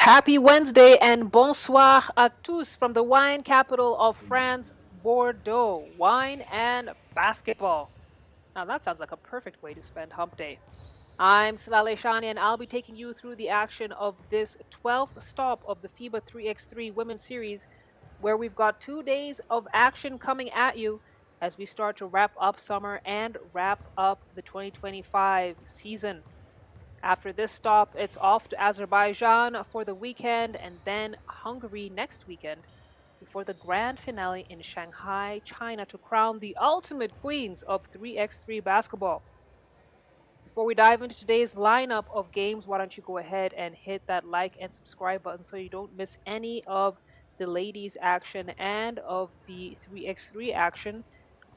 Happy Wednesday and bonsoir à tous from the wine capital of France, Bordeaux. Wine and basketball. Now that sounds like a perfect way to spend hump day. I'm Salale Shani and I'll be taking you through the action of this 12th stop of the FIBA 3x3 Women's Series, where we've got 2 days of action coming at you as we start to wrap up summer and wrap up the 2025 season. After this stop, it's off to Azerbaijan for the weekend and then Hungary next weekend before the grand finale in Shanghai, China to crown the ultimate queens of 3x3 basketball. Before we dive into today's lineup of games, why don't you go ahead and hit that like and subscribe button so you don't miss any of the ladies' action and of the 3x3 action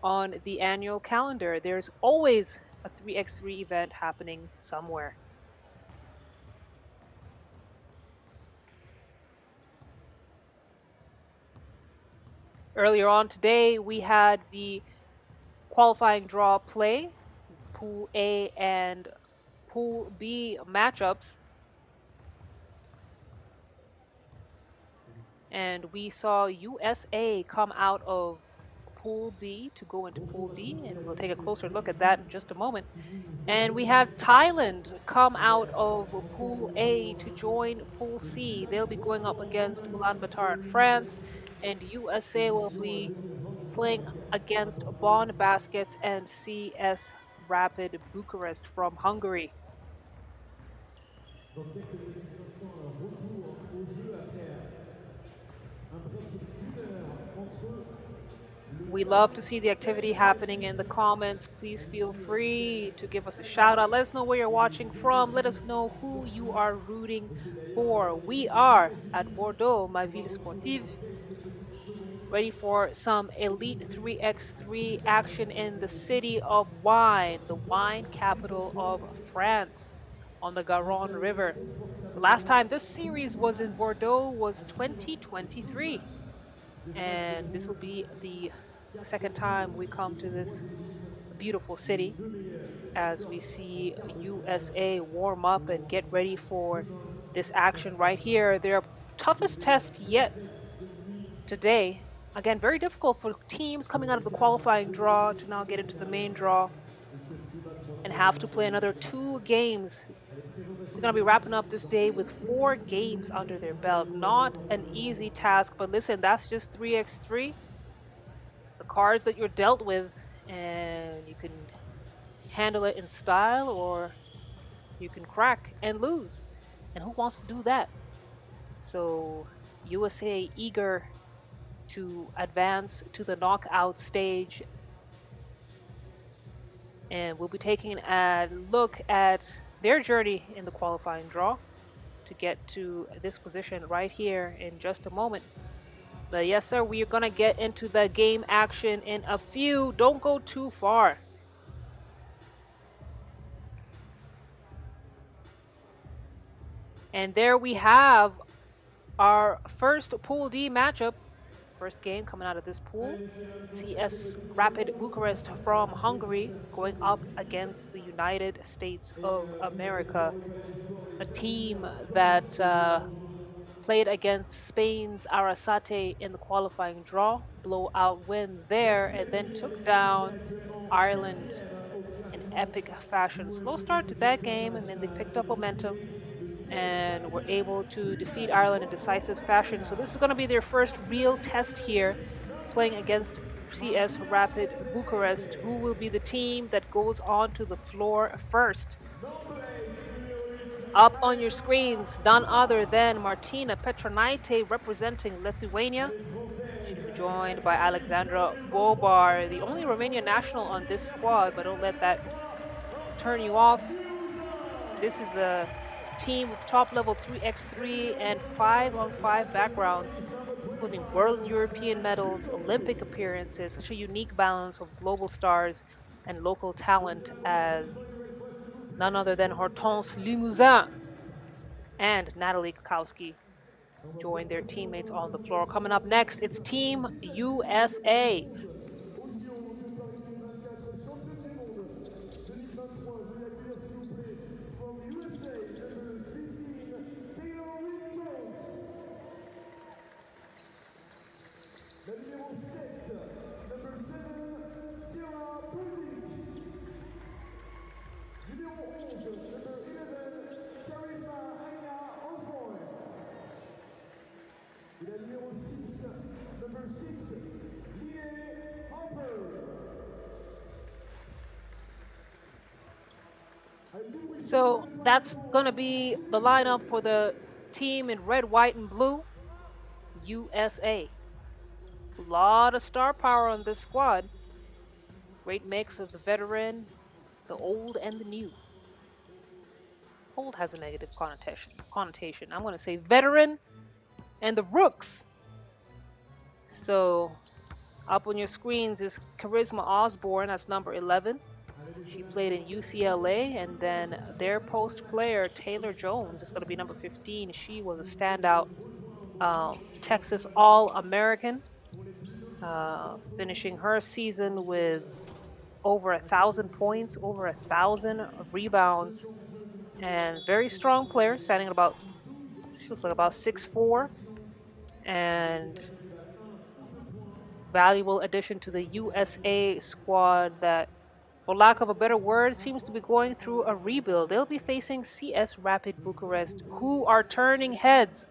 on the annual calendar. There's always a 3x3 event happening somewhere. Earlier on today, we had the qualifying draw play, Pool A and Pool B matchups, and we saw USA come out of Pool B to go into Pool D, and we'll take a closer look at that in just a moment. And we have Thailand come out of Pool A to join Pool C. They'll be going up against Ulaanbaatar in France, and USA will be playing against Bonn Baskets and CS Rapid Bucharest from Hungary. We love to see the activity happening in the comments. Please feel free to give us a shout out. Let us know where you're watching from. Let us know who you are rooting for. We are at Bordeaux, ma ville sportive, ready for some elite 3x3 action in the city of wine, the wine capital of France on the Garonne River. The last time this series was in Bordeaux was 2023, and this will be the second time we come to this beautiful city as we see USA warm up and get ready for this action right here. Their toughest test yet today. Again, very difficult for teams coming out of the qualifying draw to now get into the main draw and have to play another 2 games. They're going to be wrapping up this day with 4 games under their belt. Not an easy task, but listen, that's just 3x3. It's the cards that you're dealt with, and you can handle it in style or you can crack and lose. And who wants to do that? So, USA eager to advance to the knockout stage. And we'll be taking a look at their journey in the qualifying draw to get to this position right here in just a moment. But yes, sir, we are going to get into the game action in a few. Don't go too far. And there we have our first Pool D matchup. First game coming out of this pool. CS Rapid Bucharest from Hungary going up against the United States of America, a team that played against Spain's Arasate in the qualifying draw, blowout win there, and then took down Ireland in epic fashion. Slow start to that game, and then they picked up momentum and were able to defeat Ireland in decisive fashion. So this is going to be their first real test here, playing against CS Rapid Bucharest, who will be the team that goes on to the floor first. Up on your screens, none other than Martina Petronaite representing Lithuania. She'll be joined by Alexandra Bobar, the only Romanian national on this squad, but don't let that turn you off. This is a team with top level 3x3 and 5-on-5 backgrounds, including World and European medals, Olympic appearances, such a unique balance of global stars and local talent as none other than Hortense Limousin and Natalie Kukowski join their teammates on the floor. Coming up next, it's Team USA. So that's going to be the lineup for the team in red, white, and blue, USA. A lot of star power on this squad. Great mix of the veteran, the old, and the new. Old has a negative connotation. I'm going to say veteran and the rooks. So up on your screens is Charisma Osborne. That's number 11. She played in UCLA, and then their post player, Taylor Jones, is going to be number 15. She was a standout Texas All-American, finishing her season with over 1,000 points, over 1,000 rebounds, and very strong player, standing at about, she was like about 6'4", and valuable addition to the USA squad that, for lack of a better word, seems to be going through a rebuild. They'll be facing CS Rapid Bucharest, who are turning heads.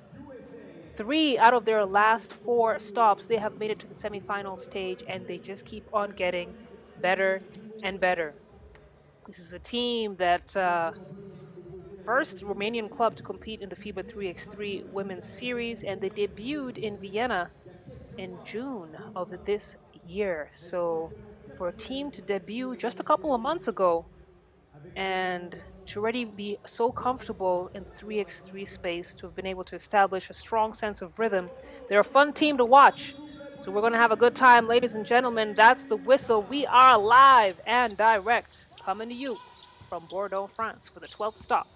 3 out of their last 4 stops, they have made it to the semifinal stage, and they just keep on getting better and better. This is a team that first Romanian club to compete in the FIBA 3x3 Women's Series, and they debuted in Vienna in June of this year. So for a team to debut just a couple of months ago and to already be so comfortable in the 3x3 space, to have been able to establish a strong sense of rhythm, they're a fun team to watch. So we're going to have a good time, ladies and gentlemen. That's the whistle. We are live and direct, coming to you from Bordeaux, France, for the 12th stop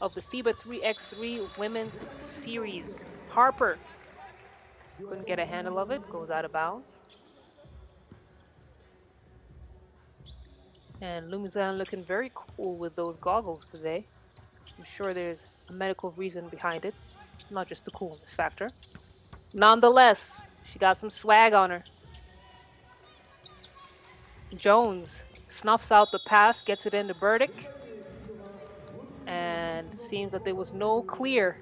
of the FIBA 3x3 Women's Series. Harper couldn't get a handle of it, goes out of bounds. And Lumizan looking very cool with those goggles today. I'm sure there's a medical reason behind it, not just the coolness factor. Nonetheless, she got some swag on her. Jones snuffs out the pass, gets it into Burdick, and seems that there was no clear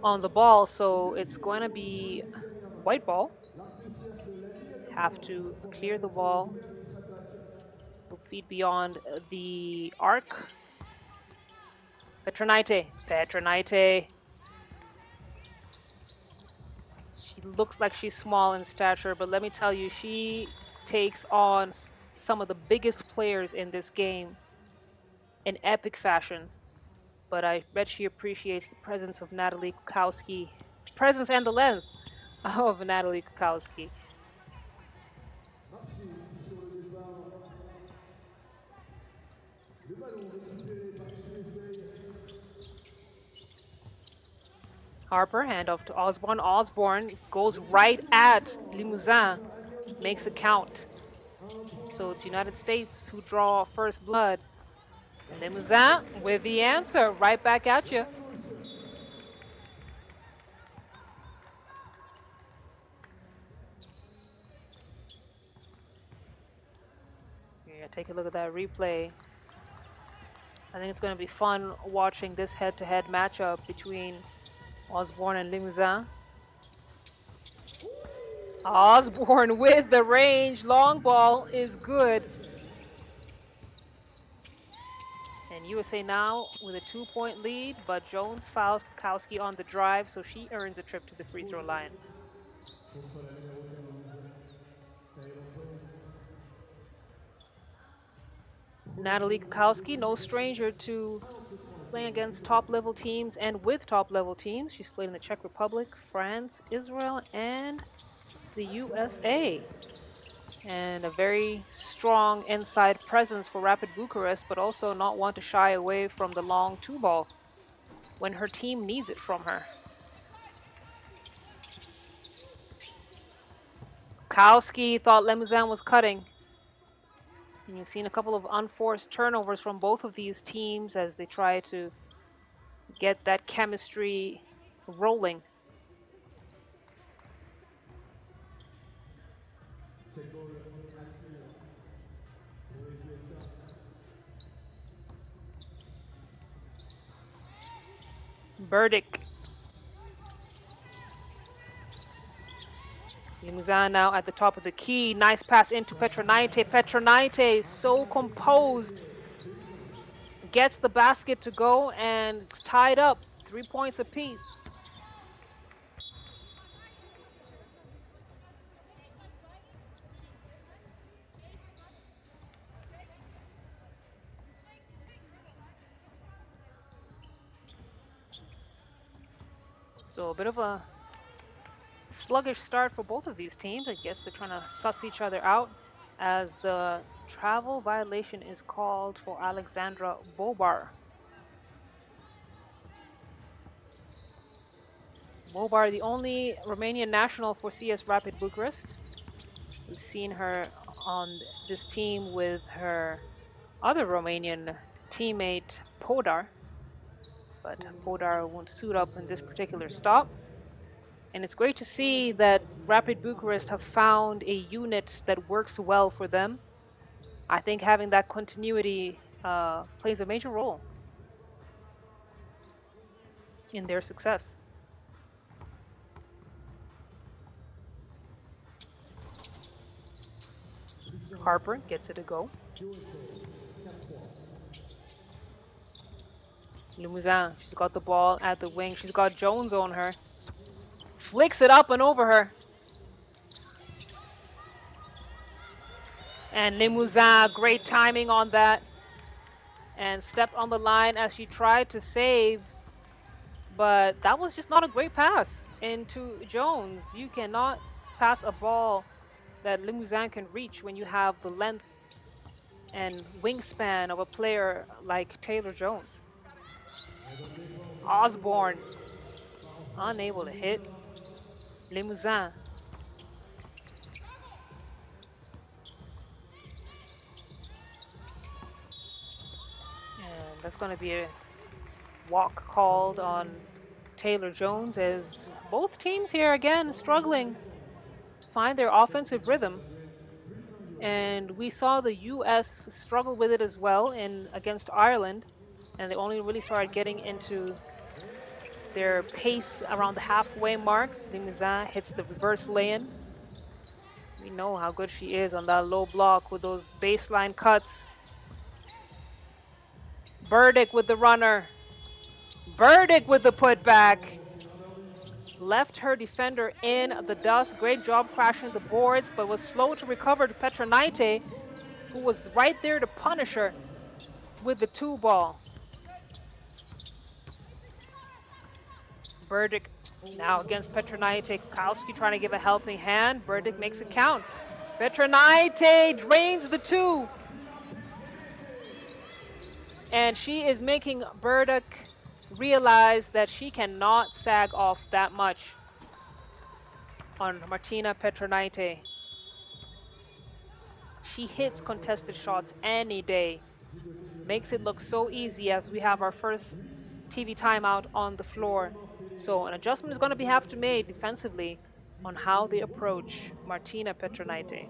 on the ball, so it's going to be white ball. Have to clear the ball. 2 feet beyond the arc. Petronite. She looks like she's small in stature, but let me tell you, she takes on some of the biggest players in this game in epic fashion. But I bet she appreciates the presence of Natalie Kukowski, the presence and the length of Natalie Kukowski. Harper, handoff to Osborne. Osborne goes right at Limousin, makes a count. So it's United States who draw first blood. And Limousin with the answer, right back at you. Yeah, take a look at that replay. I think it's going to be fun watching this head-to-head matchup between Osborne and Limousin. Osborne with the range. Long ball is good. And USA now with a 2-point lead, but Jones fouls Kukowski on the drive, so she earns a trip to the free throw line. Natalie Kukowski, no stranger to playing against top-level teams and with top-level teams. She's played in the Czech Republic, France, Israel, and the USA. And a very strong inside presence for Rapid Bucharest, but also not want to shy away from the long 2-ball when her team needs it from her. Kukowski thought Limousin was cutting. And you've seen a couple of unforced turnovers from both of these teams as they try to get that chemistry rolling. Burdick. Limousin now at the top of the key. Nice pass into Petronaite. Petronaite, so composed. Gets the basket to go, and it's tied up. 3 points apiece. So a bit of a sluggish start for both of these teams. I guess they're trying to suss each other out as the travel violation is called for Alexandra Bobar. Bobar, the only Romanian national for CS Rapid Bucharest. We've seen her on this team with her other Romanian teammate, Podar. But Podar won't suit up in this particular stop. And it's great to see that Rapid Bucharest have found a unit that works well for them. I think having that continuity plays a major role in their success. Harper gets it to go. Limousin, she's got the ball at the wing. She's got Jones on her. Flicks it up and over her. And Limousin, great timing on that. And stepped on the line as she tried to save. But that was just not a great pass into Jones. You cannot pass a ball that Limousin can reach when you have the length and wingspan of a player like Taylor Jones. Osborne, unable to hit. Limousin. And that's going to be a walk called on Taylor Jones, as both teams here again struggling to find their offensive rhythm. And we saw the US struggle with it as well against Ireland, and they only really started getting into their pace around the halfway mark. Limousin hits the reverse lay-in. We know how good she is on that low block with those baseline cuts. Burdick with the runner. Burdick with the putback. Left her defender in the dust. Great job crashing the boards, but was slow to recover to Petronaite, who was right there to punish her with the 2-ball. Burdick now against Petronaite. Kowski trying to give a helping hand. Burdick makes it count. Petronaite drains the 2. And she is making Burdick realize that she cannot sag off that much on Martina Petronaite. She hits contested shots any day. Makes it look so easy as we have our first TV timeout on the floor. So an adjustment is going to have to be made defensively on how they approach Martina Petronaite.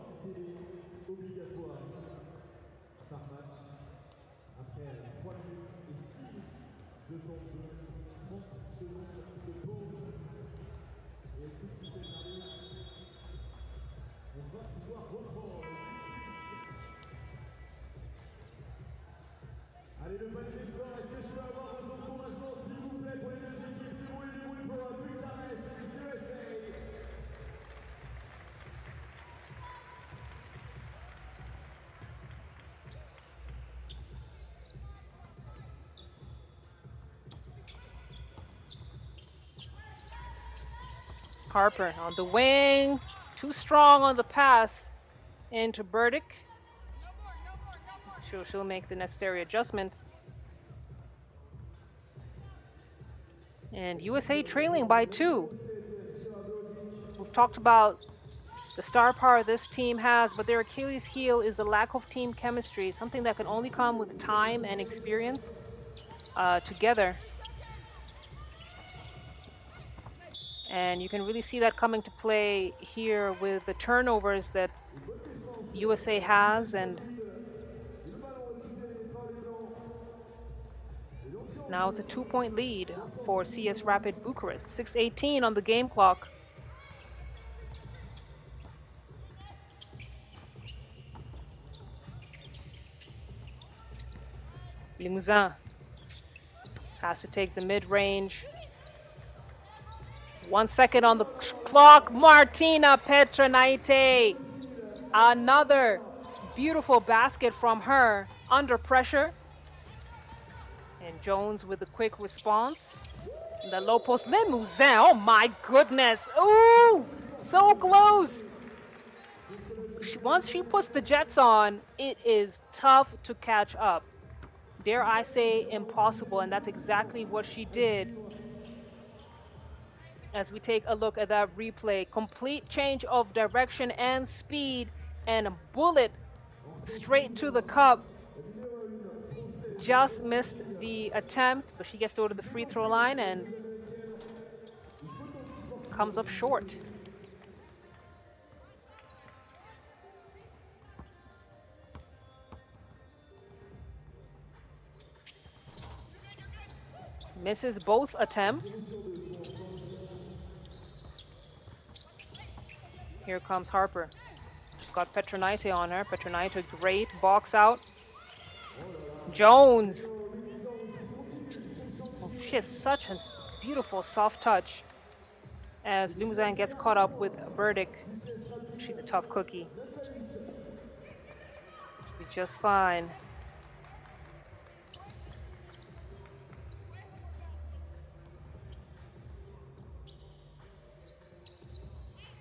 Harper on the wing, too strong on the pass into Burdick. She'll make the necessary adjustments. And USA trailing by 2. We've talked about the star power this team has, but their Achilles heel is the lack of team chemistry, something that can only come with time and experience together. And you can really see that coming to play here with the turnovers that USA has. And now it's a 2-point lead for CS Rapid Bucharest. 6:18 on the game clock. Limousin has to take the mid-range. 1 second on the clock. Martina Petranaite. Another beautiful basket from her under pressure. And Jones with a quick response. In the low post, Limousin. Oh my goodness. Ooh, so close. Once she puts the jets on, it is tough to catch up. Dare I say impossible, and that's exactly what she did. As we take a look at that replay, complete change of direction and speed, and a bullet straight to the cup. Just missed the attempt, but she gets to go to the free throw line and comes up short. Misses both attempts. Here comes Harper. She's got Petranaite on her. Petranaite, great box out. Jones. Oh, she has such a beautiful soft touch. As Limousin gets caught up with Burdick. She's a tough cookie. She'll be just fine.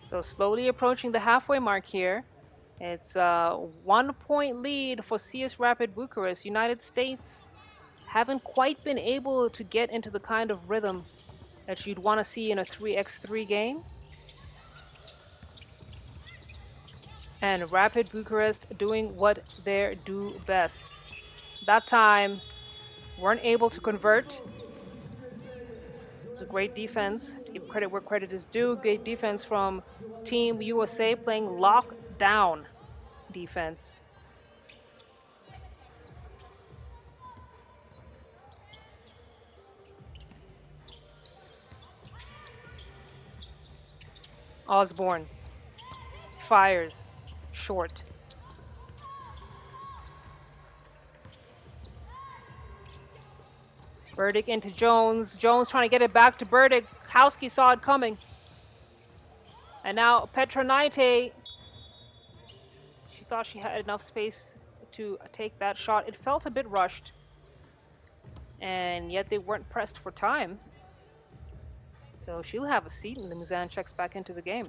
So slowly approaching the halfway mark here. It's a 1-point lead for CS Rapid Bucharest. United States haven't quite been able to get into the kind of rhythm that you'd want to see in a 3x3 game. And Rapid Bucharest doing what they do best. That time, weren't able to convert. It's a great defense. To give credit where credit is due. Great defense from Team USA, playing lockdown defense. Osborne fires short. Burdick into Jones. Jones trying to get it back to Burdick. Howski saw it coming. And now Petranaite, she thought she had enough space to take that shot. It felt a bit rushed. And yet they weren't pressed for time. So she'll have a seat, and Limousin checks back into the game.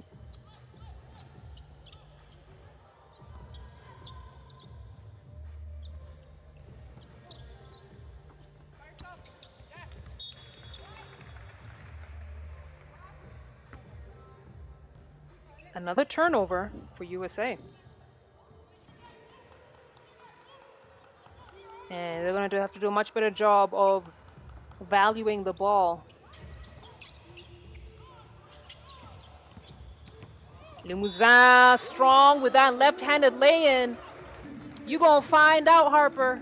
Another turnover for USA. And they're going to have to do a much better job of valuing the ball. Limousin strong with that left-handed lay-in. You're going to find out, Harper.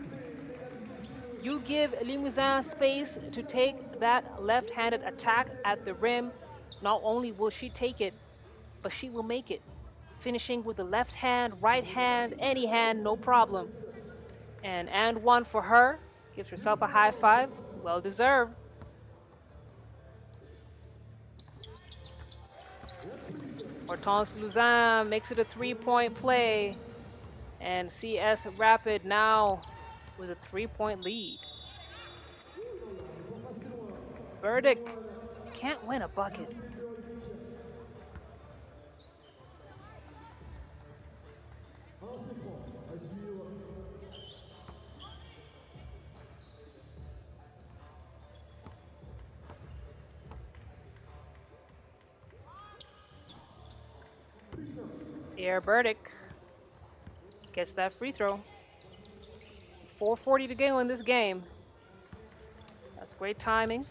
You give Limousin space to take that left-handed attack at the rim. Not only will she take it, but she will make it. Finishing with the left hand, right hand, any hand, no problem. And one for her. Gives herself a high five. Well deserved. Hortense Luzin makes it a 3-point play. And CS Rapid now with a 3-point lead. Burdick can't win a bucket. Sierra Burdick gets that free throw. 4:40 to go in this game. That's great timing.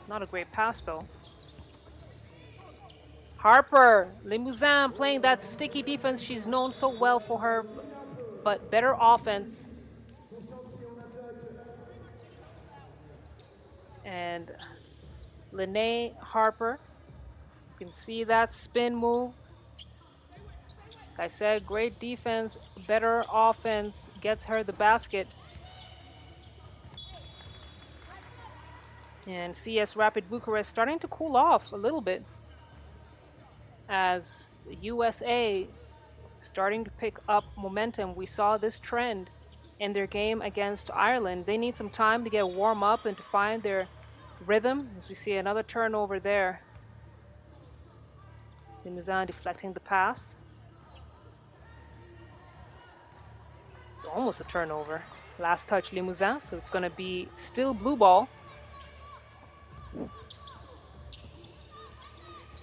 Not a great pass though. Harper, Limousin playing that sticky defense she's known so well for her, but better offense. And Lene Harper, you can see that spin move. Like I said, great defense, better offense, gets her the basket. And CS Rapid Bucharest starting to cool off a little bit as USA starting to pick up momentum. We saw this trend in their game against Ireland. They need some time to get warm up and to find their rhythm, as we see another turnover there. Limousin deflecting the pass. It's almost a turnover. Last touch Limousin, so it's going to be still blue ball.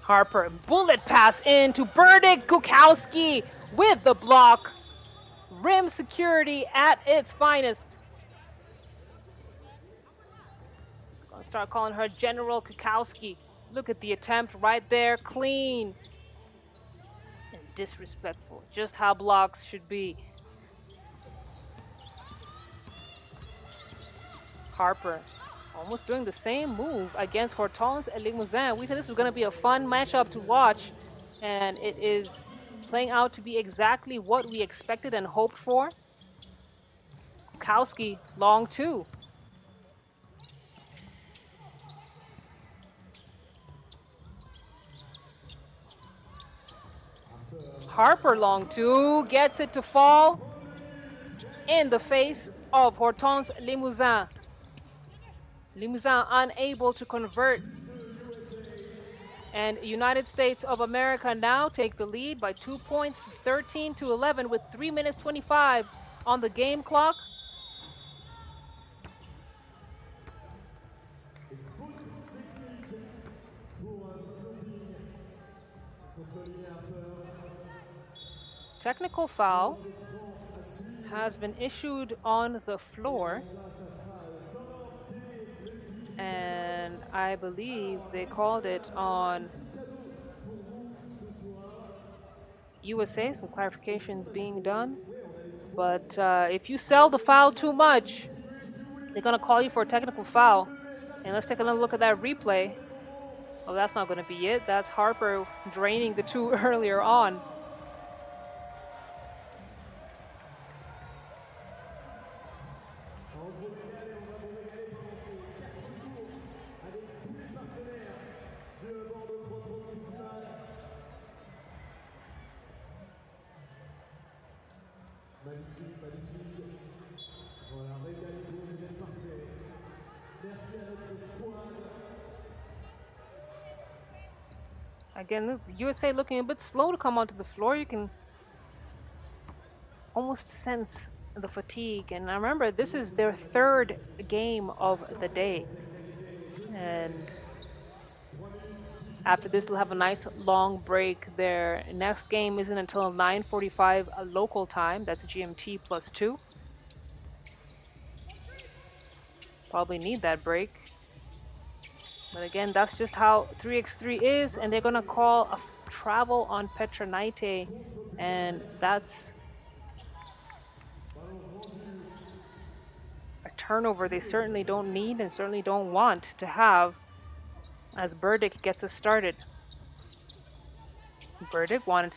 Harper, bullet pass into Burdick. Kukowski with the block. Rim security at its finest. Gonna start calling her General Kukowski. Look at the attempt right there, clean. And disrespectful, just how blocks should be. Harper almost doing the same move against Hortense and Limousin. We said this was going to be a fun matchup to watch, and it is playing out to be exactly what we expected and hoped for. Kukowski, long two. Harper, long two, gets it to fall in the face of Hortense Limousin. Limousin unable to convert. And United States of America now take the lead by 2 points, 13-11, with 3 minutes 25 on the game clock. Technical foul has been issued on the floor. And I believe they called it on USA, some clarifications being done. But if you sell the foul too much, they're going to call you for a technical foul. And let's take a look at that replay. Oh, that's not going to be it. That's Harper draining the two earlier on. Again, the USA looking a bit slow to come onto the floor. You can almost sense the fatigue. And I remember this is their third game of the day. And after this, they'll have a nice long break. Their next game isn't until 9:45 local time. That's GMT +2. Probably need that break. But again, that's just how 3x3 is, and they're going to call a travel on Petronaite, and that's a turnover they certainly don't need and certainly don't want to have as Burdick gets us started. Burdick wanted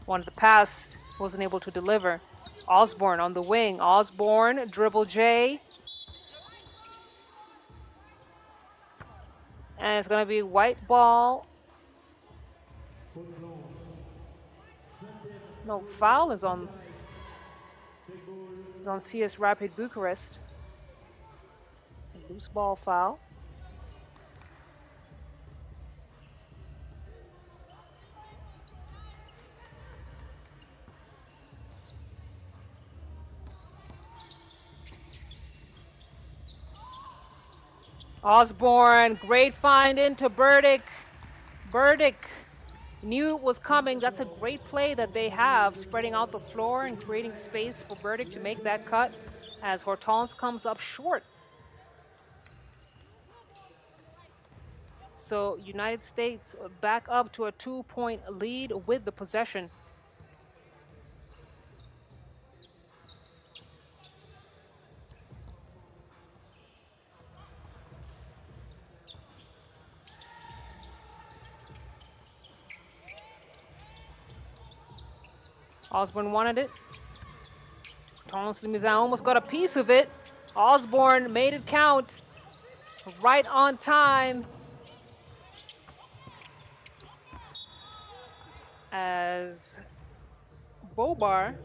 the pass, wasn't able to deliver. Osborne on the wing. Osborne, dribble J. And it's going to be white ball. No, foul is on CS Rapid Bucharest. A loose ball foul. Osborne, great find into Burdick. Burdick knew it was coming. That's a great play that they have, spreading out the floor and creating space for Burdick to make that cut as Hortense comes up short. So United States back up to a 2-point lead with the possession. Osborne wanted it. Thomas Limousin almost got a piece of it. Osborne made it count. Right on time. As Bobar,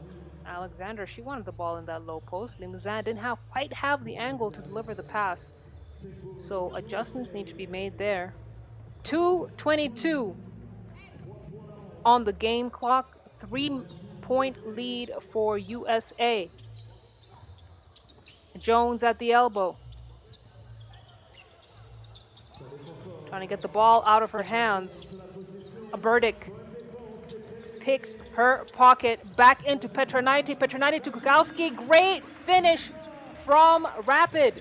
Alexander, she wanted the ball in that low post. Limousin didn't quite have the angle to deliver the pass. So adjustments need to be made there. 2:22 on the game clock. 3-point lead for USA. Jones at the elbow. Trying to get the ball out of her hands. Burdick picks her pocket back into Petronites. Petronites to Kukowski. Great finish from Rapid.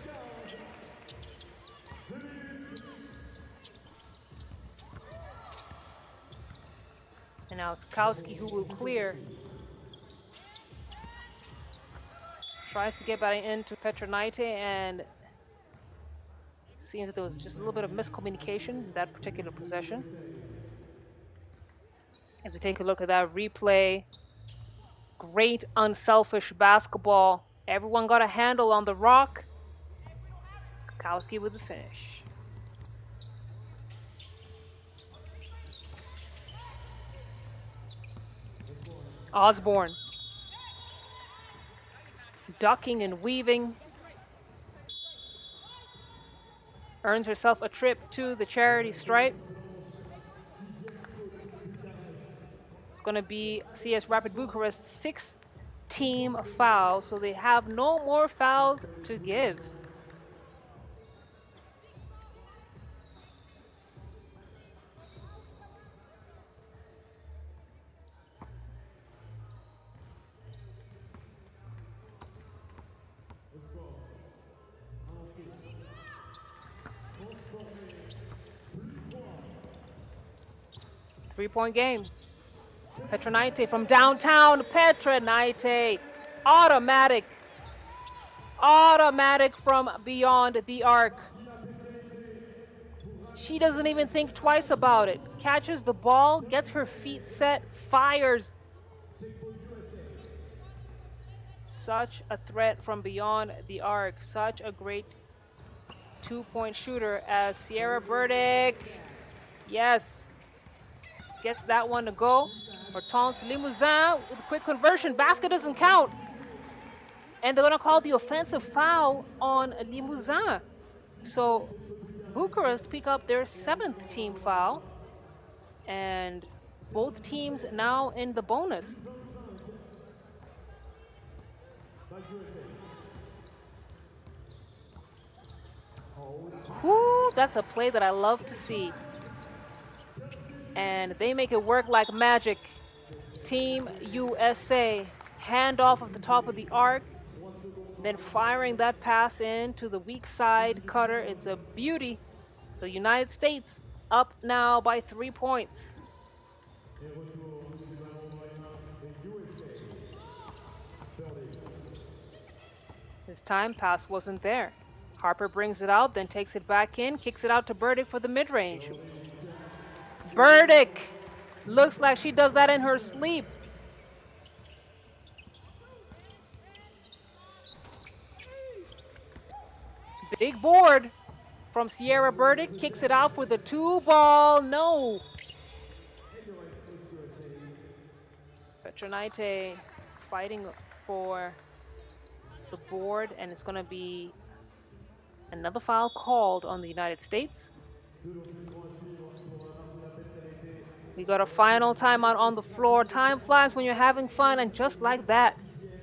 And now it's Kukowski who will clear. Tries to get back into Petronites, and seems that there was just a little bit of miscommunication in that particular possession. As we take a look at that replay, great unselfish basketball. Everyone got a handle on the rock. Kukowski with the finish. Osborne. Ducking and weaving. Earns herself a trip to the charity stripe. It's going to be CS Rapid Bucharest's 6th team foul, so they have no more fouls to give. Three-point game. Petronites from downtown. Petronites. Automatic. Automatic from beyond the arc. She doesn't even think twice about it. Catches the ball, gets her feet set, fires. Such a threat from beyond the arc. Such a great two-point shooter as Sierra Burdick. Yes. Gets that one to go. Hortense Limousin with a quick conversion. Basket doesn't count. And they're going to call the offensive foul on Limousin. So Bucharest pick up their 7th team foul. And both teams now in the bonus. Whoo, that's a play that I love to see. And they make it work like magic. Team USA, handoff at the top of the arc, then firing that pass into the weak side cutter. It's a beauty. So United States up now by 3 points. This time, pass wasn't there. Harper brings it out, then takes it back in, kicks it out to Burdick for the mid-range. Burdick looks like she does that in her sleep. Big board from Sierra Burdick, kicks it out for the 2-ball. No. Petronites fighting for the board, and it's going to be another foul called on the United States. We got a final timeout on the floor. Time flies when you're having fun, and just like that,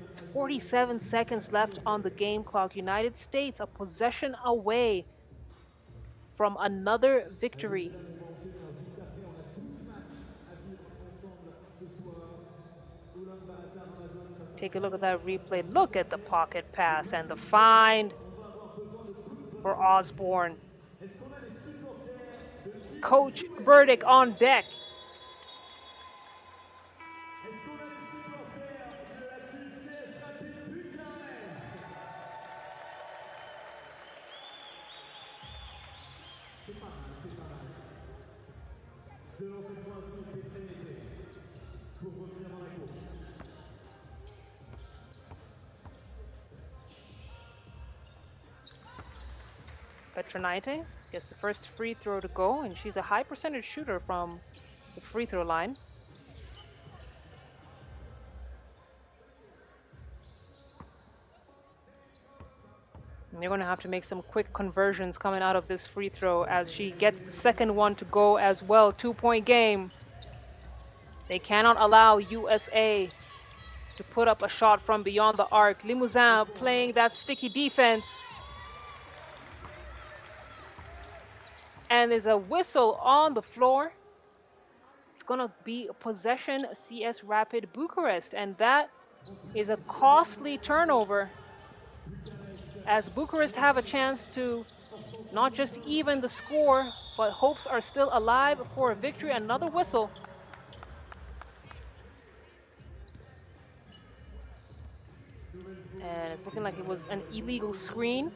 it's 47 seconds left on the game clock. United States a possession away from another victory. Take a look at that replay. Look at the pocket pass and the find for Osborne. Coach Burdick on deck. Petronite gets the first free throw to go, and she's a high percentage shooter from the free throw line. And they're going to have to make some quick conversions coming out of this free throw as she gets the second one to go as well. 2-point game. They cannot allow USA to put up a shot from beyond the arc. Limousin playing that sticky defense. And there's a whistle on the floor. It's going to be a possession CS Rapid Bucharest, and that is a costly turnover as Bucharest have a chance to not just even the score, but hopes are still alive for a victory. Another whistle. And it's looking like it was an illegal screen.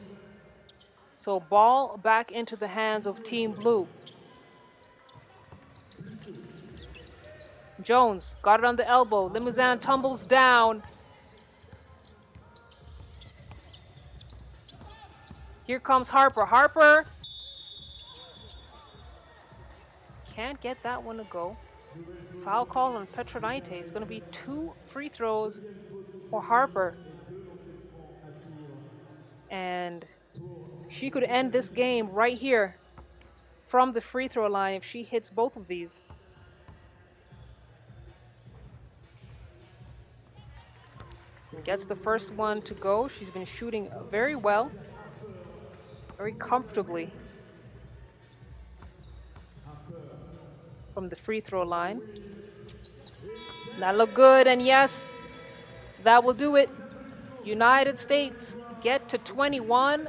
So ball back into the hands of Team Blue. Jones got it on the elbow. Limousin tumbles down. Here comes Harper. Harper can't get that one to go. Foul call on Petronite. It's going to be 2 free throws for Harper. And she could end this game right here from the free throw line if she hits both of these. And gets the first one to go. She's been shooting very well, very comfortably from the free throw line. That looked good, and yes, that will do it. United States get to 21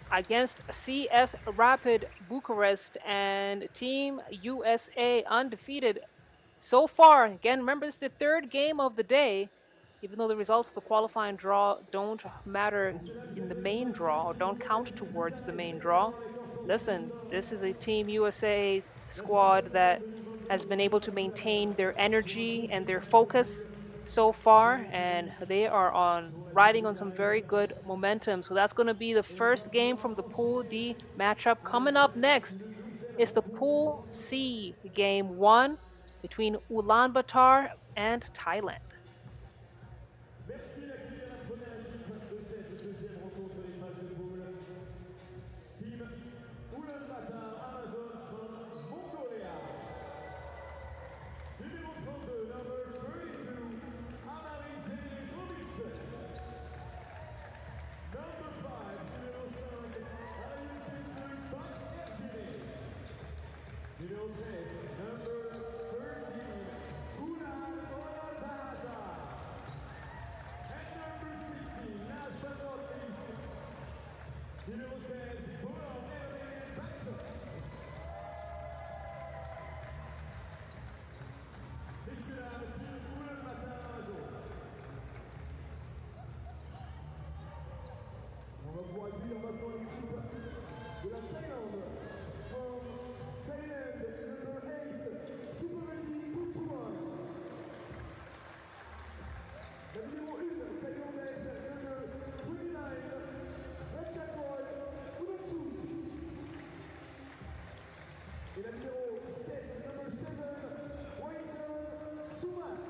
against CS Rapid Bucharest, and Team USA undefeated so far. Again, remember, this is the third game of the day, even though the results of the qualifying draw don't matter in the main draw or don't count towards the main draw. Listen, this is a Team USA squad that has been able to maintain their energy and their focus so far, and they are riding on some very good momentum. So that's going to be the first game from the Pool D matchup. Coming up next is the Pool C game 1 between Ulaanbaatar and Thailand. Merci d'accueillir la première équipe de cette deuxième rencontre des phases de poule. Team Ulaanbaatar Amazon from Mongolia. Numéro 32, number 32, Amarie Robinson. Number 5, numéro 5, Ayun Sitsu Bak Erdine. Numéro 13, number 13, Ulaanbaatar. Last but not least, numéro 16, Bonn, messieurs, dames, team Ulaanbaatar Amazons. On va pouvoir accueillir maintenant l'équipe de la Thaïlande. From Thailand, number 8, Suparati Puchuan. La numéro 1, thaïlandaise, number 29, Ratchakol Unatsuk. Et la numéro 7, number 7, Wellington Sumat.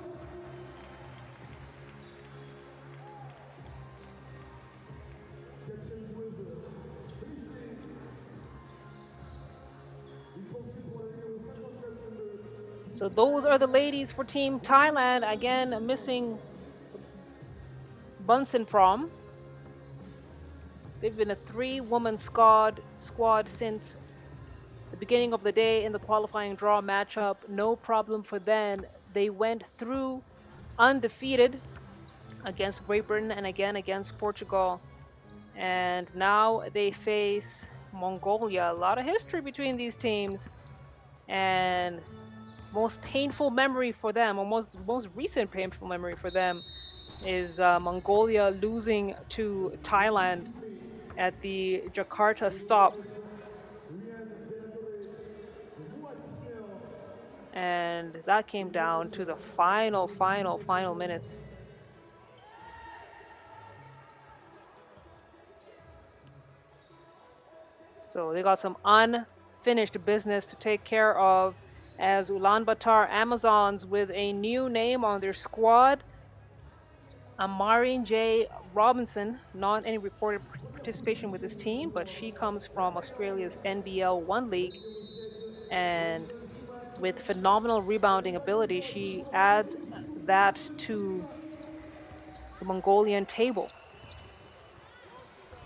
Quatrième joueuse, blessée. Une pensée pour la numéro 59, So those are the ladies for Team Thailand. Again, missing Bunsen Prom. They've been a 3-woman squad since the beginning of the day in the qualifying draw matchup. No problem for them. They went through undefeated against Great Britain and again against Portugal. And now they face Mongolia. A lot of history between these teams, and most painful memory for them, or most recent painful memory for them, is Mongolia losing to Thailand at the Jakarta stop. And that came down to the final minutes. So they got some unfinished business to take care of, as Ulaanbaatar Amazons, with a new name on their squad, Amari J. Robinson, not any reported participation with this team, but she comes from Australia's NBL 1 League, and with phenomenal rebounding ability, she adds that to the Mongolian table.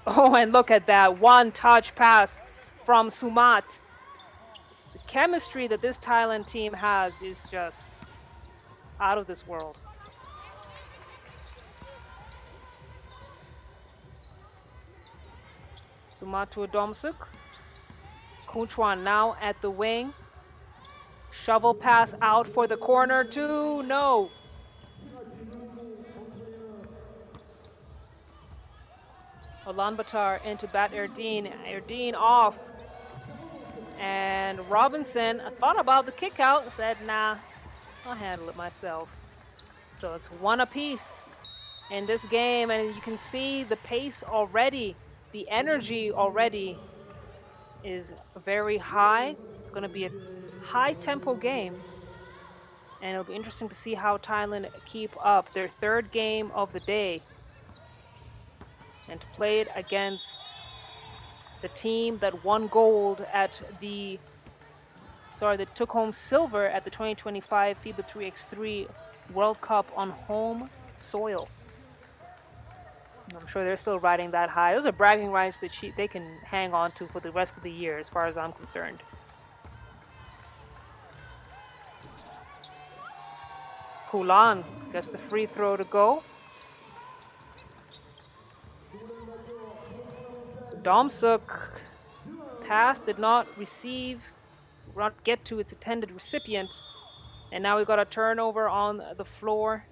Oh, and look at that one-touch pass from Sumat. The chemistry that this Thailand team has is just out of this world. Sumat to Adomsuk. Kunchwan now at the wing. Shovel pass out for the corner too. No. Ulaanbaatar into Bat Erdeen. Erdeen off. And Robinson thought about the kick out and said, nah, I'll handle it myself. So it's one apiece in this game, and you can see the pace already, the energy already is very high. It's going to be a high tempo game, and it'll be interesting to see how Thailand keep up their third game of the day and to play it against the team that won gold at that took home silver at the 2025 FIBA 3x3 World Cup on home soil. I'm sure they're still riding that high. Those are bragging rights that they can hang on to for the rest of the year, as far as I'm concerned. Kulan gets the free throw to go. Domsuk pass did not get to its intended recipient. And now we got a turnover on the floor.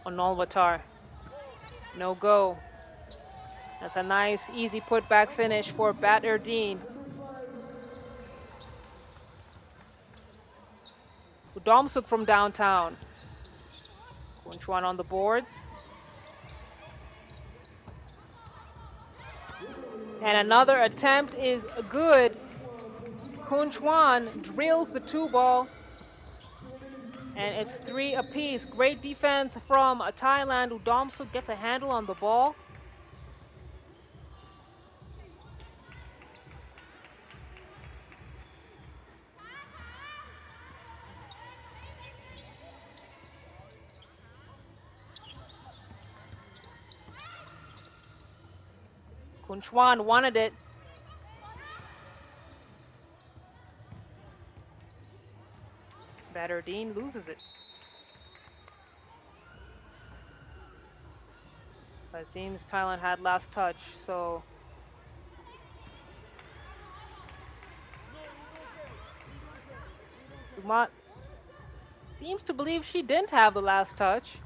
Ulaanbaatar, no go. That's a nice, easy putback finish for Bat Erdeen. Udomsuk from downtown. Kunchwan on the boards. And another attempt is good. Kunchwan drills the two ball. And it's 3 apiece. Great defense from Thailand. Udomsuk gets a handle on the ball. Kunchwan wanted it. Bat Erdeen loses it. But it seems Thailand had last touch, so Sumat seems to believe she didn't have the last touch.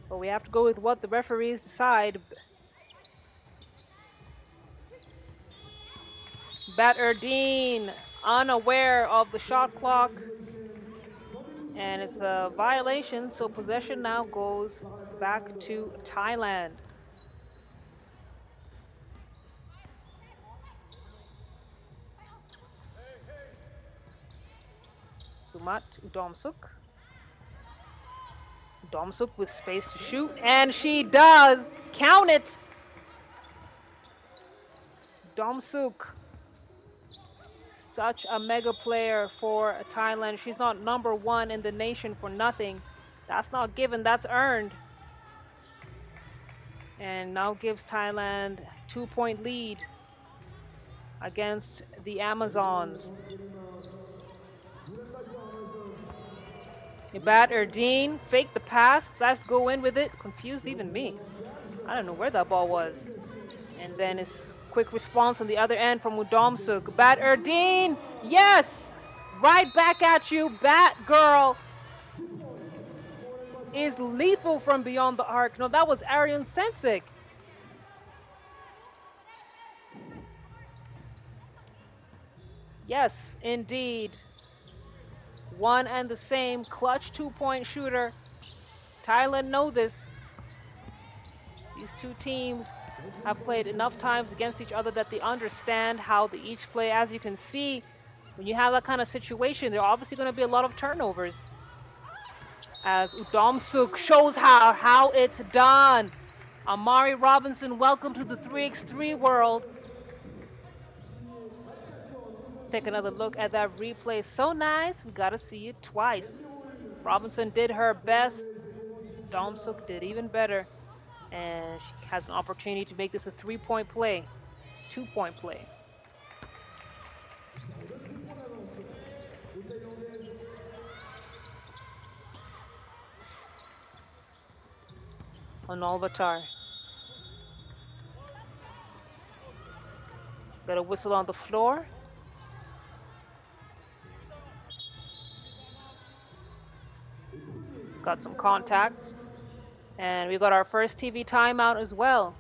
But we have to go with what the referees decide. Bat Erdeen unaware of the shot clock, and it's a violation, so possession now goes back to Thailand. Sumat Udomsuk. Udomsuk with space to shoot, and she does! Count it! Udomsuk, such a mega player for Thailand. She's not #1 in the nation for nothing. That's not given, that's earned. and now gives Thailand 2-point lead against the Amazons. Ibat Erdine faked the pass, decides to go in with it, confused even me. I don't know where that ball was. And then his quick response on the other end from Udomsuk. Bat Erdine, yes! Right back at you, Bat Girl is lethal from beyond the arc. No, that was Arian Sensik. Yes, indeed. One and the same clutch 2-point shooter. Thailand know this. These two teams have played enough times against each other that they understand how they each play. As you can see, when you have that kind of situation, there are obviously going to be a lot of turnovers. As Udomsuk shows how it's done. Amari Robinson, welcome to the 3x3 world. Let's take another look at that replay. So nice, we gotta see it twice. Robinson did her best. Udomsuk did even better. And she has an opportunity to make this a 3-point play, 2-point play. Ulaanbaatar. Got a whistle on the floor. Got some contact. And we got our first TV timeout as well.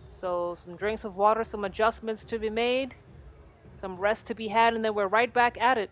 So some drinks of water, some adjustments to be made, some rest to be had, and then we're right back at it.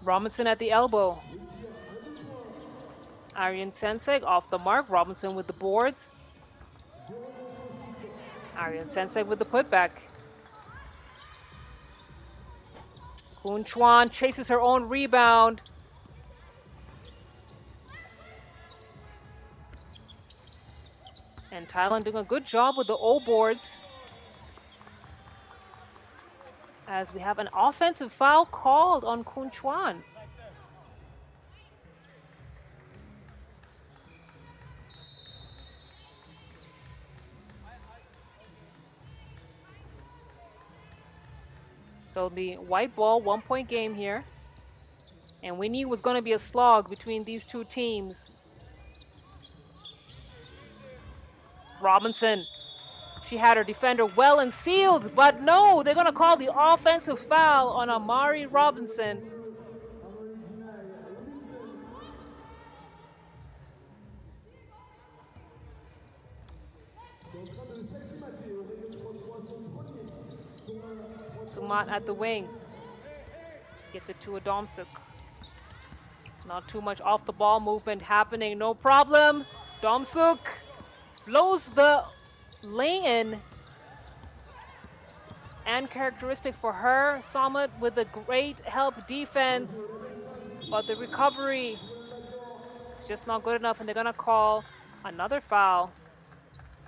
Robinson at the elbow. Arian Sensek off the mark. Robinson with the boards. Arian Sensek with the putback. Kun Chuan chases her own rebound. And Thailand doing a good job with the O boards. As we have an offensive foul called on Kun Chuan. So it'll be white ball, 1-point game here. And we knew it was going to be a slog between these two teams. Robinson. She had her defender well and sealed, but no, they're going to call the offensive foul on Amari Robinson. Sumat at the wing. Gets it to Udomsuk. Not too much off the ball movement happening, no problem. Udomsuk blows the lay-in, and characteristic for her. Sumat with a great help defense, but the recovery is just not good enough, and they're gonna call another foul.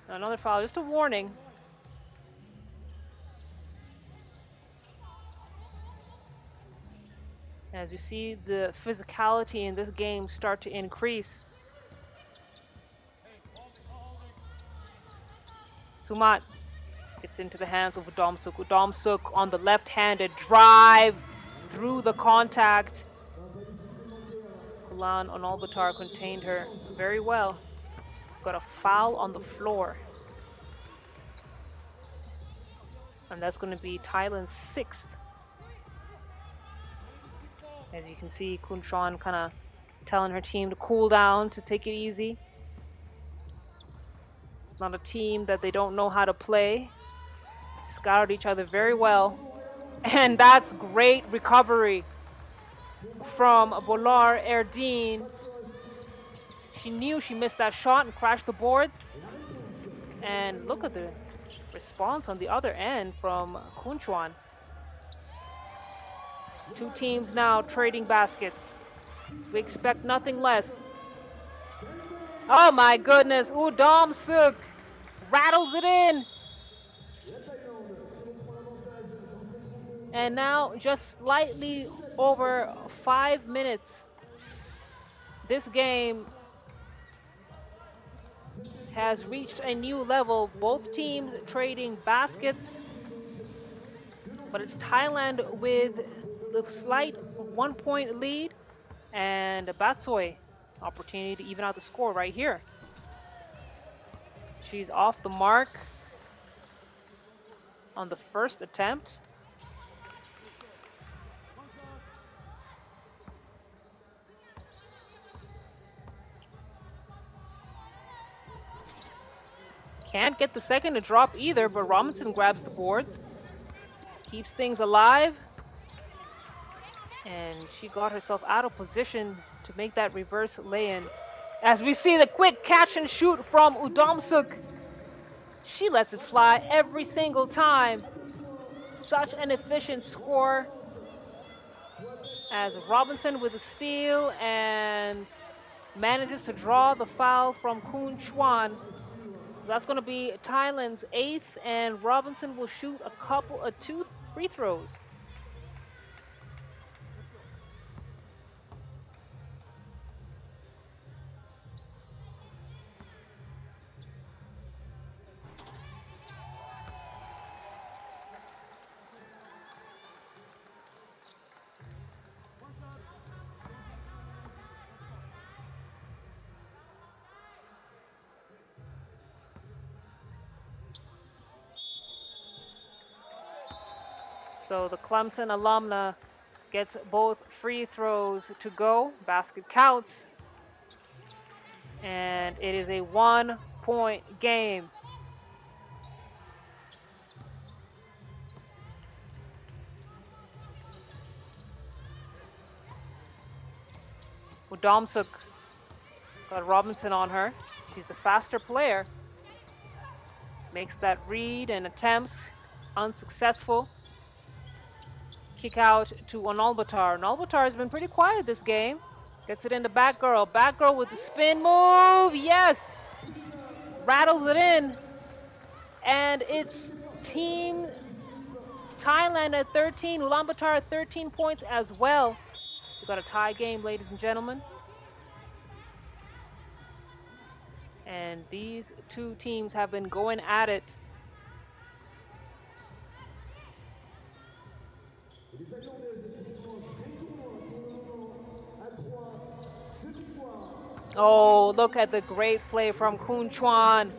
Another foul, just a warning. As you see the physicality in this game start to increase. Sumat gets into the hands of Udomsuk. Udomsuk on the left-handed drive through the contact. Ulaanbaatar contained her very well. Got a foul on the floor. And that's going to be Thailand's 6th. As you can see, Kun Chuan kind of telling her team to cool down, to take it easy. It's not a team that they don't know how to play. Scouted each other very well. And that's great recovery. from Bolar Erdine. She knew she missed that shot and crashed the boards. And look at the response on the other end from Kunchuan. Two teams now trading baskets. We expect nothing less. Oh my goodness, Ulaanbaatar rattles it in. And now just slightly over 5 minutes. This game has reached a new level. Both teams trading baskets, but it's Thailand with the slight 1-point lead, and Batsoi opportunity to even out the score right here. She's off the mark on the first attempt. Can't get the second to drop either, but Robinson grabs the boards, keeps things alive, and she got herself out of position to make that reverse lay-in. As we see the quick catch and shoot from Ulaanbaatar. She lets it fly every single time. Such an efficient score. As Robinson with a steal and manages to draw the foul from Kun Chuan. So that's going to be Thailand's 8th, and Robinson will shoot two free throws. So the Clemson alumna gets both free throws to go. Basket counts. And it is a 1-point game. Ulaanbaatar got Robinson on her. She's the faster player. Makes that read and attempts unsuccessful. Kick out to Ulaanbaatar. Ulaanbaatar has been pretty quiet this game. Gets it into Batgirl. Batgirl with the spin move. Yes! Rattles it in. And it's Team Thailand at 13. Ulaanbaatar at 13 points as well. We've got a tie game, ladies and gentlemen. And these two teams have been going at it. Oh, look at the great play from Kun Chuan.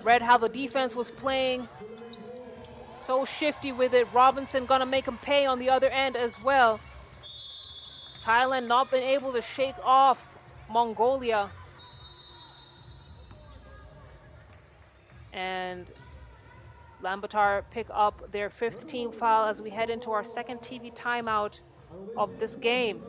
Read how the defense was playing. So shifty with it. Robinson gonna make him pay on the other end as well. Thailand not been able to shake off Mongolia. And Ulaanbaatar pick up their 5th team foul as we head into our second TV timeout of this game.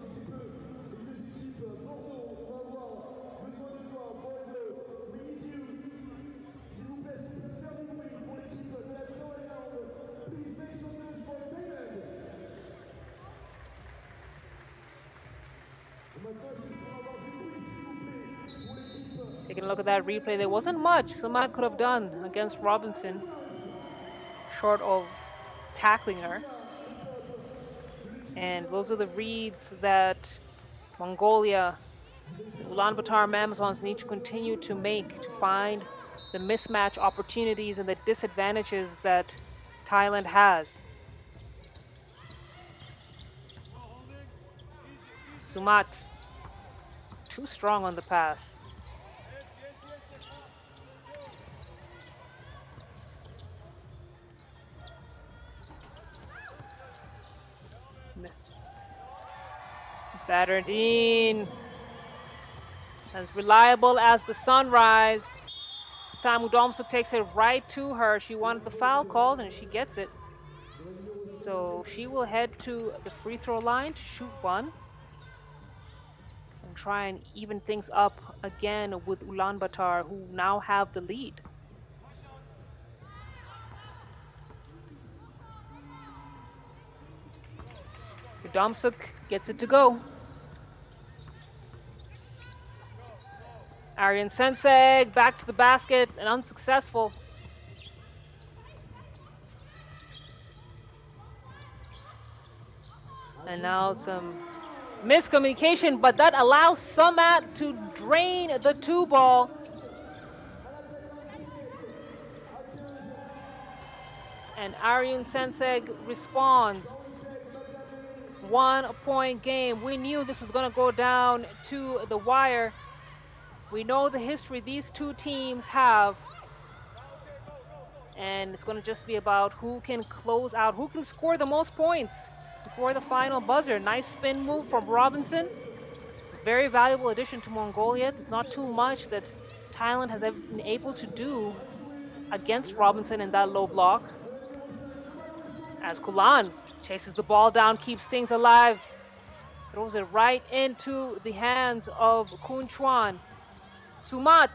Taking a look at that replay, there wasn't much Sumat could have done against Robinson, short of tackling her. And those are the reads that Mongolia, Ulaanbaatar Amazons need to continue to make to find the mismatch opportunities and the disadvantages that Thailand has. Sumat, too strong on the pass. Batterdine, as reliable as the sunrise. This time Ulaanbaatar takes it right to her. She wanted the foul called and she gets it. So she will head to the free throw line to shoot one and try and even things up again with Ulaanbaatar, who now have the lead. Damsuk gets it to go. Aryan Senseg back to the basket and unsuccessful. And now some miscommunication, but that allows Samat to drain the two ball. And Aryan Senseg responds. 1 point game. We knew this was going to go down to the wire. We know the history these two teams have. And it's going to just be about who can close out, who can score the most points before the final buzzer. Nice spin move from Robinson. Very valuable addition to Mongolia. There's not too much that Thailand has been able to do against Robinson in that low block. As Kulan chases the ball down, keeps things alive, throws it right into the hands of Kun Chuan. Sumat.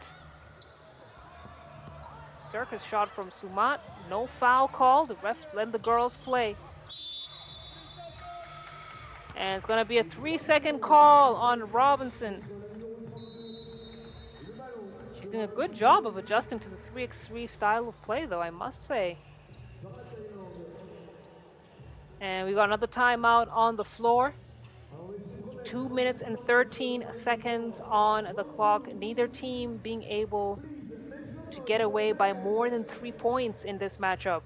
Circus shot from Sumat. No foul call. The ref let the girls play. And it's going to be a 3-second call on Robinson. She's doing a good job of adjusting to the 3x3 style of play, though, I must say. And we got another timeout on the floor. 2 minutes and 13 seconds on the clock. Neither team being able to get away by more than 3 points in this matchup.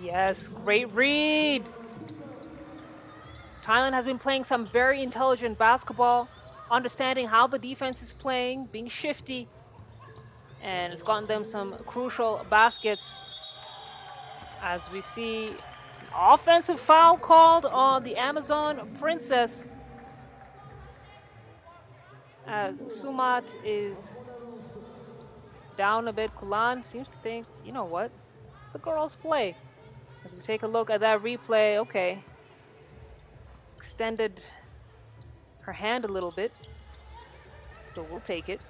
Yes, great read. Thailand has been playing some very intelligent basketball, understanding how the defense is playing, being shifty, and it's gotten them some crucial baskets. As we see an offensive foul called on the Amazon Princess, as Sumat is down a bit. Kulan seems to think, you know what, the girls play. As we take a look at that replay, okay, extended her hand a little bit, so we'll take it.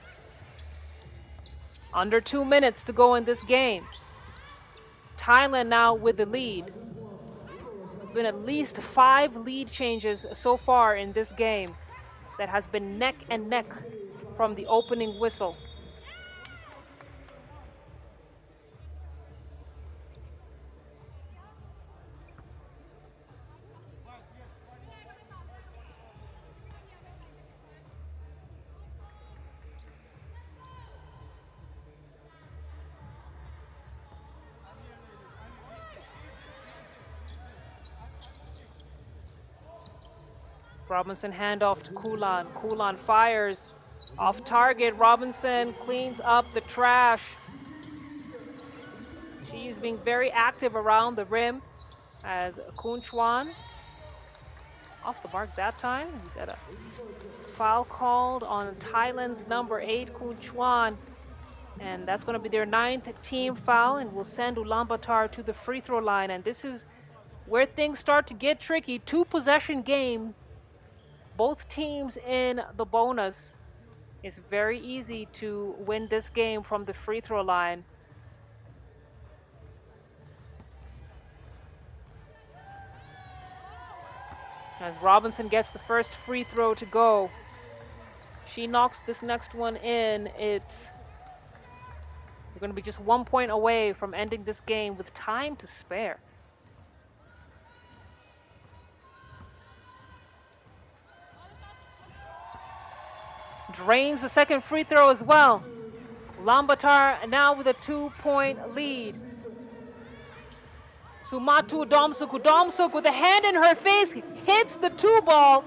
Under 2 minutes to go in this game. Thailand now with the lead. Been at least 5 lead changes so far in this game that has been neck and neck from the opening whistle. Robinson handoff to Kulan. Kulan fires off target. Robinson cleans up the trash. She's being very active around the rim as Kun Chuan off the mark that time. We got a foul called on Thailand's number 8, Kun Chuan. And that's going to be their 9th team foul, and will send Ulaanbaatar to the free throw line. And this is where things start to get tricky. 2-possession game. Both teams in the bonus. It's very easy to win this game from the free throw line. As Robinson gets the first free throw to go. She knocks this next one in. We're going to be just 1 point away from ending this game with time to spare. Drains the second free throw as well. Ulaanbaatar now with a 2-point lead. Sumatu Domsuku. Domsuk with a hand in her face hits the 2 ball.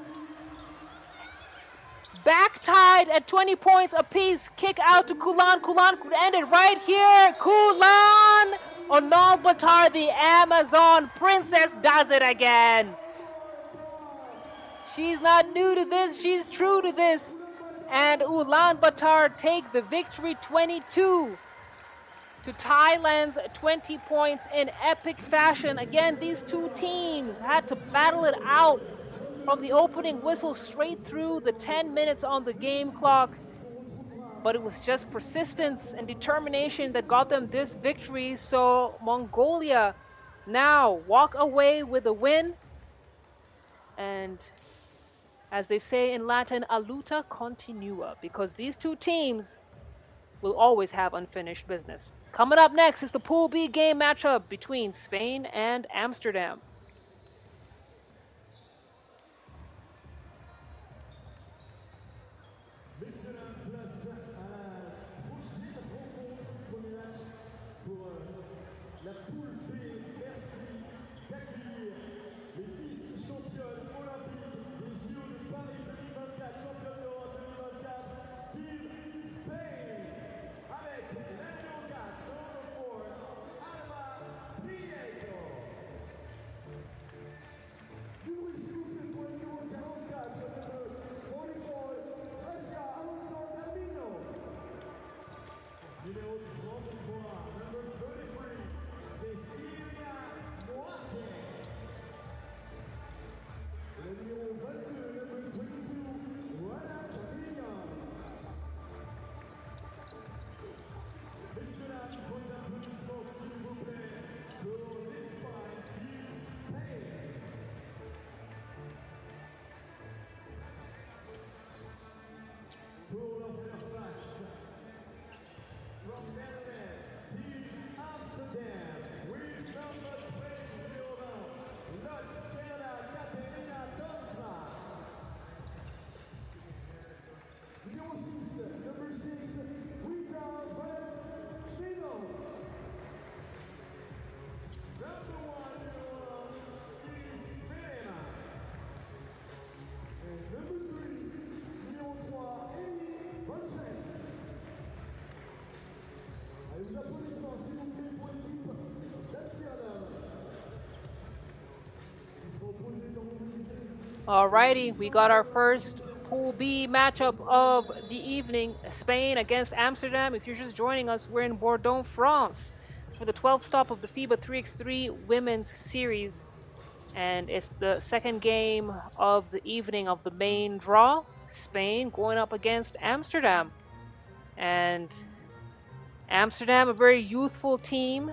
Back tied at 20 points apiece. Kick out to Kulan. Kulan could end it right here. Kulan Ulaanbaatar, the Amazon princess, does it again. She's not new to this. She's true to this. And Ulaanbaatar take the victory 22 to Thailand's 20 points in epic fashion. Again, these two teams had to battle it out from the opening whistle straight through the 10 minutes on the game clock. But it was just persistence and determination that got them this victory. So Mongolia now walk away with a win. And as they say in Latin, a luta continua, because these two teams will always have unfinished business. Coming up next is the Pool B game matchup between Spain and Amsterdam. Alrighty, we got our first Pool B matchup of the evening, Spain against Amsterdam. If you're just joining us, we're in Bordeaux, France for the 12th stop of the FIBA 3x3 Women's Series. And it's the second game of the evening of the main draw. Spain going up against Amsterdam. And Amsterdam, a very youthful team.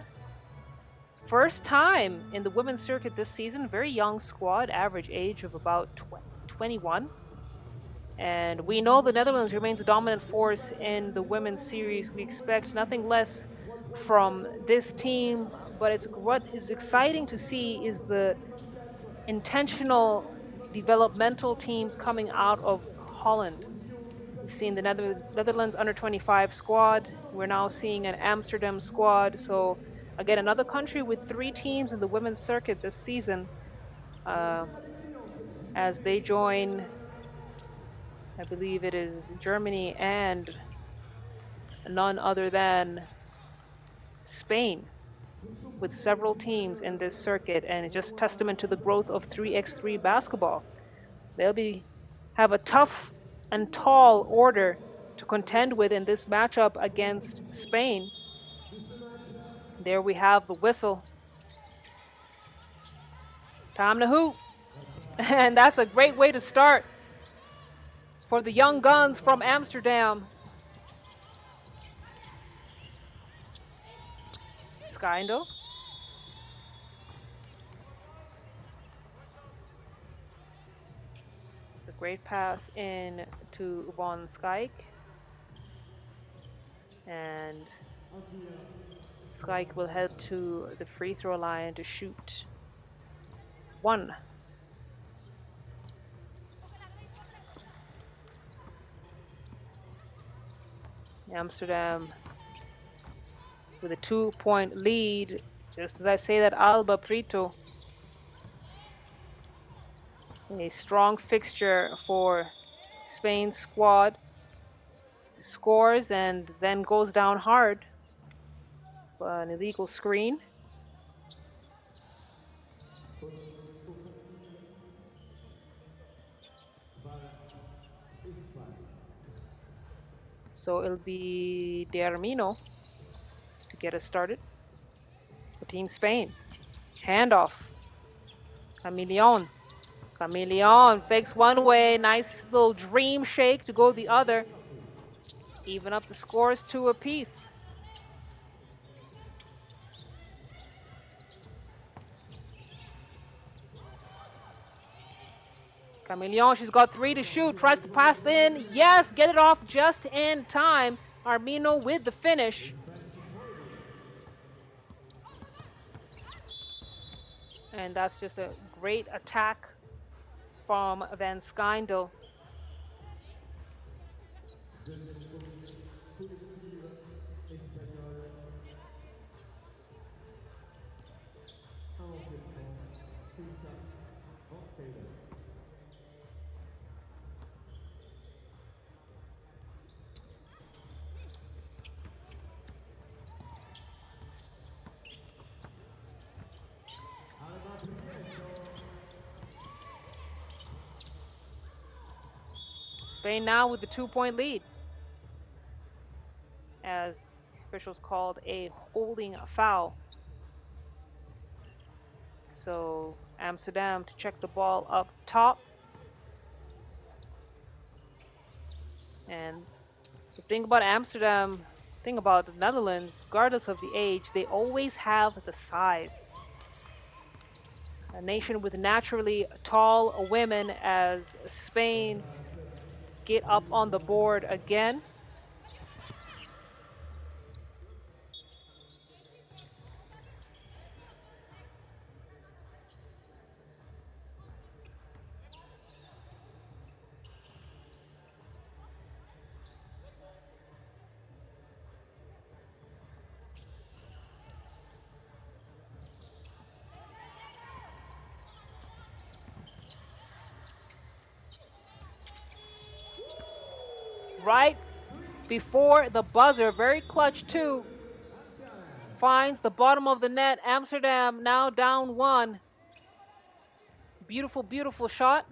First time in the women's circuit this season. Very young squad, average age of about 21. And we know the Netherlands remains a dominant force in the women's series. We expect nothing less from this team. But what is exciting to see is the intentional developmental teams coming out of Holland. We've seen the Netherlands under 25 squad. We're now seeing an Amsterdam squad. So again, another country with 3 teams in the women's circuit this season, as they join, I believe it is Germany and none other than Spain, with several teams in this circuit, and it's just testament to the growth of 3x3 basketball. They'll have a tough and tall order to contend with in this matchup against Spain. There we have the whistle. Time to hoop. And that's a great way to start for the young guns from Amsterdam. Skyndel. It's a great pass in to Von Skyke. And Skyke will head to the free throw line to shoot 1. Amsterdam with a 2-point lead Just as I say that, Alba Prito, a strong fixture for Spain's squad, scores and then goes down hard. An illegal screen. So it'll be Dermino to get us started for Team Spain. Handoff. Camilion. Camilion fakes one way. Nice little dream shake to go the other. Even up the scores 2 apiece. Camilion, she's got 3 to shoot. Tries to pass in. Yes, get it off just in time. Armino with the finish. And that's just a great attack from Van Schijndel. Spain now with the 2-point lead, as officials called a holding foul. So Amsterdam to check the ball up top. And the thing about Amsterdam, thing about the Netherlands, regardless of the age, they always have the size. A nation with naturally tall women, as Spain get up on the board again. Right before the buzzer, very clutch too. Finds the bottom of the net. Amsterdam now down 1. Beautiful, beautiful shot.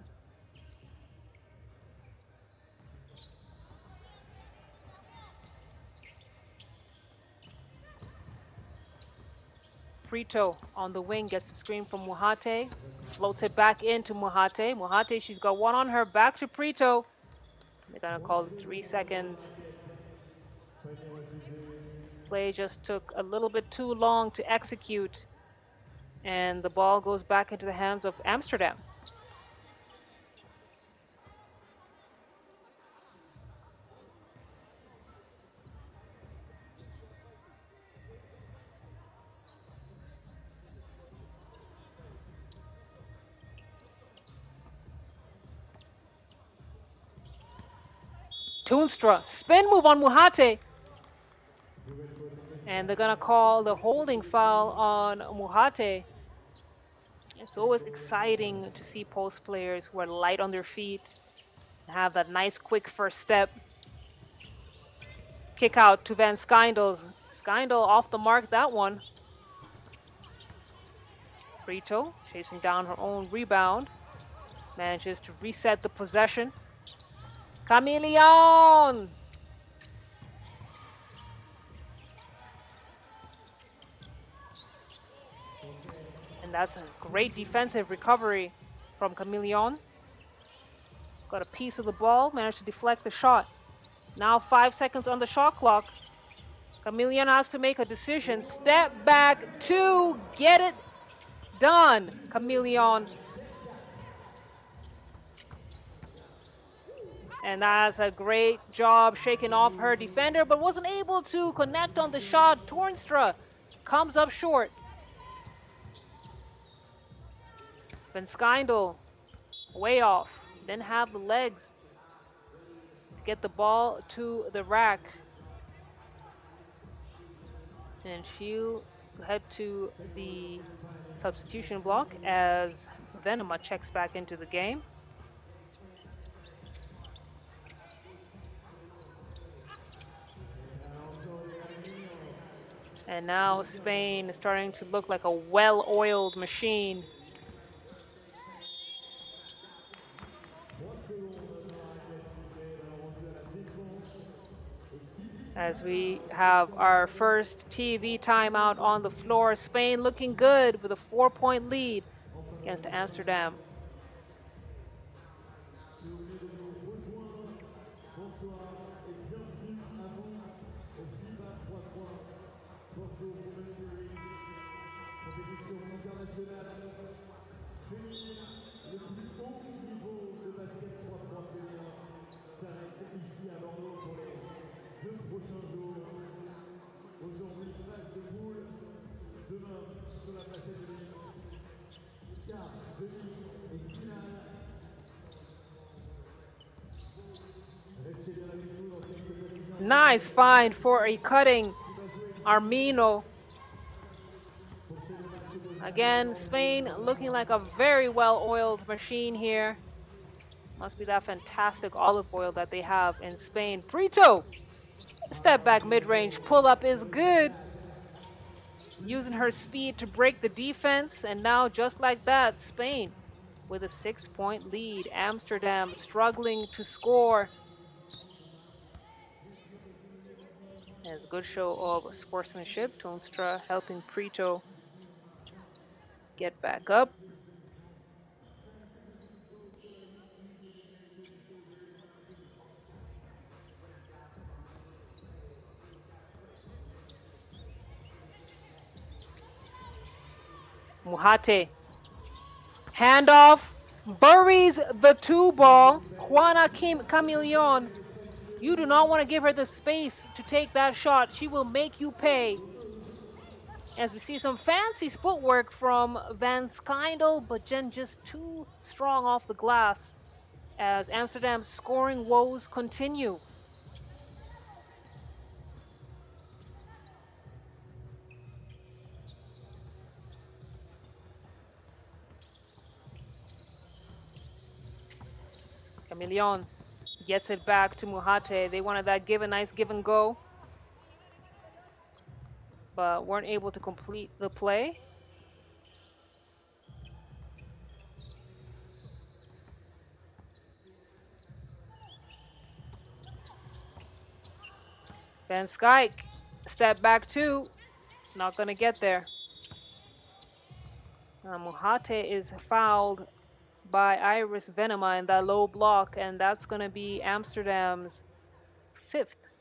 Prito on the wing gets the screen from Muhate. Floats it back into Muhate. Muhate, she's got 1 on her. Back to Prito. They're going to call it 3 seconds. Play just took a little bit too long to execute. And the ball goes back into the hands of Amsterdam. Toonstra, spin move on Muhate. And they're going to call the holding foul on Muhate. It's always exciting to see post players who are light on their feet, have that nice quick first step. Kick out to Van Schijndel. Schijndel off the mark, that one. Prito chasing down her own rebound. Manages to reset the possession. Camilion! And that's a great defensive recovery from Camilion. Got a piece of the ball, managed to deflect the shot. Now 5 seconds on the shot clock. Camilion has to make a decision. Step back 2, get it done, Camilion. And that's a great job shaking off her defender, but wasn't able to connect on the shot. Toornstra comes up short. Van Schijndel way off. Didn't have the legs to get the ball to the rack. And she'll head to the substitution block as Venema checks back into the game. And now Spain is starting to look like a well-oiled machine. As we have our first TV timeout on the floor. Spain looking good with a 4-point lead against Amsterdam. Bonsoir et bienvenue à vous au FIBA 3x3 Bordeaux Women's Series, compétition internationale féminine. Le plus haut niveau de basket 3x3 féminin s'arrête ici à Bordeaux pour les 2 prochains jours. Aujourd'hui, phase de poule. Demain, sur la placette de ligne, quart, demi et finale. Nice find for a cutting Armino. Again, Spain looking like a very well-oiled machine here. Must be that fantastic olive oil that they have in Spain. Brito, step back mid-range pull-up is good. Using her speed to break the defense, and now just like that, Spain with a 6-point lead. Amsterdam struggling to score. There's a good show of sportsmanship. Toonstra helping Prito get back up. Muhate. Handoff. Buries the 2-ball. Juana Camilion. You do not want to give her the space to take that shot. She will make you pay. As we see some fancy footwork from Van Skindel, but Jen just too strong off the glass as Amsterdam's scoring woes continue. Camilion gets it back to Muhate. They wanted that nice give and go, but weren't able to complete the play. Van Skyke, step back 2, not gonna get there. Muhate is fouled by Iris Venema in that low block, and that's gonna be Amsterdam's 5th.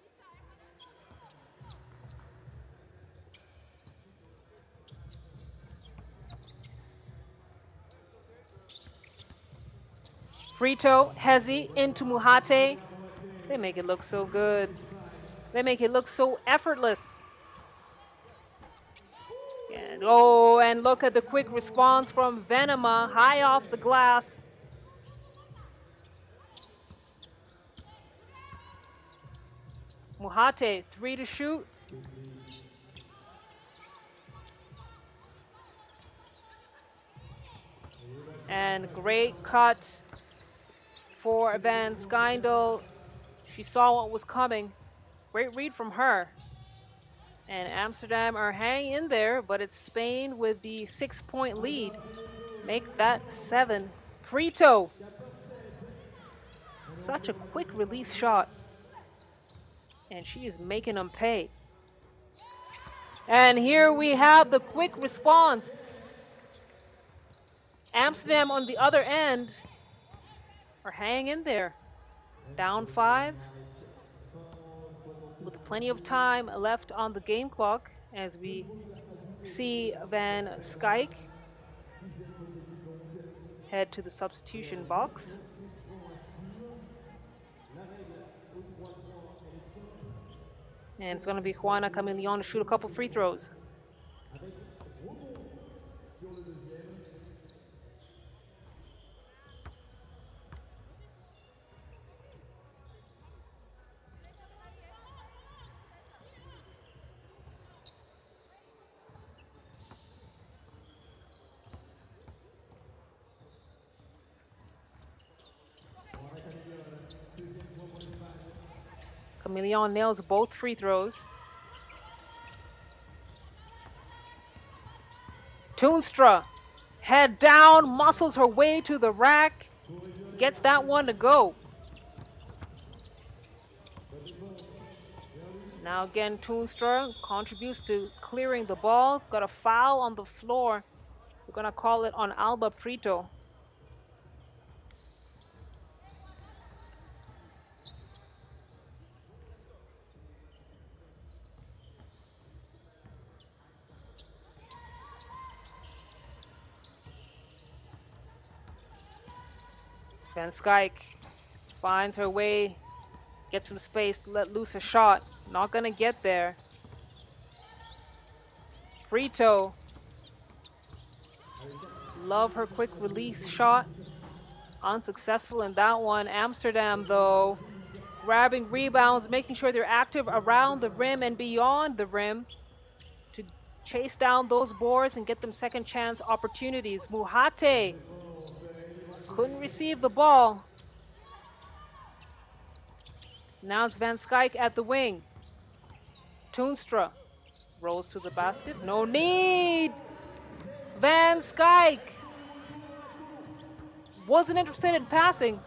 Brito, Hezi into Muhate. They make it look so good. They make it look so effortless. And oh, and look at the quick response from Venema, high off the glass. Muhate, 3 to shoot. And great cut for Van Skindel. She saw what was coming. Great read from her. And Amsterdam are hanging in there, but it's Spain with the 6-point lead. Make that 7. Prito. Such a quick release shot. And she is making them pay. And here we have the quick response. Amsterdam on the other end are hanging in there. Down 5. With plenty of time left on the game clock as we see Van Skyke head to the substitution box. And it's going to be Juana Camilion to shoot a couple free throws. Chameleon nails both free throws. Toonstra, head down, muscles her way to the rack, gets that one to go. Now again, Toonstra contributes to clearing the ball. Got a foul on the floor. We're going to call it on Alba Prito. Van Skyke finds her way, gets some space to let loose a shot. Not gonna get there. Frito. Love her quick release shot. Unsuccessful in that one. Amsterdam, though, grabbing rebounds, making sure they're active around the rim and beyond the rim to chase down those boards and get them second chance opportunities. Muhate couldn't receive the ball. Now it's Van Skyke at the wing. Toonstra rolls to the basket. No need. Van Skyke wasn't interested in passing.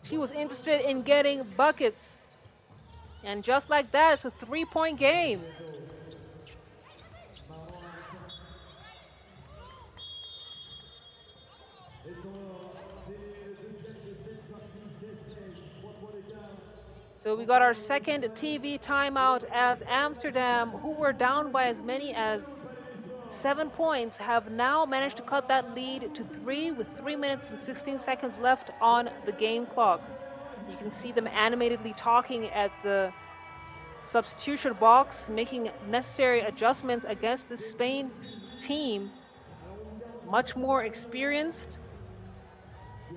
She was interested in getting buckets. And just like that, it's a three-point game. So we got our second TV timeout as Amsterdam, who were down by as many as 7 points, have now managed to cut that lead to 3 with 3 minutes and 16 seconds left on the game clock. You can see them animatedly talking at the substitution box, making necessary adjustments against the Spain team. Much more experienced,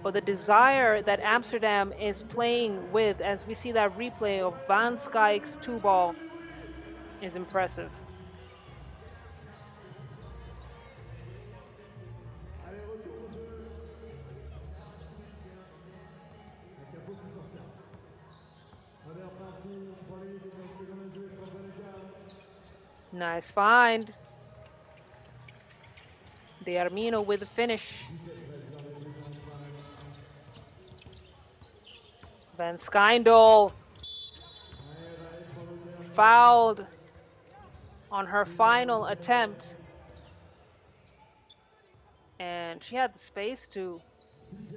but the desire that Amsterdam is playing with, as we see that replay of Van Skyke's 2-ball, is impressive. Nice find. De Armino with the finish. Van Skyndel fouled on her final attempt. And she had the space to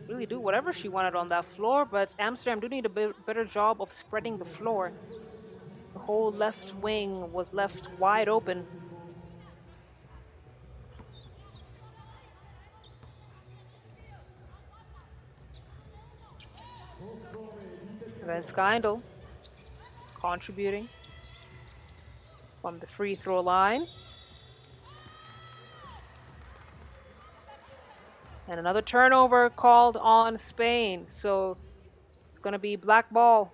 really do whatever she wanted on that floor, but Amsterdam do need a better job of spreading the floor. The whole left wing was left wide open. Van Skyndel contributing from the free throw line. And another turnover called on Spain. So it's going to be black ball.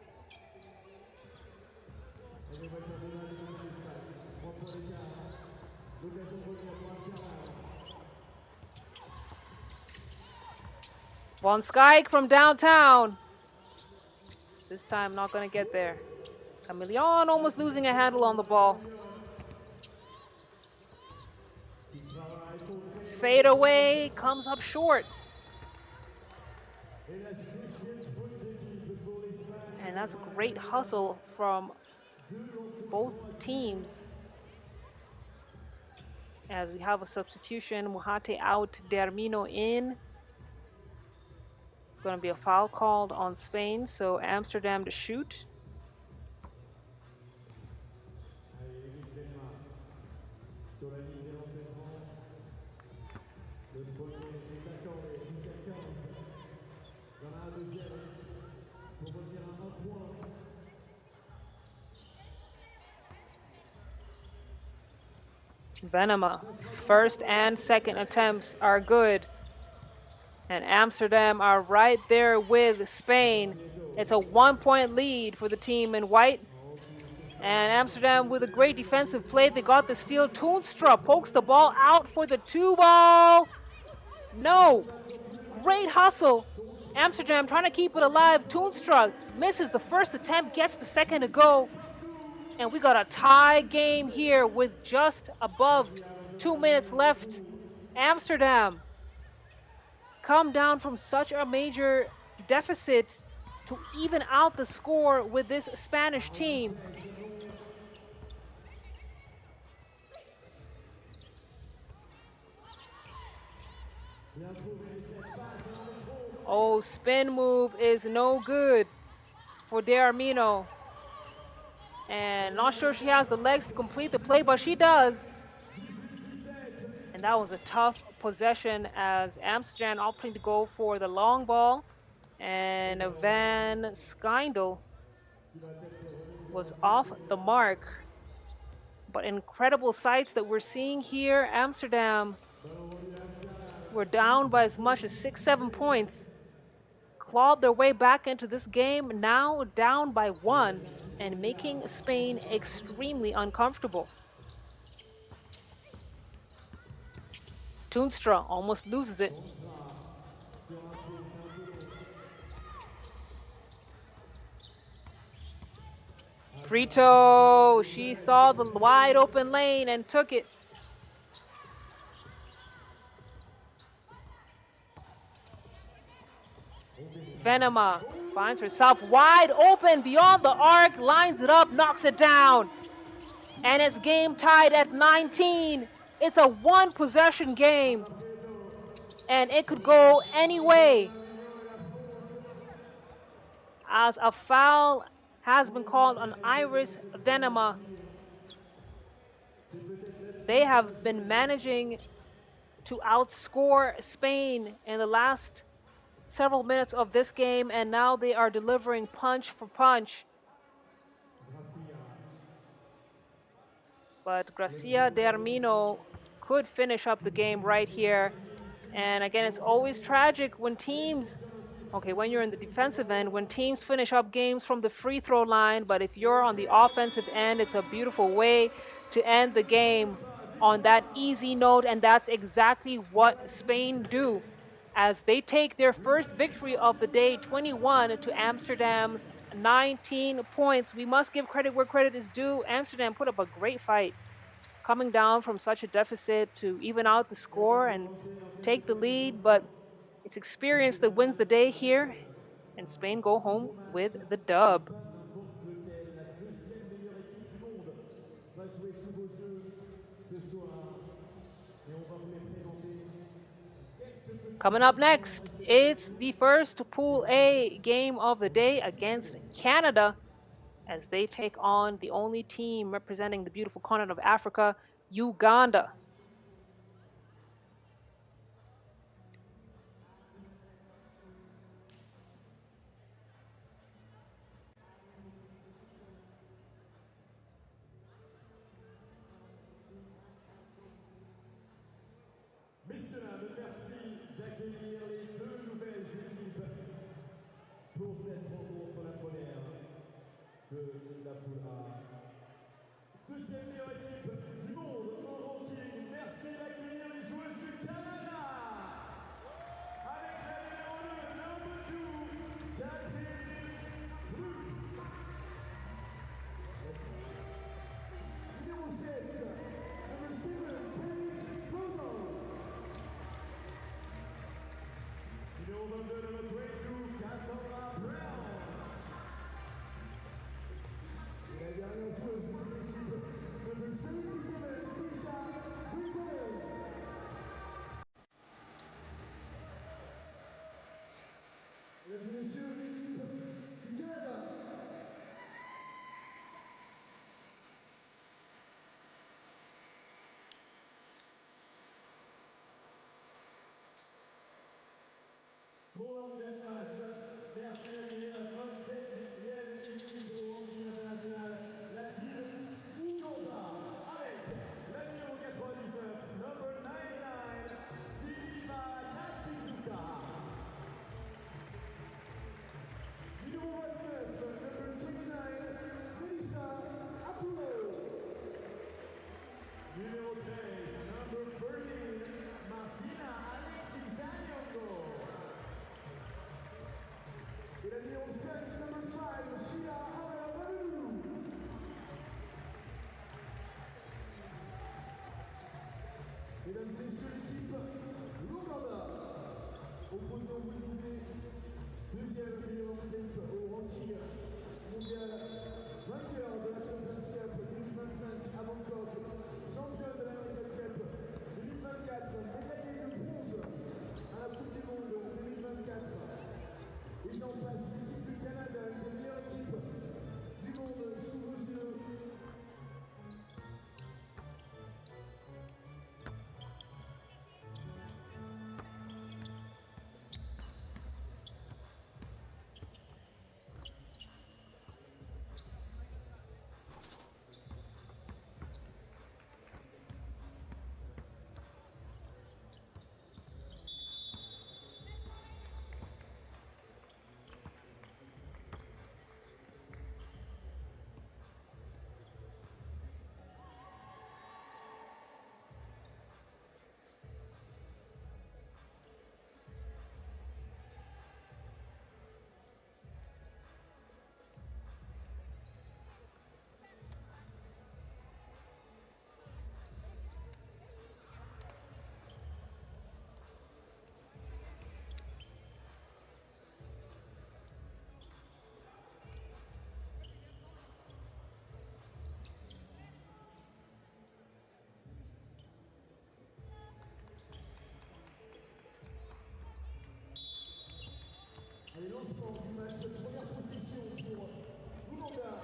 Van Skyke from downtown. This time not going to get there. Chameleon almost losing a handle on the ball. Fade away, comes up short. And that's great hustle from both teams. As we have a substitution, Muhate out, Dermino in. It's going to be a foul called on Spain, so Amsterdam to shoot. Venema, first and second attempts are good. And Amsterdam are right there with Spain. It's a 1-point lead for the team in white. And Amsterdam with a great defensive play. They got the steal. Toonstra pokes the ball out for the 2-ball. No. Great hustle Amsterdam trying to keep it alive. Toonstra misses the first attempt, gets the second to go. And we got a tie game here with just above 2 minutes left. Amsterdam come down from such a major deficit to even out the score with this Spanish team. Oh, spin move is no good for De Armino. And not sure she has the legs to complete the play, but she does. And that was a tough possession as Amsterdam opting to go for the long ball. And Van Schijndel was off the mark. But incredible sights that we're seeing here. Amsterdam were down by as much as 6-7 points. Clawed their way back into this game, now down by 1 and making Spain extremely uncomfortable. Toonstra almost loses it. Brito, she saw the wide open lane and took it. Venema finds herself wide open beyond the arc, lines it up, knocks it down. And it's game tied at 19. It's a one possession game. And it could go any way. As a foul has been called on Iris Venema. They have been managing to outscore Spain in the last several minutes of this game, and now they are delivering punch for punch. But Gracia De Armino could finish up the game right here. And again, it's always tragic when teams, when you're in the defensive end, when teams finish up games from the free throw line, but if you're on the offensive end, it's a beautiful way to end the game on that easy note, and that's exactly what Spain do as they take their first victory of the day, 21 to Amsterdam's 19 points. We must give credit where credit is due. Amsterdam put up a great fight, coming down from such a deficit to even out the score and take the lead, but it's experience that wins the day here, and Spain go home with the dub. Coming up next, it's the first Pool A game of the day against Canada as they take on the only team representing the beautiful continent of Africa, Uganda. Messieurs, dames, merci d'accueillir les deux nouvelles équipes pour cette rencontre, la première de la poule A. Deuxième meilleure équipe du monde au ranking. Merci d'accueillir les joueuses du Canada. Avec la numéro 2, number 2, Catherine Ruth. Numéro 7, number 7, Paige Crozon. Numéro 22, number 22, Cassandra Brown. Et la dernière joueuse de cette équipe, number 77, Sisha Britton. Mesdames et messieurs, l'équipe du Canada. Pour la face, merci d'accueillir la 27e équipe au ranking international, la team Uganda, avec la numéro 99, number 99, Siva Kakizuka. Numéro 29, number 29, Melissa Apollo. Numéro 13, number 13, Martina Alexis Zanyongo. Mesdames et messieurs, l'équipe Uganda, opposé au Bolivie, deuxième meilleur tête au ranking mondial, vainqueur de la Champions Cup 2025 à Bangkok, champion de l'American Cup 2024, médaillé de bronze à la Coupe du Monde 2024. Et j'en passe, l'équipe du Canada, une des meilleures équipes du monde sous vos yeux. Allez, lancement du match, première position pour Uganda.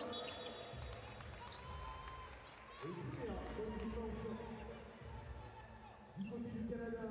Et première bonne défense du côté du Canada.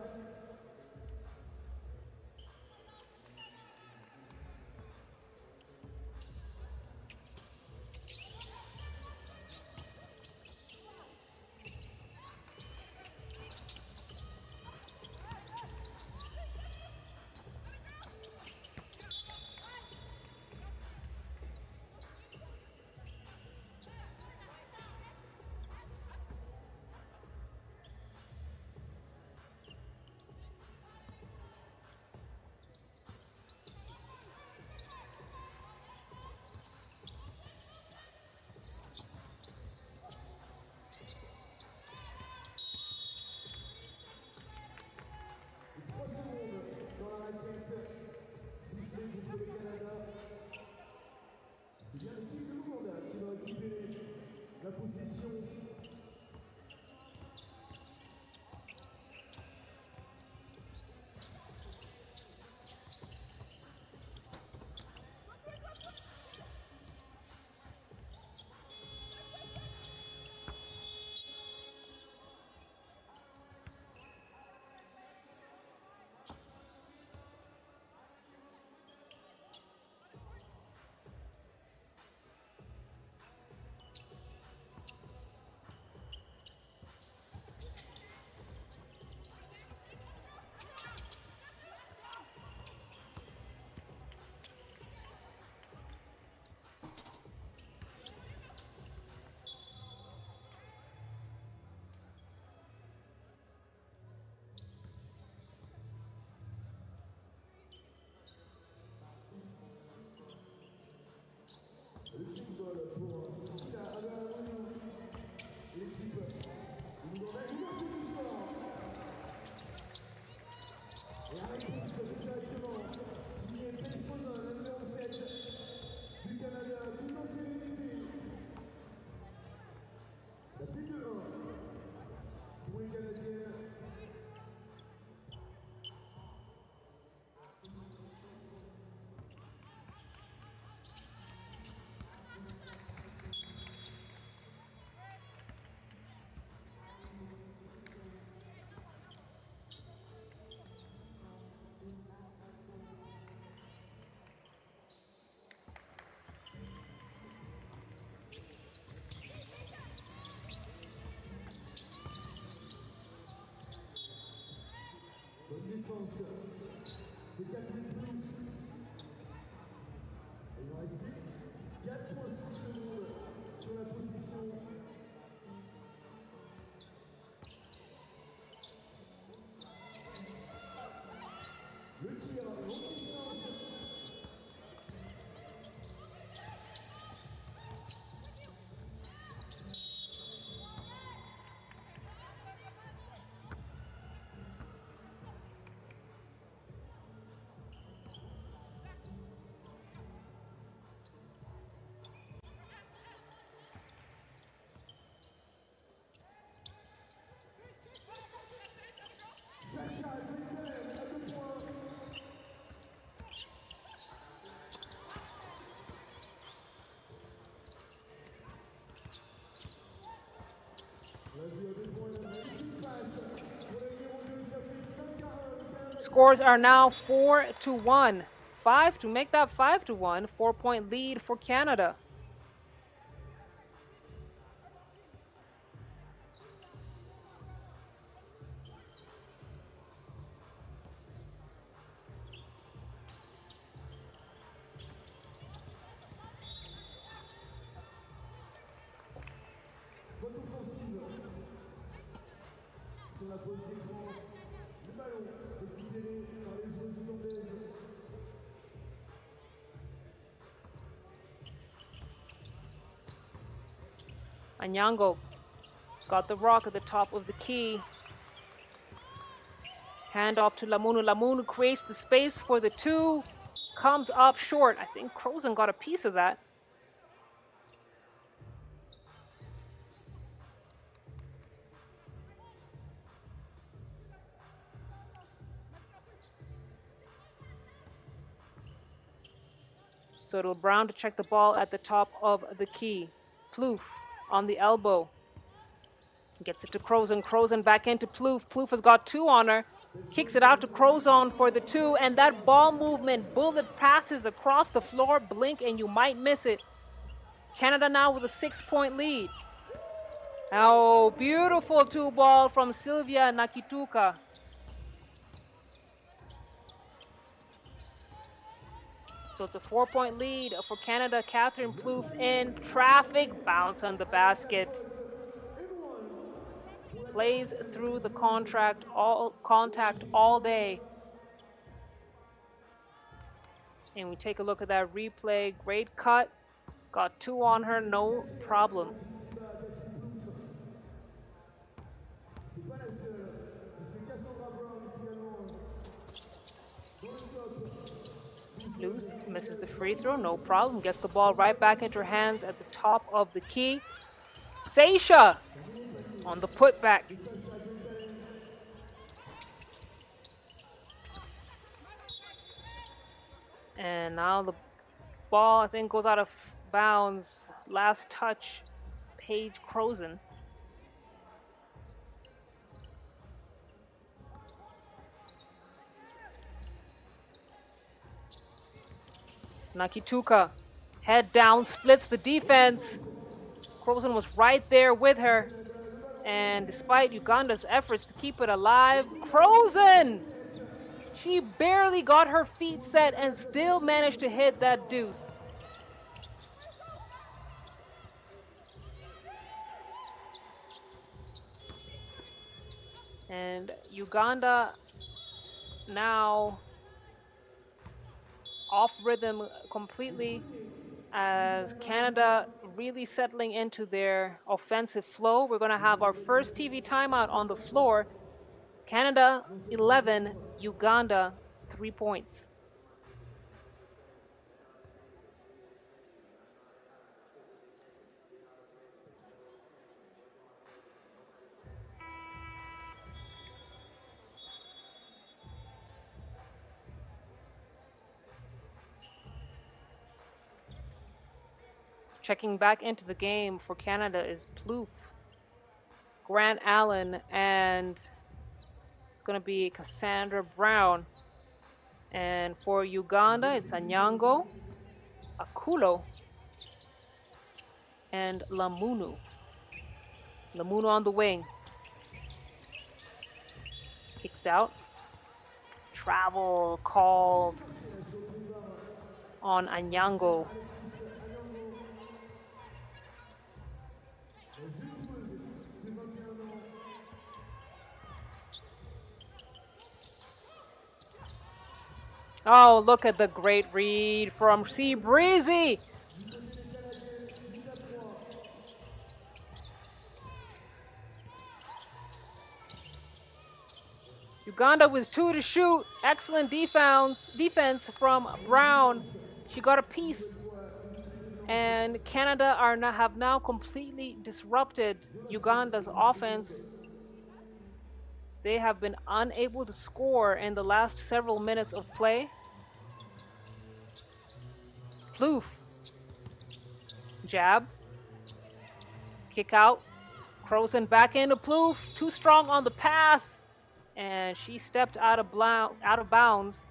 Dans la raquette, sifflé contre le Canada. C'est bien l'équipe de Uganda qui va récupérer la possession. Le symbole pour l'équipe nous aura l'ouverture du score. Et la réponse directement signée Exposa, le numéro 7 du Canada, tout en sérénité. Ça fait 2-1 pour les Canadiens. Bonne défense de 4 minutes. Il va rester 4,6 secondes sur la possession. Le tir, longue distance. Scores are now 4-1. Five to make that 5-1. 4-point lead for Canada. Sur la pose d'écran, le ballon récupéré par les joueuses ugandaises. Anyango got the rock at the top of the key. Hand off to Lamunu. Lamunu creates the space for the two. Comes up short. I think Crozen got a piece of that. So it'll Brown to check the ball at the top of the key. Plouffe on the elbow. Gets it to Crozen. Crozen back into Plouffe. Plouffe has got two on her. Kicks it out to Crozon for the two. And that ball movement, bullet passes across the floor. Blink and you might miss it. Canada now with a 6-point lead. Oh, beautiful two ball from Sylvia Nakituka. So it's a 4-point lead for Canada. Catherine Plouffe in traffic. Bounce on the basket. Plays through the contact all day. And we take a look at that replay. Great cut. Got two on her, no problem. Loose, misses the free throw, no problem. Gets the ball right back into her hands at the top of the key. Seisha on the putback. And now the ball, I think, goes out of bounds. Last touch, Paige Crozen. Nakituka, head down, splits the defense. Crozen was right there with her. And despite Uganda's efforts to keep it alive, Crozen! She barely got her feet set and still managed to hit that deuce. And Uganda now off rhythm completely as Canada really settling into their offensive flow. We're going to have our first TV timeout on the floor. Canada 11, Uganda 3 points. Checking back into the game for Canada is Plouffe, Grant Allen, and it's going to be Cassandra Brown. And for Uganda, it's Anyango, Akulo, and Lamunu. Lamunu on the wing. Kicks out. Travel called on Anyango. Oh, look at the great read from Sea Breezy. Uganda with 2 to shoot. Excellent defense from Brown. She got a piece. And Canada have now completely disrupted Uganda's offense. They have been unable to score in the last several minutes of play. Plouffe. Jab. Kick out. Krozen back into Plouffe. Too strong on the pass. And she stepped out of bounds.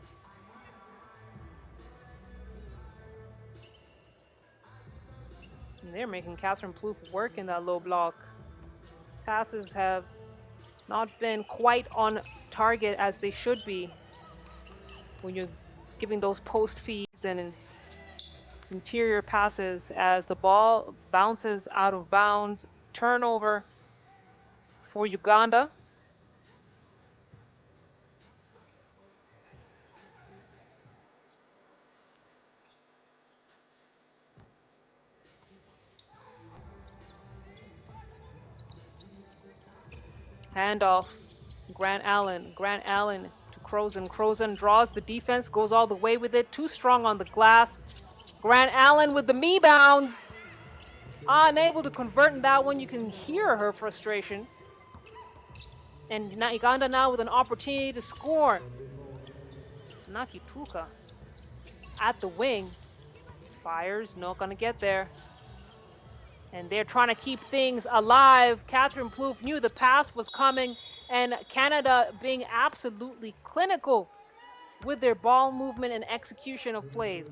And they're making Catherine Plouffe work in that low block. Passes have not been quite on target as they should be when you're giving those post feeds and interior passes, as the ball bounces out of bounds. Turnover for Uganda. Handoff. Grant Allen to Krozen. Krozen draws the defense, goes all the way with it. Too strong on the glass. Grant Allen with the me bounds. Unable to convert in that one. You can hear her frustration. And Uganda now with an opportunity to score. Nakituka at the wing. Fires, not gonna get there. And they're trying to keep things alive. Catherine Plouffe knew the pass was coming, and Canada being absolutely clinical with their ball movement and execution of plays.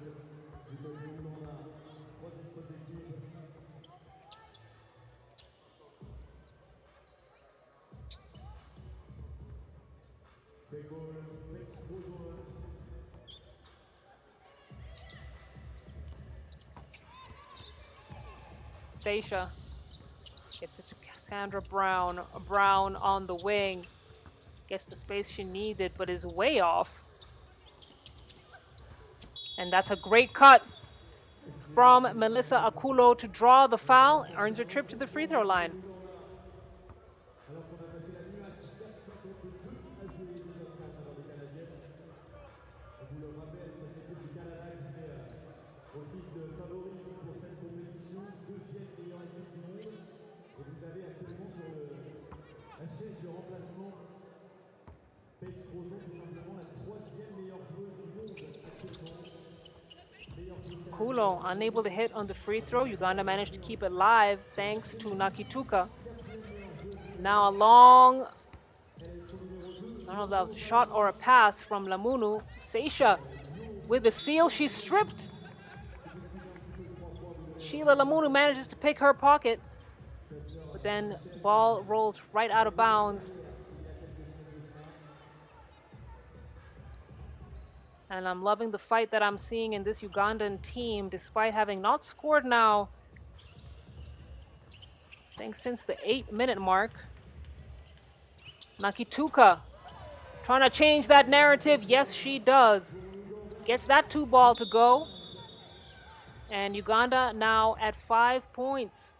Seisha gets it to Cassandra Brown. Brown on the wing. Gets the space she needed, but is way off. And that's a great cut from Melissa Akulo to draw the foul. Earns her trip to the free throw line. Kulo unable to hit on the free throw. Uganda managed to keep it live thanks to Nakituka. Now a long, I don't know if that was a shot or a pass from Lamunu. Seisha with the seal. She's stripped. Sheila Lamunu manages to pick her pocket, but then ball rolls right out of bounds. And I'm loving the fight that I'm seeing in this Ugandan team, despite having not scored now, I think since the 8-minute mark. Nakituka trying to change that narrative. Yes, she does. Gets that 2-ball to go. And Uganda now at 5 points.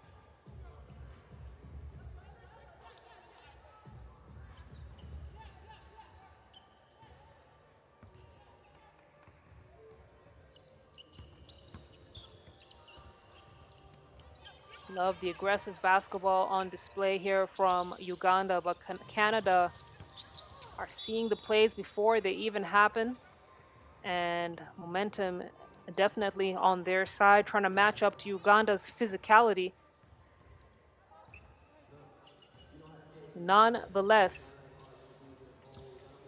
Love the aggressive basketball on display here from Uganda, but Canada are seeing the plays before they even happen. And momentum definitely on their side, trying to match up to Uganda's physicality. Nonetheless,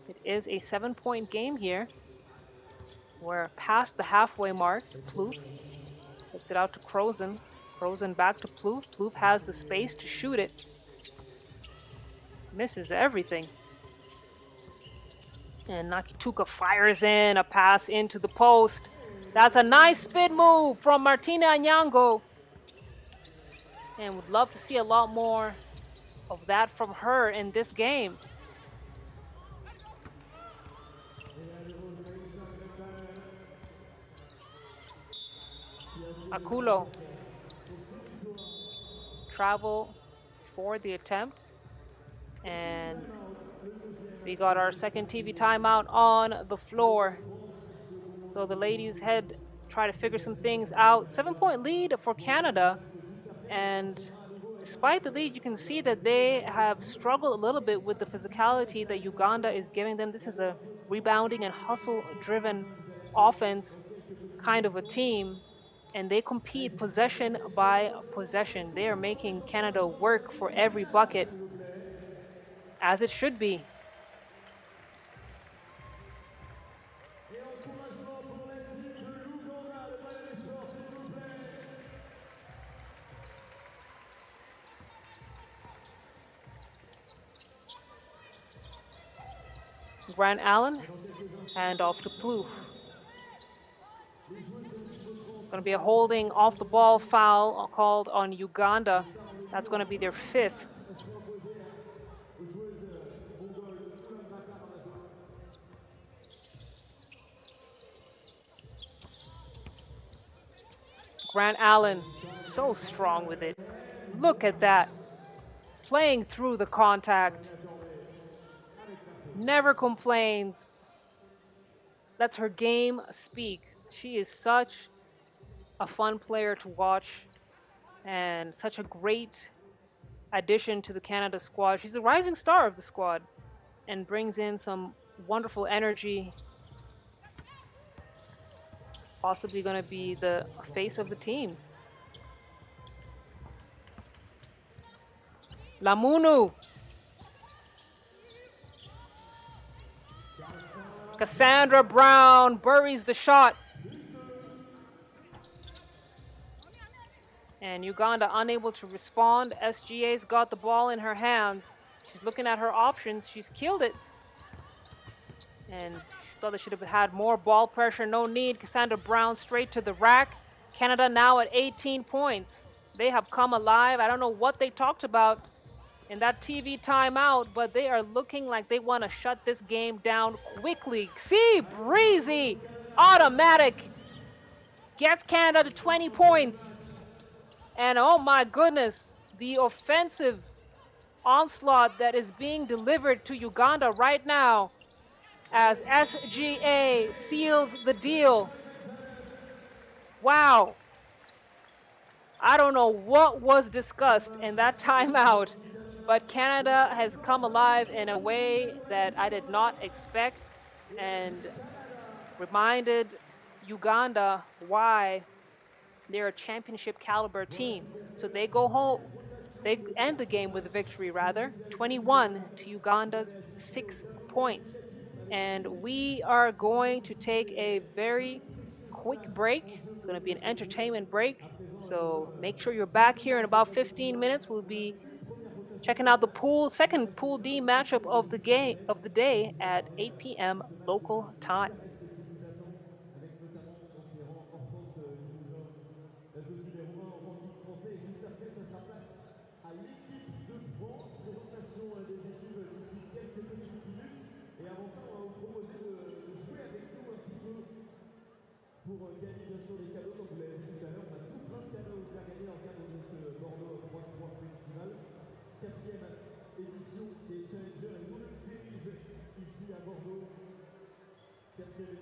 it is a 7-point game here. We're past the halfway mark. Plouffe puts it out to Krozen. Krozen back to Plouffe. Plouffe has the space to shoot it. Misses everything. And Nakituka fires in a pass into the post. That's a nice spin move from Martina Anyango. And would love to see a lot more of that from her in this game. Akulo. Travel for the attempt. And we got our second TV timeout on the floor. So the ladies try to figure some things out. 7-point lead for Canada. And despite the lead, you can see that they have struggled a little bit with the physicality that Uganda is giving them. This is a rebounding and hustle-driven offense kind of a team, and they compete possession by possession. They are making Canada work for every bucket, as it should be. Et encouragement pour l'équipe de l'Ouganda, le palais des sports, s'il vous plaît. Grant Allen, hand off to Plouffe. Going to be a holding off the ball foul called on Uganda. That's going to be their 5th. Grant Allen, so strong with it. Look at that. Playing through the contact. Never complains. Lets her game speak. She is such a fun player to watch and such a great addition to the Canada squad. She's the rising star of the squad and brings in some wonderful energy. Possibly going to be the face of the team. Lamunu. Cassandra Brown buries the shot. And Uganda unable to respond. SGA's got the ball in her hands. She's looking at her options. She's killed it. And she thought they should have had more ball pressure. No need. Cassandra Brown straight to the rack. Canada now at 18 points. They have come alive. I don't know what they talked about in that TV timeout, but they are looking like they want to shut this game down quickly. See, Breezy, automatic, gets Canada to 20 points. And oh my goodness, the offensive onslaught that is being delivered to Uganda right now as SGA seals the deal. Wow. I don't know what was discussed in that timeout, but Canada has come alive in a way that I did not expect and reminded Uganda why they're a championship caliber team. So they go home, they end the game with a victory rather, 21 to Uganda's 6 points. And we are going to take a very quick break. It's going to be an entertainment break. So make sure you're back here in about 15 minutes. We'll be checking out the second Pool D matchup of the day at 8 p.m. local time. La joueuse numéro 1 en ranking français. Et juste après, ça sera place à l'équipe de France. Présentation des équipes d'ici quelques petites minutes. Et avant ça, on va vous proposer de jouer avec nous un petit peu pour gagner bien sûr les cadeaux. Comme vous l'avez vu tout à l'heure, on a tout plein de cadeaux à vous faire gagner dans le cadre de ce Bordeaux 3x3 Festival. 4e édition des Challenger et Women's Series ici à Bordeaux. 4e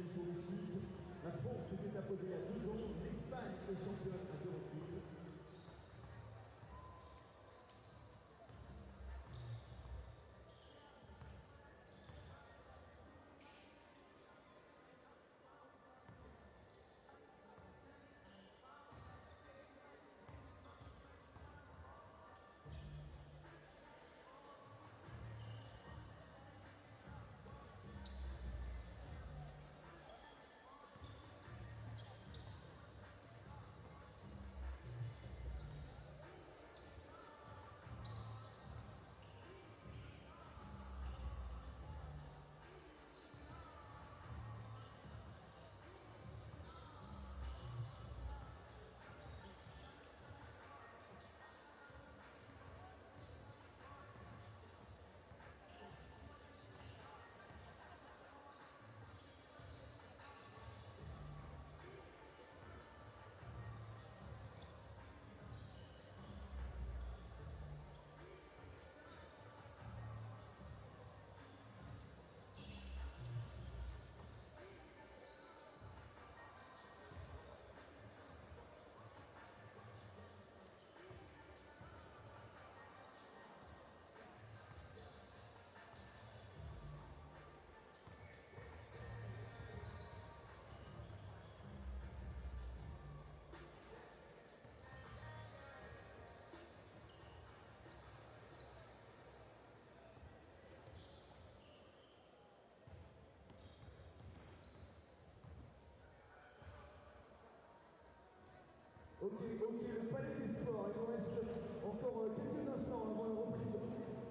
Ok, le palais des sports. Il nous reste encore quelques instants avant la reprise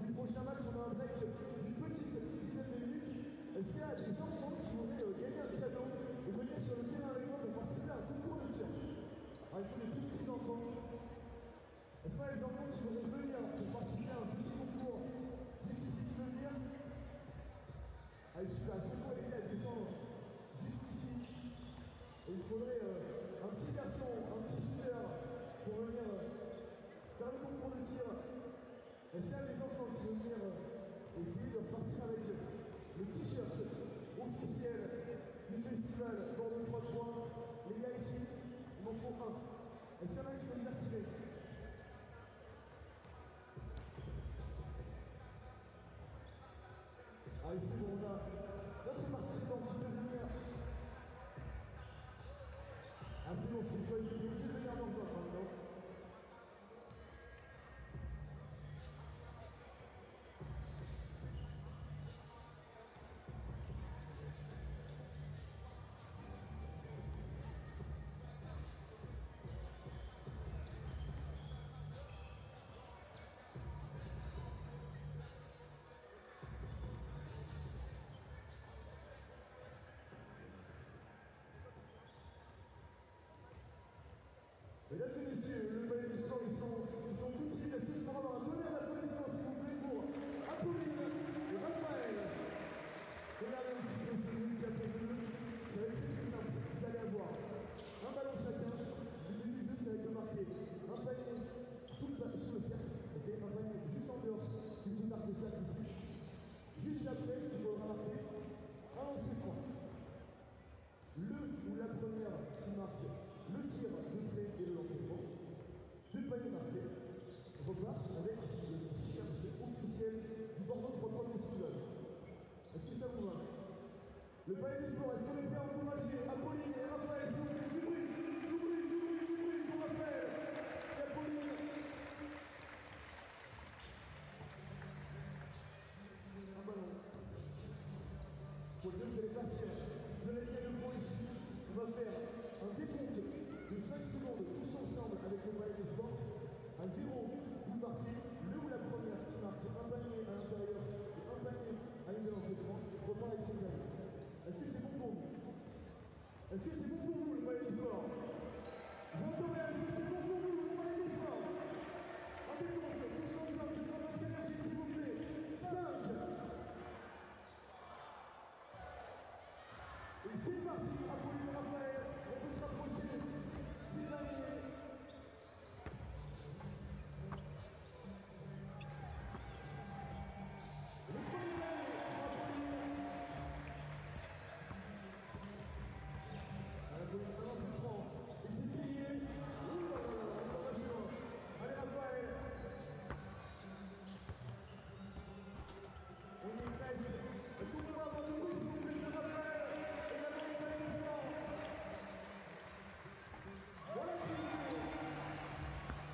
du prochain match. On a un break d'une petite dizaine de minutes. Est-ce qu'il y a des enfants qui voudraient gagner un cadeau et venir sur le terrain avec moi pour participer à un concours de tir? Alors, il faut des plus petits enfants. Est-ce qu'il y a des enfants qui voudraient venir pour participer à un petit concours? D'ici, si tu veux venir. Allez, super. Est-ce qu'on pourrait l'aider à descendre juste ici? Et il faudrait un petit garçon, un petit shooter pour venir faire le concours de tir. Est-ce qu'il y a des enfants qui veulent venir essayer de repartir avec le t-shirt officiel du festival Bordeaux 3x3? Les gars ici, il m'en faut un. Est-ce qu'il y en a qui veulent venir tirer? Allez, c'est bon, on a notre participant qui peut venir. Ah, c'est bon, je choisis. Vous êtes obligé de venir dans le joueur maintenant. Mesdames et messieurs, le palais des sports, ils sont tout timides. Est-ce que je pourrais avoir un tonnerre d'applaudissements, s'il vous plaît, pour Apolline et Raphaël? Regardez un petit peu ce groupe qui applaudit. Ça va être très simple. Vous allez avoir un ballon chacun. Le but du jeu, ça va être de marquer un panier sous le cercle, ok, un panier juste en dehors du petit arc de cercle ici. Juste après, il faudra marquer un lancer franc. Le ou la première qui marque le tir de près et le lancer franc, deux paniers marqués, repart avec le t-shirt officiel du Bordeaux 3x3 Festival. Est-ce que ça vous va? Le palais des sports, est-ce qu'on est prêt à encourager Apolline et Raphaël? S'il vous plaît, du bruit pour Raphaël et Apolline. Un ballon. Pour le deux, vous allez partir de la ligne de points ici. On va faire un décompte de 5 secondes tous ensemble avec le palais des sports. À 0, vous partez, le ou la première qui marque un panier à l'intérieur et un panier à une de lancer franc repart avec son panier. Est-ce que c'est bon pour vous? Est-ce que c'est bon pour vous, le palais des sports? J'entends rien, est-ce que c'est bon pour vous, le palais des sports? Un décompte tous ensemble, je prends votre énergie s'il vous plaît. 5. Et c'est parti, Apolline, Raphaël, on peut se rapprocher du panier. Le premier panier pour Apolline. Apolline, maintenant c'est franc. Et c'est plié. Ouh là là là, on va se loin. Allez Raphaël. On y est presque. Est-ce qu'on peut avoir du bruit s'il vous plaît de Raphaël? Voilà qui est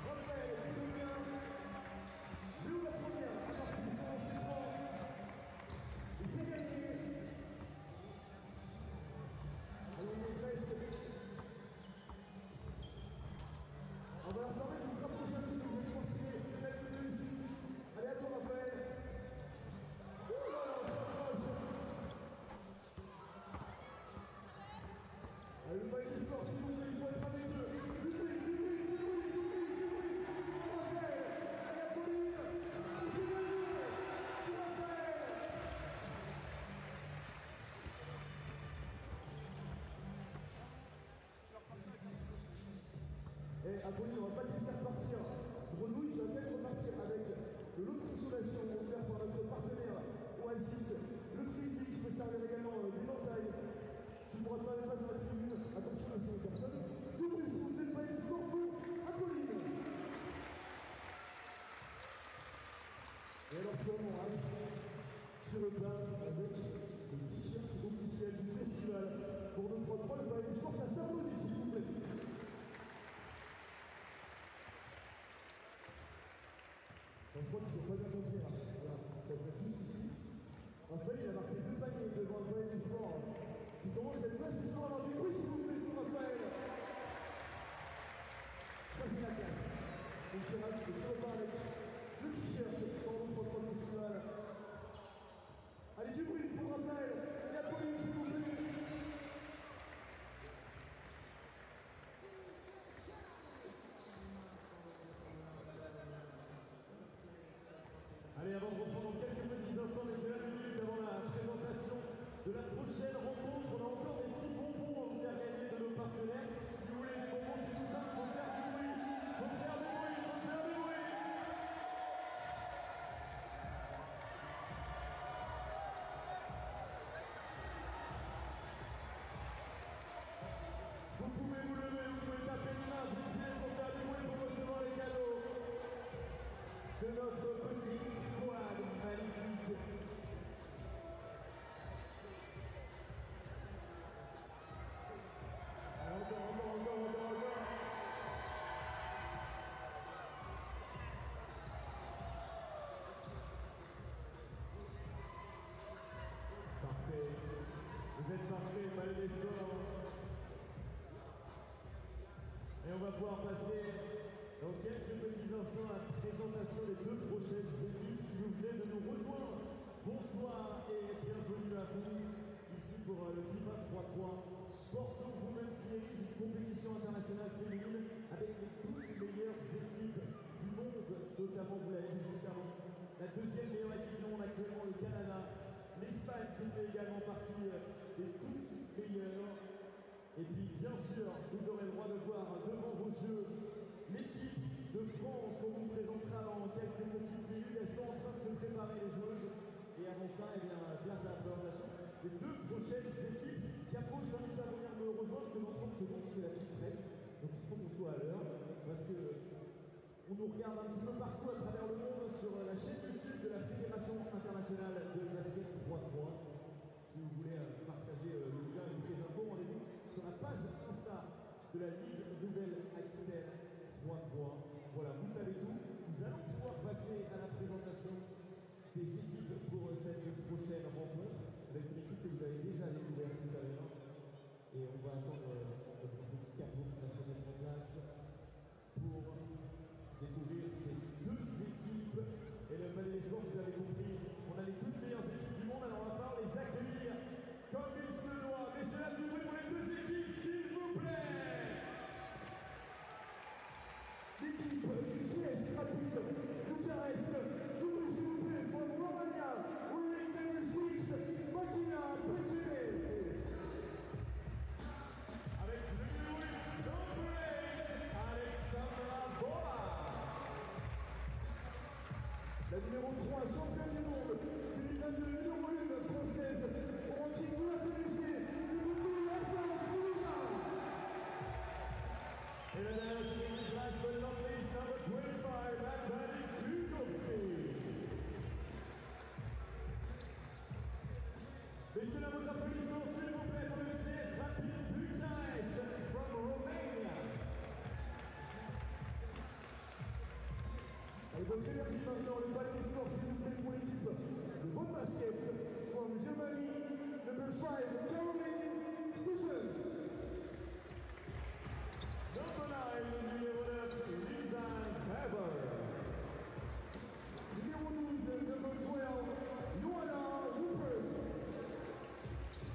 Raphaël et Julien. Lui ou la première à marquer son lancer franc. Et c'est gagné. Allez, on est presque. On va leur permettre de se rapprocher un petit peu. Je vais pouvoir tirer une belle de ici. Allez, à toi Raphaël. Ouh là là, on se rapproche. Allez, le palais des sports, s'il vous plaît, il faut être avec eux. Du bruit. Pour Raphaël et Apolline. Et c'est gagné pour Raphaël. Et Apolline, on va pas te laisser repartir. Grenouille, je vais même repartir avec de l'eau de consolation offerte par notre partenaire Oasis. Le frisbee qui peut servir également d'éventail. Tu pourras faire des passes à la tribune. Attention à ces personnes. Du bruit, s'il vous plaît, le palais des sports pour Apolline. Et alors toi, Moraz, tu repars avec le t-shirt officiel du festival Bordeaux 3x3. Le palais des sports, ça s'applaudit, s'il vous plaît. Enfin, je crois qu'ils ne sont pas bien compris, là. Voilà, ça va être juste ici. Raphaël, il a marqué 2 paniers devant le palais des sports. Qui commence à être presque, je peux avoir du bruit s'il vous plaît pour Raphaël. Ça, c'est la classe. Donc, je repars avec le t-shirt Bordeaux 3x3 Festival. Allez, du bruit pour Raphaël et Apolline, s'il vous plaît. Allez, avant de reprendre dans quelques petits instants, messieurs, 2 minutes avant la présentation de la prochaine rencontre, on a encore des petits bonbons à vous faire gagner de nos partenaires. Si vous voulez des bonbons, c'est tout simple, il faut faire du bruit. Il faut faire du bruit, il faut faire du bruit. Vous pouvez vous lever, vous pouvez taper une main, vous pouvez pour faire du bruit pour recevoir les cadeaux de notre petite squad magnifique. Encore. Parfait. Vous êtes parfait, malgré les scores. Et on va pouvoir passer dans quelques petits instants à la présentation des 2 prochaines équipes. Si vous venez de nous rejoindre, bonsoir et bienvenue à vous ici pour le FIBA 3x3 Bordeaux Women's Series, une compétition internationale féminine avec les toutes meilleures équipes du monde, notamment vous l'avez vu juste avant. La deuxième meilleure équipe du monde actuellement, le Canada, l'Espagne qui fait également partie des toutes meilleures. Et puis bien sûr, vous aurez le droit de voir devant vos yeux l'équipe de France qu'on vous présentera dans quelques petites minutes. Elles sont en train de se préparer, les joueuses. Et avant ça, eh bien, place à la présentation des 2 prochaines équipes. Capo, je t'invite à venir me rejoindre parce que dans 30 secondes, c'est la petite presse. Donc il faut qu'on soit à l'heure parce que on nous regarde un petit peu partout à travers le monde sur la chaîne YouTube de la Fédération internationale de basket 3x3. Si vous voulez partager le lien et toutes les infos, rendez-vous sur la page Insta de la Ligue Nouvelle-Aquitaine 3x3. Voilà, vous savez tout. Nous allons pouvoir passer à la présentation des équipes pour cette prochaine rencontre avec une équipe que vous avez déjà découverte tout à l'heure. Et on va attendre notre petit capot qui va se mettre en place pour découvrir ces 2 équipes. Et le Palais des Sports, vous avez compris, on a les toutes meilleures équipes du monde, alors on va pouvoir les accueillir comme il se doit. Messieurs, là, du bruit pour les 2 équipes, s'il vous plaît. L'équipe du CS Rapide Bucharest, du bruit s'il vous plaît, from Romania, wearing number 6, Martina President. Avec le numéro 8, number 8, Alexandra Bola. La numéro 3, championne du monde, 2022, numéro 1 française, pour qui vous la connaissez, et la dernière seconde, last but not least, number 25, Nathalie Kukovski. Messieurs, là, vos applaudissements, s'il vous plaît, pour le CS Rapide Bucharest from Romania. Avec votre énergie maintenant, le Palais des Sports, s'il vous plaît, pour l'équipe de Bonn Basket from Germany, number 5, Caroline Stevens. Number 9, numéro 9, Lisa Weber. Numéro 12, number 12, Ulaanbaatar.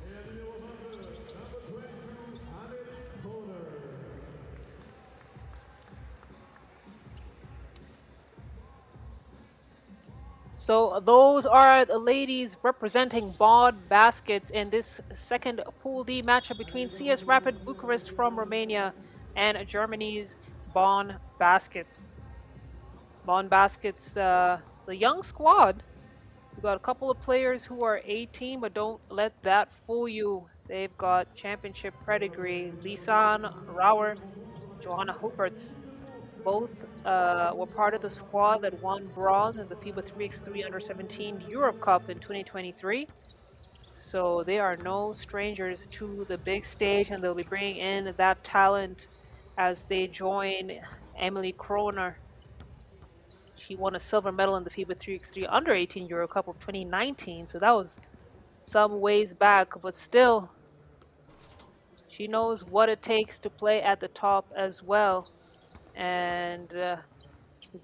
Et la numéro 22, number 22, Annette Kohler. So those are the ladies representing Bonn Baskets in this second Pool D matchup between CS Rapid Bucharest from Romania and Germany's Bonn Baskets. Bonn Baskets, the young squad. We've got a couple of players who are 18, but don't let that fool you. They've got championship pedigree. Lisan Rauer, Johanna Huppertz, both were part of the squad that won bronze in the FIBA 3x3 Under-17 Europe Cup in 2023. So they are no strangers to the big stage, and they'll be bringing in that talent as they join Emily Kroner. She won a silver medal in the FIBA 3x3 Under-18 Euro Cup of 2019, so that was some ways back, but still, she knows what it takes to play at the top as well. And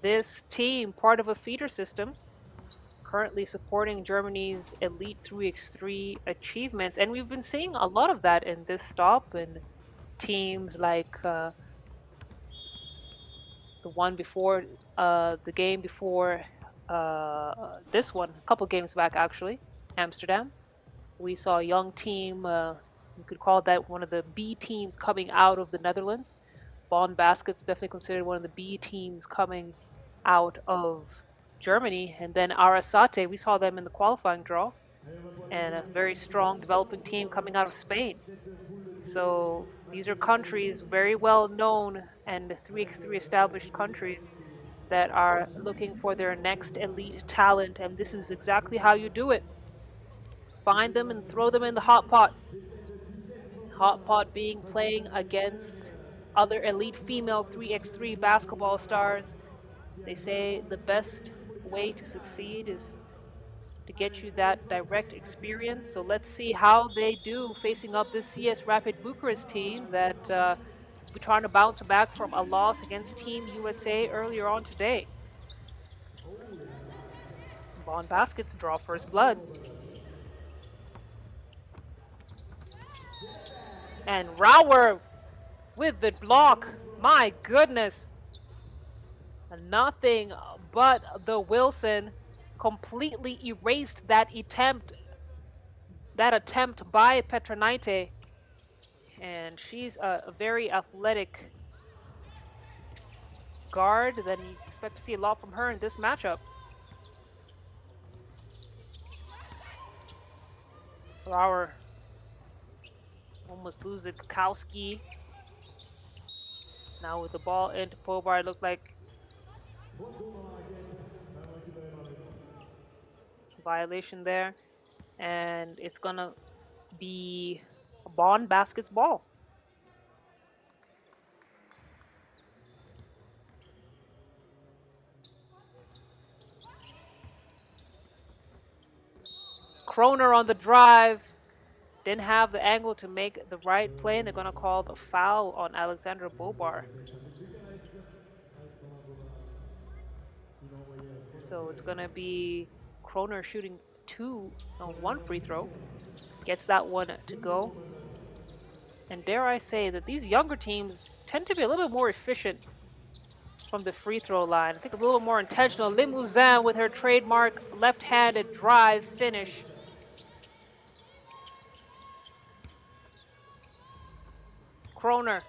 this team, part of a feeder system, currently supporting Germany's Elite 3x3 achievements. And we've been seeing a lot of that in this stop, and teams like the one before, the game before this one, a couple games back actually, Amsterdam. We saw a young team, you could call that one of the B teams coming out of the Netherlands. Bonn Baskets definitely considered one of the B teams coming out of Germany. And then Arasate, we saw them in the qualifying draw, and a very strong developing team coming out of Spain. So these are countries very well known and 3x3 established countries that are looking for their next elite talent, and this is exactly how you do it. Find them and throw them in the hot pot. Hot pot being playing against other elite female 3x3 basketball stars. They say the best way to succeed is to get you that direct experience. So let's see how they do facing up this CS Rapid Bucharest team that we're trying to bounce back from a loss against Team USA earlier on today. Bonn Baskets draw first blood. And Rauer with the block. My goodness. Nothing but the Wilson completely erased that attempt by Petronite. And she's a very athletic guard that you expect to see a lot from her in this matchup. Rauer almost loses Kukowski. Now with the ball into Pobar, it looked like violation there. And it's gonna be a Bonn Baskets ball. Kroner on the drive. Didn't have the angle to make the right play, and they're going to call the foul on Alexandra Bobar. So it's going to be Kroner shooting one free throw. Gets that one to go. And dare I say that these younger teams tend to be a little bit more efficient from the free throw line. I think a little more intentional. Limousin with her trademark left-handed drive finish. Kroner,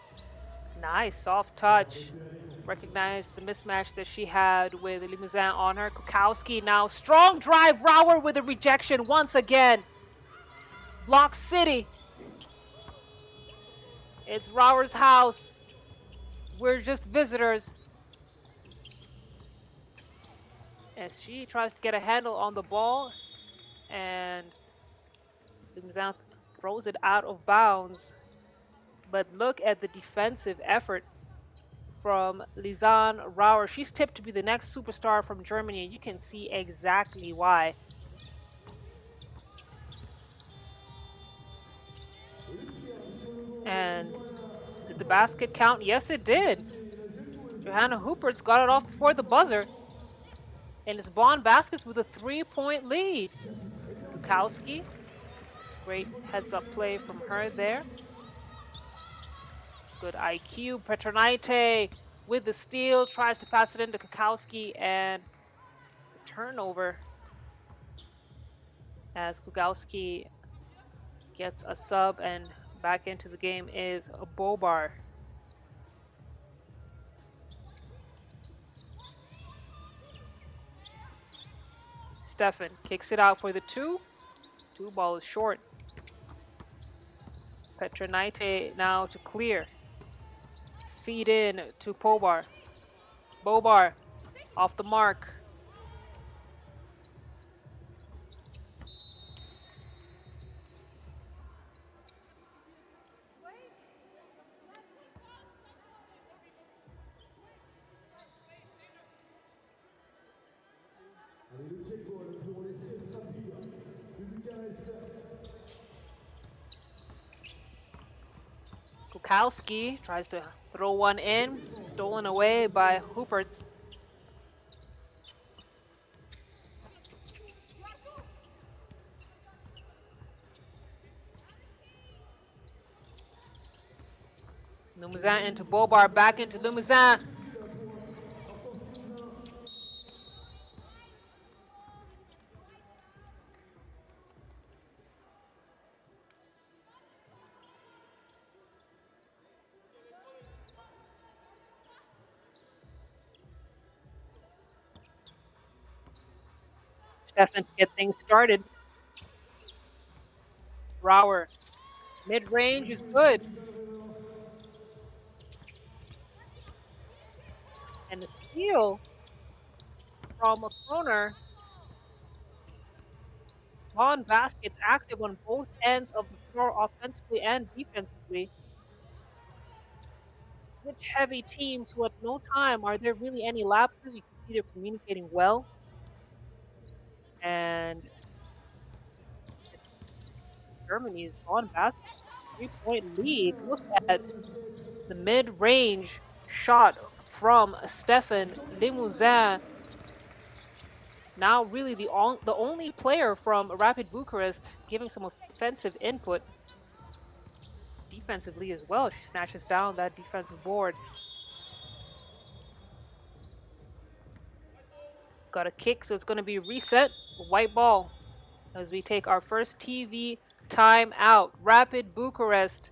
nice soft touch. Recognized the mismatch that she had with Limousin on her. Kukowski now, strong drive. Rauer with a rejection once again. Block City. It's Rauer's house. We're just visitors. As she tries to get a handle on the ball, and Limousin throws it out of bounds. But look at the defensive effort from Lisanne Rauer. She's tipped to be the next superstar from Germany, and you can see exactly why. And did the basket count? Yes, it did. Johanna Hoopert's got it off before the buzzer. And it's Bonn Baskets with a 3-point lead. Kukowski, great heads-up play from her there. Good IQ. Petronite with the steal, tries to pass it into Kukowski, and it's a turnover as Kukowski gets a sub, and back into the game is Bobar. Stefan kicks it out for the two. Two ball is short. Petronite now to clear. Feed in to Pobar. Bobar off the mark. Allez, le check-ball pour les CS rapides de Bucharest. Kukowski tries to throw one in. Stolen away by Hooperts. Limousin into Bobar, back into Limousin. Stefan to get things started. Rauer, mid-range is good. And the steal from a corner. Bonn Baskets active on both ends of the floor offensively and defensively. Switch heavy teams who at no time are there really any lapses. You can see they're communicating well. And Germany's Bonn Baskets 3-point lead. Look at the mid-range shot from Stefan Limousin. Now really the only player from Rapid Bucharest giving some offensive input. Defensively as well, she snatches down that defensive board. Got a kick, so it's going to be reset. White ball as we take our first TV timeout. Rapid Bucharest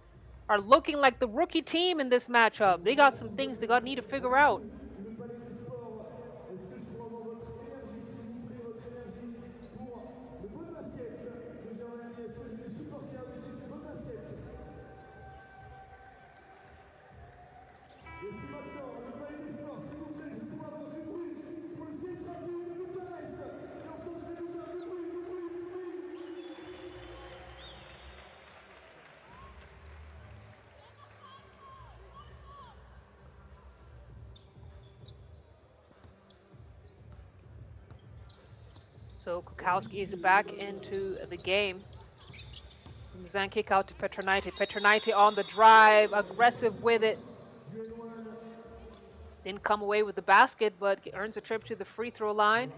are looking like the rookie team in this matchup. They got some things they need to figure out. So Kukowski is back into the game. Muzan kick out to Petronaite. Petronaite on the drive, aggressive with it. Didn't come away with the basket, but earns a trip to the free throw line.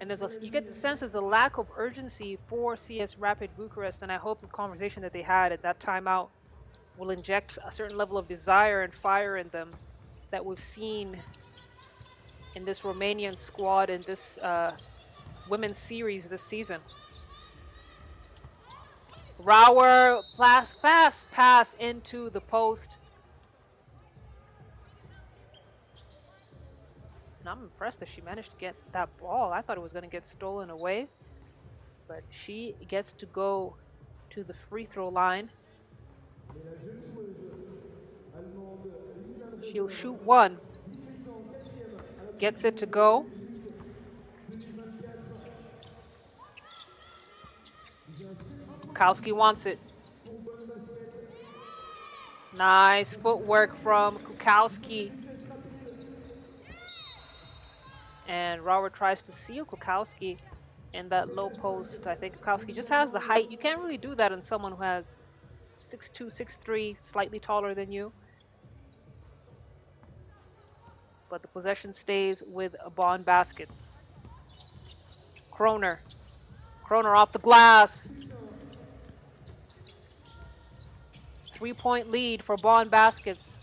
And you get the sense there's a lack of urgency for CS Rapid Bucharest, and I hope the conversation that they had at that timeout will inject a certain level of desire and fire in them that we've seen in this Romanian squad in this women's series this season. Rauer, fast pass into the post. And I'm impressed that she managed to get that ball. I thought it was going to get stolen away, but she gets to go to the free throw line. She'll shoot one. Gets it to go. Kukowski wants it. Nice footwork from Kukowski. And Robert tries to seal Kukowski in that low post. I think Kukowski just has the height. You can't really do that on someone who has 6'2", 6'3", slightly taller than you. But the possession stays with Bonn Baskets. Kroner off the glass. 3-point lead for Bonn Baskets.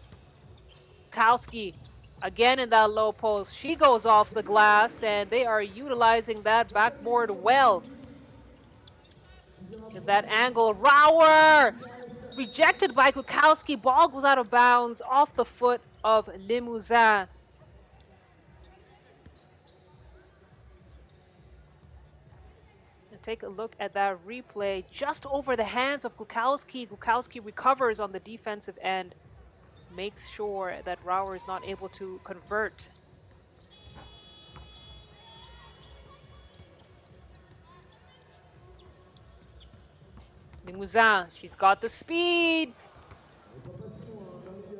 Kukowski again in that low post. She goes off the glass, and they are utilizing that backboard well. In that angle, Rauer rejected by Kukowski. Ball goes out of bounds off the foot of Limousin. And take a look at that replay. Just over the hands of Kukowski. Kukowski recovers on the defensive end. Makes sure that Rauer is not able to convert. Limousin, she's got the speed.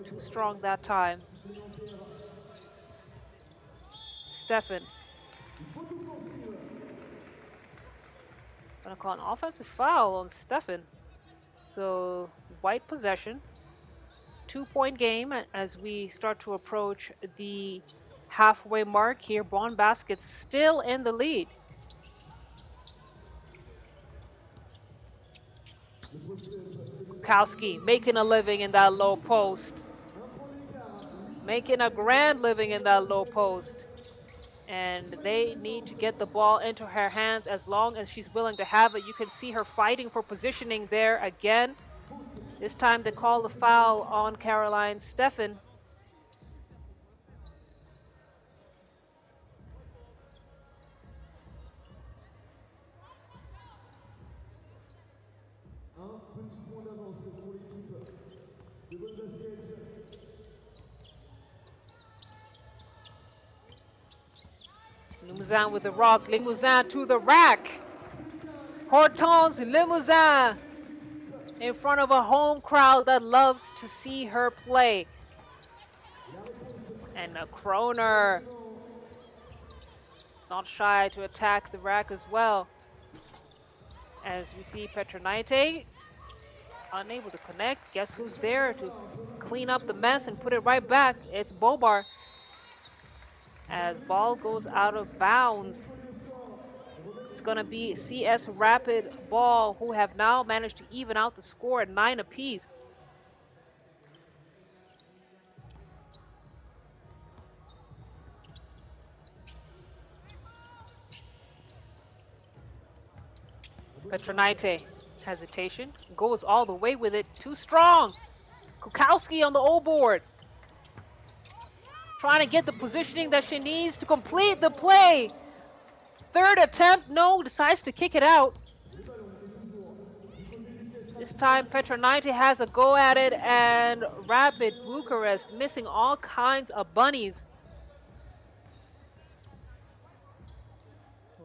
Too strong that time. Stefan. Gonna call an offensive foul on Stefan. So white possession. 2-point game as we start to approach the halfway mark here. Bonn Baskets still in the lead. Kukowski making a living in that low post. Making a grand living in that low post. And they need to get the ball into her hands as long as she's willing to have it. You can see her fighting for positioning there again. This time they call the foul on Caroline Steffen. Un petit point d'avance pour l'équipe de Bonn Baskets. Limousin with the rock. Limousin to the rack. Hortense Limousin in front of a home crowd that loves to see her play. And a Kroner not shy to attack the rack as well. As we see Petronaite unable to connect. Guess who's there to clean up the mess and put it right back? It's Bobar. As ball goes out of bounds, it's going to be CS Rapid Ball, who have now managed to even out the score at 9 apiece. Petronaite, hesitation, goes all the way with it, too strong. Kukowski on the O board, trying to get the positioning that she needs to complete the play. Third attempt, no, decides to kick it out. This time Petronaite has a go at it, and Rapid Bucharest missing all kinds of bunnies.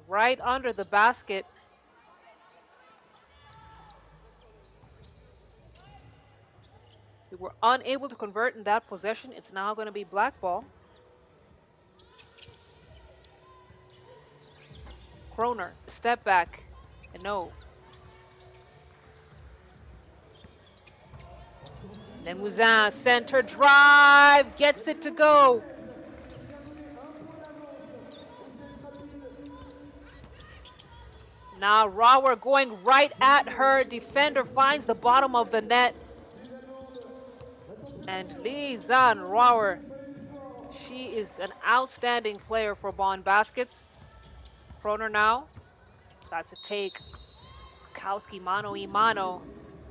Right under the basket. We were unable to convert in that possession. It's now going to be black ball. Kroner, step back, and no. Limousin, center drive, gets it to go. Now Rauer going right at her. Defender finds the bottom of the net. And Lisanne Rauer, she is an outstanding player for Bonn Baskets. Kroner now tries to take Kukowski mano y mano,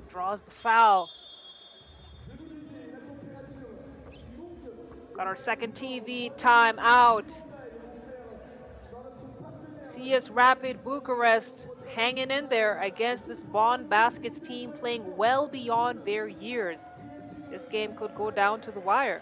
draws the foul. Got our second TV timeout. CS Rapid Bucharest hanging in there against this Bonn Baskets team, playing well beyond their years. This game could go down to the wire.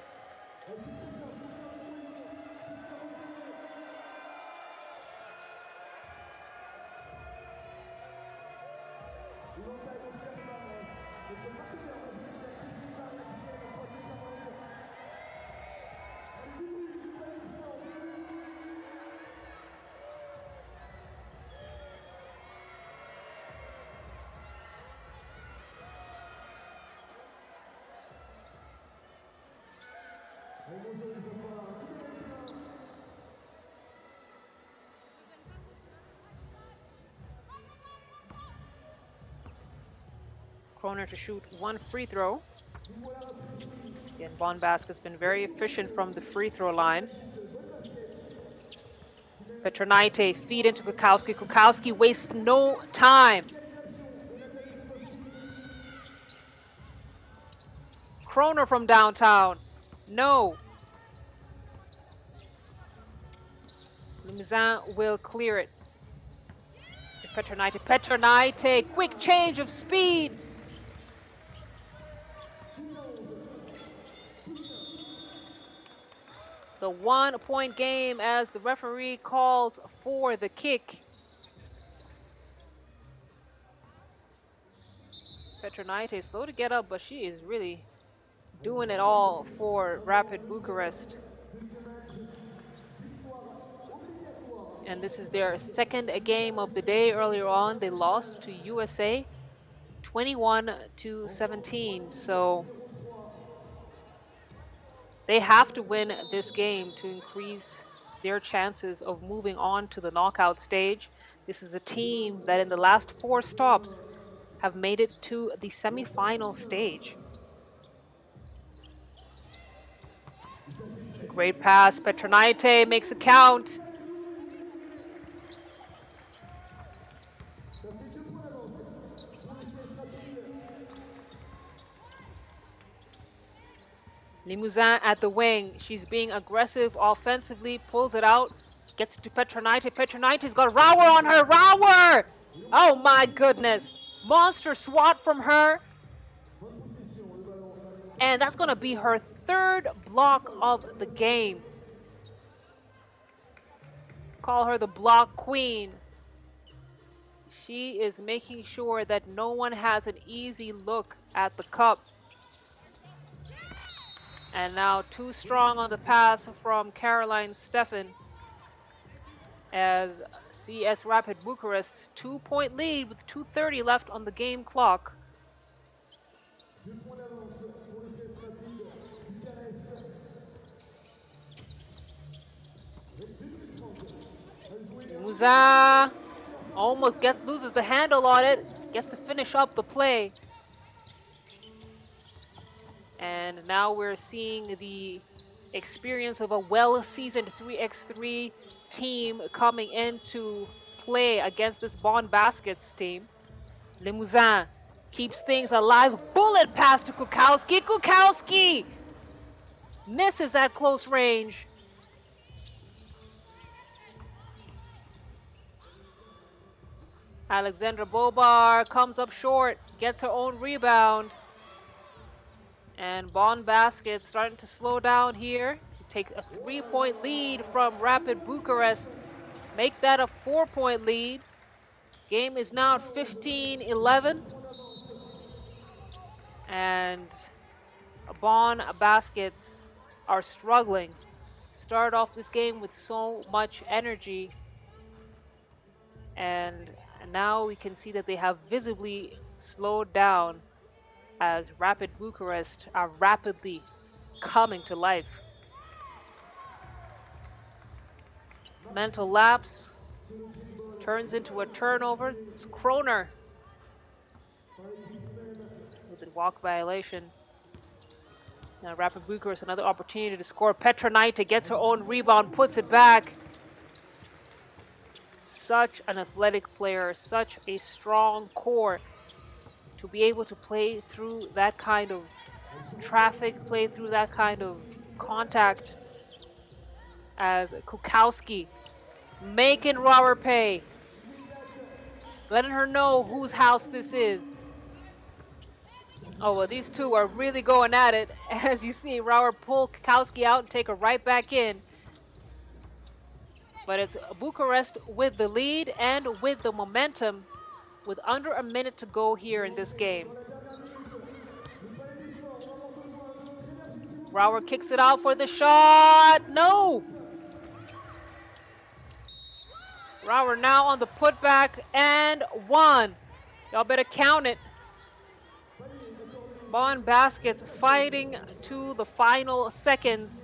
Kroner to shoot one free throw. Again, Bonn Basket's been very efficient from the free throw line. Petronaite feed into Kukowski. Kukowski wastes no time. Kroner from downtown. No. Limousin will clear it. Petronaite. Petronaite. Quick change of speed. So 1 point game as the referee calls for the kick. Petronaite is slow to get up, but she is really doing it all for Rapid Bucharest. And this is their second game of the day. Earlier on, they lost to USA 21-17. So They have to win this game to increase their chances of moving on to the knockout stage. This is a team that in the last 4 stops have made it to the semifinal stage. Great pass. Petronaite makes a count. Limousin at the wing. She's being aggressive offensively, pulls it out, gets it to Petronaite. Petronaite's got Rauer on her. Rauer! Oh my goodness. Monster swat from her. And that's going to be her 3rd block of the game. Call her the block queen. She is making sure that no one has an easy look at the cup. And now too strong on the pass from Caroline Stefan as CS Rapid Bucharest 2-point lead with 2:30 left on the game clock. Musa almost loses the handle on it, gets to finish up the play. And now we're seeing the experience of a well-seasoned 3x3 team coming into play against this Bonn Baskets team. Limousin keeps things alive. Bullet pass to Kukowski. Kukowski misses at close range. Alexandra Bobar comes up short, gets her own rebound. And Bonn Baskets starting to slow down here. Take a 3-point lead from Rapid Bucharest. Make that a 4-point lead. Game is now at 15-11. And Bonn Baskets are struggling. Start off this game with so much energy. And now we can see that they have visibly slowed down as Rapid Bucharest are rapidly coming to life. Mental lapse turns into a turnover. It's Kroner with a walk violation. Now Rapid Bucharest, another opportunity to score. Petronaite gets her own rebound, puts it back. Such an athletic player, such a strong core to be able to play through that kind of traffic, play through that kind of contact as Kukowski making Rauer pay, letting her know whose house this is. Oh, well, these two are really going at it. As you see, Rauer pull Kukowski out and take her right back in. But it's Bucharest with the lead and with the momentum with under a minute to go here in this game. Rauer kicks it out for the shot. No! Rauer now on the putback and 1. Y'all better count it. Bonn Baskets fighting to the final seconds.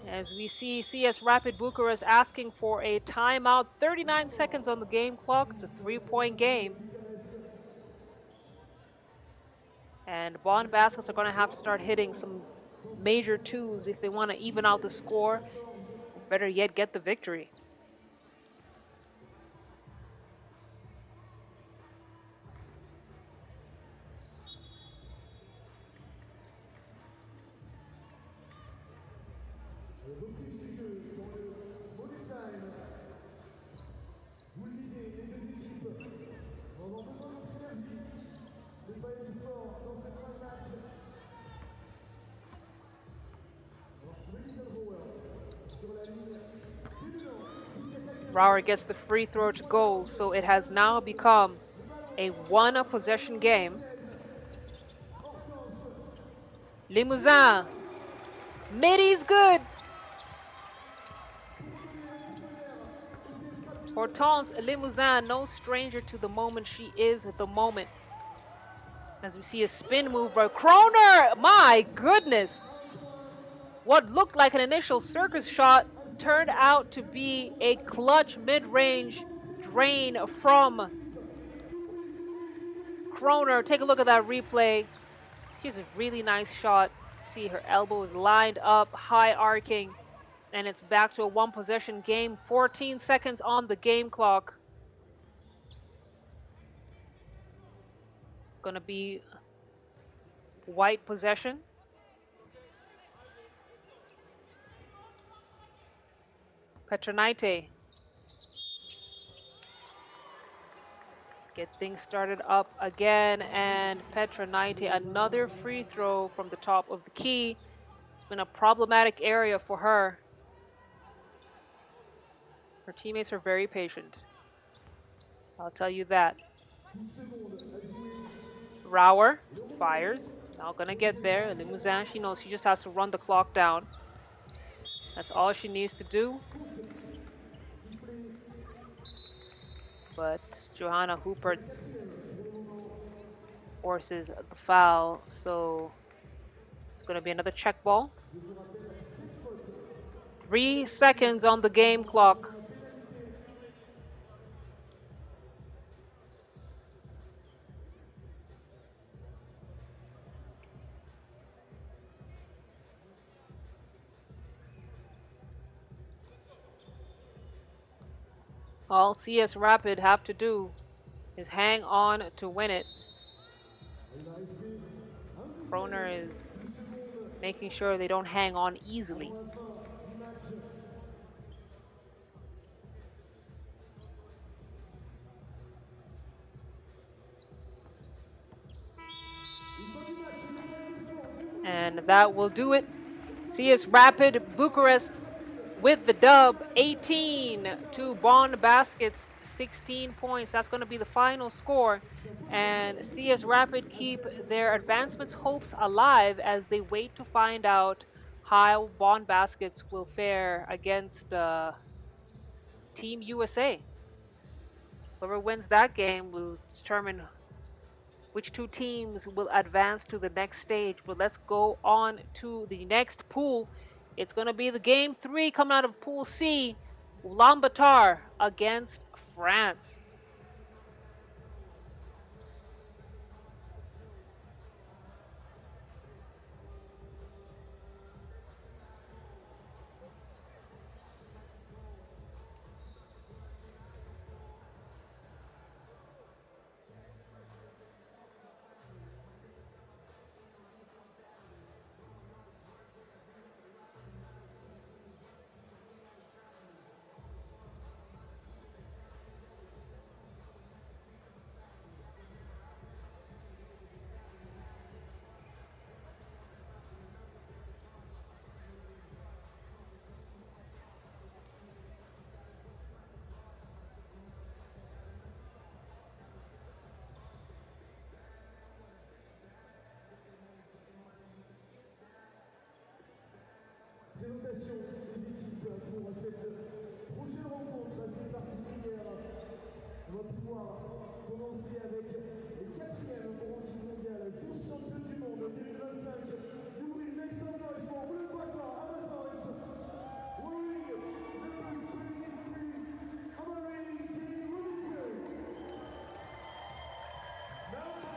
As we see CS Rapid Bucharest asking for a timeout. 39 seconds on the game clock. It's a 3-point game. And Bonn Baskets are going to have to start hitting some major twos if they want to even out the score. Better yet, get the victory. Rauer gets the free throw to go, so it has now become a 1-possession game. Limousin. Midi's good. Hortense Limousin, no stranger to the moment. She is at the moment. As we see a spin move by Kroner. My goodness. What looked like an initial circus shot turned out to be a clutch mid-range drain from Kroner. Take a look at that replay. She's a really nice shot. See, her elbow is lined up, high arcing, and it's back to a one possession game. 14 seconds on the game clock. It's going to be white possession. Petronaite. Get things started up again, and Petronaite, another free throw from the top of the key. It's been a problematic area for her. Her teammates are very patient. I'll tell you that. Rauer fires. Not gonna get there. Limousin, she knows she just has to run the clock down. That's all she needs to do. But Johanna Hooperts forces the foul, so it's gonna be another check ball. 3 seconds on the game clock. All CS Rapid have to do is hang on to win it. Kroner is making sure they don't hang on easily. And that will do it. CS Rapid Bucharest with the dub, 18 to Bonn Baskets, 16 points. That's going to be the final score. And CS Rapid keep their advancements hopes alive as they wait to find out how Bonn Baskets will fare against Team USA. Whoever wins that game will determine which two teams will advance to the next stage. But let's go on to the next pool. It's going to be the game 3 coming out of Pool C. Ulaanbaatar against France. Présentation des équipes pour cette prochaine rencontre assez particulière. On va pouvoir commencer avec les 4e au ranking mondial, vice-champion du monde 2025. You will make some noise for Ulaanbaatar, Amsterdam, wearing number 23, Amari Robinson. Number 5,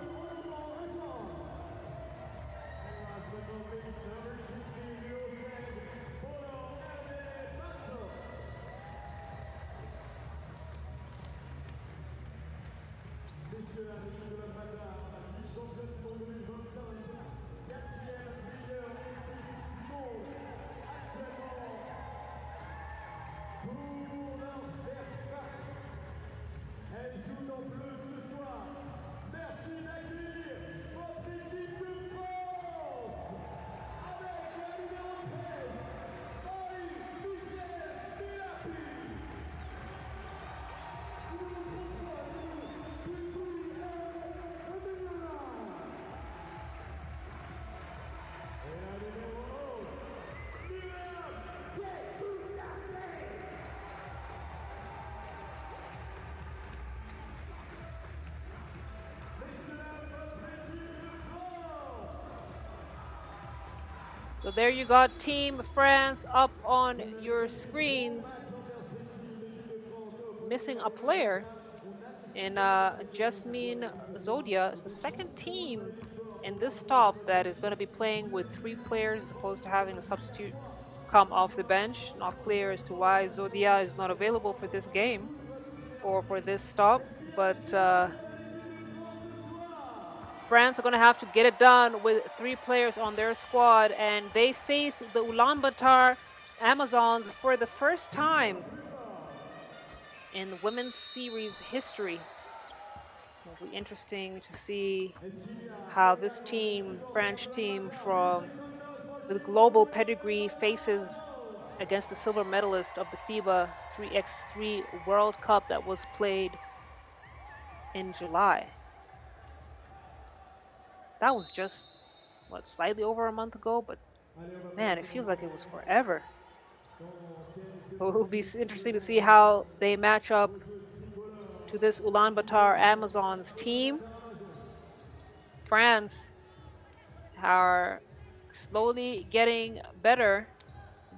Ulaanbaatar, Messieurs, l'arrivée de Ulaanbaatar, vice-champion du monde 2025, 4e meilleure équipe du monde actuellement. Pour leur faire face, elle joue dans bleu ce soir. Merci d'accueillir votre équipe de France avec la numéro 13, Marie-Michel Delapi. Numéro 33, So there you got Team France up on your screens. Missing a player in Jasmine Zodia. It's the second team in this stop that is going to be playing with 3 players as opposed to having a substitute come off the bench. Not clear as to why Zodia is not available for this game or for this stop, but France are going to have to get it done with 3 players on their squad, and they face the Ulaanbaatar Amazons for the first time in the women's series history. It'll be interesting to see how this team, French team from the global pedigree, faces against the silver medalist of the FIBA 3x3 World Cup that was played in July. That was just, what, slightly over a month ago, but man, it feels like it was forever. So it'll be interesting to see how they match up to this Ulaanbaatar Amazons team. France are slowly getting better,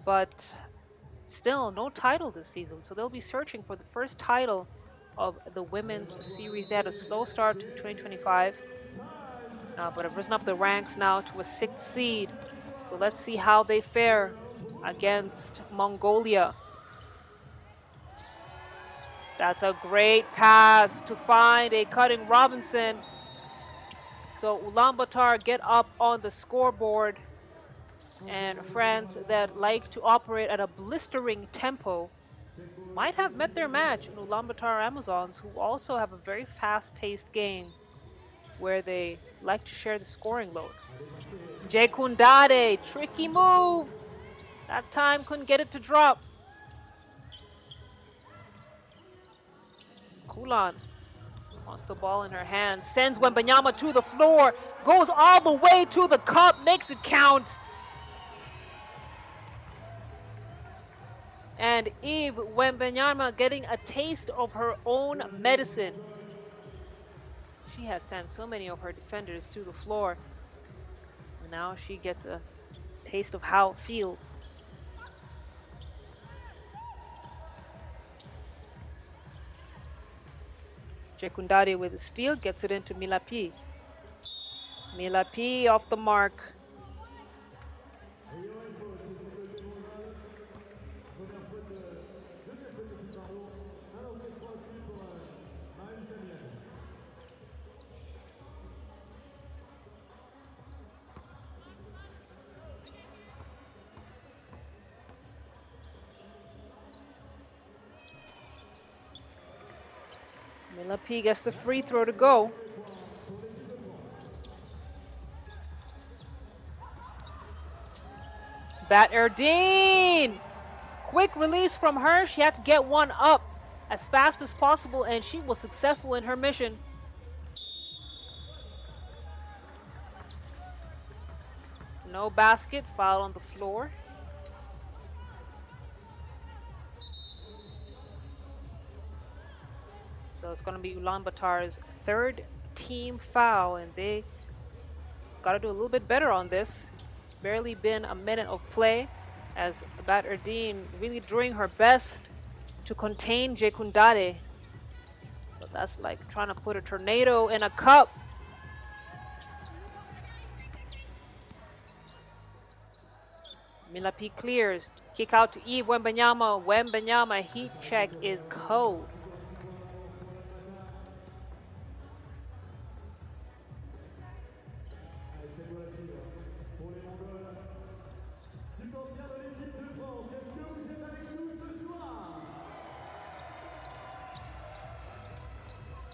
but still no title this season. So they'll be searching for the first title of the women's series. They had a slow start to 2025, but have risen up the ranks now to a 6th seed. So let's see how they fare against Mongolia. That's a great pass to find a cutting Robinson. So Ulaanbaatar get up on the scoreboard, and France that like to operate at a blistering tempo might have met their match in Ulaanbaatar Amazons, who also have a very fast-paced game where they like to share the scoring load. Jekundade, tricky move. That time couldn't get it to drop. Kulan wants the ball in her hand, sends Wembanyama to the floor, goes all the way to the cup, makes it count. And Eve Wembanyama getting a taste of her own medicine. She has sent so many of her defenders to the floor. And now she gets a taste of how it feels. Jekundade with a steal, gets it into Milapi. Milapi off the mark. Milapi gets the free throw to go. Bat Erdine! Quick release from her. She had to get one up as fast as possible, and she was successful in her mission. No basket, foul on the floor. So it's going to be Ulaanbaatar's 3rd team foul, and they got to do a little bit better on this. It's barely been a minute of play as Bat Erdine really doing her best to contain Jekundade. But that's like trying to put a tornado in a cup. Milapi clears. Kick out to Eve Wembanyama. Wembanyama heat check is cold.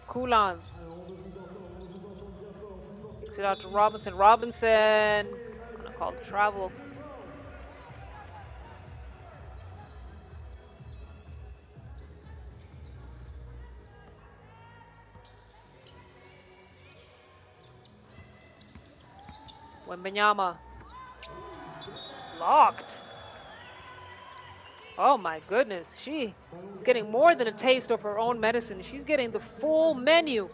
Kulan kicks it out to Robinson. Robinson gonna call the travel. Wembanyama blocked. Oh my goodness, she is getting more than a taste of her own medicine. She's getting the full menu.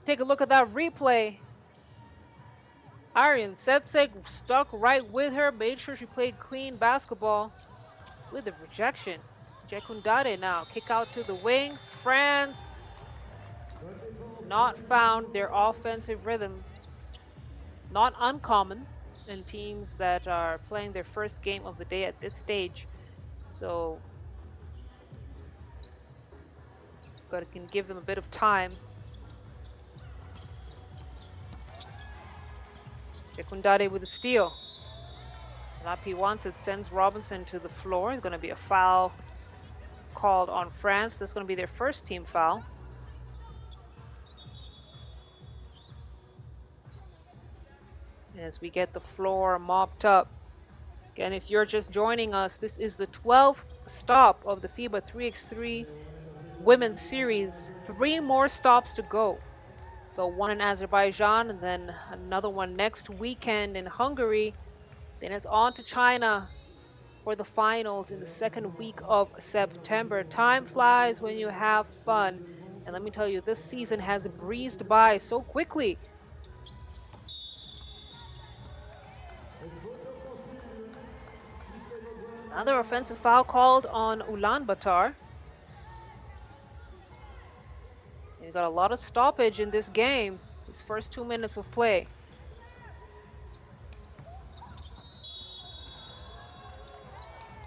Take a look at that replay. Arian Setsek stuck right with her, made sure she played clean basketball with the rejection. Jekundade now kick out to the wing. France not found their offensive rhythm. Not uncommon in teams that are playing their first game of the day at this stage. So, but it can give them a bit of time. Jekundade with a steal. Lapi wants it, sends Robinson to the floor. It's going to be a foul called on France. That's going to be their first team foul. As we get the floor mopped up. Again, if you're just joining us, this is the 12th stop of the FIBA 3x3 Women's Series. 3 more stops to go. So one in Azerbaijan and then another one next weekend in Hungary. Then it's on to China for the finals in the second week of September. Time flies when you have fun. And let me tell you, this season has breezed by so quickly. Another offensive foul called on Ulaanbaatar. He's got a lot of stoppage in this game, his first 2 minutes of play.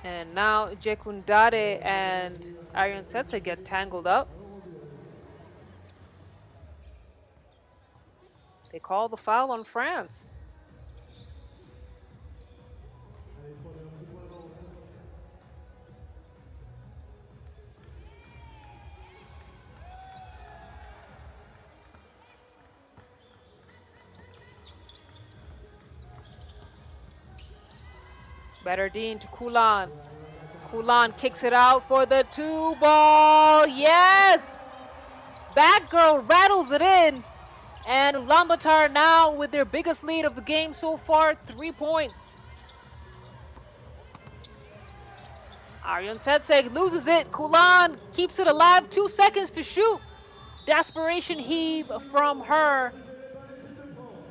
And now Jekundade and Arian Setse get tangled up. They call the foul on France. Batterdine to Kulan. Kulan kicks it out for the 2 ball. Yes! Batgirl rattles it in. And Ulaanbaatar now with their biggest lead of the game so far, 3 points. Arian Setseg loses it. Kulan keeps it alive. 2 seconds to shoot. Desperation heave from her.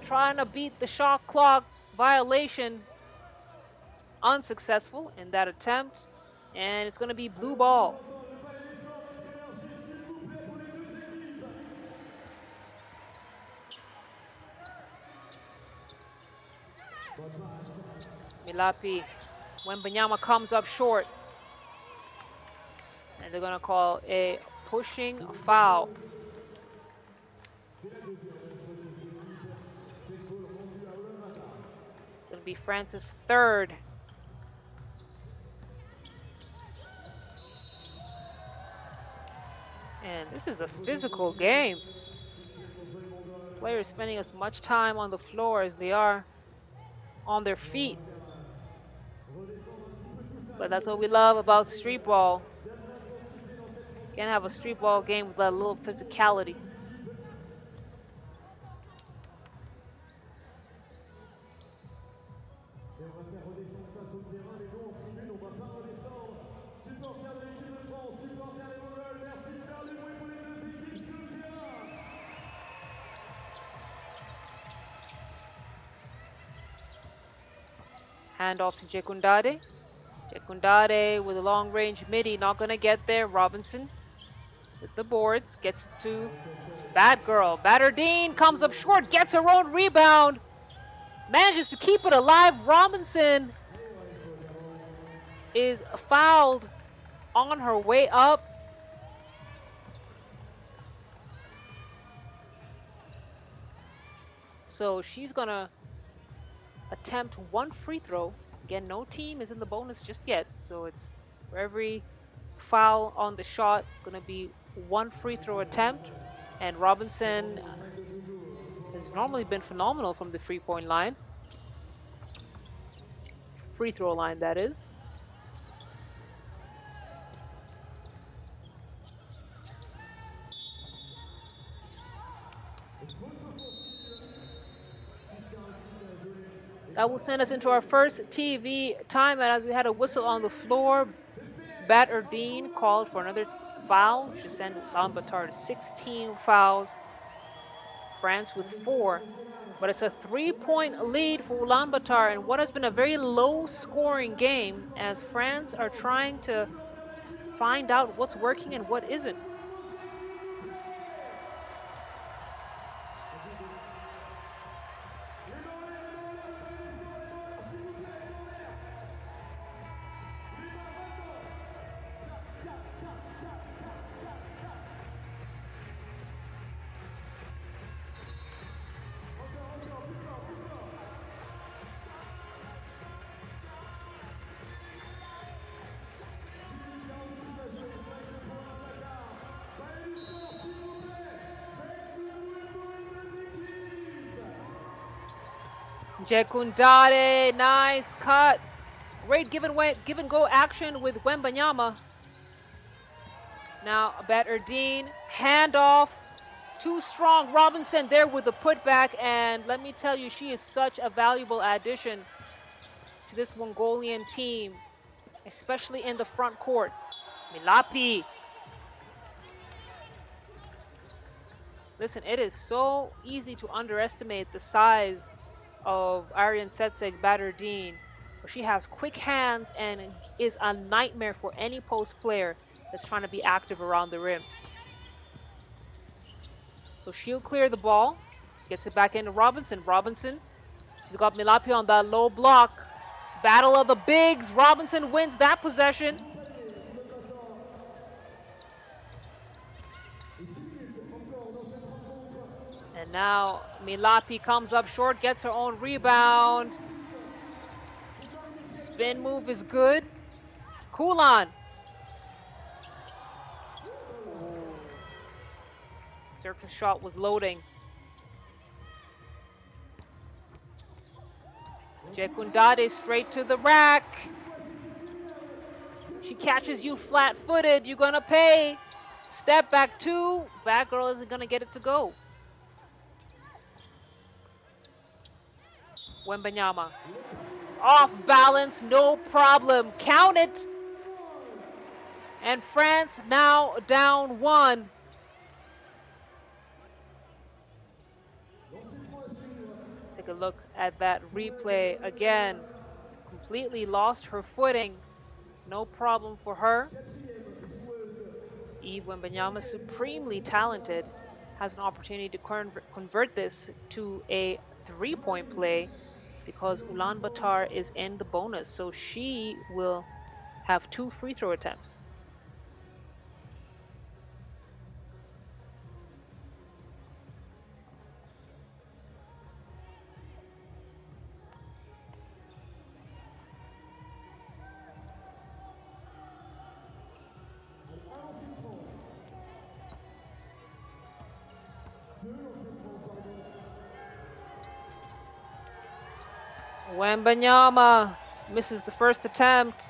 Trying to beat the shot clock violation. Unsuccessful in that attempt. And it's going to be blue ball. Milapi. Wembanyama comes up short. And they're going to call a pushing foul. It's going to be France's third. And this is a physical game. Players spending as much time on the floor as they are on their feet. But that's what we love about street ball. Can't have a street ball game without a little physicality. Hand off to Jekundade. Jekundade with a long-range midi, not going to get there. Robinson with the boards, gets to Batgirl. Batterdine comes up short, gets her own rebound. Manages to keep it alive. Robinson is fouled on her way up. So she's going to attempt 1 free throw. Again, no team is in the bonus just yet, so it's for every foul on the shot, it's going to be 1 free throw attempt. And Robinson has normally been phenomenal from the free-point line. Free throw line, that is. That will send us into our first TV timeout as we had a whistle on the floor. Batterdine called for another foul, which should send Ulaanbaatar to 16 fouls France with 4. But it's a 3-point lead for Ulaanbaatar in what has been a very low-scoring game as France are trying to find out what's working and what isn't. Jekundade, nice cut. Great give and go action with Wembanyama. Now Badardine, handoff. Too strong. Robinson there with the putback, and let me tell you, she is such a valuable addition to this Mongolian team, especially in the front court. Milapi. Listen, it is so easy to underestimate the size of Aryan Setseg Badardine. She has quick hands and is a nightmare for any post player that's trying to be active around the rim. So she'll clear the ball, gets it back into Robinson. Robinson, she's got Milapi on that low block. Battle of the bigs. Robinson wins that possession. And now Milapi comes up short, gets her own rebound. Spin move is good. Kulan. Circus shot was loading. Jekundade straight to the rack. She catches you flat-footed. You're gonna pay. Step back 2. Bad girl isn't gonna get it to go. Wembanyama. Off balance, no problem. Count it. And France now down 1. Take a look at that replay again. Completely lost her footing. No problem for her. Eve Wembanyama, supremely talented, has an opportunity to convert this to a 3-point play because Ulaanbaatar is in the bonus, so she will have 2 free throw attempts. Wembanyama misses the first attempt.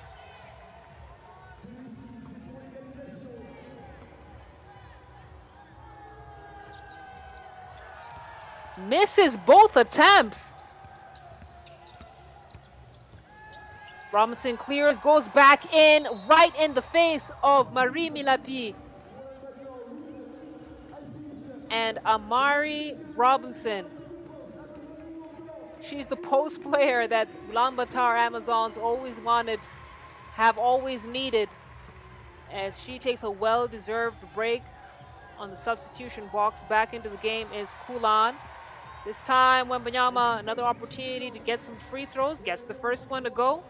Misses both attempts. Robinson clears, goes back in, right in the face of Marie Milapi. And Amari Robinson. She's the post player that Ulaanbaatar Amazons always wanted, have always needed, as she takes a well-deserved break on the substitution box. Back into the game is Kulan. This time, Wembanyama, another opportunity to get some free throws. Gets the first one to go.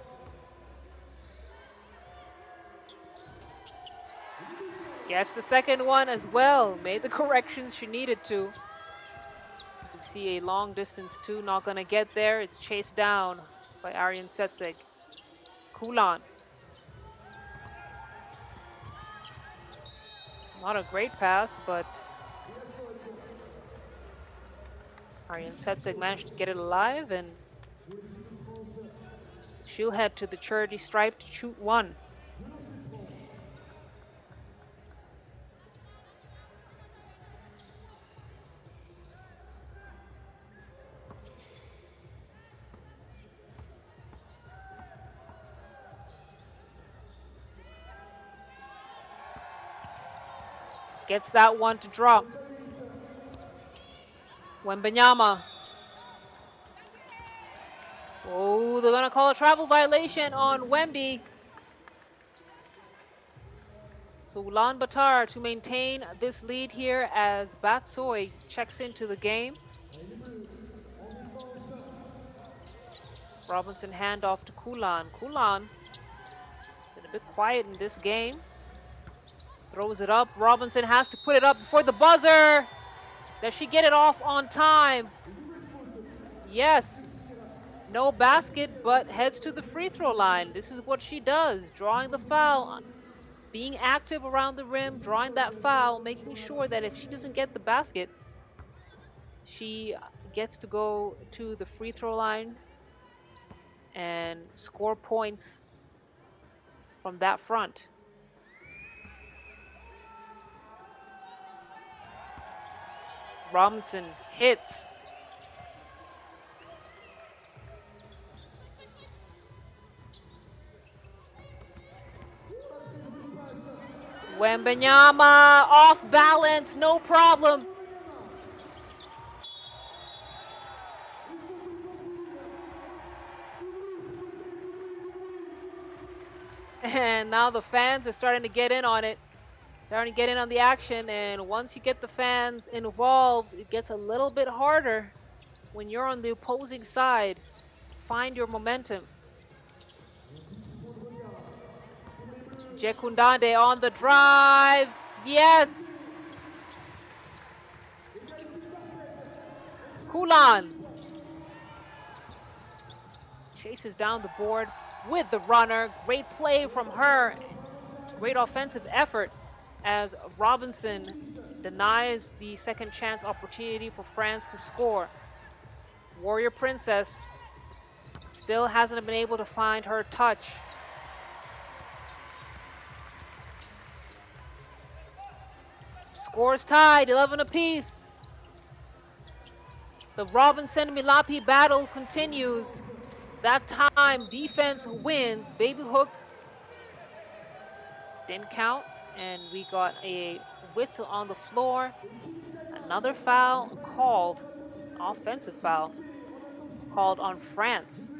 Gets the second one as well. Made the corrections she needed to. As we see a long distance 2, not going to get there. It's chased down by Aryan Setseg. Kulan. Not a great pass, but Aryan Setseg managed to get it alive, and she'll head to the charity stripe to shoot 1. Gets that one to drop. Wembanyama. Oh, they're going to call a travel violation on Wemby. So Ulaanbaatar to maintain this lead here as Batsoy checks into the game. Robinson handoff to Kulan. Kulan been a bit quiet in this game. Throws it up. Robinson has to put it up before the buzzer. Does she get it off on time? Yes. No basket, but heads to the free throw line. This is what she does, drawing the foul, being active around the rim, drawing that foul, making sure that if she doesn't get the basket, she gets to go to the free throw line and score points from that front. Robinson hits. Wembanyama off balance, no problem. And now the fans are starting to get in on it. Starting to get in on the action, and once you get the fans involved, it gets a little bit harder when you're on the opposing side. Find your momentum. Jekundande on the drive. Yes. Kulan chases down the board with the runner. Great play from her. Great offensive effort as Robinson denies the second chance opportunity for France to score. Warrior Princess still hasn't been able to find her touch. Scores tied, 11 apiece. The Robinson-Milapi battle continues. That time, defense wins. Baby hook didn't count, and we got a whistle on the floor. Another foul called, offensive foul, called on France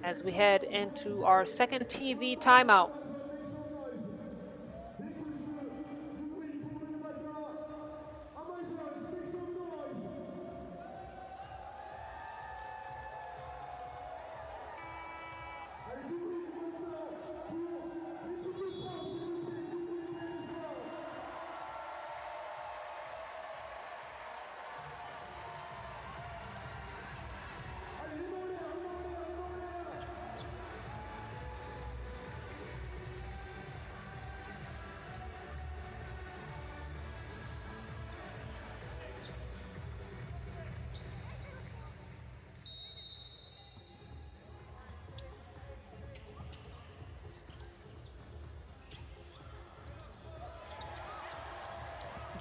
as we head into our second TV timeout.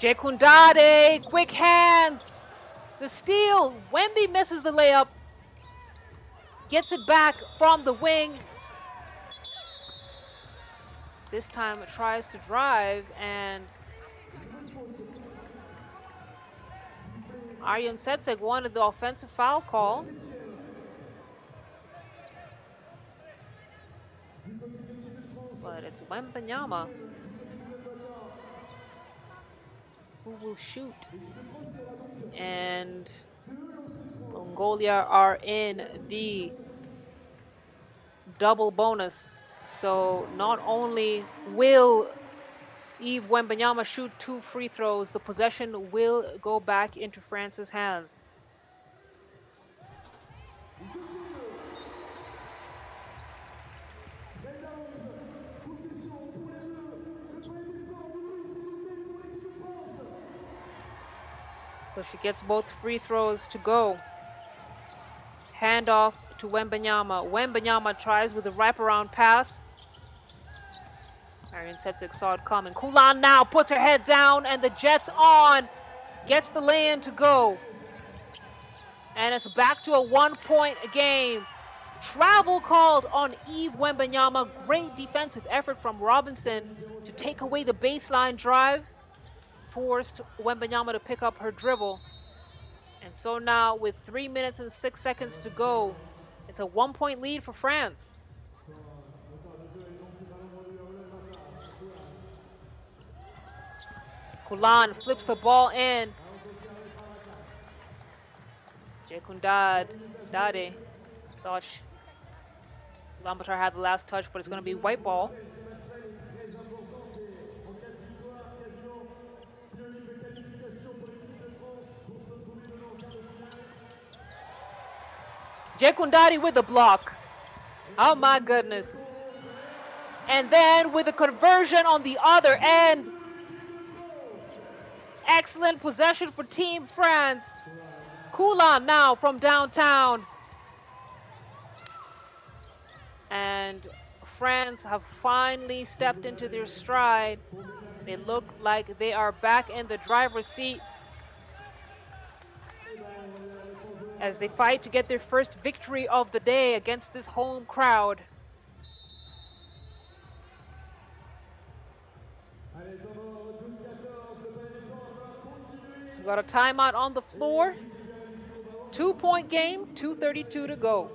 Jekundade, quick hands. The steal. Wemby misses the layup. Gets it back from the wing. This time it tries to drive, and Aryan Setsek wanted the offensive foul call. But it's Wembanyama who will shoot. And Mongolia are in the double bonus. So not only will Yves Wembanyama shoot 2 free throws, the possession will go back into France's hands. So she gets both free throws to go. Handoff to Wembanyama. Wembanyama tries with a wraparound pass. Aryan Setsek saw it coming. Kulan now puts her head down, and the Jets on. Gets the lay-in to go. And it's back to a 1-point game. Travel called on Yves Wembanyama. Great defensive effort from Robinson to take away the baseline drive. forced Wembanyama to pick up her dribble. And so now, with 3 minutes and 6 seconds to go, it's a 1-point lead for France. Kulan flips the ball in. Dade thought Ulaanbaatar had the last touch, but it's going to be white ball. Dade with the block. Oh my goodness. And then with the conversion on the other end. Excellent possession for Team France. Kulan now from downtown. And France have finally stepped into their stride. They look like they are back in the driver's seat as they fight to get their first victory of the day against this home crowd. We've got a timeout on the floor. 2-point game, 2:32 to go.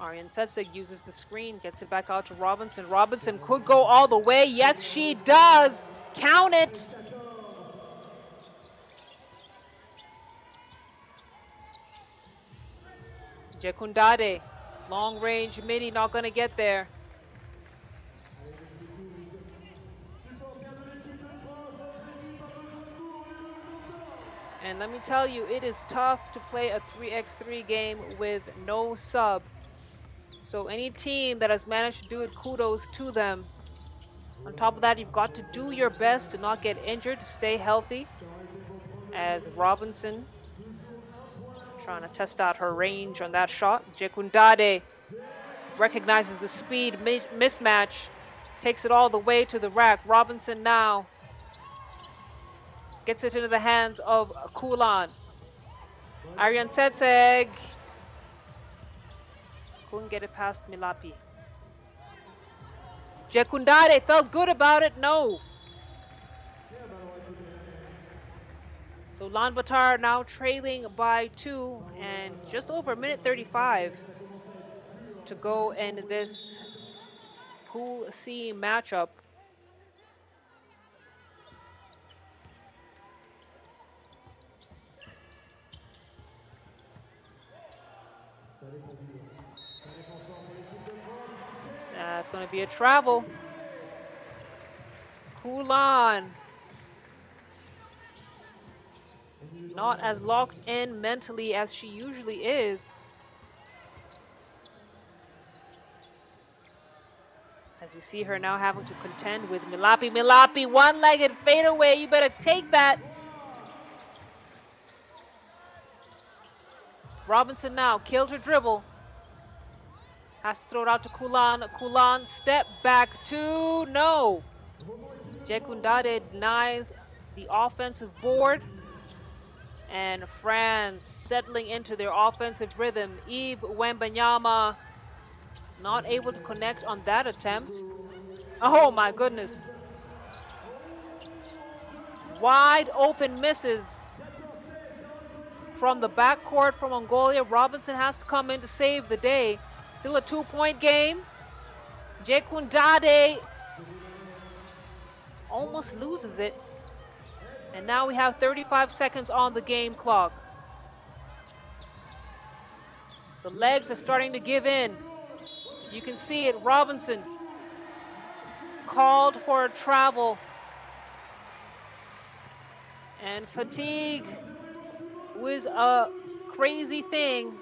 Ariane Setsig uses the screen, gets it back out to Robinson. Robinson could go all the way. Yes, she does. Count it. Dade, long range midi, not going to get there. And let me tell you, it is tough to play a 3x3 game with no sub. So any team that has managed to do it, kudos to them. On top of that, you've got to do your best to not get injured, to stay healthy. As Robinson trying to test out her range on that shot. Dade recognizes the speed mismatch, takes it all the way to the rack. Robinson now gets it into the hands of Kulan. Ariane Setsig couldn't get it past Milapi. Dade felt good about it. No. So Ulaanbaatar now trailing by 2 and just over a minute 35 to go in this Pool C matchup. That's going to be a travel. Kulan not as locked in mentally as she usually is. As we see her now having to contend with Milapi. Milapi, one-legged fadeaway. You better take that. Robinson now killed her dribble. Has to throw it out to Kulan. Kulan, step back two. No. Dade denies the offensive board. And France settling into their offensive rhythm. Yves Wembanyama not able to connect on that attempt. Oh my goodness. Wide open misses from the backcourt from Mongolia. Robinson has to come in to save the day. Still a 2-point game. Dade almost loses it. And now we have 35 seconds on the game clock. The legs are starting to give in. You can see it. Robinson called for a travel. And fatigue was a crazy thing,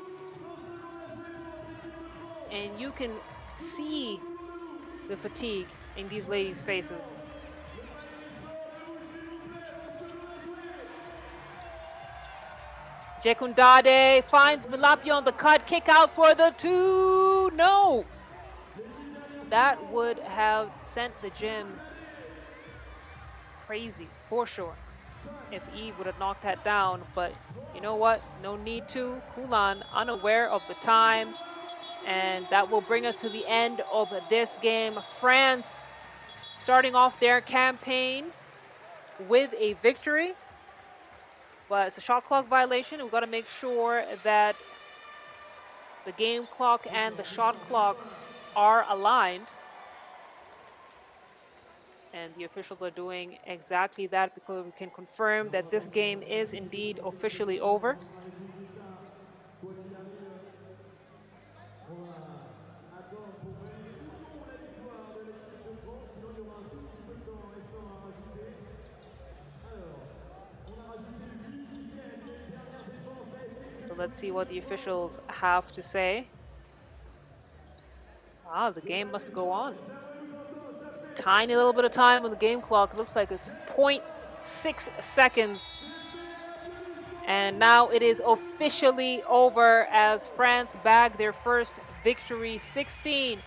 and you can see the fatigue in these ladies' faces. Jekundade finds Milapio on the cut, kick out for the 2. No! That would have sent the gym crazy, for sure, if Eve would have knocked that down. But you know what? No need to. Kulan unaware of the time. And that will bring us to the end of this game. France starting off their campaign with a victory. But it's a shot clock violation. We've got to make sure that the game clock and the shot clock are aligned. And the officials are doing exactly that because we can confirm that this game is indeed officially over. So let's see what the officials have to say. Wow, the game must go on. Tiny little bit of time on the game clock. It looks like it's 0.6 seconds. And now it is officially over as France bagged their first victory, 16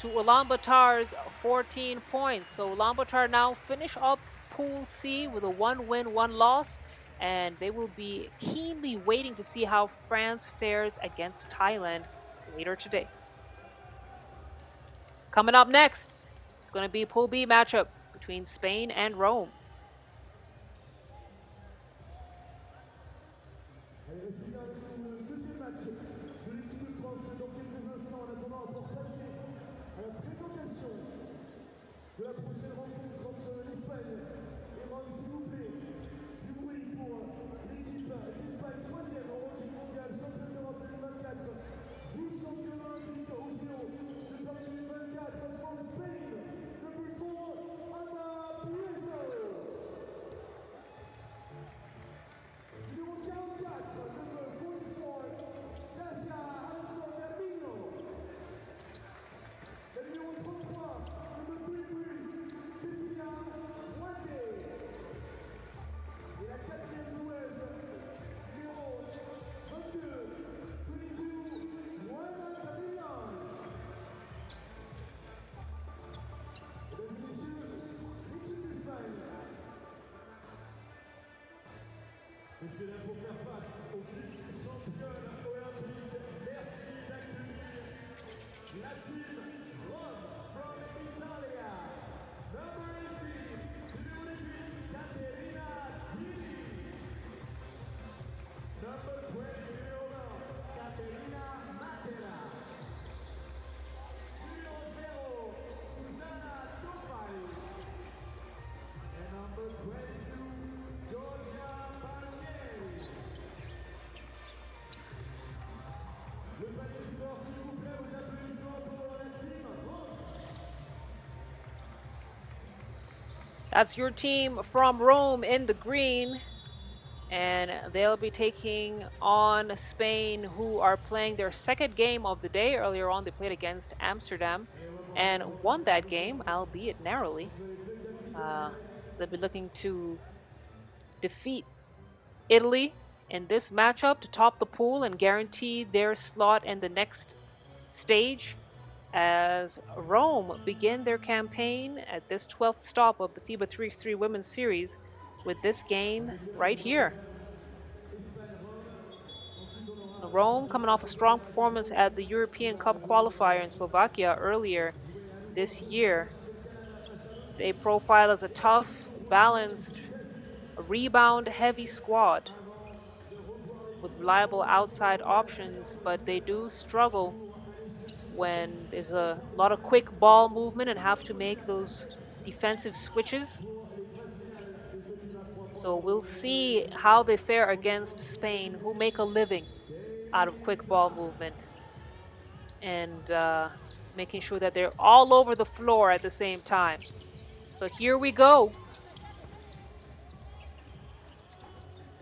to Ulaanbaatar's 14 points. So Ulaanbaatar now finish up Pool C with a 1 win, 1 loss. And they will be keenly waiting to see how France fares against Thailand later today. Coming up next, it's going to be Pool B matchup between Spain and Rome. C'est là pour faire face aux 10 championnes olympiques. Merci d'accueillir la team Rome from Italia. Number 18, numéro 18, Caterina Gini. Number 20, numéro 20, Caterina Matera. Numéro 0, Susanna Tofari. And number 22, Georgia Barnieri. Le panier sport, s'il vous plaît, vos applaudissements pour la team Rome. That's your team from Rome in the green. And they'll be taking on Spain, who are playing their second game of the day. Earlier on, they played against Amsterdam and won that game, albeit narrowly. They'll be looking to defeat Italy in this matchup to top the pool and guarantee their slot in the next stage as Rome begin their campaign at this 12th stop of the FIBA 3x3 Women's Series with this game right here. Rome coming off a strong performance at the European Cup qualifier in Slovakia earlier this year. They profile as a tough, balanced, rebound-heavy squad with reliable outside options, but they do struggle when there's a lot of quick ball movement and have to make those defensive switches. So we'll see how they fare against Spain, who make a living out of quick ball movement and making sure that they're all over the floor at the same time. So here we go.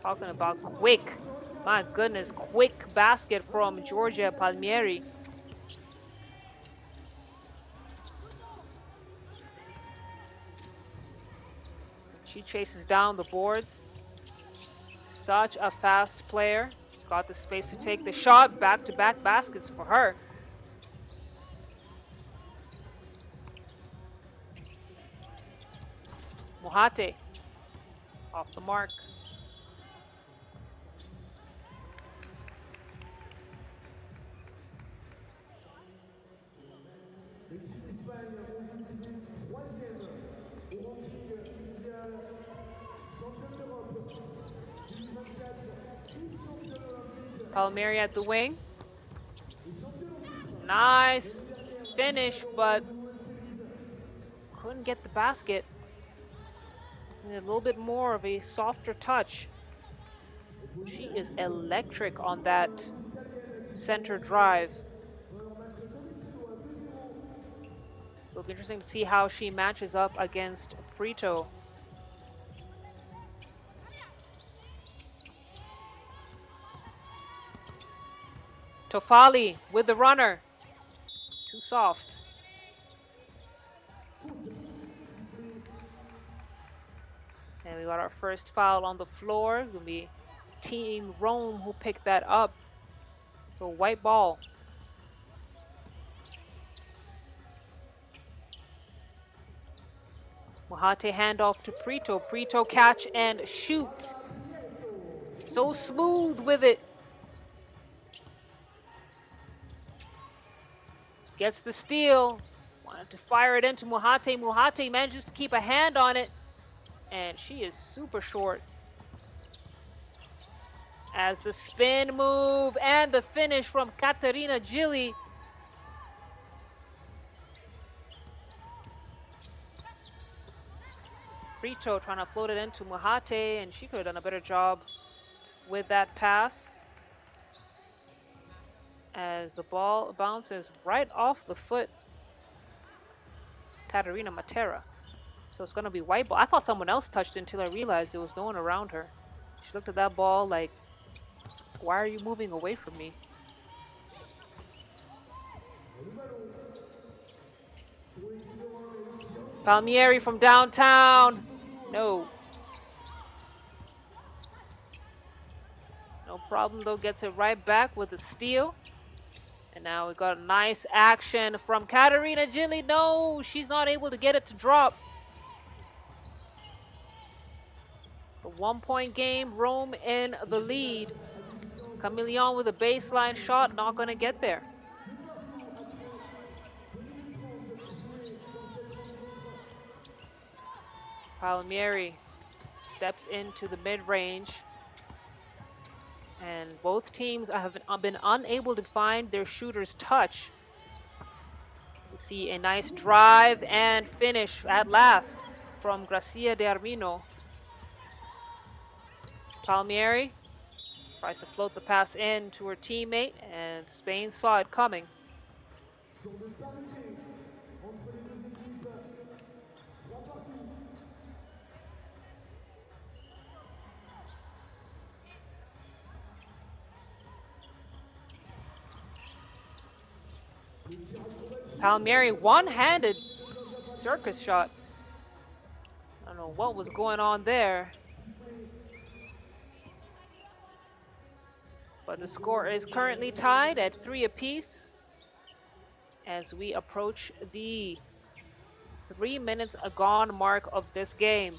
Talking about quick My goodness, quick basket from Giorgia Palmieri. She chases down the boards. Such a fast player. She's got the space to take the shot. Back-to-back baskets for her. Mohate off the mark. Palmieri at the wing. Nice finish, but couldn't get the basket. Just needed a little bit more of a softer touch. She is electric on that center drive. It'll be interesting to see how she matches up against Prito. Tofali with the runner. Too soft. And we got our first foul on the floor. It's gonna be Team Rome who picked that up. So white ball. Mohate handoff to Prito. Prito catch and shoot. So smooth with it. Gets the steal. Wanted to fire it into Mohate. Mohate manages to keep a hand on it. And she is super short. As the spin move and the finish from Katerina Gilli. Prito trying to float it into Mohate, and she could have done a better job with that pass. As the ball bounces right off the foot, Katerina Matera. So it's going to be white ball. I thought someone else touched it until I realized there was no one around her. She looked at that ball like, why are you moving away from me? Palmieri from downtown. No. No problem though, gets it right back with a steal. And now we got a nice action from Katerina Gilli. No, she's not able to get it to drop. A 1-point game, Rome in the lead. Camillion with a baseline shot, not going to get there. Palmieri steps into the mid-range. And both teams have been unable to find their shooter's touch. We see a nice drive and finish at last from Gracia de Armino. Palmieri tries to float the pass in to her teammate, and Spain saw it coming. Palmieri one-handed circus shot. I don't know what was going on there. But the score is currently tied at 3 apiece as we approach the 3 minutes gone mark of this game.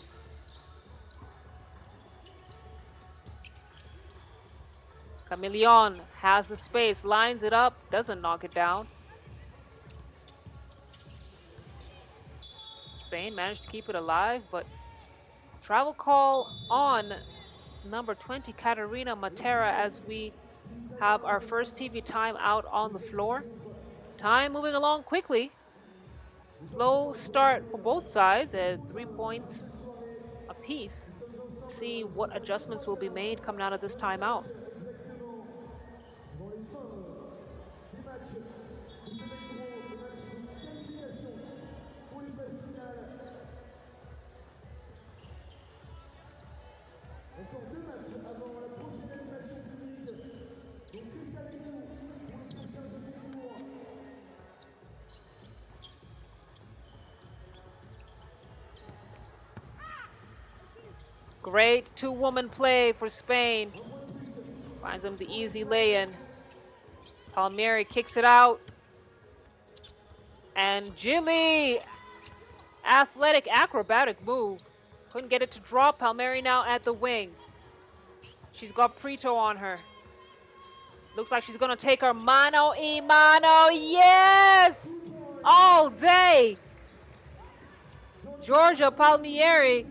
Camillion has the space, lines it up, doesn't knock it down. Spain managed to keep it alive, but travel call on number 20, Katerina Matera, as we have our first TV time out on the floor. Time moving along quickly. Slow start for both sides at 3 points apiece. Let's see what adjustments will be made coming out of this timeout. Great two-woman play for Spain. Finds them the easy lay-in. Palmieri kicks it out. And Gilly, athletic, acrobatic move. Couldn't get it to drop. Palmieri now at the wing. She's got Prito on her. Looks like she's gonna take her mano y mano. Yes! All day. Giorgia Palmieri.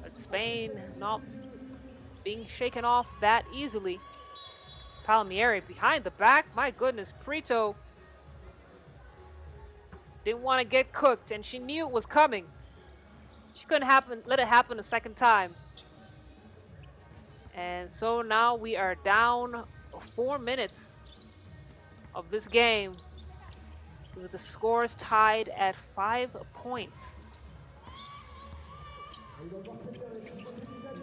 But Spain not being shaken off that easily. Palmieri behind the back. My goodness, Prito didn't want to get cooked, and she knew it was coming. She couldn't let it happen a second time. And so now we are down 4 minutes of this game with the scores tied at 5 points.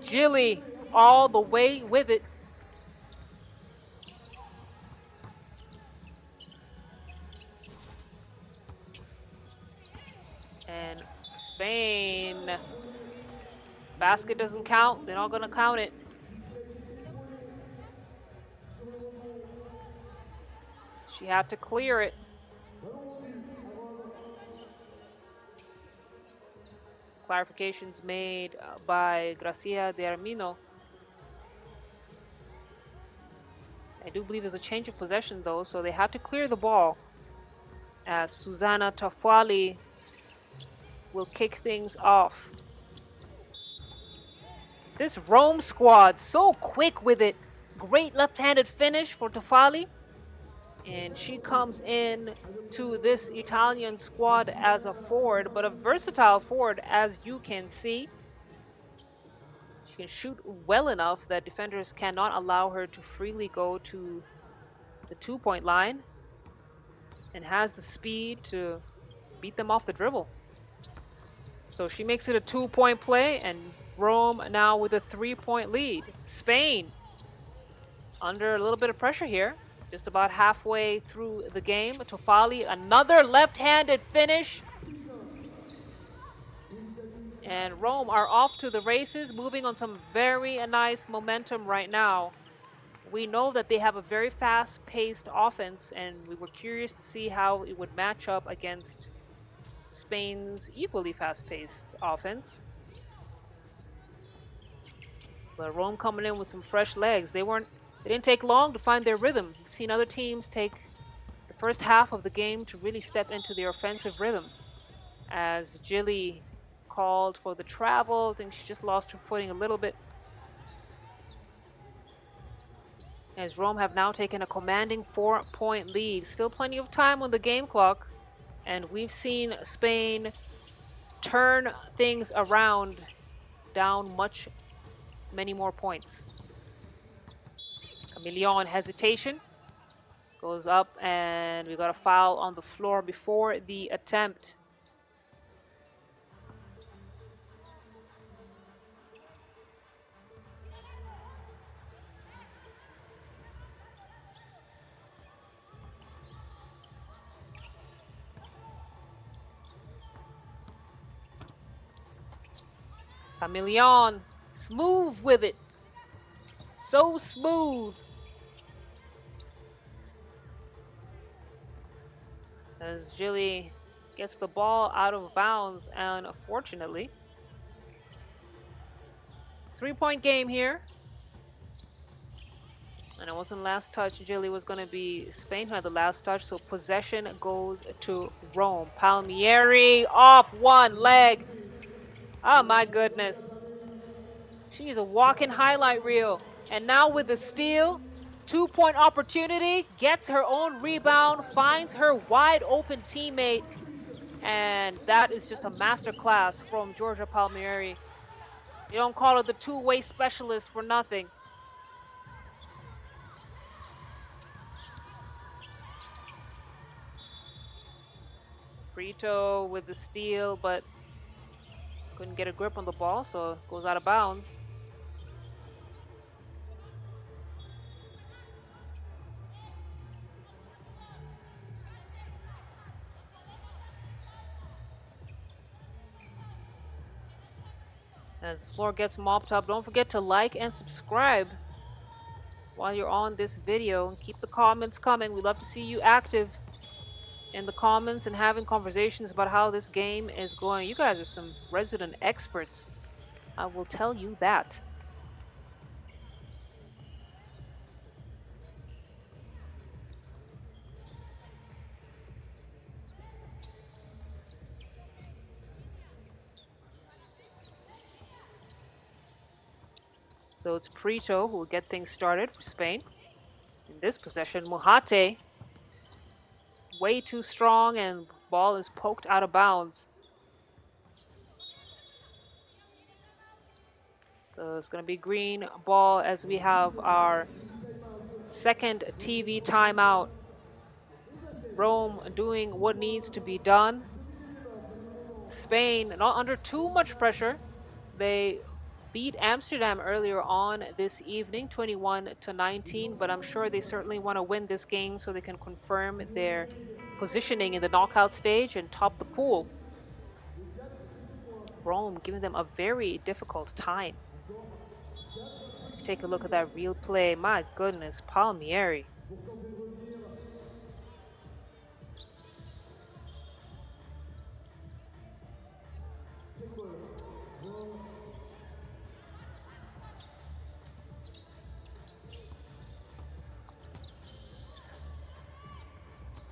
Gilly all the way with it. And Spain, basket doesn't count. They're not going to count it. She had to clear it. Clarifications made by Gracia de Armino. I do believe there's a change of possession though, so they had to clear the ball as Susanna Tafuali will kick things off. This Rome squad, so quick with it. Great left-handed finish for Tafuali. And she comes in to this Italian squad as a forward, but a versatile forward, as you can see. She can shoot well enough that defenders cannot allow her to freely go to the two-point line, and has the speed to beat them off the dribble. So she makes it a 2-point play, and Rome now with a 3-point lead. Spain under a little bit of pressure here. Just about halfway through the game. Tofali, another left-handed finish. And Rome are off to the races, moving on some very nice momentum right now. We know that they have a very fast-paced offense, and we were curious to see how it would match up against Spain's equally fast-paced offense. But Rome coming in with some fresh legs. They didn't take long to find their rhythm. We've seen other teams take the first half of the game to really step into their offensive rhythm. As Gilly called for the travel, I think she just lost her footing a little bit. As Rome have now taken a commanding 4-point lead. Still plenty of time on the game clock. And we've seen Spain turn things around, down many more points. Camillion hesitation, goes up, and we got a foul on the floor before the attempt. Camillion, smooth with it. So smooth. As Gilly gets the ball out of bounds, and unfortunately, 3-point game here. And it wasn't last touch. Gilly was going to be Spain who had the last touch, so possession goes to Rome. Palmieri off one leg. Oh my goodness. She's a walking highlight reel. And now with the steal, 2-point opportunity, gets her own rebound, finds her wide open teammate. And that is just a masterclass from Giorgia Palmieri. You don't call her the two-way specialist for nothing. Brito with the steal, but couldn't get a grip on the ball, so it goes out of bounds. As the floor gets mopped up, don't forget to like and subscribe while you're on this video. And keep the comments coming. We love to see you active in the comments and having conversations about how this game is going. You guys are some resident experts. I will tell you that. So it's Prito who will get things started for Spain. In this possession, Muhate, way too strong, and ball is poked out of bounds. So it's going to be green ball as we have our second TV timeout. Rome doing what needs to be done. Spain not under too much pressure. They beat Amsterdam earlier on this evening, 21-19, but I'm sure they certainly want to win this game so they can confirm their positioning in the knockout stage and top the pool. Rome giving them a very difficult time. Let's take a look at that real play. My goodness, Palmieri.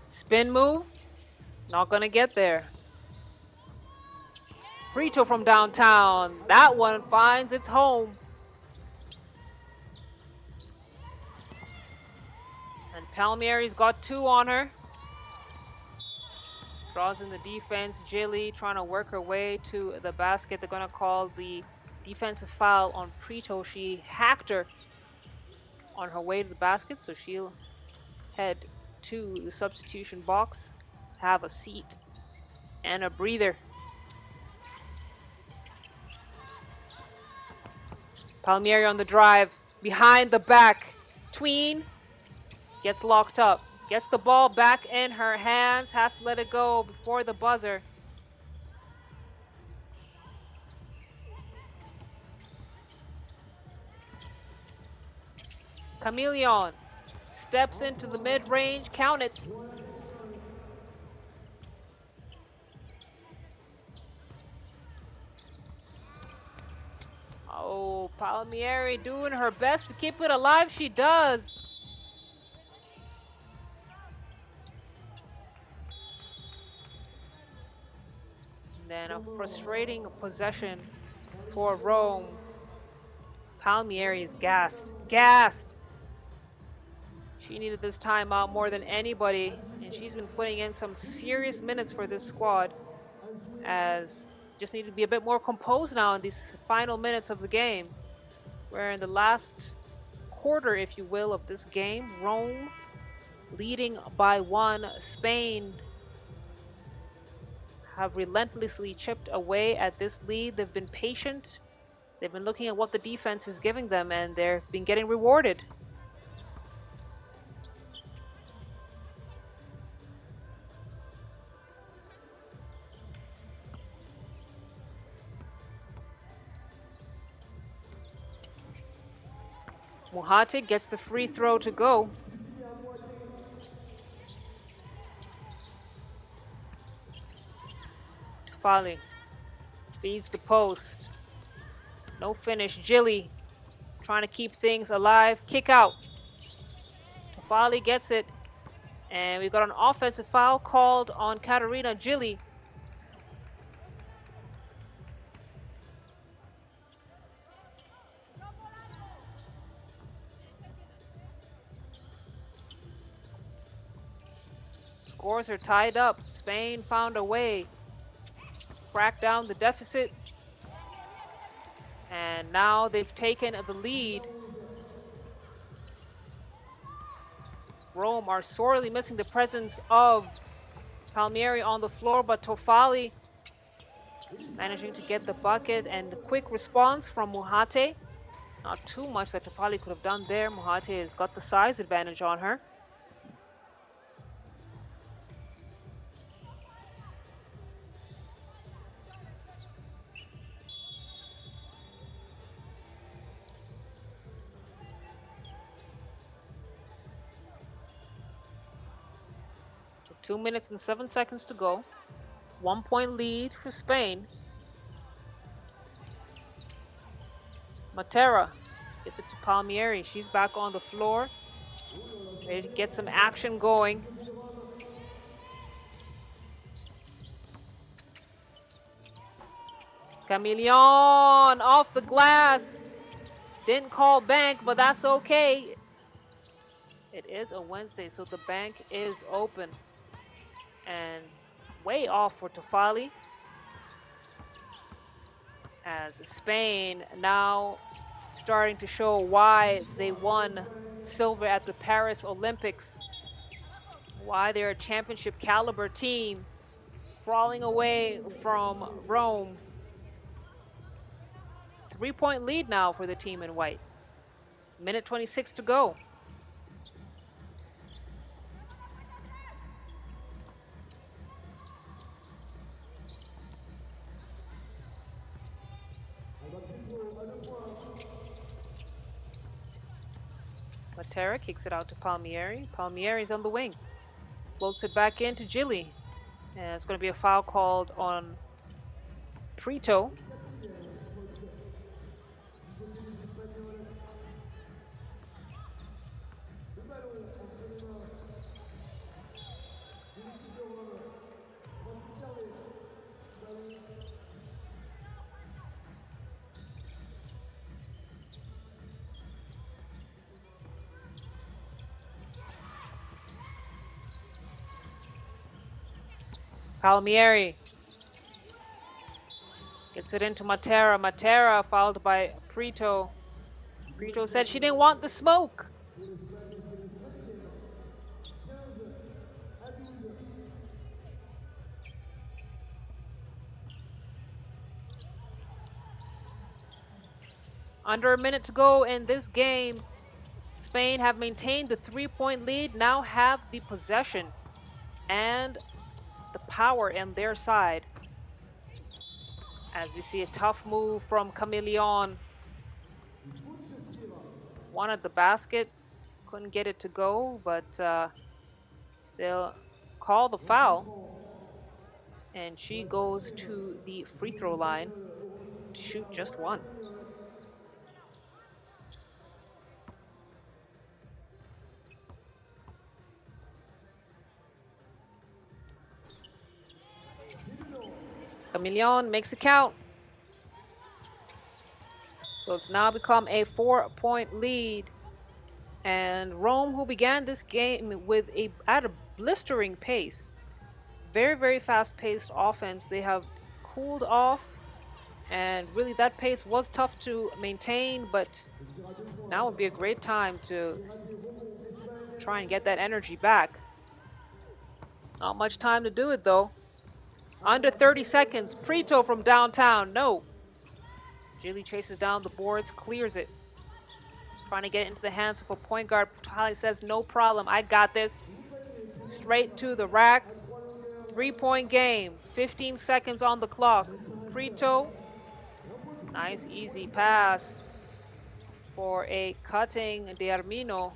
Spin move, not gonna get there. Prito from downtown, that one finds its home. And Palmieri's got two on her. Draws in the defense. Jilly trying to work her way to the basket. They're gonna call the defensive foul on Prito. She hacked her on her way to the basket, so she'll head to the substitution box, have a seat and a breather. Palmieri on the drive, behind the back. Tween gets locked up, gets the ball back in her hands, has to let it go before the buzzer. Chameleon steps into the mid-range, count it. Oh, Palmieri doing her best to keep it alive. She does. And then a frustrating possession for Rome. Palmieri is gassed. Gassed. She needed this timeout more than anybody, and she's been putting in some serious minutes for this squad, as just need to be a bit more composed now in these final minutes of the game. We're in the last quarter, if you will, of this game. Rome leading by one. Spain have relentlessly chipped away at this lead. They've been patient. They've been looking at what the defense is giving them, and they've been getting rewarded. Muhate gets the free throw to go. Tufali feeds the post. No finish. Jilly trying to keep things alive. Kick out. Tufali gets it. And we got an offensive foul called on Katarina Jilly. Scores are tied up. Spain found a way. Crack down the deficit. And now they've taken the lead. Rome are sorely missing the presence of Palmieri on the floor, but Tofali managing to get the bucket, and quick response from Muhate. Not too much that Tofali could have done there. Muhate has got the size advantage on her. 2 minutes and 7 seconds to go. 1 point lead for Spain. Matera gets it to Palmieri. She's back on the floor, ready to get some action going. Camillon off the glass. Didn't call bank, but that's okay. It is a Wednesday, so the bank is open. And way off for Tafali, as Spain now starting to show why they won silver at the Paris Olympics, why they're a championship caliber team, crawling away from Rome. 3-point lead now for the team in white. Minute 26 to go. Matera kicks it out to Palmieri. Palmieri's on the wing. Floats it back into Gilly. And it's going to be a foul called on Prito. Palmieri gets it into Matera. Matera fouled by Prito. Prito said she didn't want the smoke. Under a minute to go in this game. Spain have maintained the 3-point lead, now have the possession and the power in their side. As we see a tough move from Camillon. Wanted the basket, couldn't get it to go, but they'll call the foul. And she goes to the free throw line to shoot just one. Camillon makes it count. So it's now become a 4-point lead. And Rome, who began this game with at a blistering pace, very, very fast-paced offense, they have cooled off. And really that pace was tough to maintain, but now would be a great time to try and get that energy back. Not much time to do it though. Under 30 seconds. Prito from downtown. No. Gilly chases down the boards, clears it. Trying to get it into the hands of a point guard. Tali says, no problem. I got this. Straight to the rack. 3-point game. 15 seconds on the clock. Prito. Nice, easy pass for a cutting D'Armino.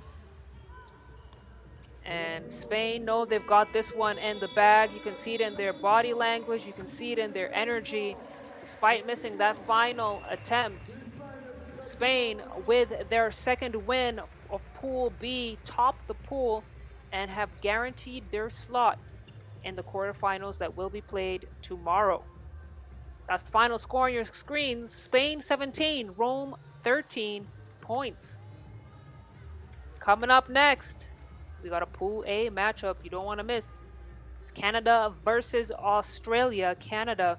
And Spain know they've got this one in the bag. You can see it in their body language. You can see it in their energy. Despite missing that final attempt, Spain, with their second win of Pool B, top the pool and have guaranteed their slot in the quarterfinals that will be played tomorrow. That's the final score on your screens. Spain 17, Rome 13 points. Coming up next, we got a Pool A matchup you don't want to miss. It's Canada versus Australia. Canada,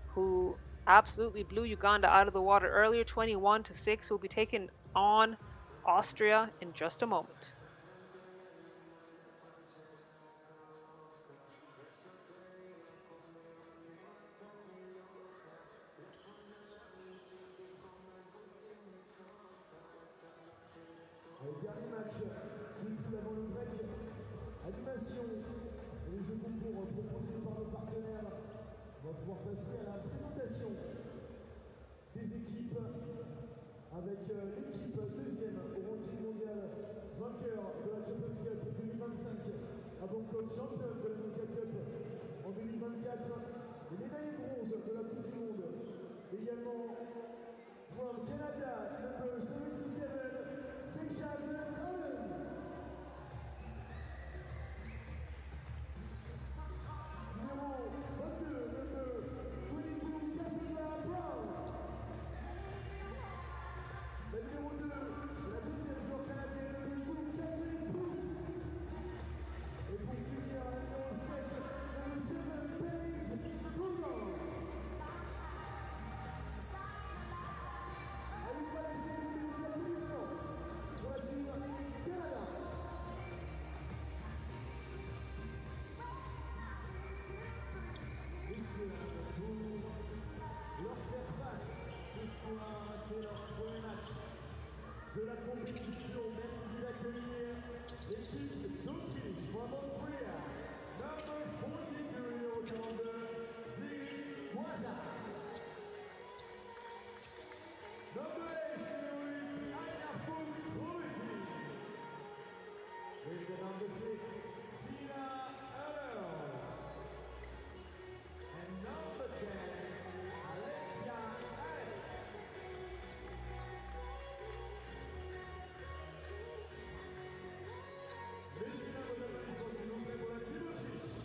who absolutely blew Uganda out of the water earlier, 21-6, will be taking on Austria in just a moment. Dernier match, tout avant le break. Animation et les jeux concours proposés par nos partenaires. On va pouvoir passer à la présentation des équipes avec l'équipe deuxième au ranking mondial, vainqueur de la Champions Cup 2025 à Bangkok championne de la Nokia Cup en 2024, les médaillés de bronze de la Coupe du Monde. Également, from Canada, number 77, Seksha Gonzalez. Numéro 22, number 22, Cassandra Brown. La numéro 2, la deuxième joueur canadienne, number 2, Catherine Booth. Et pour finir, la numéro 16, number 7, Paige Trudeau. À lui faire laisser les applaudissements pour la team Canada. Messieurs, pour leur faire face ce soir, c'est leur premier match de la compétition. Merci d'accueillir l'équipe d'Autriche from Austria, number 42, commander Ulaanbaatar. Number 8, Anya Fuchs-Ruiti. With the number 6, Stina Eller. And number 10, Alexia Alex. Messieurs, dames, s'il vous plaît, pour la team d'Autriche.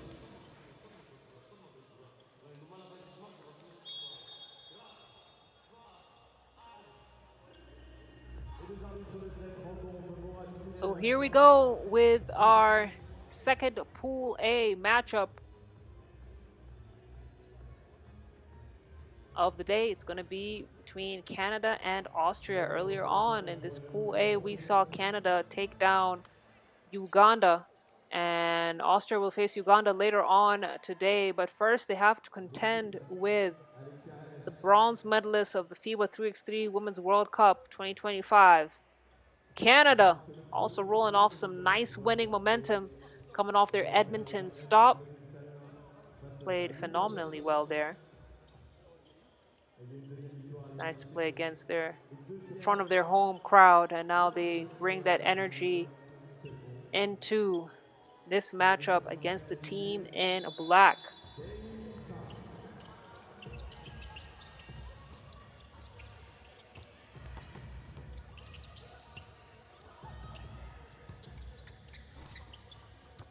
Et les arbitres de cette rencontre vont ratissler So here we go with our second Pool A matchup of the day. It's going to be between Canada and Austria. Earlier on in this Pool A, we saw Canada take down Uganda, and Austria will face Uganda later on today. But first, they have to contend with the bronze medalists of the FIBA 3x3 Women's World Cup 2025. Canada also rolling off some nice winning momentum coming off their Edmonton stop. Played phenomenally well there. Nice to play against their in front of their home crowd, and now they bring that energy into this matchup against the team in black.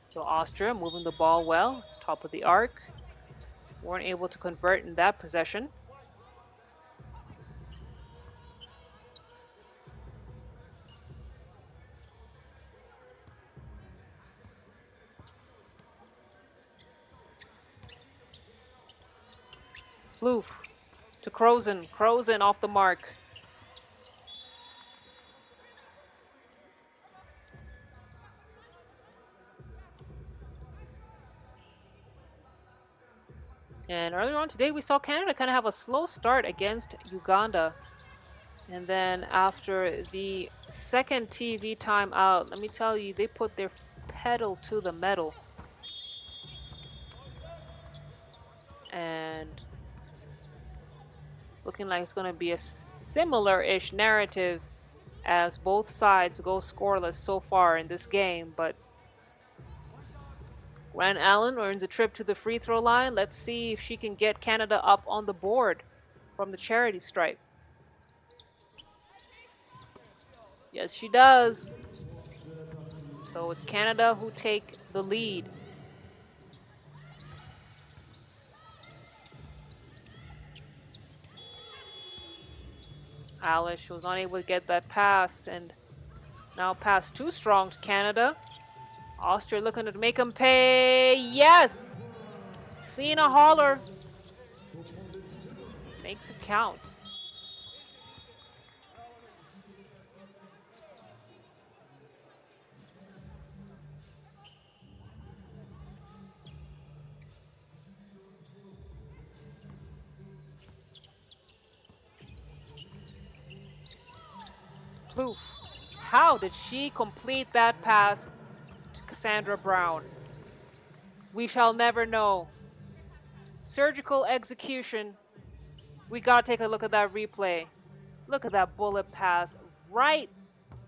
So Austria moving the ball well, top of the arc. Weren't able to convert in that possession. Floof to Krozen. Krozen off the mark. And earlier on today, we saw Canada kind of have a slow start against Uganda. And then after the second TV timeout, let me tell you, they put their pedal to the metal. And it's looking like it's going to be a similar-ish narrative as both sides go scoreless so far in this game. But Grant Allen earns a trip to the free throw line. Let's see if she can get Canada up on the board from the charity stripe. Yes, she does. So it's Canada who take the lead. Alish was unable to get that pass, and now pass too strong to Canada. Austria looking to make them pay. Yes! Cena Holler makes it count. Plouffe. How did she complete that pass to Cassandra Brown? We shall never know. Surgical execution. We gotta take a look at that replay. Look at that bullet pass right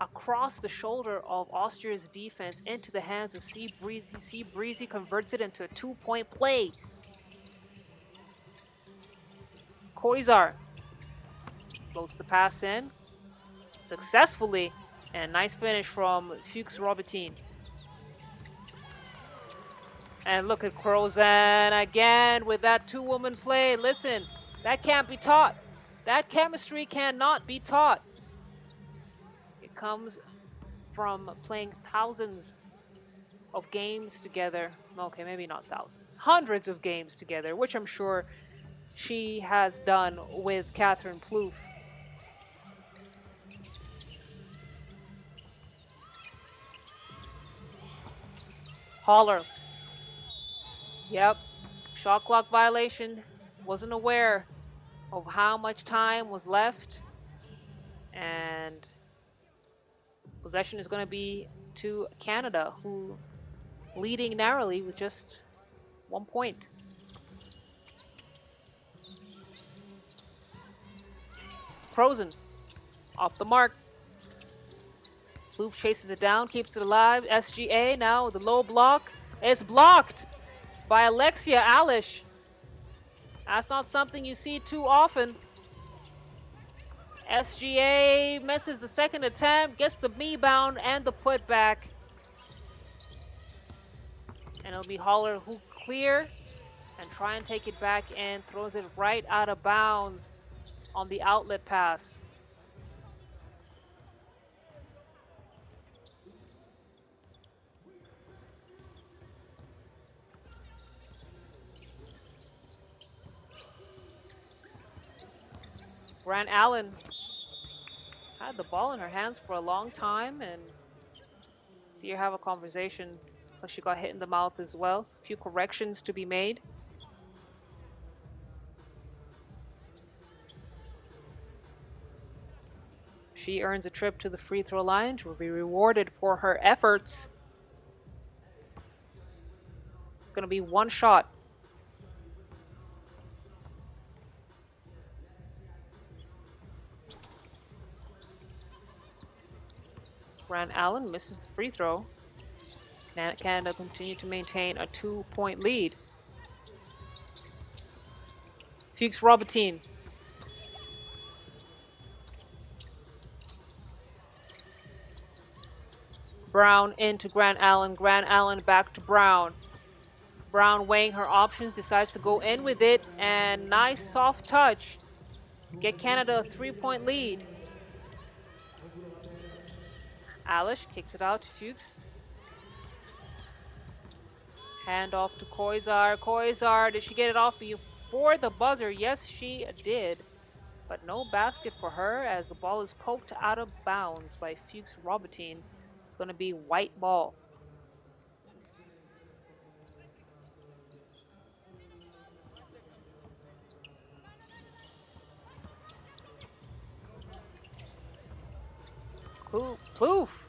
across the shoulder of Austria's defense into the hands of Sea Breezy. Sea Breezy converts it into a 2-point play. Koizar floats the pass in successfully, and nice finish from Fuchs Robertin. And look at Crozan again with that two-woman play. Listen, that can't be taught. That chemistry cannot be taught. It comes from playing thousands of games together. Okay, maybe not thousands. Hundreds of games together, which I'm sure she has done with Catherine Plouffe. Holler. Yep. Shot clock violation. Wasn't aware of how much time was left. And possession is going to be to Canada, who leading narrowly with just 1 point. Prosen off the mark. Plouffe chases it down, keeps it alive. SGA now with the low block. It's blocked by Alexia Alish. That's not something you see too often. SGA misses the second attempt, gets the rebound and the putback. And it'll be Holler who clear and try and take it back in. Throws it right out of bounds on the outlet pass. Grant Allen had the ball in her hands for a long time, and see her have a conversation. Looks like she got hit in the mouth as well. A few corrections to be made. She earns a trip to the free throw line. She will be rewarded for her efforts. It's going to be one shot. Grant Allen misses the free throw. Canada continue to maintain a 2-point lead. Fuchs Robertin. Brown into Grant Allen. Grant Allen back to Brown. Brown weighing her options, decides to go in with it, and nice soft touch. Get Canada a 3-point lead. Alish kicks it out to Fuchs. Hand off to Koizar. Koizar, did she get it off before the buzzer? Yes, she did. But no basket for her as the ball is poked out of bounds by Fuchs Robertin. It's going to be white ball. Plouffe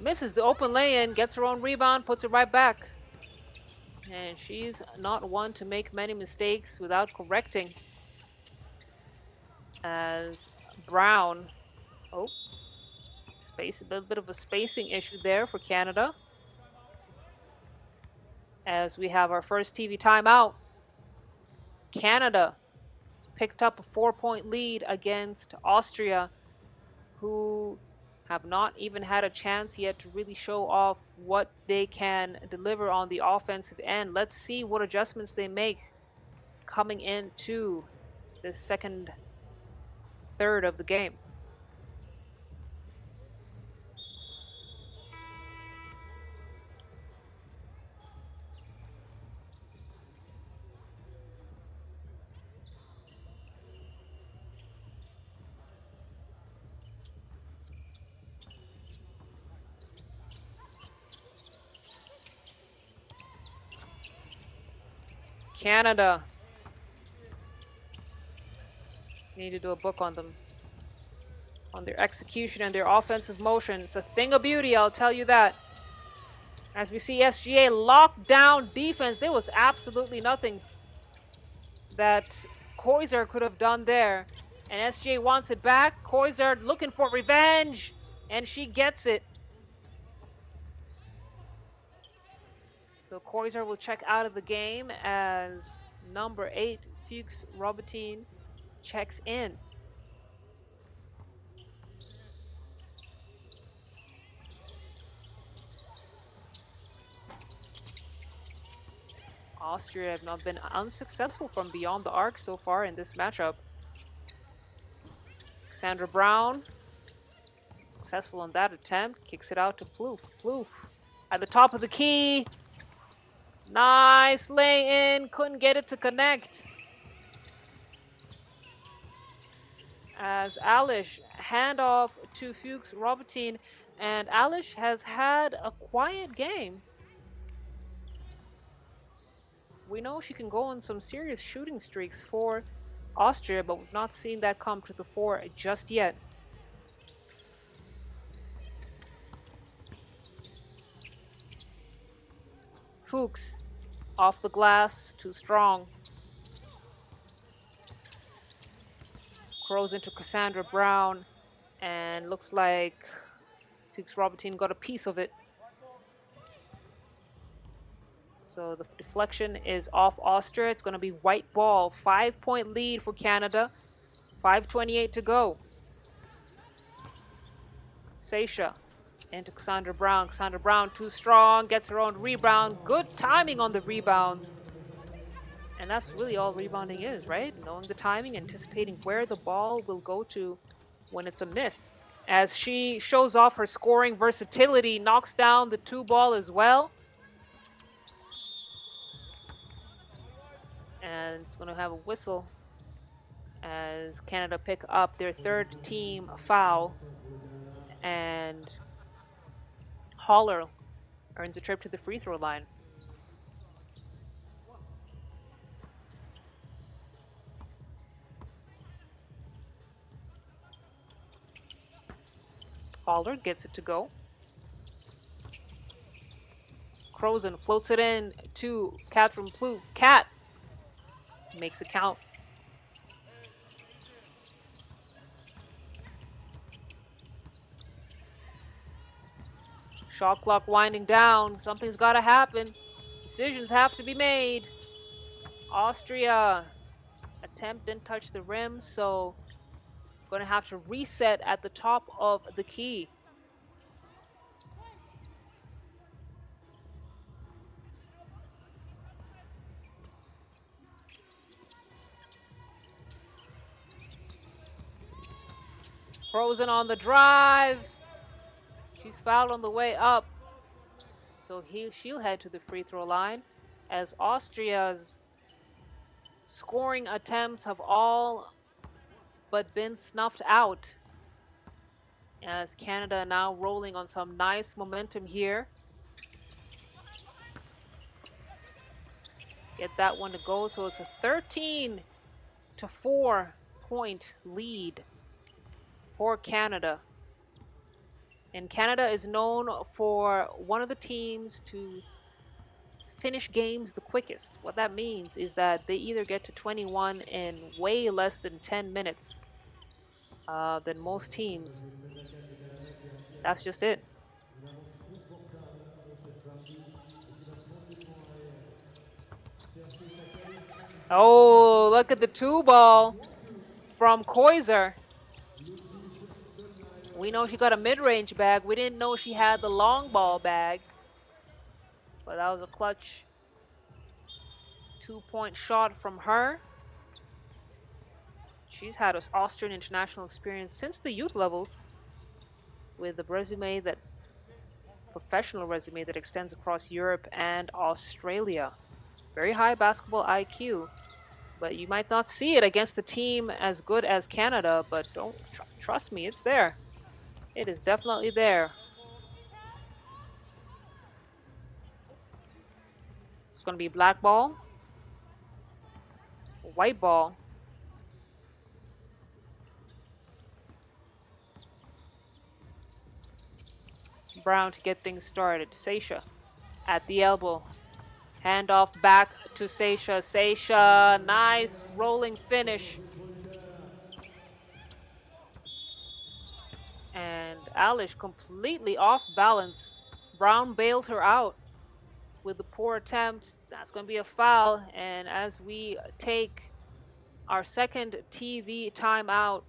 misses the open lay-in, gets her own rebound, puts it right back. And she's not one to make many mistakes without correcting. As Brown, a bit of a spacing issue there for Canada. As we have our first TV timeout. Canada has picked up a 4-point lead against Austria, who have not even had a chance yet to really show off what they can deliver on the offensive end. Let's see what adjustments they make coming into the second third of the game. Canada. Need to do a book on them. On their execution and their offensive motion. It's a thing of beauty, I'll tell you that. As we see SGA locked down defense, there was absolutely nothing that Koizar could have done there. And SGA wants it back. Koizar looking for revenge. And she gets it. So Koizer will check out of the game as number 8, Fuchs Robertine, checks in. Austria have not been unsuccessful from beyond the arc so far in this matchup. Cassandra Brown, successful on that attempt, kicks it out to Plouffe. Plouffe at the top of the key. Nice lay in, couldn't get it to connect. As Alish handoff to Fuchs Robertine, and Alish has had a quiet game. We know she can go on some serious shooting streaks for Austria, but we've not seen that come to the fore just yet. Fuchs off the glass, too strong. Crows into Cassandra Brown, and looks like Fuchs Robertine got a piece of it. So the deflection is off Austria. It's going to be white ball. 5-point lead for Canada. 5:28 to go. Seisha into Cassandra Brown. Cassandra Brown too strong. Gets her own rebound. Good timing on the rebounds. And that's really all rebounding is, right? Knowing the timing, anticipating where the ball will go to when it's a miss. As she shows off her scoring versatility, knocks down the 2 ball as well. And it's going to have a whistle as Canada pick up their 3rd team foul, and Haller earns a trip to the free throw line. Haller gets it to go. Crozen floats it in to Catherine Plouffe. Cat makes a count. Shot clock winding down. Something's got to happen. Decisions have to be made. Austria attempt didn't touch the rim, so going to have to reset at the top of the key. Frozen on the drive. She's fouled on the way up. So she'll head to the free throw line as Austria's scoring attempts have all but been snuffed out. As Canada now rolling on some nice momentum here. Get that one to go. So it's a 13-4 point lead for Canada. And Canada is known for one of the teams to finish games the quickest. What that means is that they either get to 21 in way less than 10 minutes than most teams. That's just it. Oh, look at the 2-ball from Koizer. We know she got a mid-range bag. We didn't know she had the long ball bag. But that was a clutch 2-point shot from her. She's had an Austrian international experience since the youth levels, with a professional resume that extends across Europe and Australia. Very high basketball IQ, but you might not see it against a team as good as Canada, but don't trust me, it's there. It is definitely there. It's going to be black ball, white ball. Brown to get things started. Seisha at the elbow. Handoff back to Seisha. Seisha, nice rolling finish. And Alish completely off balance. Brown bails her out with the poor attempt. That's going to be a foul. And as we take our second TV timeout,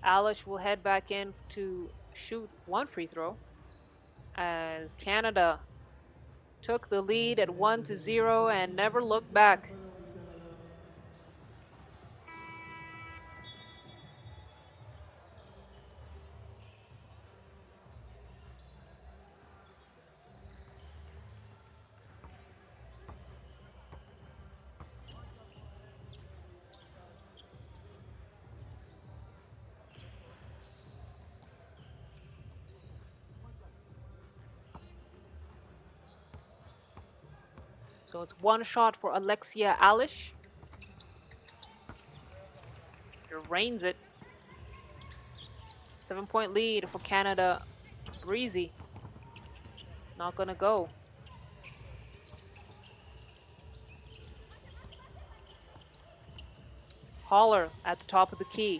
Alish will head back in to shoot one free throw as Canada took the lead at 1-0 and never looked back. So it's one shot for Alexia Alish. She reigns it. 7-point lead for Canada. Breezy. Not gonna go. Holler at the top of the key.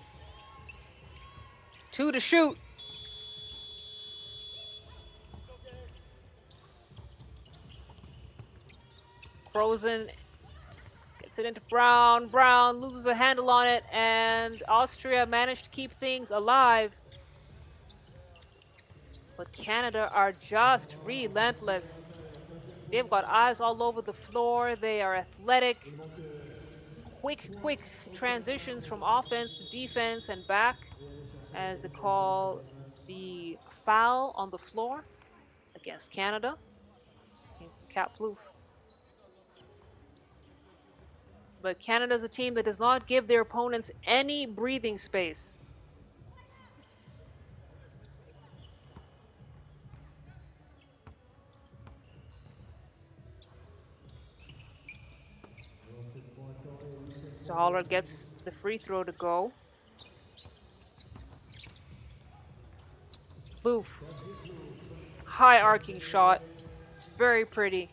2 to shoot. Frozen gets it into Brown. Brown loses a handle on it, and Austria managed to keep things alive. But Canada are just relentless. They've got eyes all over the floor. They are athletic. Quick transitions from offense to defense and back as they call the foul on the floor against Canada. Cat Plouffe. But Canada's a team that does not give their opponents any breathing space. So Holler gets the free throw to go. Plouffe. High arcing shot. Very pretty.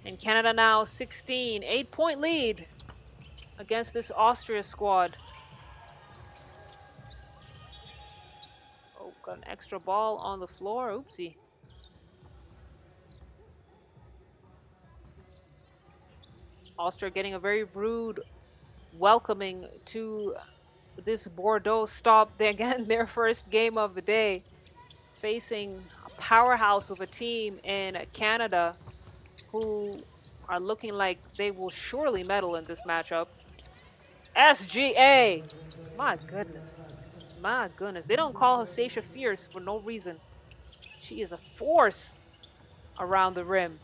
And Canada now 16. 8-point lead against this Austria squad. Oh, got an extra ball on the floor. Oopsie. Austria getting a very rude welcoming to this Bordeaux stop. Again, their first game of the day, facing a powerhouse of a team in Canada who are looking like they will surely medal in this matchup. SGA! My goodness. My goodness. They don't call her Sasha Fierce for no reason. She is a force around the rim.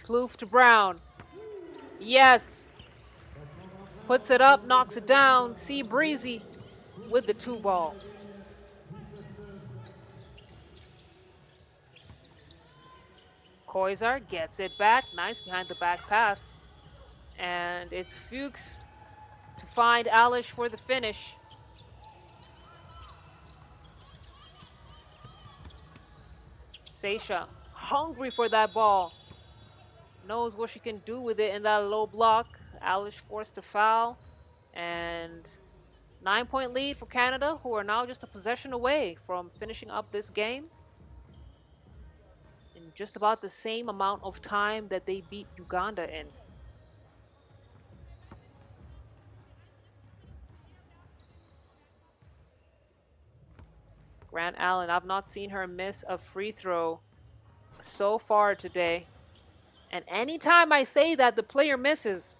Plouffe to Brown. Yes. Puts it up, knocks it down. See Breezy with the 2-ball. Koizar gets it back. Nice behind the back pass. And it's Fuchs to find Alish for the finish. Sasha, hungry for that ball. Knows what she can do with it in that low block. Alish forced to foul. And 9-point lead for Canada, who are now just a possession away from finishing up this game in just about the same amount of time that they beat Uganda in. Grant Allen, I've not seen her miss a free throw so far today. And anytime I say that the player misses,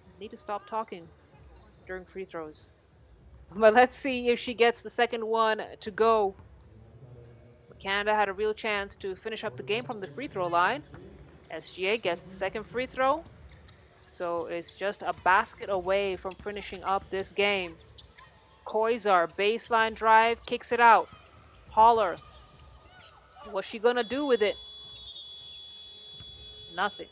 I need to stop talking during free throws. But let's see if she gets the second one to go. Canada had a real chance to finish up the game from the free throw line. SGA gets the second free throw. So it's just a basket away from finishing up this game. Koizar, baseline drive, kicks it out. Holler. What's she gonna do with it? Nothing.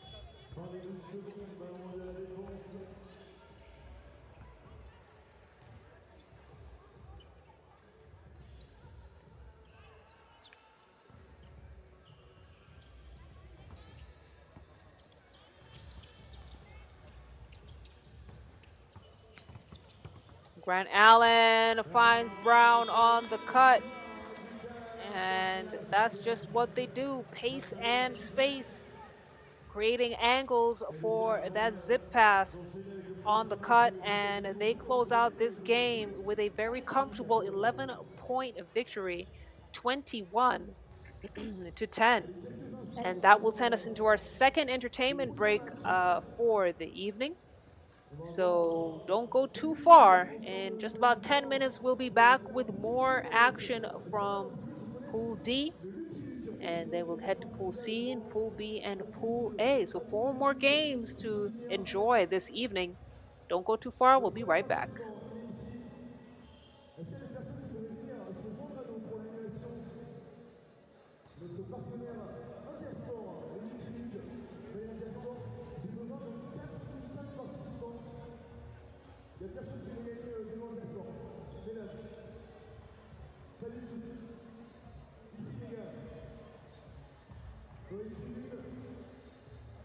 Grant Allen finds Brown on the cut. And that's just what they do, pace and space, creating angles for that zip pass on the cut. And they close out this game with a very comfortable 11-point victory, 21 to 10. And that will send us into our second entertainment break for the evening. So don't go too far. In just about 10 minutes, we'll be back with more action from Pool D. And then we'll head to Pool C and Pool B and Pool A. So four more games to enjoy this evening. Don't go too far. We'll be right back. Est-ce qu'il y a des personnes qui pourraient venir se joindre à nous pour l'animation? Notre partenaire Intersport, le multiluge, mais Intersport, j'ai besoin de 4 ou 5 participants. Il y a personne qui veut gagner devant Intersport. Des neufs. Pas du tout. Ici les gars. Dans les tribunes.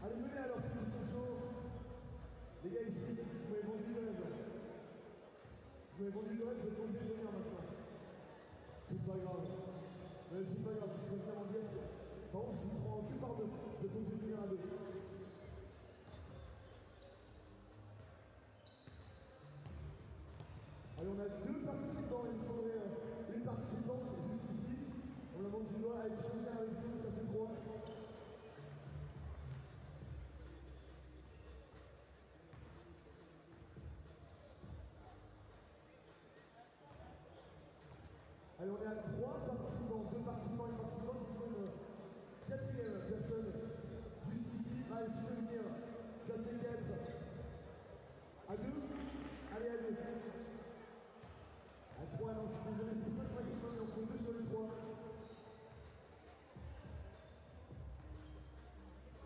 Allez, venez alors ceux qui sont chauds. Les gars ici, vous m'avez vendu le rêve. Vous m'avez vendu le rêve, vous êtes obligés de venir maintenant. C'est pas grave. C'est pas grave, je peux venir en direct. Par contre, je vous prends que par deux. Vous êtes obligés de venir à deux. Allez, on a deux participants. Il me faudrait une participante juste ici. On la montre du doigt. Allez, tu peux venir avec nous, ça fait 3. Allez, on est à 3 participants, 2 participants, une participante, il faut une quatrième personne juste ici. Allez, tu peux venir, ça fait 4. À 2. Allez, à 2. À 3, non, je suis désolé, c'est 5 maximum, il en faut 2 sur les 3.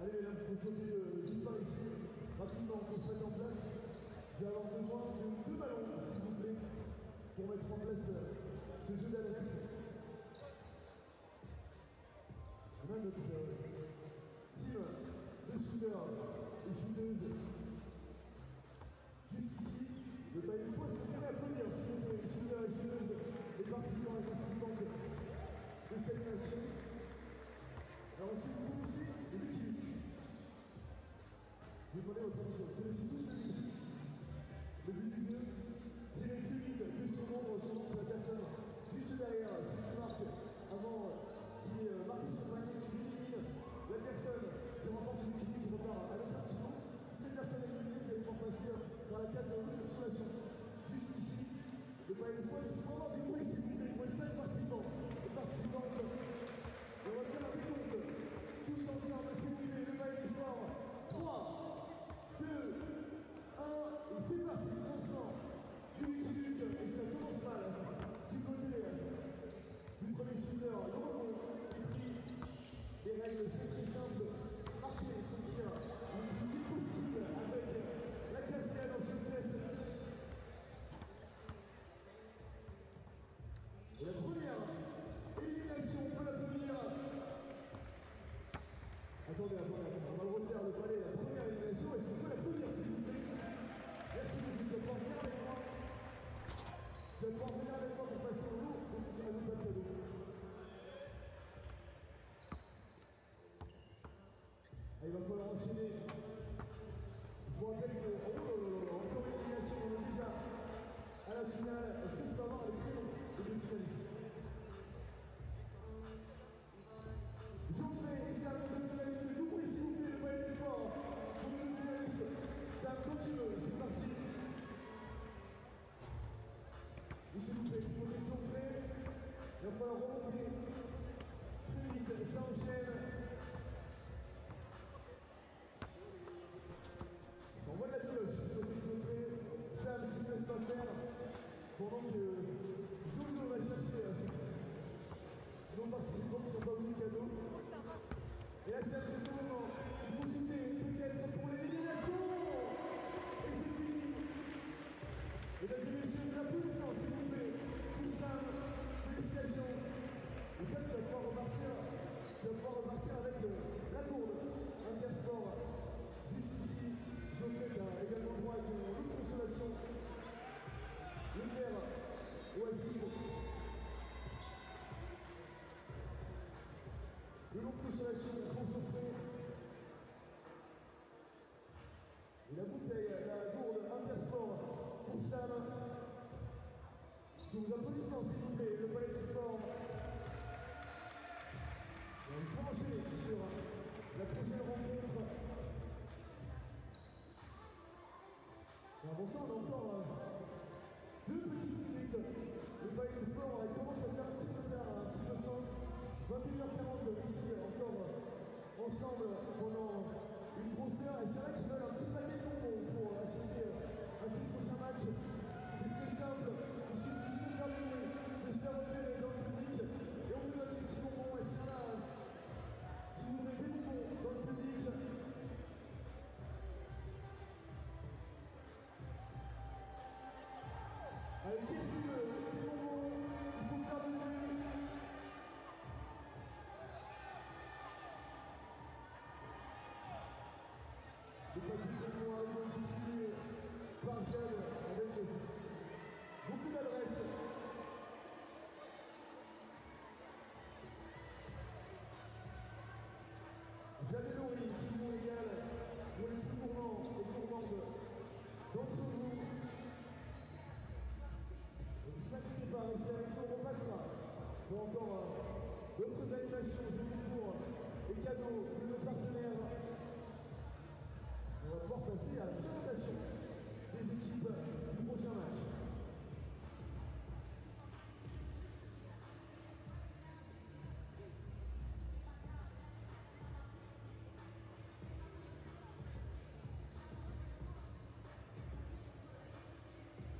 Allez, mesdames, vous pouvez sauter juste par ici, rapidement, pour se mettre en place. Je vais avoir besoin de 2 ballons, s'il vous plaît, pour mettre en place ce jeu d'adresse. On a notre team de shooters et shooteuses juste ici. Le palais d'espoir, est-ce que vous pouvez applaudir s'il vous plaît, les shooters et shooteuses, les participants et participantes de cette animation. Alors, est-ce que vous connaissez les multiluges? Je vais demander votre attention. Vous connaissez tous le but. Le but du jeu, tirer plus vite que son nombre sur la personne. Juste derrière, si tu marques avant qu'il ait marqué son panier, tu élimines la personne qui remporte son multiluge qui repart à l'autre bâtiment. Toutes les personnes éliminées, vous allez pouvoir passer par la case de consommation. Juste ici, le palais d'espoir, est-ce que je peux avoir du bruit s'il vous plaît pour les 5 participants et participantes? Et on va faire un décompte. Tous ensemble, s'il vous plaît, le palais d'espoir. 3, 2, 1. ça, on a encore 2 petites minutes. Le palais des sports commence à faire un petit peu tard, un petit peu sans. 21h40 ici, encore ensemble pendant une grosse heure. Est-ce qu'il y en a qui veulent un petit paquet de bonbons pour assister à ce prochain match? C'est très simple, il suffit juste de faire le bruit, de se faire repérer dans le public et on vous donne des petits bonbons. Est-ce qu'il y en a qui voudraient des bonbons dans le public? Allez, qu'est-ce qu'il veut? Des bonbons, il faut faire du bruit. Des paquets de bonbons à vous distribués par Jade avec beaucoup d'adresse. Jade et Laurie qui vous régalent pour les plus gourmands et gourmandes d'entre vous. Ne vous inquiétez pas, restez avec nous, on repassera pour encore d'autres animations, jeux concours et cadeaux de nos partenaires. On va pouvoir passer à la présentation des équipes du prochain match.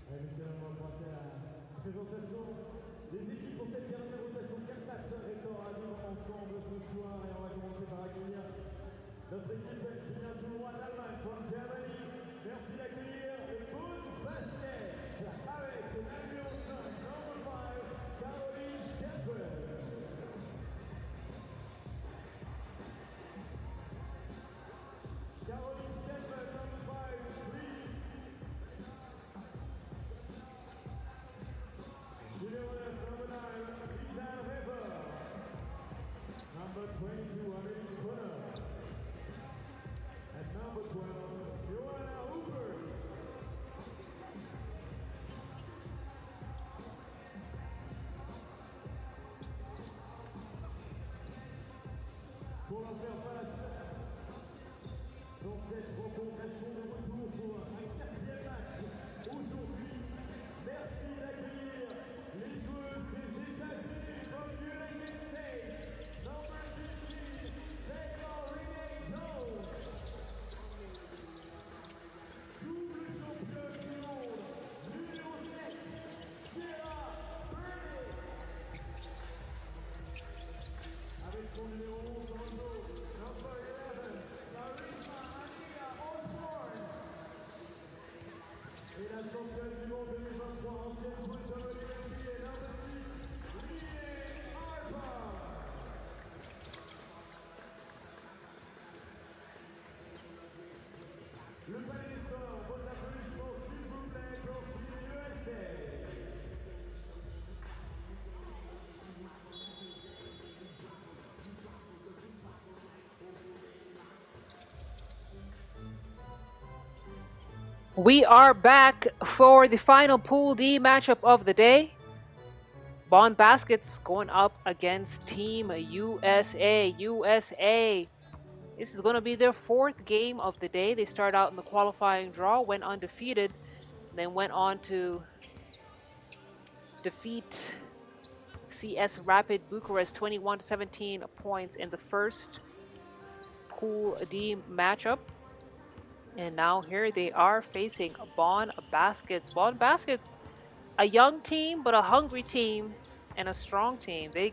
Allez, messieurs, on va passer à la présentation des équipes pour cette dernière rotation. 4 matchs resteront à vivre ensemble ce soir et on va commencer par accueillir notre équipe qui vient tout droit d'Allemagne, from Germany. Merci d'accueillir les Bonn Baskets avec la numéro 5, number 5, Caroline Steffel. Caroline Steffel, number 5, please. Numéro 9, number 9, Lisa Weber. Number 22, Amélie Brunner. At number 12, Ulaanbaatar. Pour leur faire face dans cette rencontre, elles sont de retour pour un 4e match aujourd'hui. Merci d'accueillir les joueuses des États-Unis from United States, number 15, Taylor Renee Jones. Double championne du monde, numéro 7, Sierra Burney. Avec son numéro 11 dans le dos, number 11, Larissa Anita Osborne. Et la championne du monde 2023, ancienne joueuse de l'NBA, number 6, Ulaanbaatar. Le palais des sports, vos applaudissements s'il vous plaît pour Team USA. We are back for the final Pool D matchup of the day. Bonn Baskets going up against Team USA. USA. This is going to be their 4th game of the day. They start out in the qualifying draw, went undefeated, then went on to defeat CS Rapid Bucharest 21-17 points in the first Pool D matchup. And now here they are facing Bonn Baskets. Bonn Baskets, a young team, but a hungry team and a strong team. They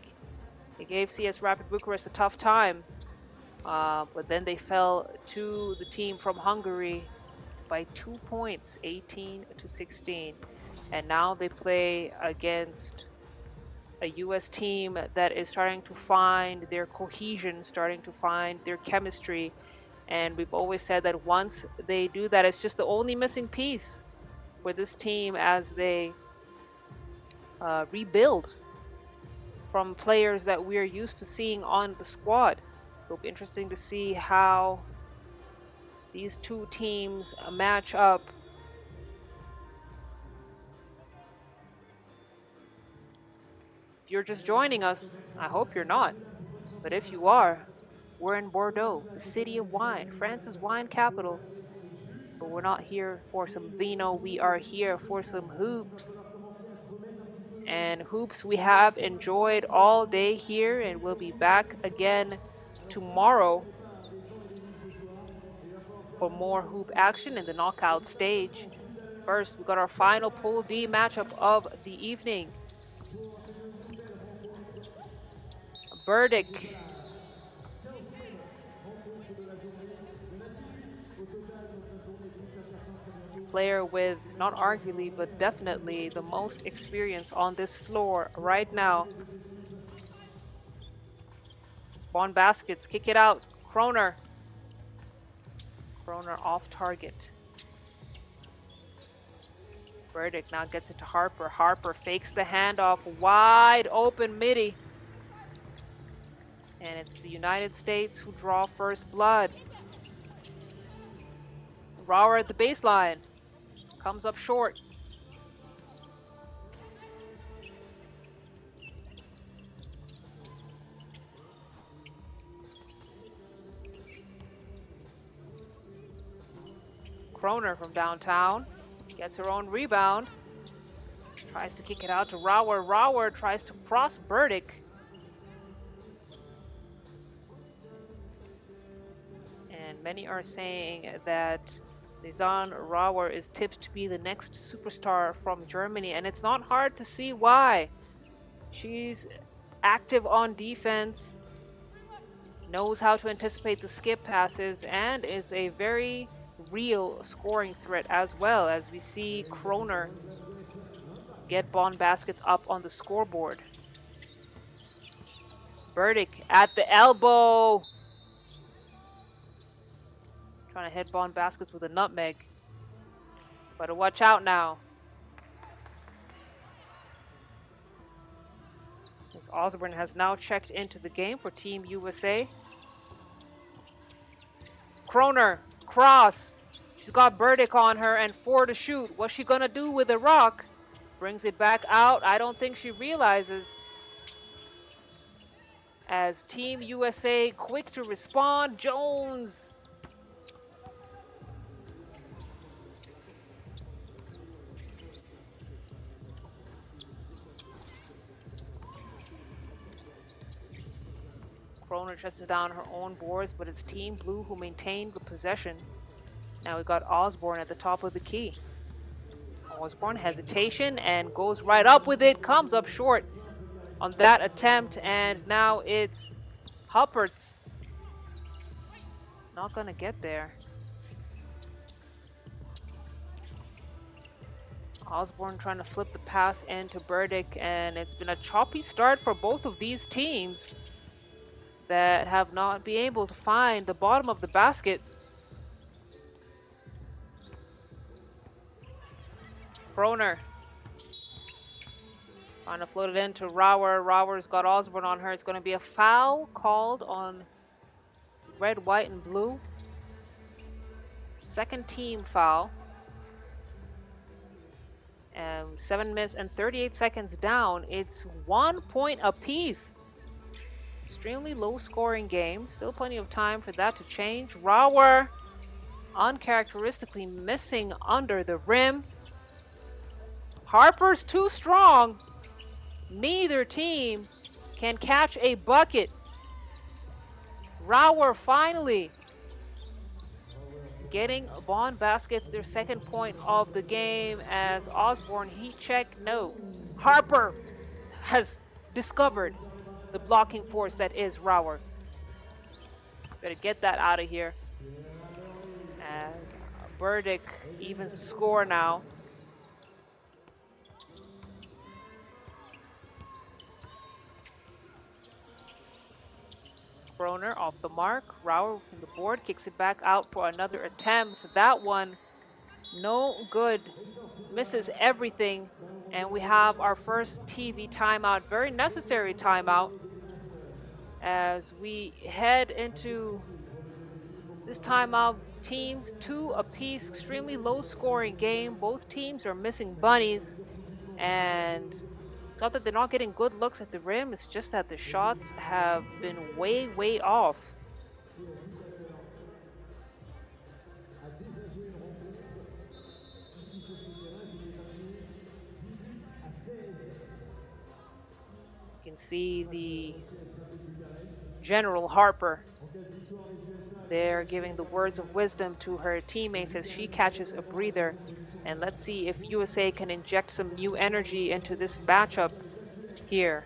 gave CS Rapid Bucharest a tough time, but then they fell to the team from Hungary by 2 points, 18-16. And now they play against a US team that is starting to find their cohesion, starting to find their chemistry. And we've always said that once they do that, it's just the only missing piece for this team as they rebuild from players that we're used to seeing on the squad. So it'll be interesting to see how these two teams match up. If you're just joining us, I hope you're not. But if you are, we're in Bordeaux, the city of wine, France's wine capital. But we're not here for some vino. We are here for some hoops. And hoops we have enjoyed all day here, and we'll be back again tomorrow for more hoop action in the knockout stage. First, we got our final Pool D matchup of the evening. Burdick player with not arguably but definitely the most experience on this floor right now. Bonn Baskets kick it out. Kroner off target. Burdick now gets it to Harper. Harper fakes the handoff. Wide open midi. And it's the United States who draw first blood. Rauer at the baseline. Comes up short. Kroner from downtown gets her own rebound. Tries to kick it out to Rauer. Rauer tries to cross Burdick. And many are saying that Lisanne Rauer is tipped to be the next superstar from Germany, and it's not hard to see why. She's active on defense, knows how to anticipate the skip passes, and is a very real scoring threat as well, as we see Kroner get Bonn Baskets up on the scoreboard. Burdick at the elbow. Trying to hit Bonn Baskets with a nutmeg. Better watch out now. As Osborne has now checked into the game for Team USA. Kroner, cross. She's got Burdick on her and 4 to shoot. What's she gonna do with the rock? Brings it back out. I don't think she realizes. As Team USA quick to respond. Jones. Kroner chases down her own boards, but it's Team Blue who maintained the possession. Now we got Osborne at the top of the key. Osborne hesitation and goes right up with it, comes up short on that attempt, and now it's Huppert's. Not gonna get there. Osborne trying to flip the pass into Burdick, and it's been a choppy start for both of these teams that have not been able to find the bottom of the basket. Kroner trying to float it into Rauer. Rauer's got Osborne on her. It's going to be a foul called on red, white, and blue. Second team foul. And 7 minutes and 38 seconds down. It's 1 point apiece. Extremely low scoring game. Still plenty of time for that to change. Rauer uncharacteristically missing under the rim. Harper's too strong. Neither team can catch a bucket. Rauer finally getting Bonn Baskets their second point of the game, as Osborne heat check. No. Harper has discovered the blocking force that is Rauer. Better get that out of here. As Burdick evens the score now. Kroner off the mark. Rauer from the board kicks it back out for another attempt. That one, no good. Misses everything. And we have our first TV timeout. Very necessary timeout. As we head into this timeout, teams 2 apiece. Extremely low scoring game. Both teams are missing bunnies. And it's not that they're not getting good looks at the rim, it's just that the shots have been way, way off. can see the General Harper there giving the words of wisdom to her teammates as she catches a breather. And let's see if USA can inject some new energy into this matchup here.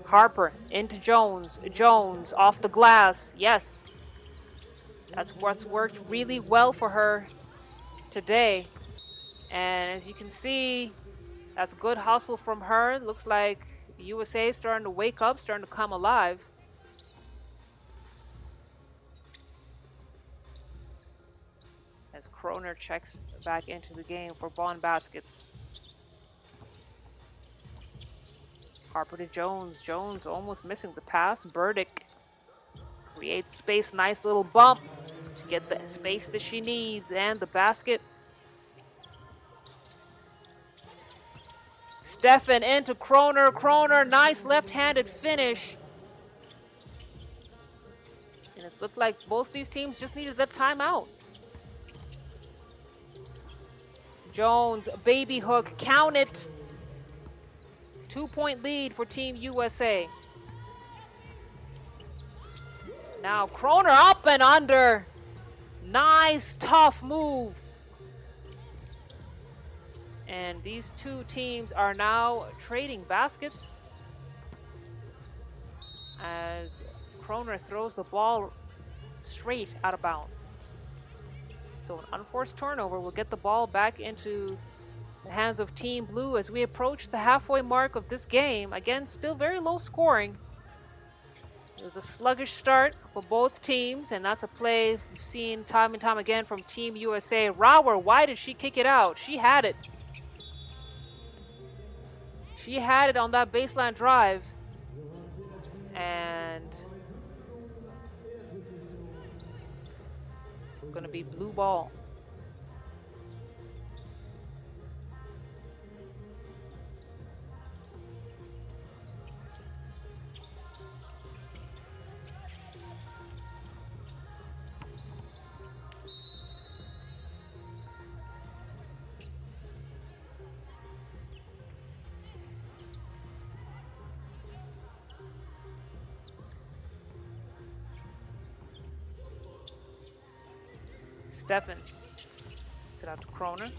Harper into Jones. Jones off the glass. Yes. That's what's worked really well for her today. And as you can see, that's good hustle from her. Looks like the USA is starting to wake up, starting to come alive. As Kroner checks back into the game for Bonn Baskets. Harper to Jones. Jones almost missing the pass. Burdick creates space. Nice little bump to get the space that she needs. And the basket. Steffen into Kroner. Kroner, nice left-handed finish. And it looked like both these teams just needed that timeout. Jones, baby hook, count it. 2-point lead for Team USA. Now Kroner up and under. Nice, tough move. And these two teams are now trading baskets as Kroner throws the ball straight out of bounds. So an unforced turnover will get the ball back into the hands of Team Blue as we approach the halfway mark of this game. Again, still very low scoring. It was a sluggish start for both teams, and that's a play we've seen time and time again from Team USA. Rauer, why did she kick it out? She had it. She had it on that baseline drive. And it's going to be blue ball. Steffen. Sit out to Kroner.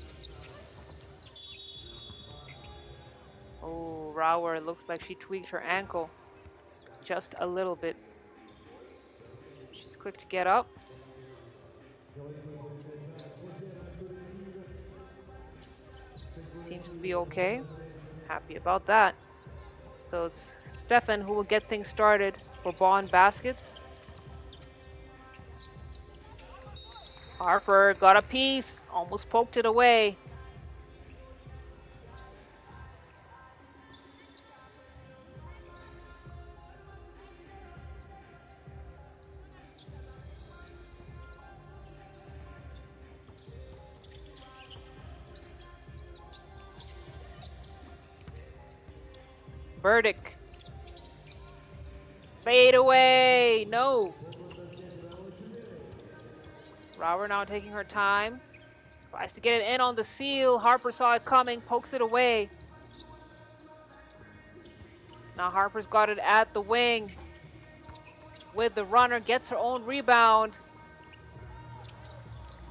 Oh, Rauer looks like she tweaked her ankle just a little bit. She's quick to get up. Seems to be okay. Happy about that. So it's Steffen who will get things started for Bonn Baskets. Harper got a piece, almost poked it away. Burdick. Fade away, no. Rauer now taking her time. Tries to get it in on the seal. Harper saw it coming, pokes it away. Now Harper's got it at the wing. With the runner, gets her own rebound.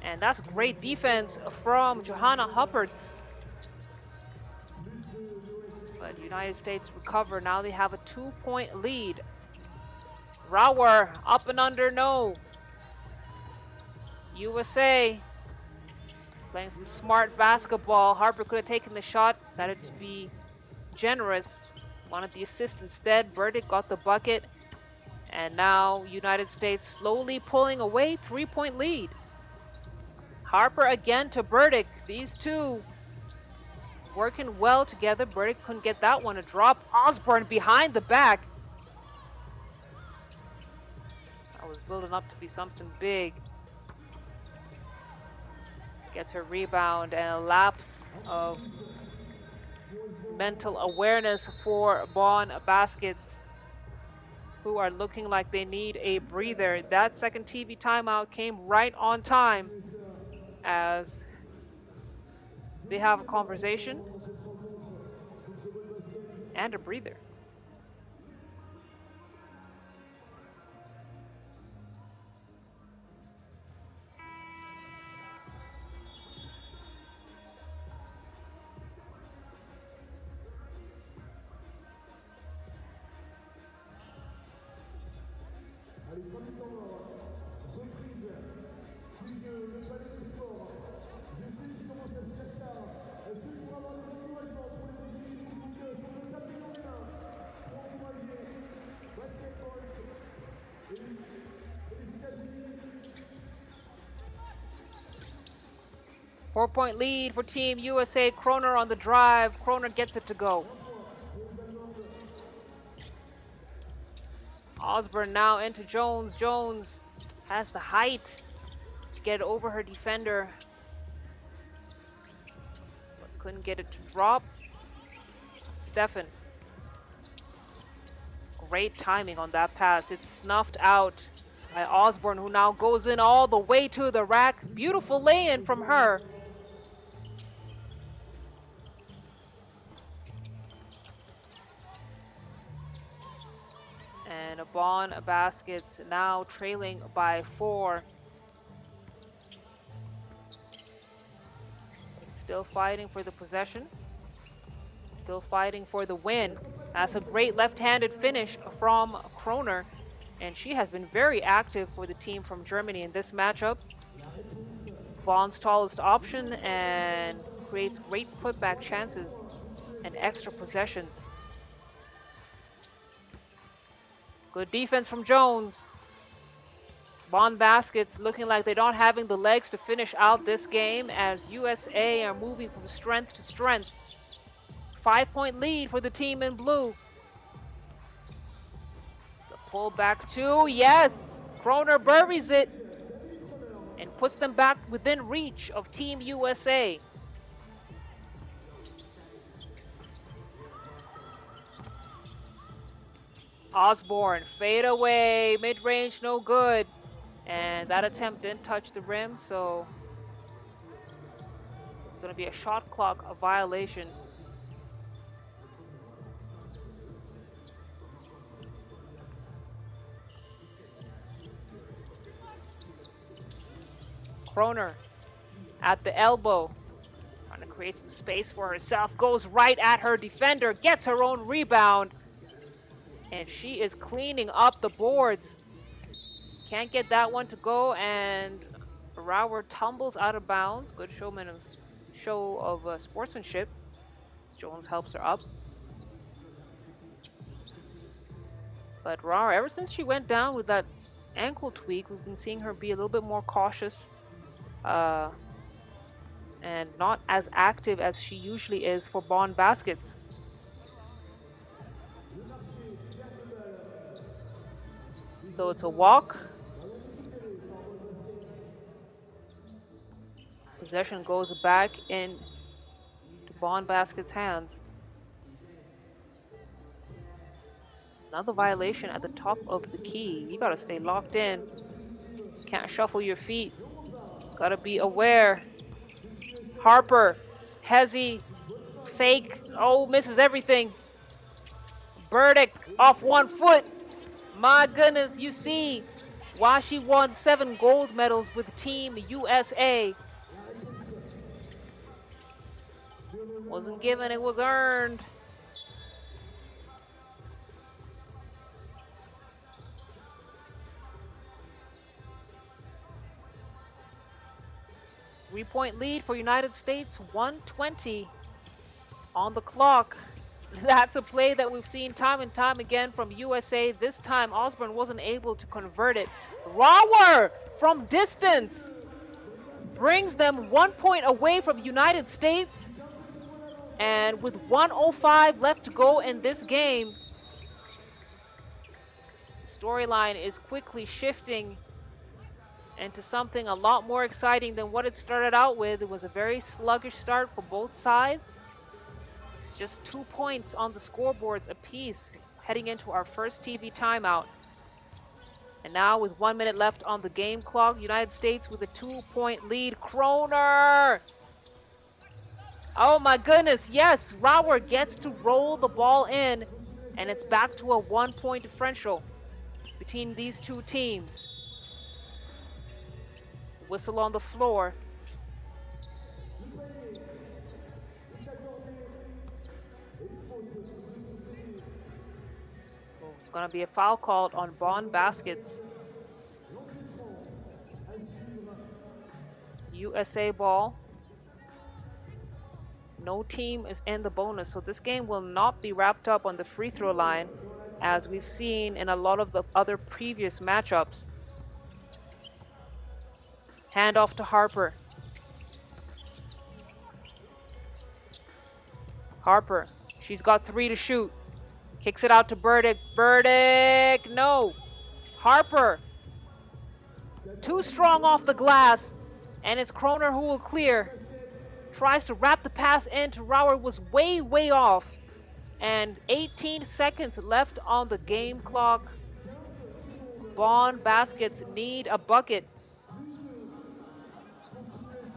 And that's great defense from Johanna Hupperts. But the United States recover. Now they have a 2-point lead. Rauer, up and under, no. USA playing some smart basketball. Harper could have taken the shot, decided to be generous. Wanted the assist instead. Burdick got the bucket. And now United States slowly pulling away, 3-point lead. Harper again to Burdick. These two working well together. Burdick couldn't get that one to drop. Osborne behind the back. That was building up to be something big. Gets her rebound and a lapse of mental awareness for Bonn Baskets, who are looking like they need a breather. That second TV timeout came right on time as they have a conversation and a breather. 4-point lead for Team USA. Kroner on the drive. Kroner gets it to go. Osborne now into Jones. Jones has the height to get it over her defender, but couldn't get it to drop. Stefan. Great timing on that pass. It's snuffed out by Osborne, who now goes in all the way to the rack. Beautiful lay-in from her. And Bonn Baskets now trailing by 4. Still fighting for the possession. Still fighting for the win. That's a great left-handed finish from Kroner, and she has been very active for the team from Germany in this matchup. Bonn's tallest option and creates great putback chances and extra possessions. Good defense from Jones. Bonn Baskets looking like they're not having the legs to finish out this game as USA are moving from strength to strength. 5-point lead for the team in blue. It's a pull back 2. Yes! Kroner buries it and puts them back within reach of Team USA. Osborne, fade away, mid-range, no good. And that attempt didn't touch the rim, so it's going to be a shot clock, a violation. Kroner at the elbow, trying to create some space for herself, goes right at her defender, gets her own rebound, and she is cleaning up the boards. Can't get that one to go, and Rauer tumbles out of bounds. Good show of sportsmanship. Jones helps her up. But Rauer, ever since she went down with that ankle tweak, we've been seeing her be a little bit more cautious and not as active as she usually is for Bonn Baskets. So it's a walk. Possession goes back in to Bonn Basket's hands. Another violation at the top of the key. You gotta stay locked in. Can't shuffle your feet. Gotta be aware. Harper, Hezzy, fake. Oh, misses everything. Burdick off 1 foot. My goodness, you see why she won 7 gold medals with Team USA. Wasn't given, it was earned. Three-point lead for United States, 1:20 on the clock. That's a play that we've seen time and time again from USA. This time, Osborne wasn't able to convert it. Rauer from distance brings them 1 point away from United States. And with 1:05 left to go in this game, the storyline is quickly shifting into something a lot more exciting than what it started out with. It was a very sluggish start for both sides. It's just 2 points on the scoreboards apiece heading into our first TV timeout. And now with 1 minute left on the game clock, United States with a 2-point lead. Kroner! Oh my goodness, yes, Rauer gets to roll the ball in, and it's back to a 1-point differential between these two teams. Whistle on the floor. It's going to be a foul called on Bonn Baskets. USA ball. No team is in the bonus, so this game will not be wrapped up on the free throw line as we've seen in a lot of the other previous matchups. Hand off to Harper. Harper, she's got 3 to shoot. Kicks it out to Burdick. Burdick, no. Harper, too strong off the glass, and it's Kroner who will clear. Tries to wrap the pass into Rauer, was way, way off. And 18 seconds left on the game clock. Bonn Baskets need a bucket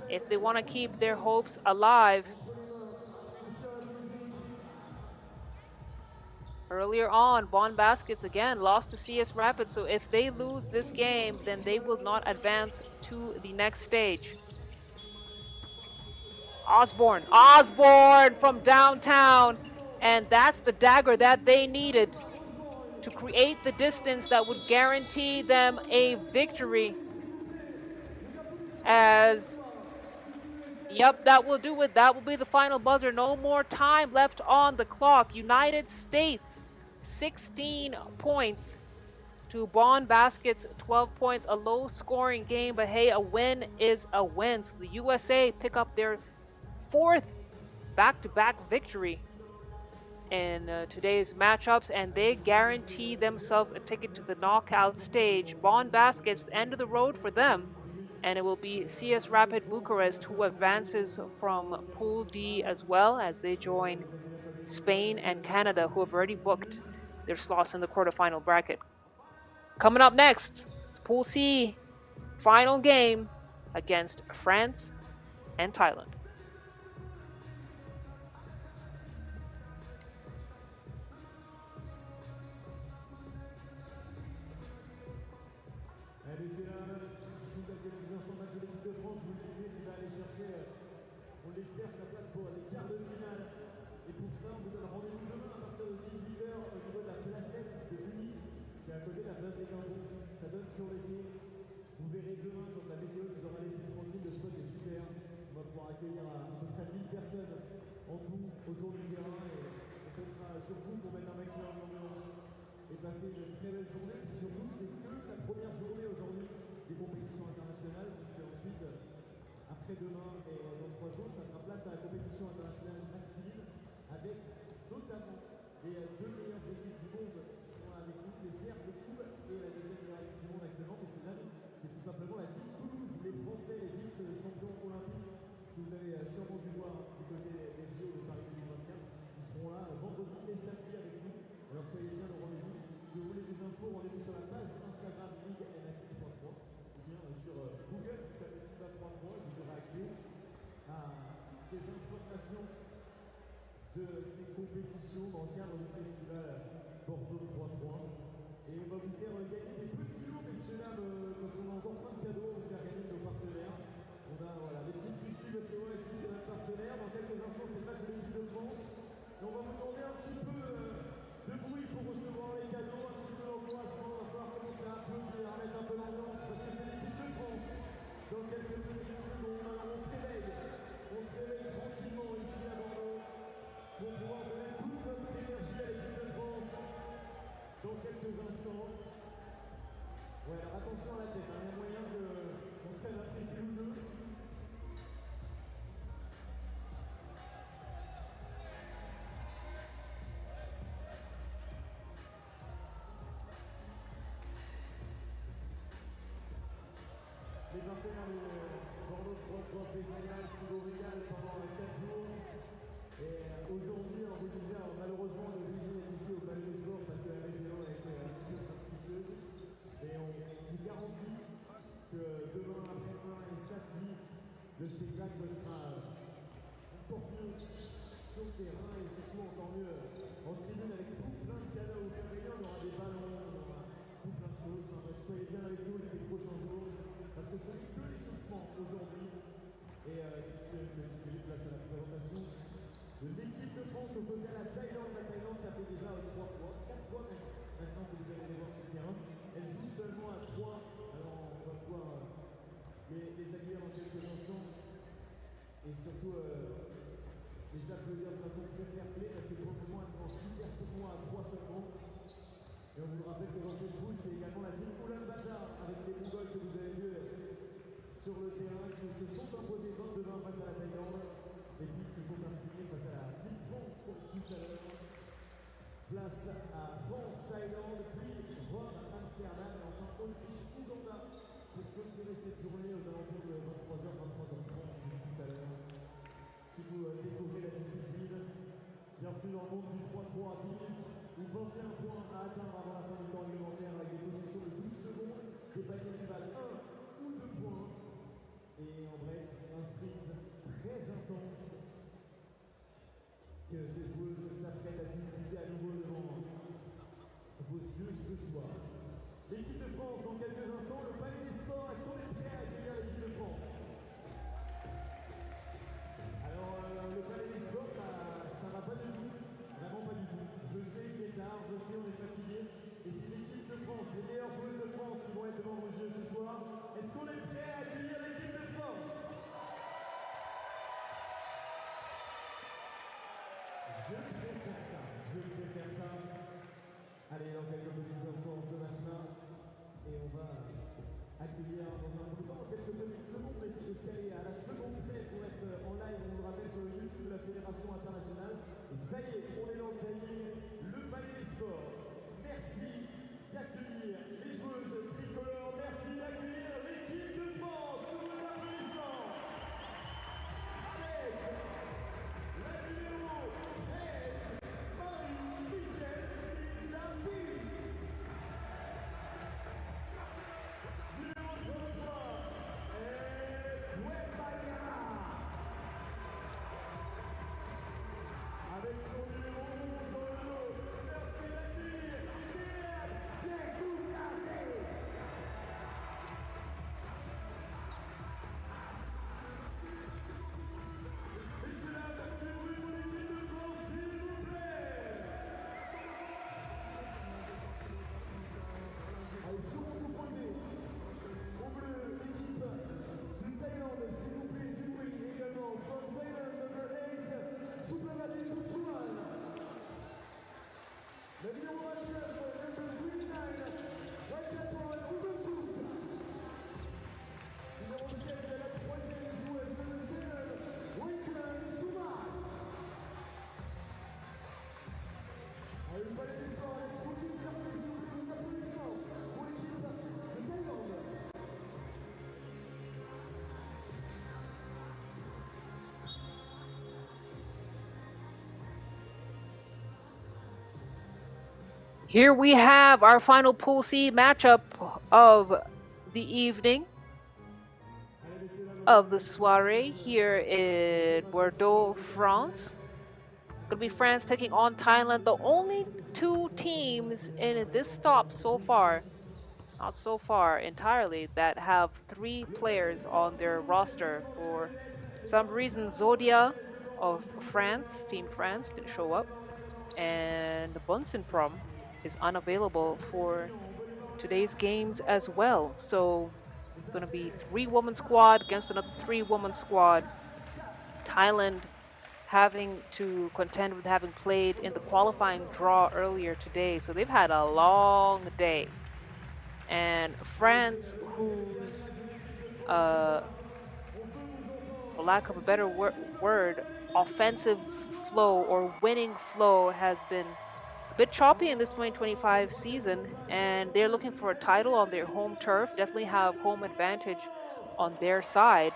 if they want to keep their hopes alive. Earlier on, Bonn Baskets again lost to CS Rapids, so if they lose this game, then they will not advance to the next stage. Osborne from downtown, and that's the dagger that they needed to create the distance that would guarantee them a victory. As, yep, that will do it. That will be the final buzzer. No more time left on the clock. United States, 16 points to Bonn Baskets, 12 points. A low-scoring game, but hey, a win is a win. So the USA pick up their 4th back-to-back victory in today's matchups, and they guarantee themselves a ticket to the knockout stage. Bonn Baskets, the end of the road for them, and it will be CS Rapid Bucharest who advances from Pool D as well, as they join Spain and Canada, who have already booked their slots in the quarterfinal bracket. Coming up next, it's Pool C final game against France and Thailand. Messieurs, dames, d'ici quelques instants, match de l'équipe de France, je vous le disais, qui va aller chercher, on l'espère, sa place pour les quarts de finale. Et pour ça, on vous donne rendez-vous demain à partir de 18h au niveau de la placette de Munich. C'est à côté de la place des Quimbons. Ça donne sur les quais. Vous verrez demain, quand la météo nous aura laissé tranquille, le spot est super. On va pouvoir accueillir à peu près 1000 personnes en tout autour du terrain. Et on comptera sur vous pour mettre un maximum d'ambiance et passer une très belle journée. Et surtout, c'est que la première journée aujourd'hui des compétitions internationales, puisque ensuite, après-demain et dans 3 jours, ça sera place à la compétition internationale masculine, avec notamment les 2 meilleures équipes du monde qui seront avec nous, les Serbes de Coupe et la deuxième meilleure équipe du monde actuellement, puisque là, c'est tout simplement la team Toulouse, les Français, les vice-champions olympiques, que vous avez sûrement dû voir du côté des JO de Paris 2024. Ils seront là vendredi et samedi avec nous. Alors soyez bien au rendez-vous. Si vous voulez des infos, rendez-vous sur la page Instagram Ligue NAQ 3.3 ou bien sur Google, vous tapez FIBA 3.3 et vous aurez accès à des informations de ces compétitions dans le cadre du festival Bordeaux 3.3. Et on va vous faire gagner des petits lots, messieurs, dames, parce qu'on a encore plein de cadeaux à vous faire gagner de nos partenaires. On a voilà, des petites biscuits parce que moi ici c'est notre partenaire. Dans quelques instants, c'est le match de l'équipe de France. Et on va vous demander un petit peu de bruit pour recevoir les cadeaux, un petit peu d'encouragement. On va falloir commencer à applaudir, à mettre un peu d'ambiance parce que c'est l'équipe de France. Dans quelques petites secondes, alors on se réveille tranquillement ici à Bordeaux pour pouvoir donner toute notre énergie à l'équipe de France dans quelques instants. Ouais, alors attention à la tête, il y a moyen qu'on se prenne un frisbee ou deux. Les partenaires du Bordeaux 3-3 Festival qui vous régale pendant 4 jours. Et aujourd'hui, on vous disait, malheureusement, on est obligé d'être ici au Palais des Sports parce que la météo a été un petit peu capricieuse. Et on vous garantit que demain, après-demain et samedi, le spectacle sera encore mieux sur le terrain et surtout encore mieux en tribune avec tout plein de cadeaux à vous faire gagner. On aura des ballons, on aura tout plein de choses. Enfin, soyez bien avec nous ces prochains jours. Parce que ce n'est que l'échauffement aujourd'hui. Et ici, je vais juste place à la présentation de l'équipe de France opposée à la Thaïlande. La Thaïlande, ça fait déjà 3 fois, 4 fois même, maintenant que vous allez les voir sur le terrain. Elle joue seulement à 3. Alors on va pouvoir les accueillir dans quelques instants. Et surtout les applaudir de façon très fair-play parce que pour le moment, elles font un super tournoi à 3 seulement. Et on vous rappelle que dans cette poule, c'est également la team Ulaanbaatar avec les Mongols que vous avez vus sur le terrain qui se sont imposés 22-20 face à la Thaïlande et puis qui se sont inclinés face à la team France Bienvenue dans le monde du 3-3, 10 minutes ou 21 points à atteindre avant la fin du temps réglementaire avec des positions de 12 secondes, des paniers qui valent 1 ou 2 points. Et en bref, un sprint très intense que ces joueuses s'apprêtent à discuter à nouveau devant vos yeux ce soir. L'équipe de France dans quelques instants, le palais des sports, est-ce qu'on est prêt à accueillir l'équipe de France? Alors le palais des sports, ça va pas du tout, vraiment pas du tout. Je sais qu'il est tard, je sais on est fatigué, et c'est l'équipe de France, les meilleures joueuses de France qui vont être devant vos yeux ce soir. Est-ce qu'on est prêt à accueillir l'équipe de France? Je préfère ça, je préfère ça. Allez, dans quelques petits instants, ce match-là, et on va accueillir dans un premier temps, quelques petites secondes, mais c'est jusqu'à aller à la seconde près pour être en live, on le rappelle, sur le YouTube de la Fédération Internationale. Et ça y est, on est dans le timing, le palais des sports. Merci d'accueillir les joueuses tricolores, merci d'accueillir l'équipe de France sous vos applaudissements. Avec la numéro 13, Marie-Michel Ulaanbaatar. Avec son numéro 11 dans le dos, merci d'accueillir Messieurs, dames, du bruit pour l'équipe de France, s'il vous plaît. Allez, seront opposés au bleu, l'équipe du Thaïlande, s'il vous plaît, du bruit également. From Thailand, number 8, Ulaanbaatar Chuan. Le numéro 29, number 29, Ulaanbaatar Ulaanbaatar. Numéro 17, la troisième joueuse, number 7, Ulaanbaatar. Allez, le palais des sports, les produits d'applaudissements pour l'équipe de Thaïlande. Here we have our final Pool C matchup of the evening, of the soirée here in Bordeaux, France. It's going to be France taking on Thailand, the only two teams in this stop so far, not so far entirely, that have 3 players on their roster. For some reason, Zodia of France, Team France, didn't show up, and Bonsenprom is unavailable for today's games as well. So it's going to be 3-woman squad against another 3-woman squad. Thailand having to contend with having played in the qualifying draw earlier today. So they've had a long day. And France, whose, for lack of a better word, offensive flow or winning flow has been a bit choppy in this 2025 season, and they're looking for a title on their home turf. Definitely have home advantage on their side.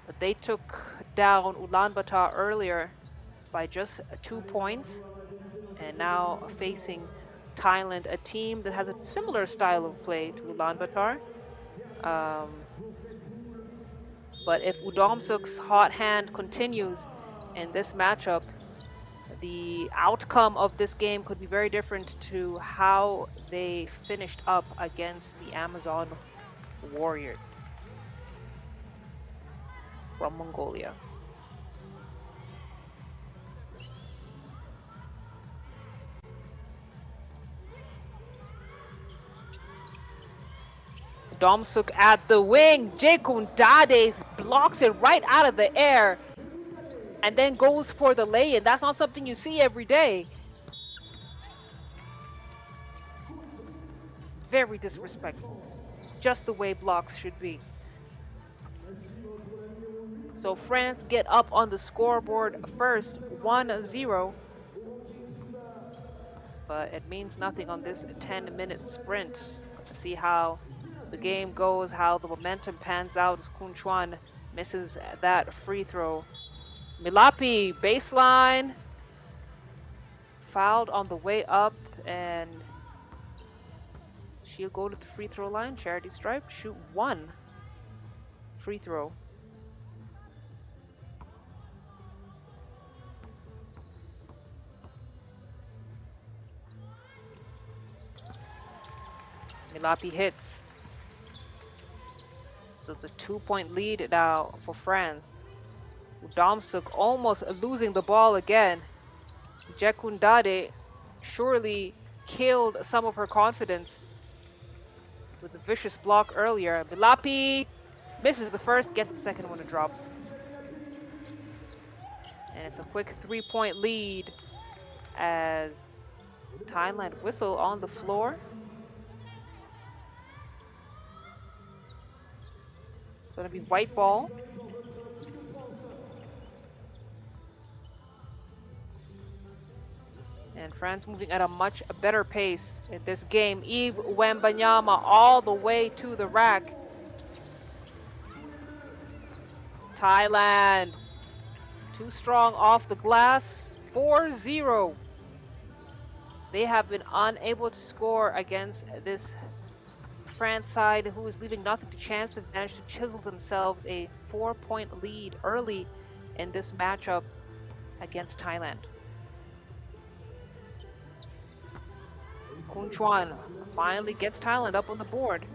But they took down Ulaanbaatar earlier by just 2 points, and now facing Thailand, a team that has a similar style of play to Ulaanbaatar. But if Udomsuk's hot hand continues in this matchup, the outcome of this game could be very different to how they finished up against the Amazon Warriors from Mongolia. Domsuk at the wing. Jekundade blocks it right out of the air and then goes for the lay-in. That's not something you see every day. Very disrespectful. Just the way blocks should be. So France get up on the scoreboard first, 1-0. But it means nothing on this 10-minute sprint. See how the game goes, how the momentum pans out as Kun Chuan misses that free throw. Milapi, baseline. Fouled on the way up, and she'll go to the free throw line. Charity stripe, shoot 1 free throw. Milapi hits. So it's a 2-point lead now for France. Ulaanbaatar almost losing the ball again. Jekundade surely killed some of her confidence with a vicious block earlier. Milapi misses the first, gets the second one to drop. And it's a quick 3-point lead as Thailand whistle on the floor. It's going to be white ball. And France moving at a much better pace in this game. Yves Wembanyama all the way to the rack. Thailand too strong off the glass. 4-0. They have been unable to score against this France side who is leaving nothing to chance. They've managed to chisel themselves a 4-point lead early in this matchup against Thailand. Kun Chuan finally gets Thailand up on the board.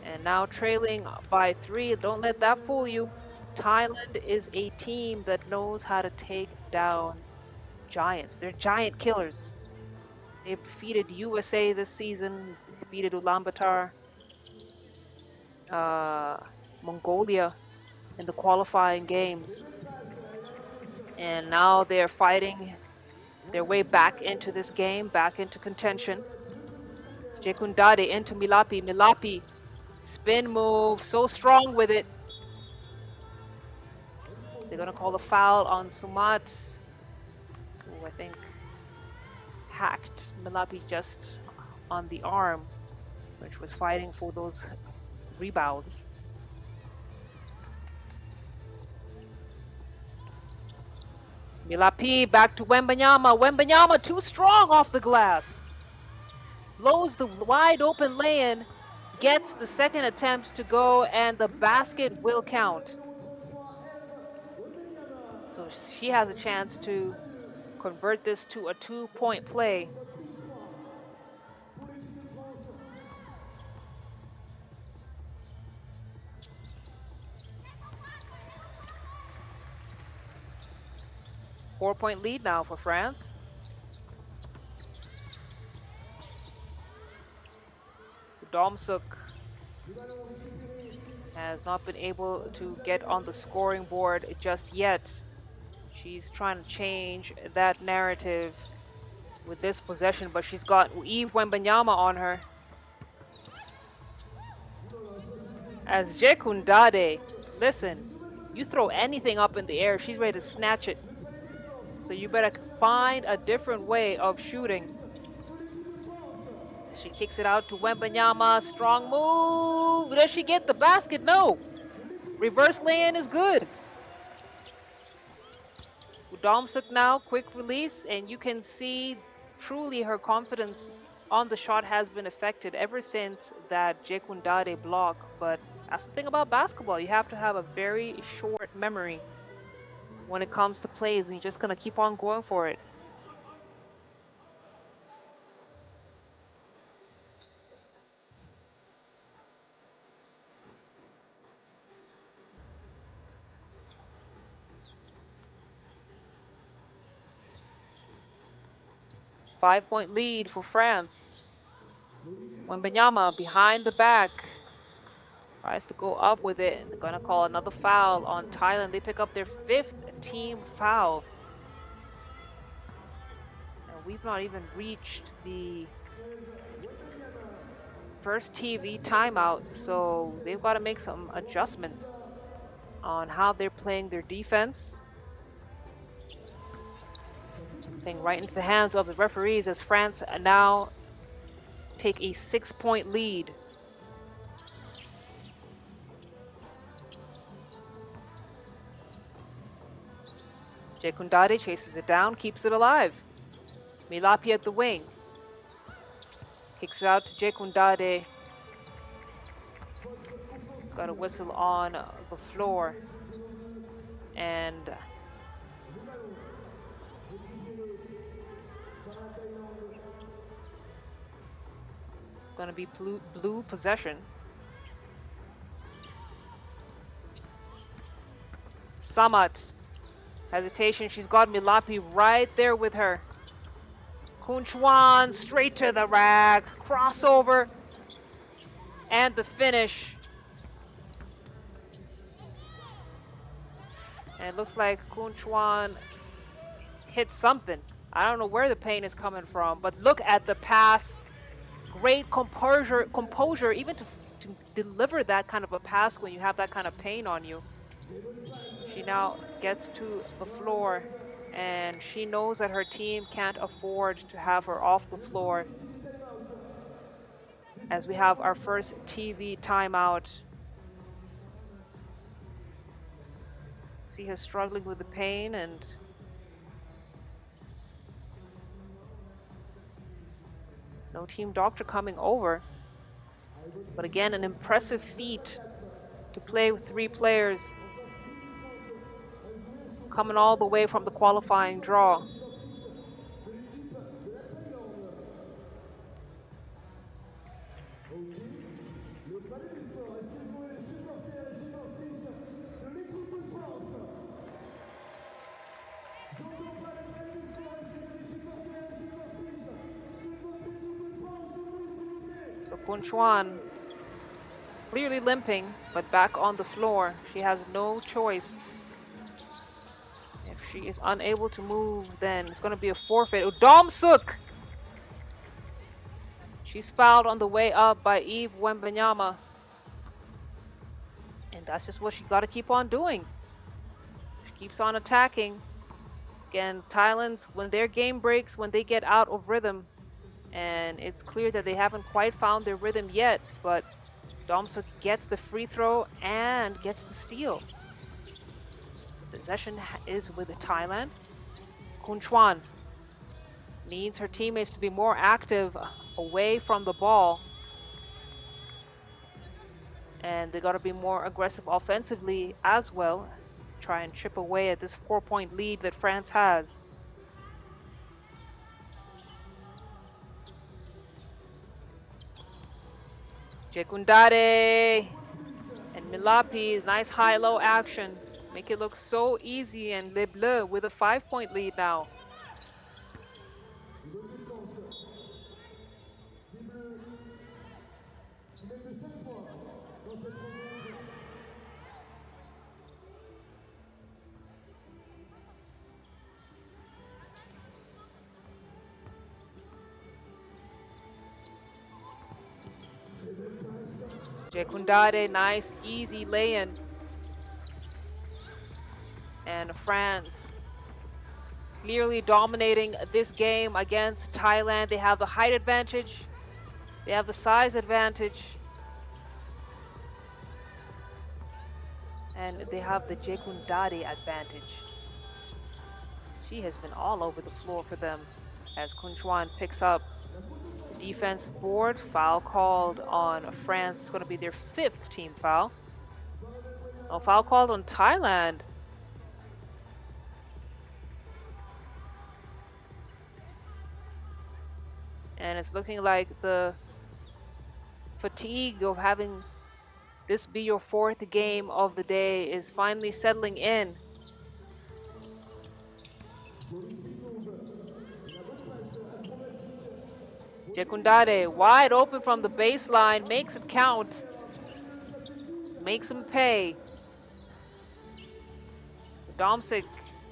And now trailing by 3. Don't let that fool you. Thailand is a team that knows how to take down giants. They're giant killers. They've defeated USA this season, defeated Ulaanbaatar, Mongolia in the qualifying games. And now they're fighting their way back into this game, back into contention. Jekundade into Milapi. Milapi, spin move, so strong with it. They're going to call a foul on Sumat, who I think hacked Milapi just on the arm, which was fighting for those rebounds. Milapi back to Wembanyama. Wembanyama too strong off the glass. Blows the wide open lay-in, gets the second attempt to go, and the basket will count. So she has a chance to convert this to a 2-point play. Four-point lead now for France. Ulaanbaatar has not been able to get on the scoring board just yet. She's trying to change that narrative with this possession, but she's got Yves Wembanyama on her. As Jekundade, listen, you throw anything up in the air, she's ready to snatch it. So you better find a different way of shooting. She kicks it out to Wembanyama. Strong move. Does she get the basket? No. Reverse lay-in is good. Ulaanbaatar now, quick release, and you can see truly her confidence on the shot has been affected ever since that Jekundade block. But that's the thing about basketball. You have to have a very short memory when it comes to plays, and you're just going to keep on going for it. Five-point lead for France. Wembanyama behind the back. Tries to go up with it. They're going to call another foul on Thailand. They pick up their 5th team foul. And we've not even reached the first TV timeout, so they've got to make some adjustments on how they're playing their defense. Thing right into the hands of the referees as France now take a 6-point lead. Jekundade chases it down, keeps it alive. Milapi at the wing. Kicks it out to Jekundade. Got a whistle on the floor. And it's going to be blue possession. Samat. Hesitation. She's got Milapi right there with her. Kunchuan straight to the rack. Crossover. And the finish. And it looks like Kunchuan hit something. I don't know where the pain is coming from, but look at the pass. Great composure even to deliver that kind of a pass when you have that kind of pain on you. She now gets to the floor, and she knows that her team can't afford to have her off the floor, as we have our first TV timeout. See her struggling with the pain, and no team doctor coming over. But again, an impressive feat to play with 3 players coming all the way from the qualifying draw. So Kunchuan clearly limping, but back on the floor. She has no choice. If she is unable to move, then it's going to be a forfeit. Udomsuk! She's fouled on the way up by Eve Wembanyama. And that's just what she got to keep on doing. She keeps on attacking. Again, Thailand's, when their game breaks, when they get out of rhythm, and it's clear that they haven't quite found their rhythm yet, but Domsuk gets the free throw and gets the steal. Possession is with Thailand. Kunchuan needs her teammates to be more active away from the ball. And they got to be more aggressive offensively as well. Try and chip away at this 4-point lead that France has. Jekundade and Milapi, nice high-low action. Make it look so easy, and Les Bleus with a 5-point lead now. Jekundade, nice, easy lay-in. And France clearly dominating this game against Thailand. They have the height advantage. They have the size advantage. And they have the Jekundade advantage. She has been all over the floor for them as Kunchuan picks up the defense board. Foul called on France. It's going to be their 5th team foul. Oh, foul called on Thailand. And it's looking like the fatigue of having this be your 4th game of the day is finally settling in. Jekundade wide open from the baseline, makes it count, makes him pay. Domsik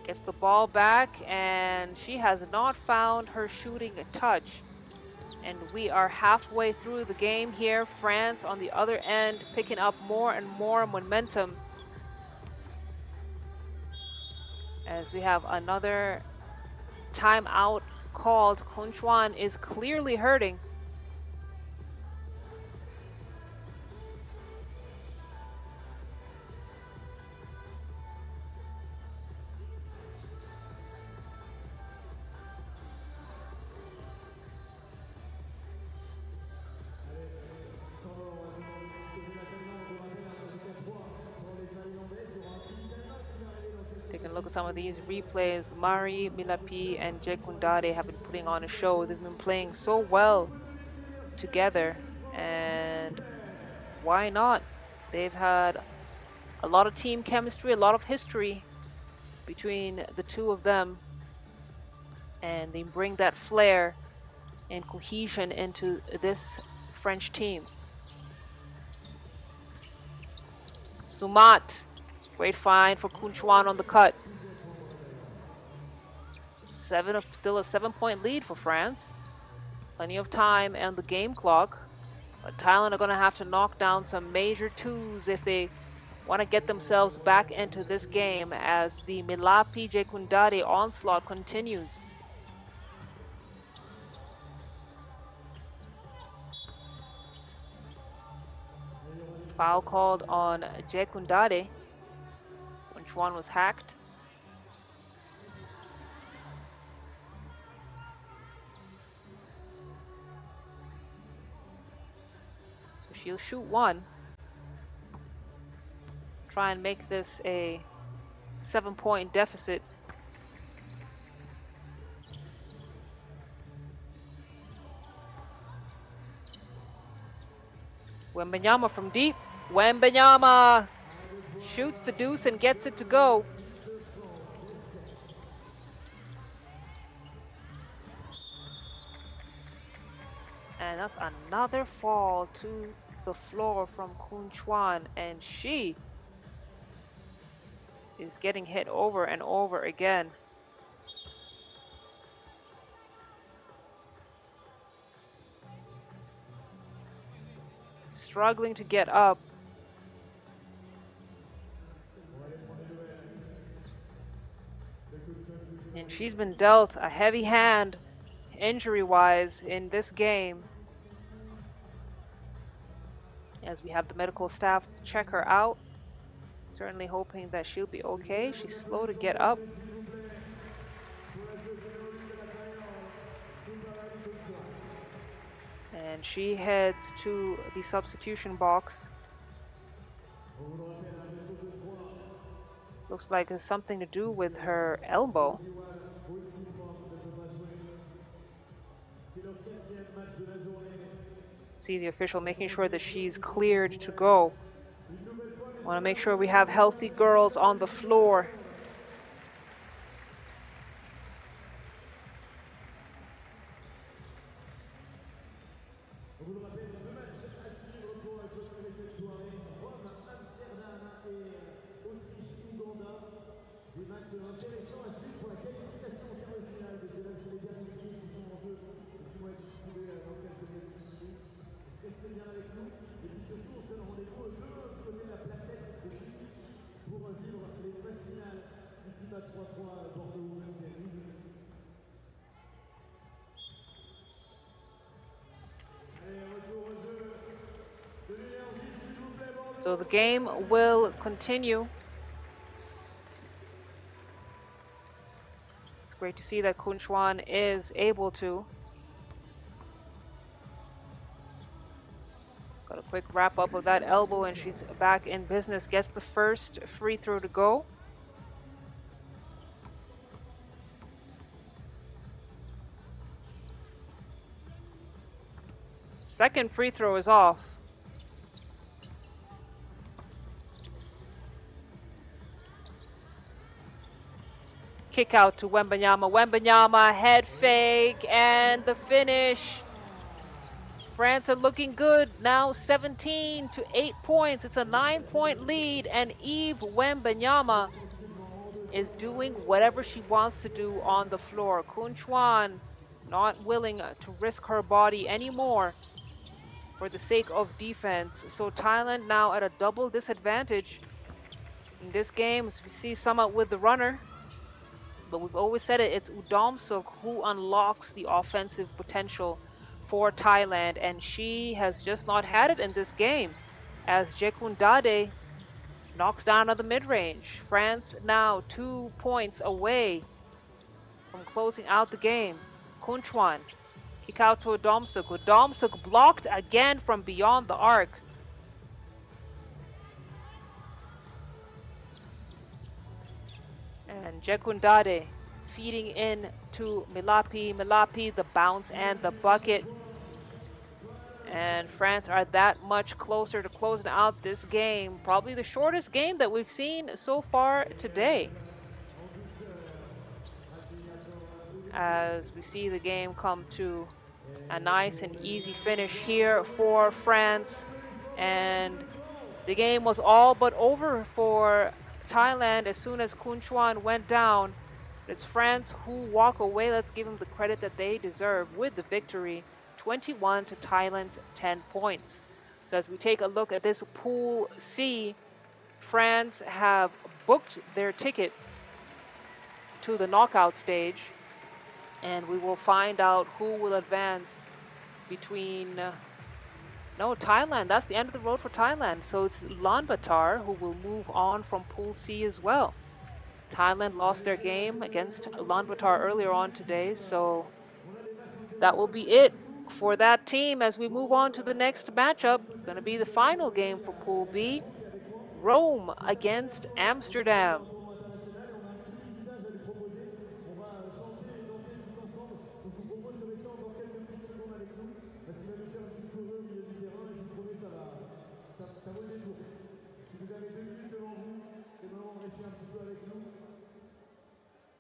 gets the ball back, and she has not found her shooting touch. And we are halfway through the game here. France on the other end picking up more and more momentum as we have another timeout called. Kunchuan is clearly hurting. look at some of these replays. Mari, Milapi, and Jekundade have been putting on a show. They've been playing so well together, and why not? They've had a lot of team chemistry, a lot of history between the two of them, and they bring that flair and cohesion into this French team. Sumat, great find for Kunchuan on the cut. Still a 7-point lead for France. Plenty of time and the game clock. But Thailand are going to have to knock down some major twos if they want to get themselves back into this game as the Milapi Jekundade onslaught continues. Foul called on Jekundade when Chuan was hacked. So she'll shoot one. Try and make this a 7-point deficit. Wembanyama from deep. Wembanyama shoots the deuce and gets it to go. And that's another fall to the floor from Kun Chuan, and she is getting hit over and over again. Struggling to get up. And she's been dealt a heavy hand injury-wise in this game. As we have the medical staff check her out. Certainly hoping that she'll be okay. She's slow to get up. And she heads to the substitution box. Looks like it's something to do with her elbow. See the official making sure that she's cleared to go. Want to make sure we have healthy girls on the floor. On vous le rappelle, 2 matchs à suivre pour clôturer cette soirée. Rome, Amsterdam et Autriche, Uganda. Des matchs intéressants à suivre pour la qualification en quart de finale, parce que là, c'est les derniers tickets qui sont en jeu et qui vont être distribués dans quelques petites minutes. Restez bien avec nous. Et puis surtout, on se donne rendez-vous de l'autre côté de la placette de critique pour vivre les phases finales du FIBA 3x3 Bordeaux Women's Series. So the game will continue. It's great to see that Kun Chuan is able to. Got a quick wrap up of that elbow and she's back in business. Gets the first free throw to go. Second free throw is off. Kick out to Wembanyama. Wembanyama, head fake, and the finish. France are looking good. Now 17 to 8 points. It's a 9-point lead, and Eve Wembanyama is doing whatever she wants to do on the floor. Kun Chuan not willing to risk her body anymore for the sake of defense. So Thailand now at a double disadvantage in this game. As we see Summit with the runner. But we've always said it, it's Ulaanbaatar who unlocks the offensive potential for Thailand, and she has just not had it in this game as Jekundade knocks down on the mid-range. France now 2 points away from closing out the game. Kun Chuan, kick out to Ulaanbaatar. Ulaanbaatar blocked again from beyond the arc. And Jekundade feeding in to Milapi. Milapi, the bounce and the bucket. And France are that much closer to closing out this game. Probably the shortest game that we've seen so far today. As we see the game come to a nice and easy finish here for France. And the game was all but over for Thailand as soon as Kunchuan went down. It's France who walk away. Let's give them the credit that they deserve with the victory, 21 to Thailand's 10 points. So as we take a look at this Pool C, France have booked their ticket to the knockout stage, and we will find out who will advance between no, Thailand. That's the end of the road for Thailand. So it's Ulaanbaatar who will move on from Pool C as well. Thailand lost their game against Ulaanbaatar earlier on today, so that will be it for that team as we move on to the next matchup. It's going to be the final game for Pool B, Rome against Amsterdam. Si vous avez 2 minutes devant vous, c'est le moment de rester un petit peu avec nous.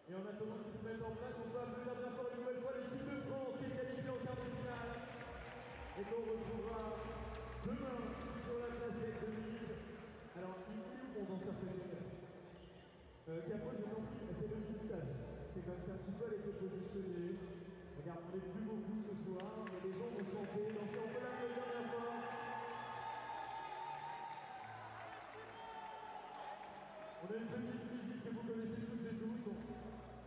Et en attendant qu'ils se mettent en place, on peut applaudir bien fort une nouvelle fois l'équipe de France qui est qualifiée en quart de finale. Et qu'on retrouvera demain sur la placette de Lille. Alors, il est où mon danseur préféré Capo, je t'en prie, c'est le bisutage. C'est comme ça un petit peu, elle était positionnée. Regarde, on n'est plus beaucoup ce soir, mais les gens vont chanter, danser, on peut l'applaudir bien fort. On a une petite musique que vous connaissez toutes et tous.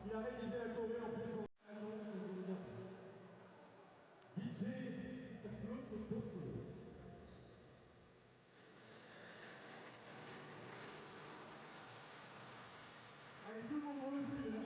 Il a réalisé la choré en plus. DJ, c'est possible. Allez, tout le monde pour le suivre.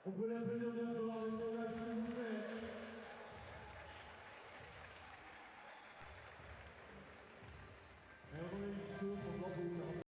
On peut l'applaudir bien fort, monsieur Max, s'il vous plaît. Et on en a une petite autre, on va vous faire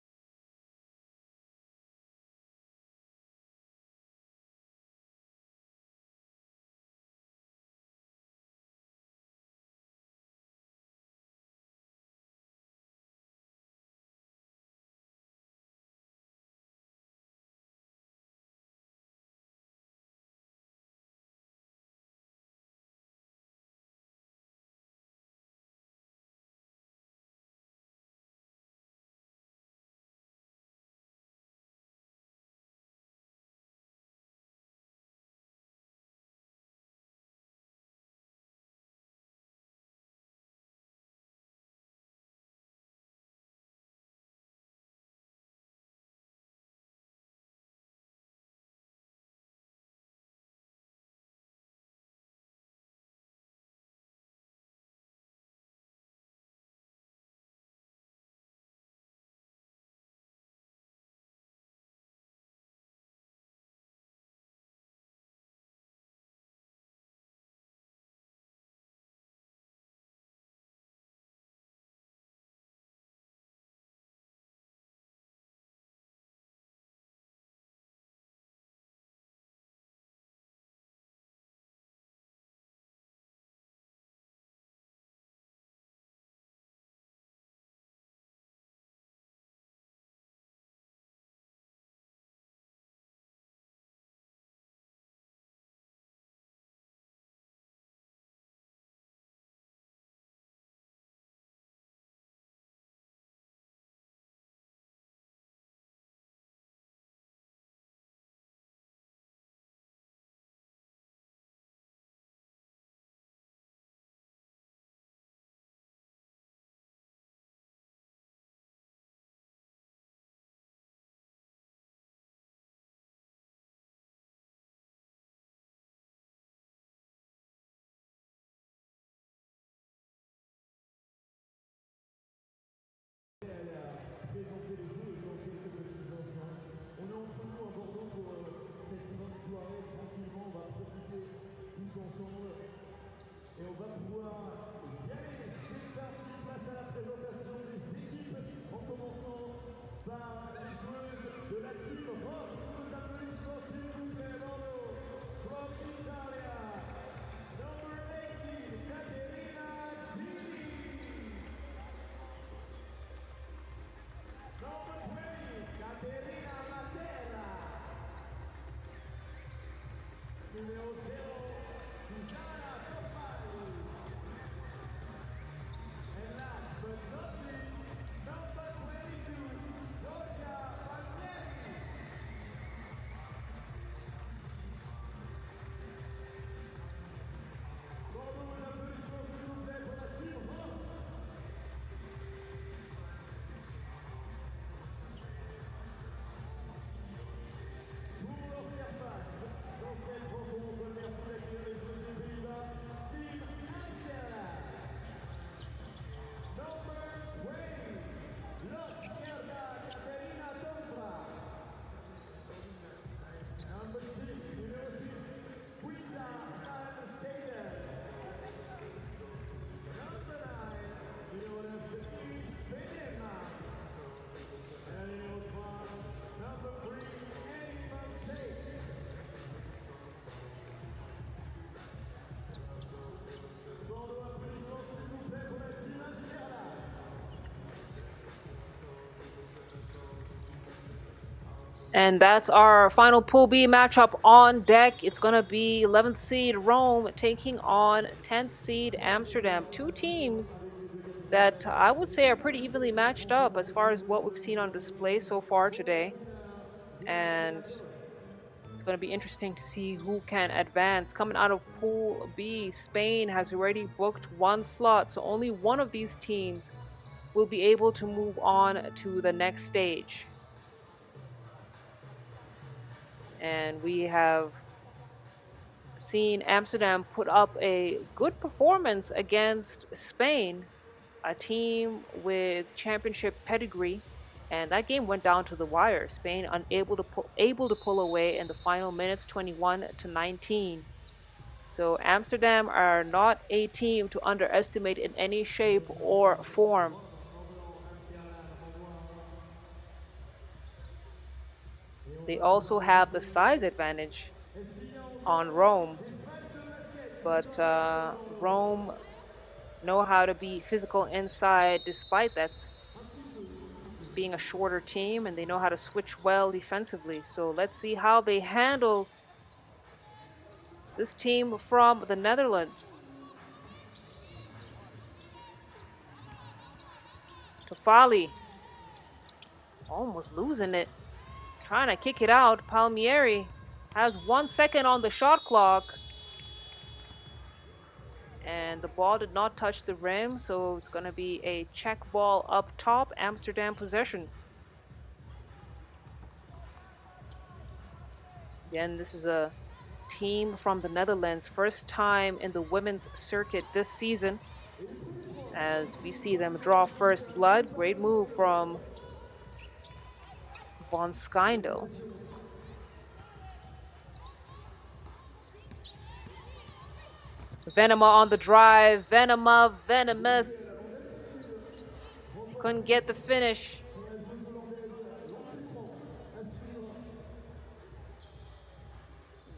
And that's our final Pool B matchup on deck. It's going to be 11th seed Rome taking on 10th seed Amsterdam. Two teams that I would say are pretty evenly matched up as far as what we've seen on display so far today. And it's going to be interesting to see who can advance. Coming out of Pool B, Spain has already booked one slot, so only one of these teams will be able to move on to the next stage. And we have seen Amsterdam put up a good performance against Spain, a team with championship pedigree, and that game went down to the wire. Spain able to pull away in the final minutes, 21-19. So Amsterdam are not a team to underestimate in any shape or form. They also have the size advantage on Rome, but Rome know how to be physical inside despite that being a shorter team, and they know how to switch well defensively. So let's see how they handle this team from the Netherlands. Tofali almost losing it, trying to kick it out. Palmieri has 1 second on the shot clock, and the ball did not touch the rim, so it's going to be a check ball up top, Amsterdam possession. Again, this is a team from the Netherlands, first time in the women's circuit this season, as we see them draw first blood. Great move from Von Skyndel. Venema on the drive. Venema, venomous. Couldn't get the finish.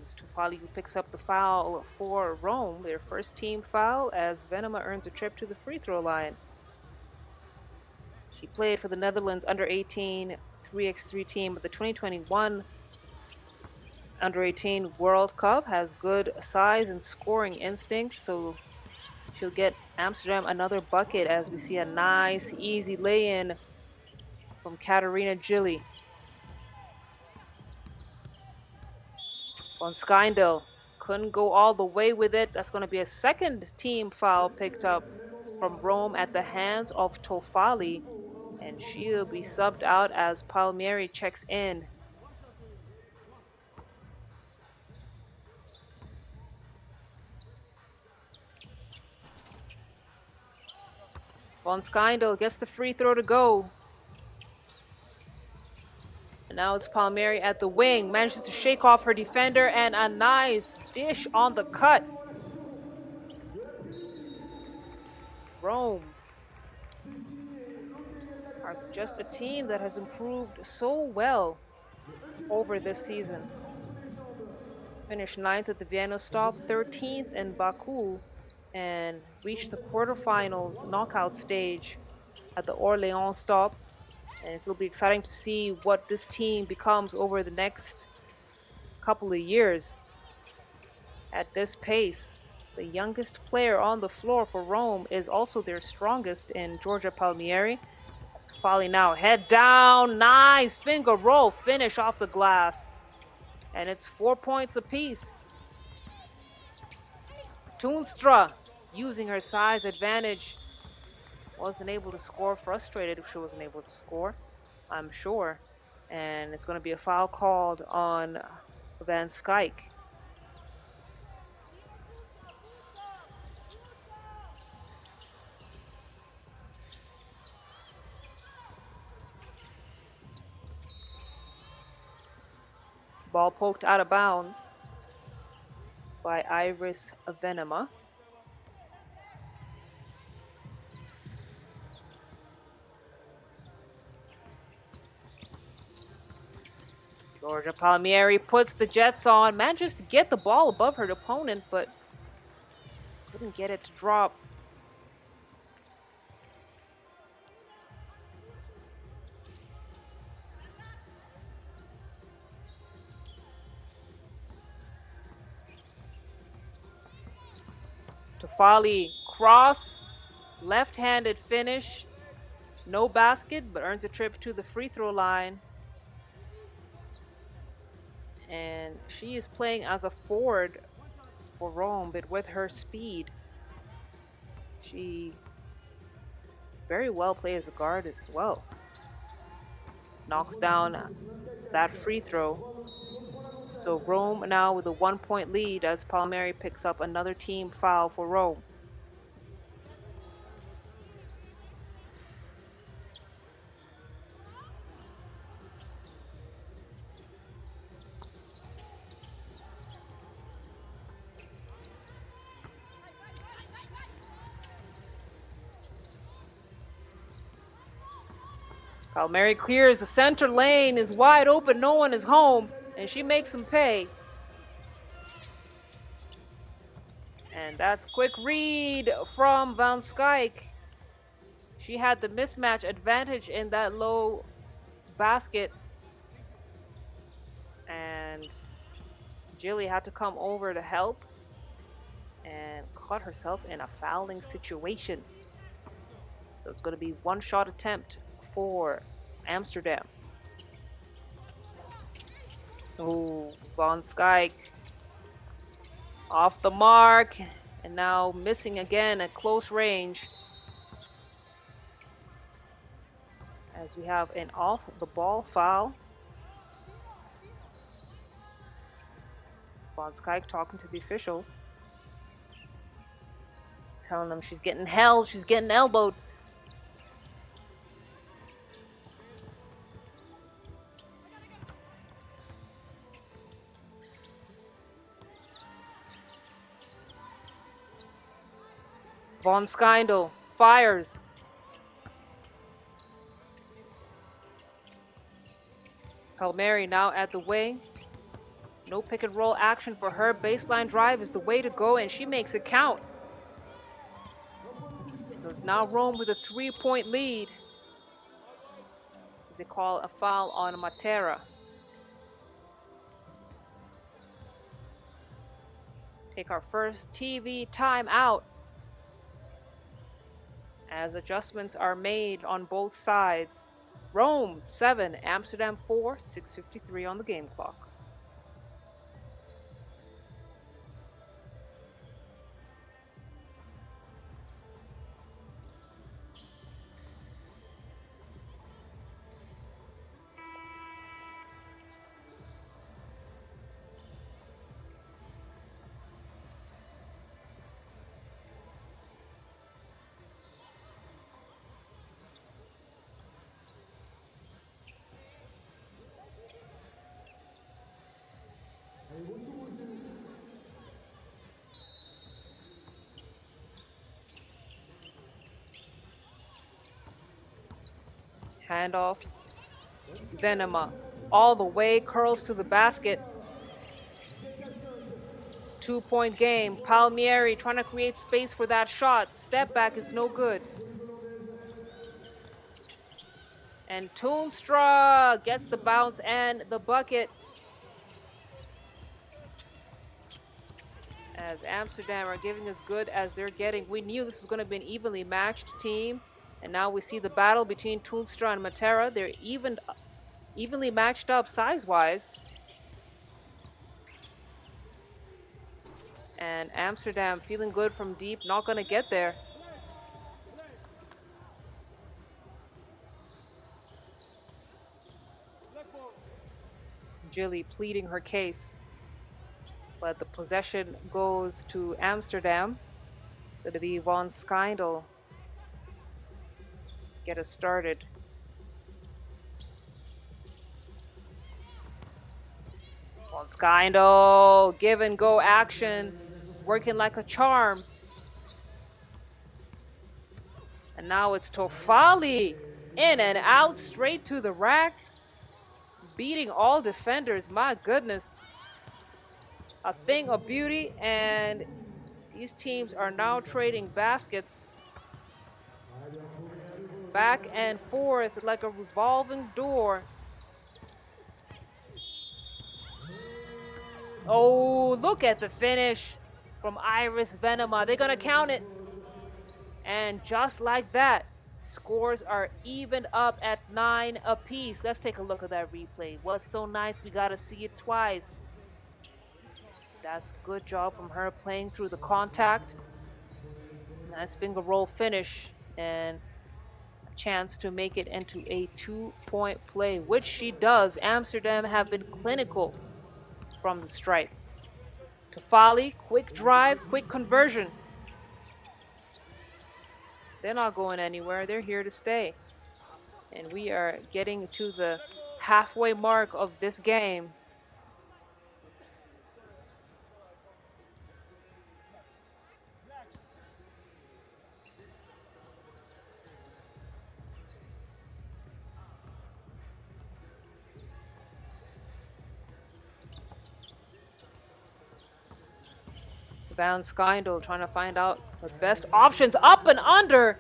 It's Tufali who picks up the foul for Rome, their first team foul, as Venema earns a trip to the free throw line. She played for the Netherlands under 18 3x3 team of the 2021 under 18 World Cup, has good size and scoring instincts, so she'll get Amsterdam another bucket as we see a nice, easy lay-in from Katarina Gilly. Von Skyndel couldn't go all the way with it. That's going to be a second team foul picked up from Rome at the hands of Tofali, and she'll be subbed out as Palmieri checks in. Von Skyndel gets the free throw to go. And now it's Palmieri at the wing, manages to shake off her defender, and a nice dish on the cut. Rome are just a team that has improved so well over this season. Finished 9th at the Vienna stop, 13th in Baku, and reached the quarterfinals knockout stage at the Orléans stop. And it'll be exciting to see what this team becomes over the next couple of years. At this pace, the youngest player on the floor for Rome is also their strongest in Giorgia Palmieri. As Tofali now head down, nice finger roll finish off the glass. And it's 4 points apiece. Toonstra, using her size advantage, wasn't able to score. Frustrated if she wasn't able to score, I'm sure. And it's going to be a foul called on Van Skyke. Ball poked out of bounds by Iris Venema. Giorgia Palmieri puts the Jets on, manages to get the ball above her opponent, but couldn't get it to drop. Tofali cross, left-handed finish. No basket, but earns a trip to the free throw line. And she is playing as a forward for Rome, but with her speed, she very well plays as a guard as well. Knocks down that free throw. So Rome now with a 1-point lead as Palmieri picks up another team foul for Rome. Palmieri clears the center lane, is wide open, no one is home, and she makes him pay. And that's quick read from Van Skyke. She had the mismatch advantage in that low basket. And Jilly had to come over to help and caught herself in a fouling situation. So it's going to be one shot attempt for Amsterdam. Oh, Van Skyke off the mark and now missing again at close range. As we have an off the ball foul. Van Skyke talking to the officials, telling them she's getting held, she's getting elbowed. Von Skindel fires. Palmieri now at the way. No pick and roll action for her. Baseline drive is the way to go, and she makes it count. So it's now Rome with a 3-point lead. They call a foul on Matera. Take our first TV timeout as adjustments are made on both sides. Rome 7, Amsterdam 4, 6:53 on the game clock. Handoff. Venema all the way, curls to the basket. 2-point game. Palmieri trying to create space for that shot. Step back is no good. And Toonstra gets the bounce and the bucket. As Amsterdam are giving as good as they're getting. We knew this was going to be an evenly matched team. And now we see the battle between Toonstra and Matera. They're evenly matched up size-wise. And Amsterdam feeling good from deep, not going to get there. Jilly pleading her case. But the possession goes to Amsterdam. It'll be Von Skindel get us started. Von Skindel, give and go action, working like a charm. And now it's Tofali, in and out, straight to the rack, beating all defenders. My goodness, a thing of beauty. And these teams are now trading baskets back and forth like a revolving door. Oh, look at the finish. from Iris Venema. They're going to count it. And just like that, scores are evened up at 9 apiece. Let's take a look at that replay. What's so nice, we got to see it twice. That's a good job from her playing through the contact. Nice finger roll finish and a chance to make it into a 2-point play, which she does. Amsterdam have been clinical from the stripe. Tafali, quick drive, quick conversion. They're not going anywhere. They're here to stay. And we are getting to the halfway mark of this game. Van Skyndel trying to find out the best options. Up and under.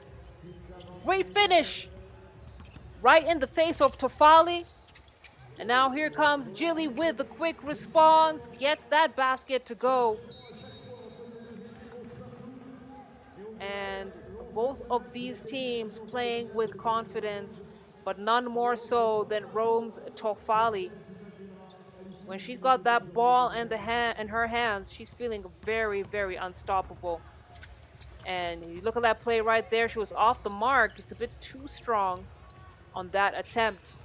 Great finish. Right in the face of Tafali. And now here comes Jilly with the quick response. Gets that basket to go. And both of these teams playing with confidence, but none more so than Rome's Tafali. When she's got that ball in her hands, she's feeling very, very unstoppable. And you look at that play right there, she was off the mark. It's a bit too strong on that attempt.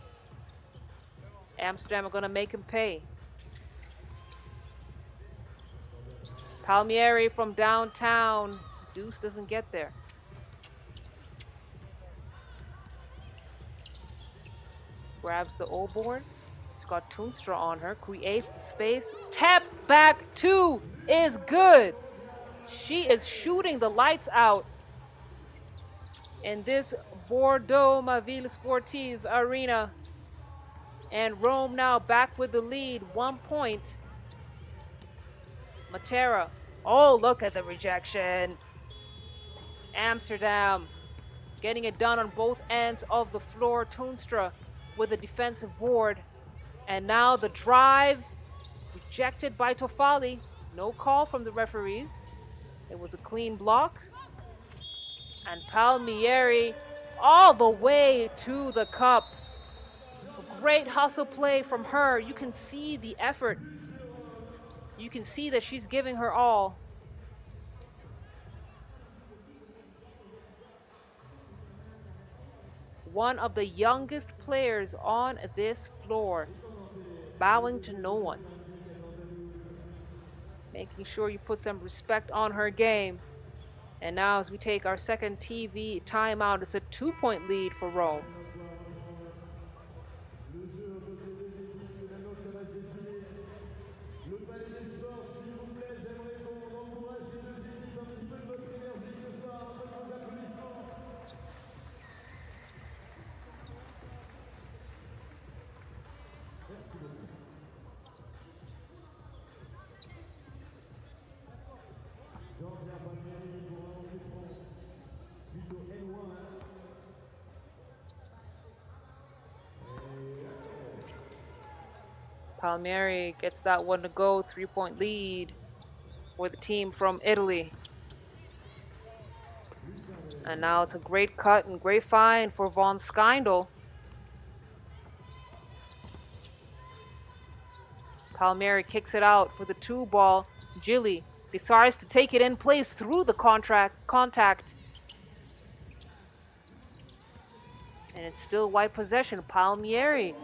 Amsterdam are going to make him pay. Palmieri from downtown. Deuce doesn't get there. Grabs the O board. It's got Toonstra on her. Creates the space. Tap back two is good. She is shooting the lights out in this Bordeaux Ma Ville Sportive arena. And Rome now back with the lead. 1 point. Matera. Oh, look at the rejection. Amsterdam getting it done on both ends of the floor. Toonstra with a defensive board. And now the drive rejected by Tafali. No call from the referees. It was a clean block. And Palmieri all the way to the cup. A great hustle play from her. You can see the effort. You can see that she's giving her all. One of the youngest players on this floor, bowing to no one. Making sure you put some respect on her game. And now as we take our second TV timeout, it's a 2-point lead for Rome. Palmieri gets that one to go. 3-point lead for the team from Italy. And now it's a great cut and great find for Von Skyndel. Palmieri kicks it out for the 2-ball. Gilly decides to take it in place through the contact. And it's still white possession. Palmieri.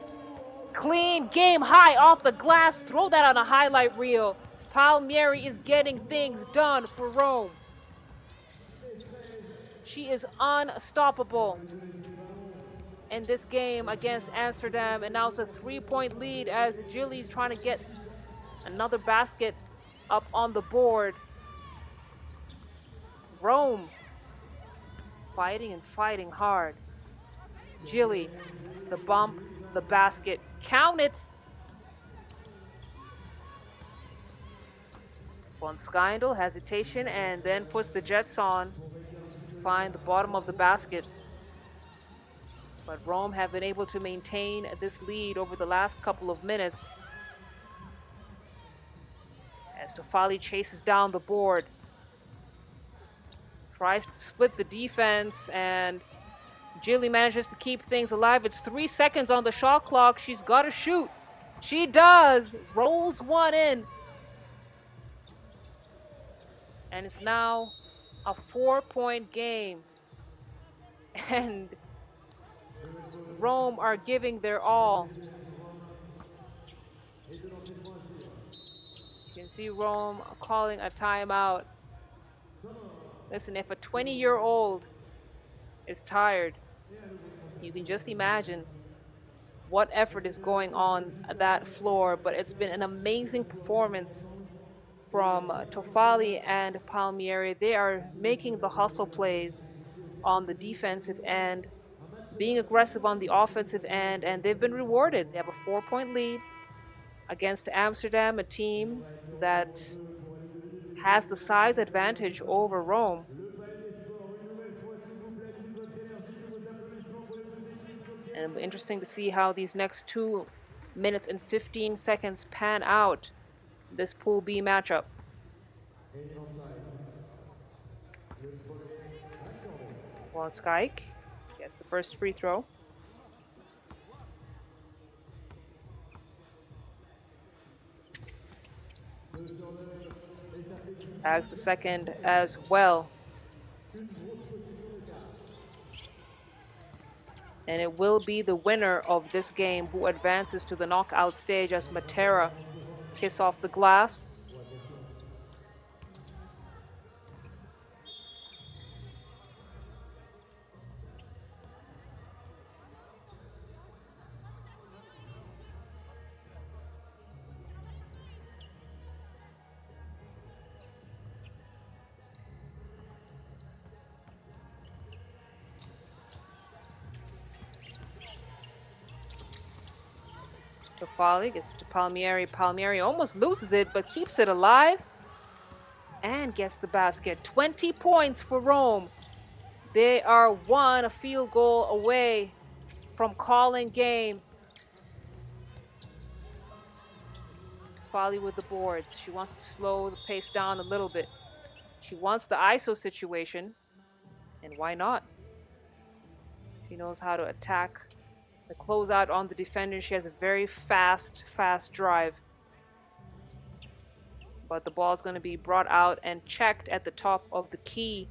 Clean game high off the glass. Throw that on a highlight reel. Palmieri is getting things done for Rome. She is unstoppable in this game against Amsterdam. And now it's a 3-point lead as Gilly's trying to get another basket up on the board. Rome fighting and fighting hard. Gilly, the bump, the basket. Count it. Von Skyndel, hesitation, and then puts the Jets on to find the bottom of the basket. But Rome have been able to maintain this lead over the last couple of minutes. as Tofali chases down the board. Tries to split the defense, and Jilly manages to keep things alive. It's 3 seconds on the shot clock. She's got to shoot. She does. Rolls one in. And it's now a 4-point game. And Rome are giving their all. You can see Rome calling a timeout. Listen, if a 20-year-old is tired, you can just imagine what effort is going on that floor. But it's been an amazing performance from Tofali and Palmieri. They are making the hustle plays on the defensive end, being aggressive on the offensive end, and they've been rewarded. They have a 4-point lead against Amsterdam, a team that has the size advantage over Rome. And it'll be interesting to see how these next 2 minutes and 15 seconds pan out, this Pool B matchup. Von Schaik gets the first free throw. Tags the second as well. And it will be the winner of this game who advances to the knockout stage as Matera kiss off the glass. Tofali gets to Palmieri. Palmieri almost loses it, but keeps it alive and gets the basket. 20 points for Rome. They are a field goal away from calling game. Tofali with the boards. She wants to slow the pace down a little bit. She wants the ISO situation, and why not? She knows how to attack the closeout on the defender. She has a very fast drive. But the ball is going to be brought out and checked at the top of the key.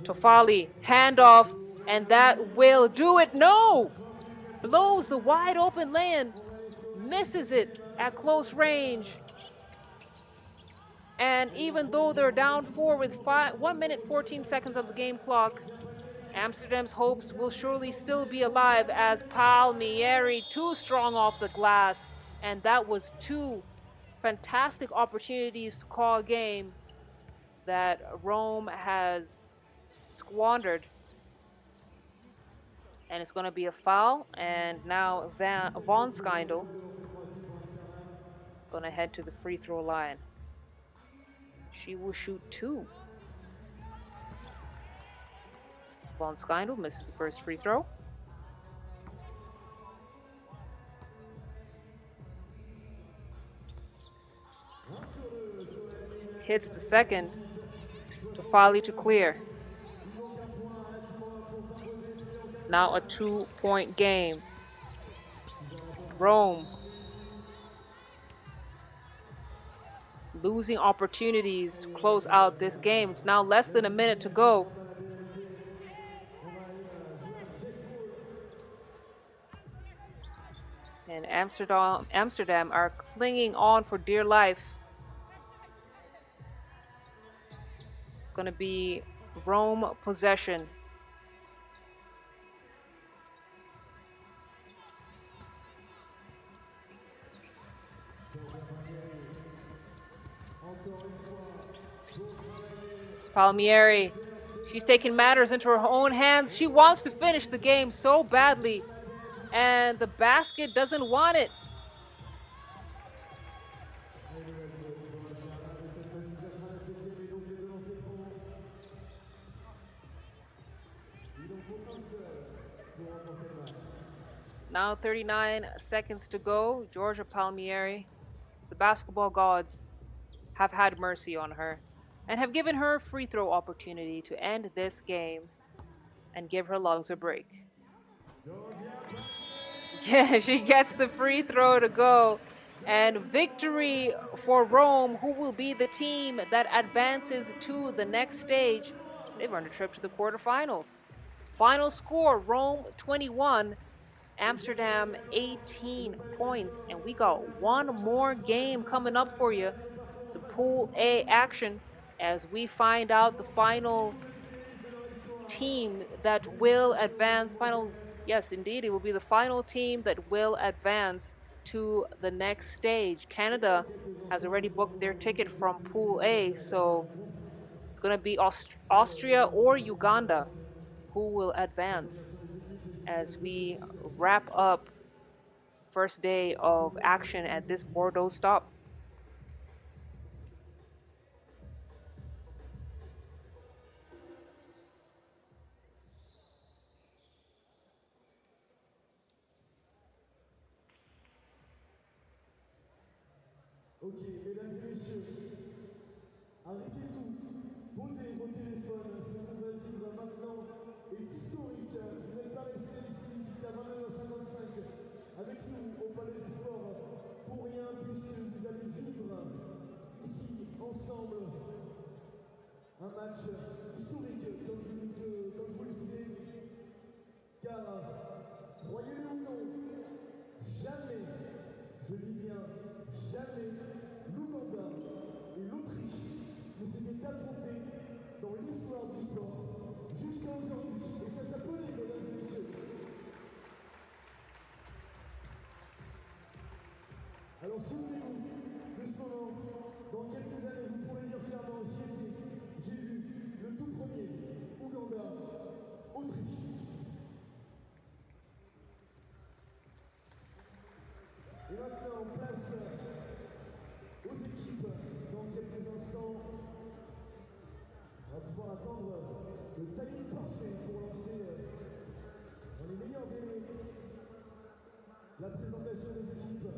Tofali, handoff, and that will do it. No! Blows the wide open lane. Misses it at close range. And even though they're down 4 with 1 minute 14 seconds on the game clock, Amsterdam's hopes will surely still be alive as Palmieri too strong off the glass. And that was 2 fantastic opportunities to call a game that Rome has squandered. And it's going to be a foul. And now Von Schaik going to head to the free throw line. She will shoot 2. Von Schaik misses the first free throw. Hits the second. Tofali to clear. It's now a 2-point game. Rome losing opportunities to close out this game. It's now less than a minute to go. And Amsterdam are clinging on for dear life. It's going to be Rome possession. Palmieri, she's taking matters into her own hands. She wants to finish the game so badly, and the basket doesn't want it. Now 39 seconds to go. Georgia Palmieri, the basketball gods have had mercy on her and have given her a free throw opportunity to end this game and give her lungs a break. Yeah, she gets the free throw to go. And victory for Rome, who will be the team that advances to the next stage. They've earned a trip to the quarterfinals. Final score Rome 21, Amsterdam 18 points. And we got one more game coming up for you. Some Pool A action as we find out the final team that will advance. Yes, indeed, it will be the final team that will advance to the next stage. Canada has already booked their ticket from Pool A, so it's going to be Austria or Uganda who will advance as we wrap up first day of action at this Bordeaux stop. Ok, mesdames et messieurs, arrêtez tout, posez vos téléphones, ce qu'on va vivre maintenant est historique. Vous n'êtes pas resté ici jusqu'à 22h55 avec nous au Palais des Sports pour rien, puisque vous allez vivre ici ensemble un match historique, comme je vous le disais, car croyez-le ou non, jamais, je dis bien jamais, l'Ouganda et l'Autriche ne s'étaient affrontés dans l'histoire du sport jusqu'à aujourd'hui. Et ça s'applaudit, mesdames et messieurs. Alors souvenez-vous de ce moment. Dans quelques années, vous pourrez dire fièrement, j'y étais, j'ai vu le tout premier Ouganda, Autriche. Et maintenant, place aux équipes dans quelques instants. On va pouvoir attendre le timing parfait pour lancer dans les meilleurs délais la présentation des équipes.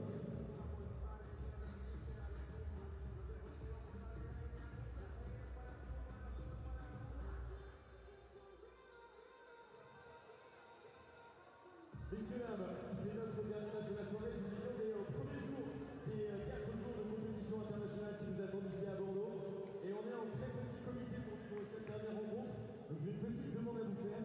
Messieurs, dames, c'est notre dernier match de la soirée. Je vous le disais, on est au premier jour des 4 jours de compétition internationale qui nous attendent ici à Bordeaux. Et on est en très petit comité pour vivre cette dernière rencontre. Donc j'ai une petite demande à vous faire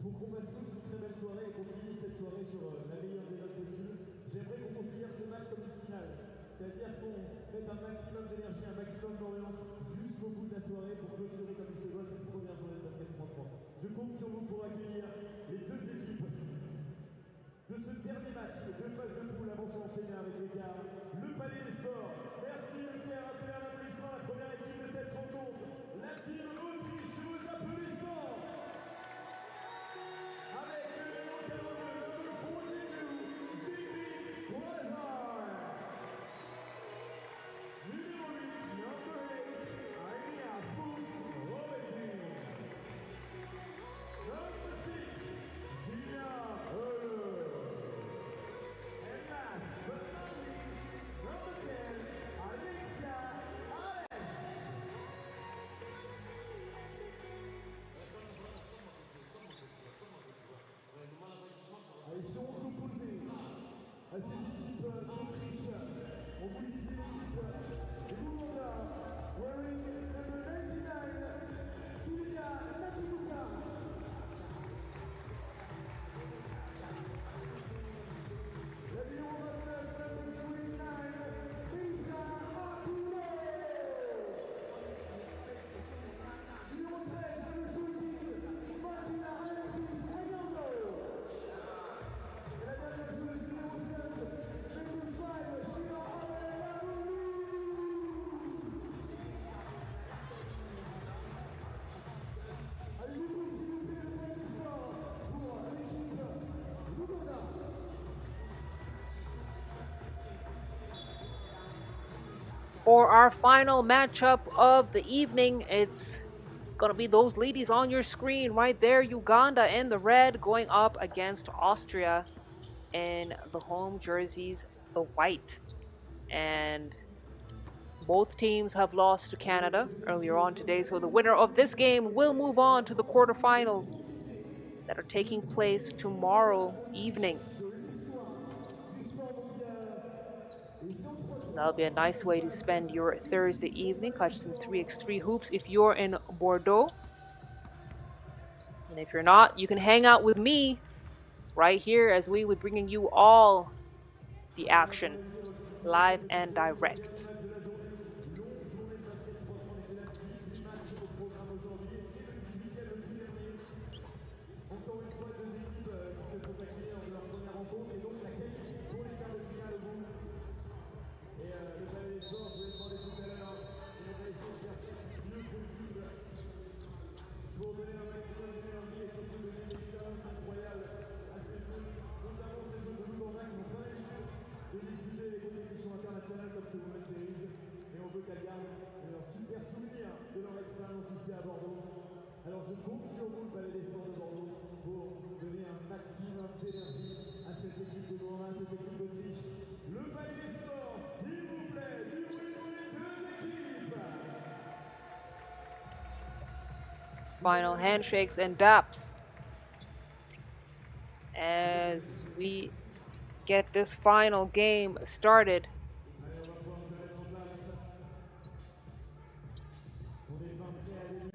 pour qu'on passe tous une très belle soirée et qu'on finisse cette soirée sur la meilleure des notes possibles. J'aimerais qu'on considère ce match comme une finale. C'est-à-dire qu'on mette un maximum d'énergie, un maximum d'ambiance jusqu'au bout de la soirée pour clôturer comme il se doit cette première journée de basket 3-3. Je compte sur vous pour accueillir les deux équipes de ce dernier match de phase de poule avant d'enchaîner avec les gars. Le Palais des Sports. Merci de faire un tel applaudissement à la première équipe de cette rencontre. La team Autriche, vos applaudissements. Avec le numéro 42, number 42, Ziggy Salazar. Numéro 8, number 8, Aina Fous Robetti. Number 6, Zina Höller. And last but not least, number 10, Alexia Alex. Ils sont opposés à cette équipe d'Autriche. On vous le disait, l'équipe de l'Ouganda, wearing number 99, Sylvia Nakituka. La numéro 29, number 29, Lisa Arturo. Numéro 13, number 13, Martina Alexis Aguildo. Et la dernière joueuse numéro 16, number 5, Sheila Abelarou. Allez, vous s'il vous plaît, le Palais des Sports pour l'équipe d'Ouganda. For our final matchup of the evening, it's gonna be those ladies on your screen right there. Uganda in the red going up against Austria in the home jerseys, the white. And both teams have lost to Canada earlier on today, so the winner of this game will move on to the quarterfinals that are taking place tomorrow evening. That'll be a nice way to spend your Thursday evening. Catch some 3x3 hoops if you're in Bordeaux. And if you're not, you can hang out with me right here as we will be bringing you all the action live and direct. Ici à Bordeaux. Alors je compte sur vous, le Palais des Sports de Bordeaux, pour donner un maximum d'énergie à cette équipe de Bordeaux, à cette équipe d'Autriche. Le Palais des Sports, s'il vous plaît, du bruit pour les deux équipes. Final handshakes and daps as we get this final game started.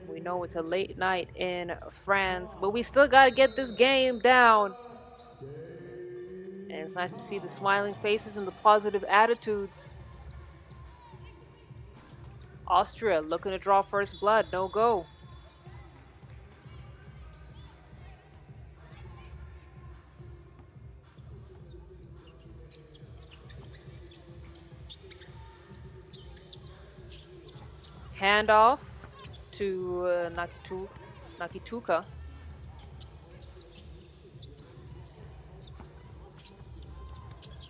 We know it's a late night in France, but we still got to get this game down. And it's nice to see the smiling faces and the positive attitudes. Austria looking to draw first blood, no go. Handoff to Nakituka.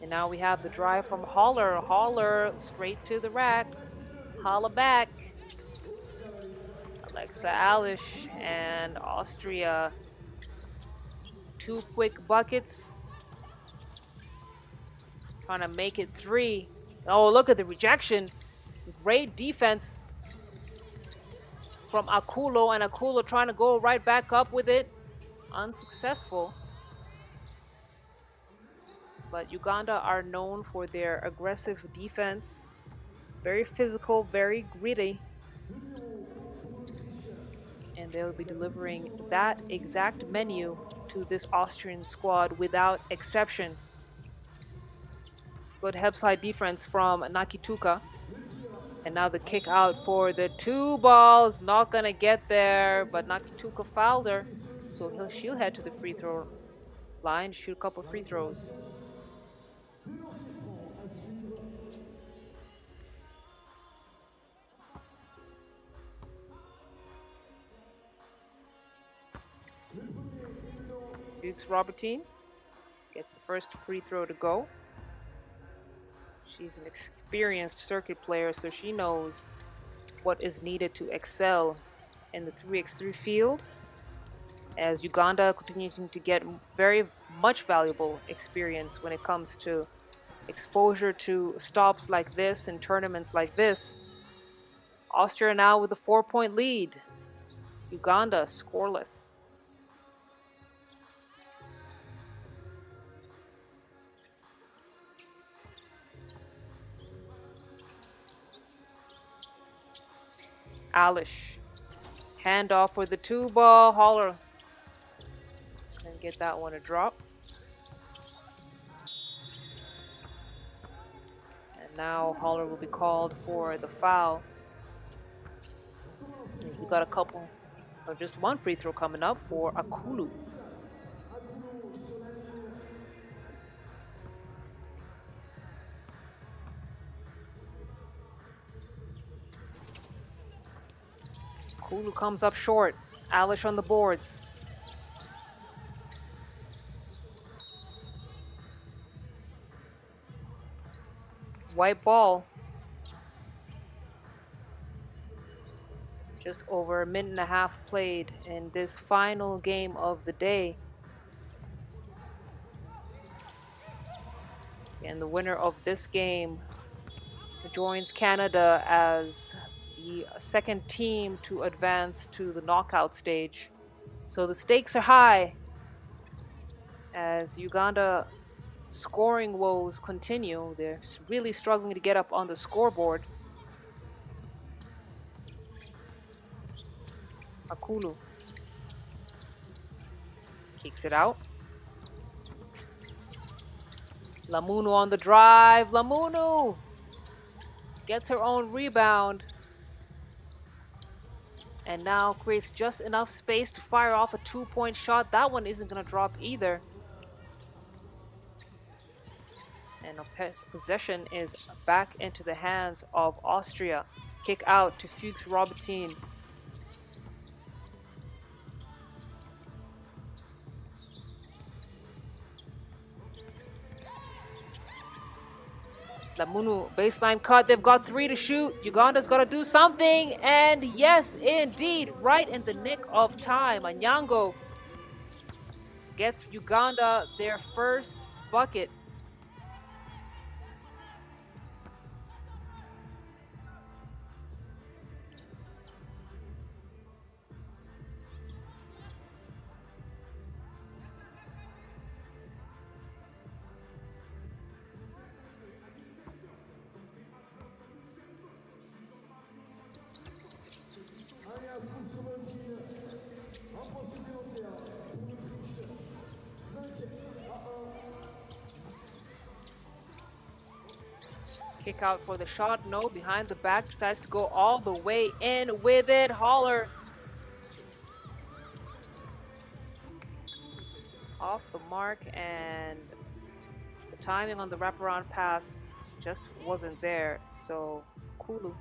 And now we have the drive from Haller. Haller straight to the rack. Holla back. Alexa Alish and Austria. 2 quick buckets. Trying to make it 3. Oh, look at the rejection. Great defense from Akulo, and Akulo trying to go right back up with it. Unsuccessful. But Uganda are known for their aggressive defense. Very physical, very gritty. And they'll be delivering that exact menu to this Austrian squad without exception. Good help-side defense from Nakituka. And now the kick out for the 2 balls. Not going to get there, but Nakituka fouled her. So she'll head to the free throw line, shoot a couple free throws. Fuchs Robertine gets the first free throw to go. She's an experienced circuit player, so she knows what is needed to excel in the 3x3 field, as Uganda continues to get very much valuable experience when it comes to exposure to stops like this and tournaments like this. Austria now with a 4-point lead. Uganda scoreless. Alish. Handoff for the 2 ball. Haller and get that one to drop. And now Haller will be called for the foul. We got a couple, or just 1 free throw coming up for Akulu. Akulu comes up short. Alish on the boards. White ball. Just over a minute and a half played in this final game of the day. And the winner of this game joins Canada as the second team to advance to the knockout stage. So the stakes are high as Uganda scoring woes continue. They're really struggling to get up on the scoreboard. Akulu kicks it out. Lamunu on the drive. Lamunu gets her own rebound. And now creates just enough space to fire off a 2-point shot. That one isn't going to drop either. And possession is back into the hands of Austria. Kick out to Fuchs Robertine. Lamunu, baseline cut. They've got 3 to shoot. Uganda's got to do something. And yes, indeed, right in the nick of time, Anyango gets Uganda their first bucket. Kick out for the shot. No, behind the back. Decides to go all the way in with it. Holler. Off the mark, and the timing on the wraparound pass just wasn't there. So Kulu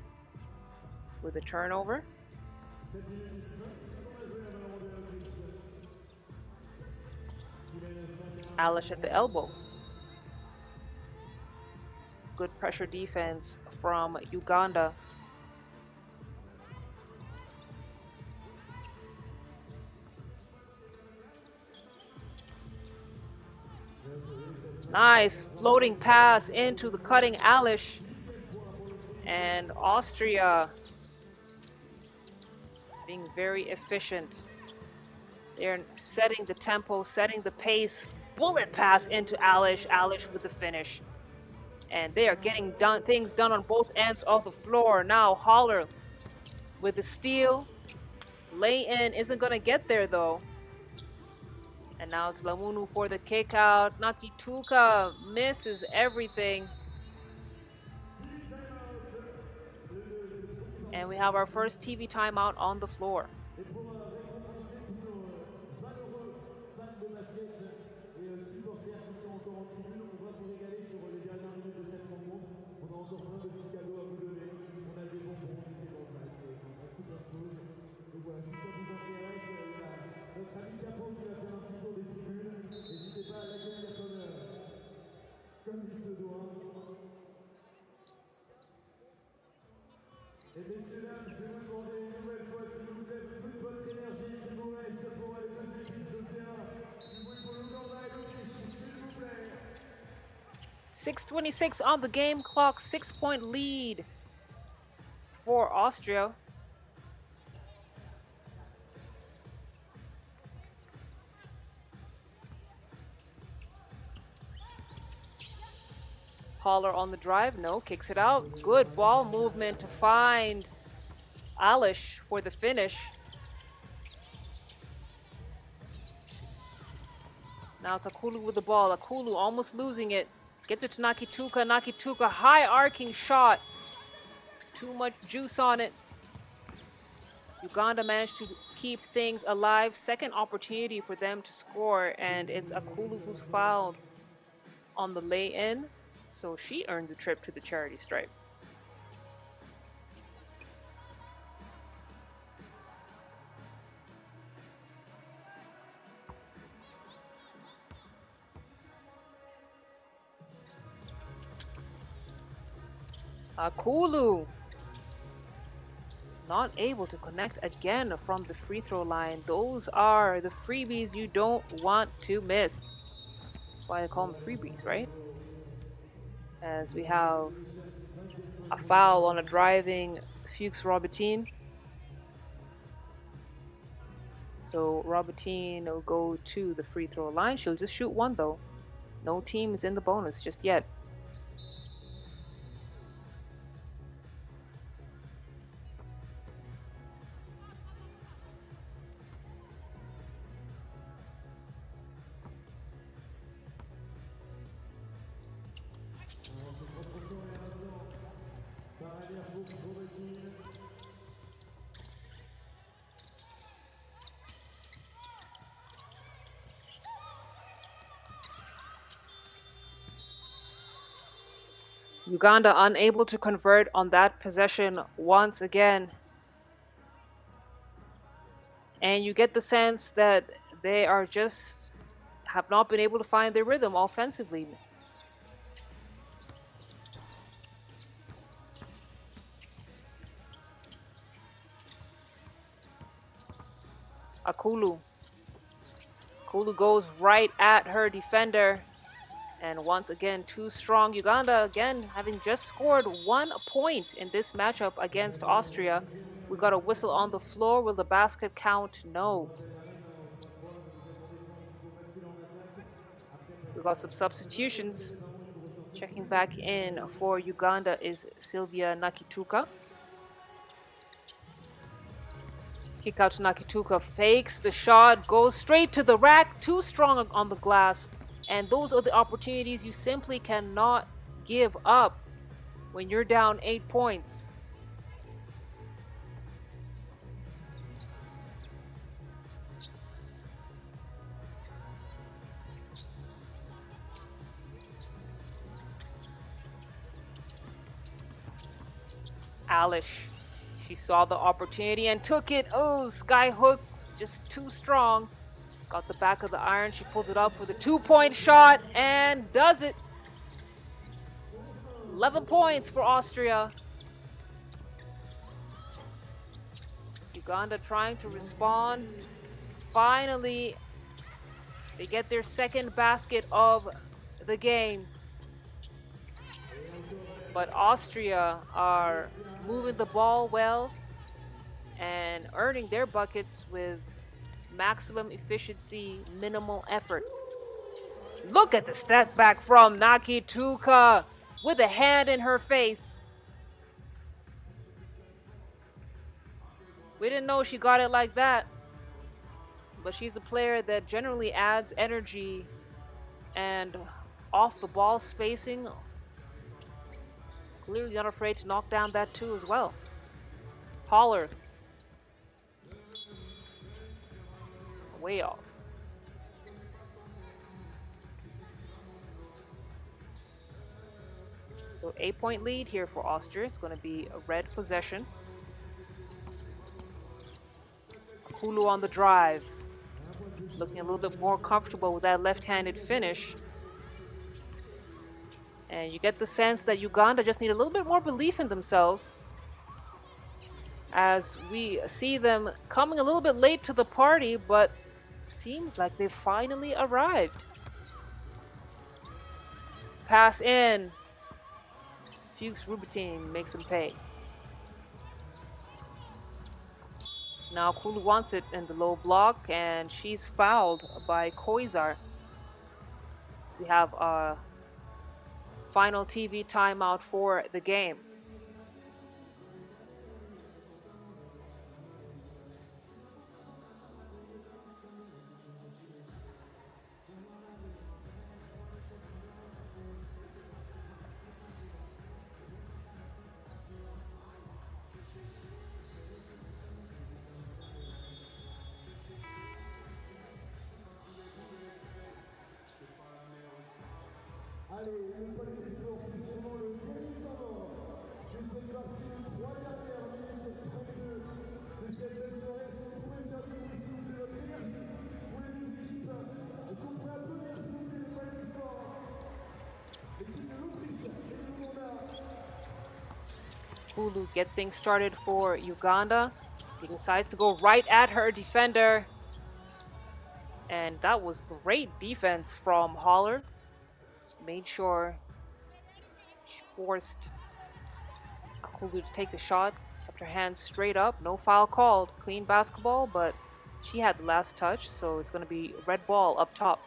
with a turnover. Alish at the elbow. Good pressure defense from Uganda. Nice floating pass into the cutting Alish. And Austria being very efficient. They're setting the tempo, setting the pace. Bullet pass into Alish. Alish with the finish. And they are getting things done on both ends of the floor. Now Holler with the steal. Lay-in isn't going to get there, though. And now it's Lamunu for the kick out. Nakituka misses everything. And we have our first TV timeout on the floor. Comme il se doit. Et messieurs, dames, je vais vous demander une nouvelle fois, si vous êtes toute votre énergie qui vous reste pour les deux équipes sur le terrain, du bruit pour l'Ouganda et l'Autriche, s'il vous plaît. 6:26 on the game clock, 6-point lead for Austria. Holler on the drive, no, kicks it out. Good ball movement to find Alish for the finish. Now it's Akulu with the ball. Akulu almost losing it. Gets it to Nakituka. Nakituka, high arcing shot. Too much juice on it. Uganda managed to keep things alive. Second opportunity for them to score, and it's Akulu who's fouled on the lay-in. So she earns a trip to the charity stripe. Akulu Not able to connect again from the free throw line. Those are the freebies you don't want to miss. That's why they call them freebies, right? As we have a foul on a driving Fuchs Robertine. So Robertine will go to the free throw line. She'll just shoot one though. No team is in the bonus just yet. Uganda unable to convert on that possession once again. And you get the sense that they are just have not been able to find their rhythm offensively. Akulu. Akulu goes right at her defender. And once again, too strong. Uganda, again, having just scored 1 point in this matchup against Austria. We got a whistle on the floor. Will the basket count? No. We got some substitutions. Checking back in for Uganda is Sylvia Nakituka. Kick out to Nakituka, fakes the shot, goes straight to the rack, too strong on the glass. And those are the opportunities you simply cannot give up when you're down 8 points. Alish, she saw the opportunity and took it. Oh, skyhook, just too strong. Got the back of the iron. She pulls it up for the 2-point shot and does it. 11 points for Austria. Uganda trying to respond. Finally, they get their second basket of the game. But Austria are moving the ball well and earning their buckets with maximum efficiency, minimal effort. Look at the step back from Nakituka with a hand in her face. We didn't know she got it like that, but she's a player that generally adds energy and off the ball spacing. Clearly not afraid to knock down that too as well. Holler. Way off. So 8-point lead here for Austria. It's going to be a red possession. Hulu on the drive. Looking a little bit more comfortable with that left-handed finish. And you get the sense that Uganda just need a little bit more belief in themselves, as we see them coming a little bit late to the party, but seems like they've finally arrived. Pass in. Fuchs Robertine makes him pay. Now Kulu wants it in the low block, and she's fouled by Koizar. We have a final TV timeout for the game. Allez, une fois les efforts, c'est sûrement le dernier temps mort de cette partie, 3 dernières minutes 32 de cette belle soirée. Est-ce que vous pouvez faire du bruit, s'il vous plaît, votre énergie pour les deux équipes? Est-ce qu'on pourrait applaudir, s'il vous plaît, les moyens du sport? L'équipe de l'Autriche et du Uganda. Akulu get things started for Uganda. He decides to go right at her defender. And that was great defense from Holler. Made sure she forced Akulu to take the shot. Kept her hands straight up. No foul called. Clean basketball, but she had the last touch, so it's going to be red ball up top.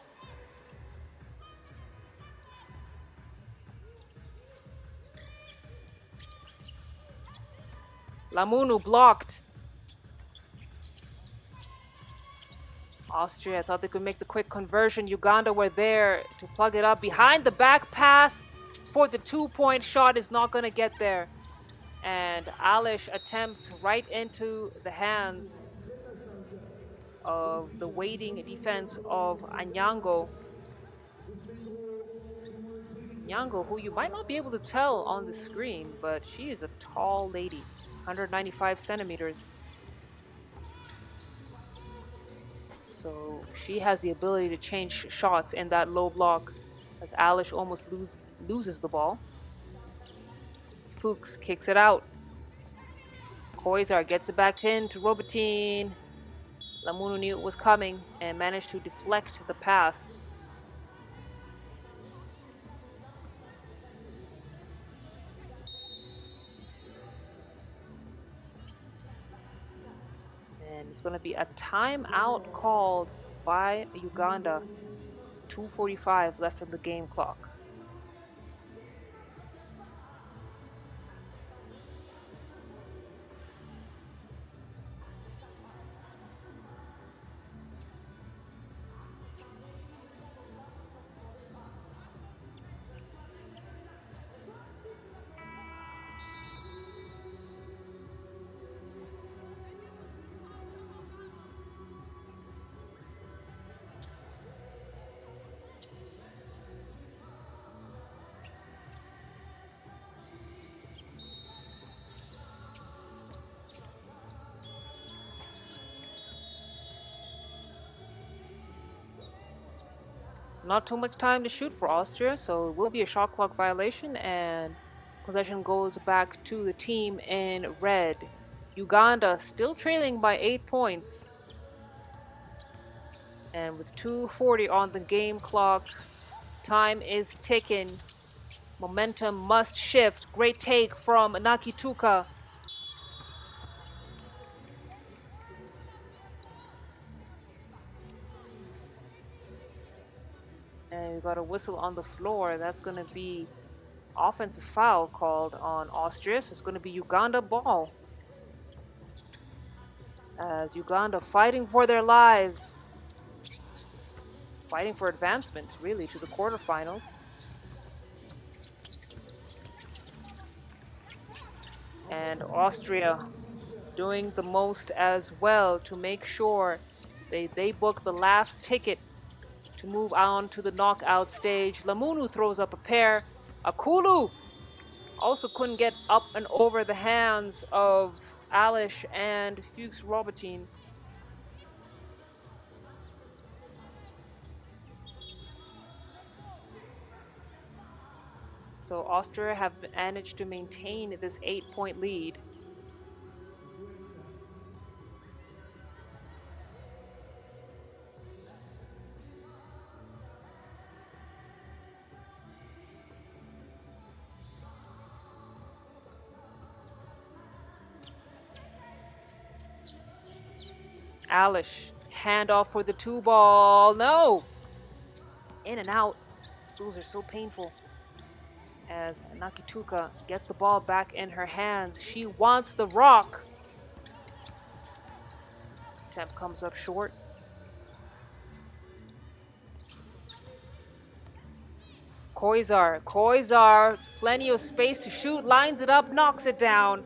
Lamunu blocked. Austria thought they could make the quick conversion. Uganda were there to plug it up. Behind the back pass for the 2-point shot is not going to get there. And Alish attempts right into the hands of the waiting defense of Anyango. Anyango, who you might not be able to tell on the screen, but she is a tall lady, 195 centimeters. So she has the ability to change shots in that low block as Alish almost loses the ball. Fuchs kicks it out. Koizar gets it back in to Robertine. Lamunu knew it was coming and managed to deflect the pass. And it's going to be a timeout called by Uganda. 2:45 left in the game clock. Not too much time to shoot for Austria, so it will be a shot clock violation, and possession goes back to the team in red. Uganda still trailing by 8 points. And with 2:40 on the game clock, time is ticking. Momentum must shift. Great take from Nakituka. And we got a whistle on the floor. That's going to be offensive foul called on Austria. So it's going to be Uganda ball. As Uganda fighting for their lives. Fighting for advancement, really, to the quarterfinals. And Austria doing the most as well to make sure they book the last ticket to move on to the knockout stage. Lamunu throws up a pair. Akulu also couldn't get up and over the hands of Alish and Fuchs Robertine. So Austria have managed to maintain this 8-point lead. Alish, handoff for the 2-ball. No! In and out. Those are so painful. As Nakituka gets the ball back in her hands. She wants the rock. Attempt comes up short. Koizar, plenty of space to shoot, lines it up, knocks it down.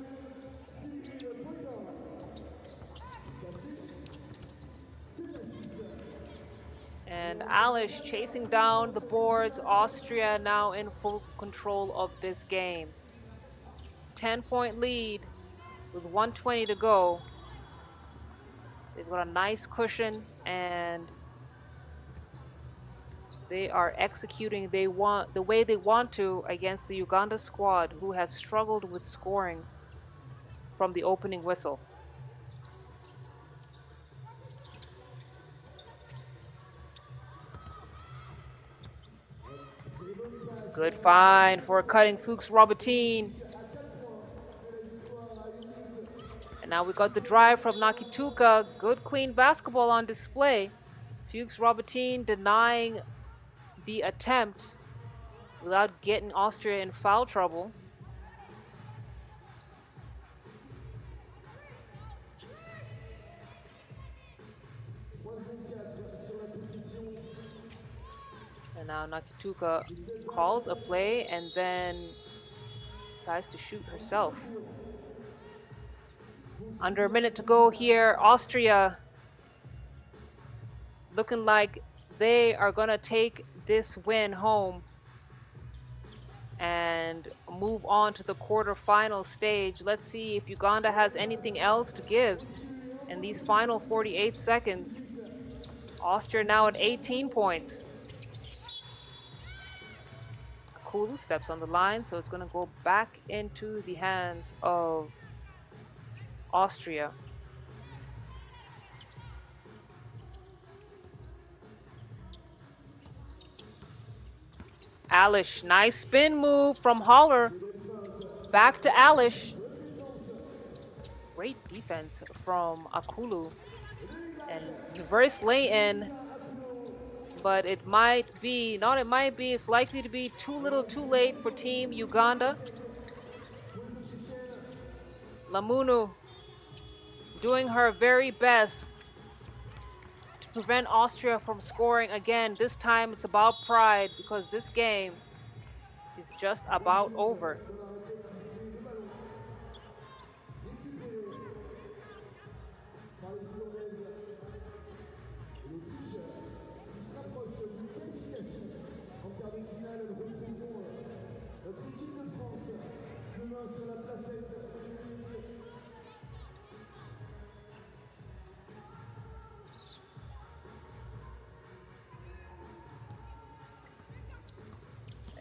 And Alish chasing down the boards. Austria now in full control of this game. 10-point lead with 1:20 to go. They've got a nice cushion and they are executing the way they want to against the Uganda squad, who has struggled with scoring from the opening whistle. Good find for cutting Fuchs Robertine. And now we got the drive from Nakituka. Good clean basketball on display. Fuchs Robertine denying the attempt without getting Austria in foul trouble. And now Nakituka calls a play and then decides to shoot herself. Under a minute to go here, Austria looking like they are going to take this win home and move on to the quarterfinal stage. Let's see if Uganda has anything else to give in these final 48 seconds. Austria now at 18 points. Kulu steps on the line, so it's going to go back into the hands of Austria. Alish, nice spin move from Holler. Back to Alish. Great defense from Akulu. And reverse lay-in. But it might be, it's likely to be too little too late for Team Uganda. Lamunu doing her very best to prevent Austria from scoring again. This time it's about pride because this game is just about over.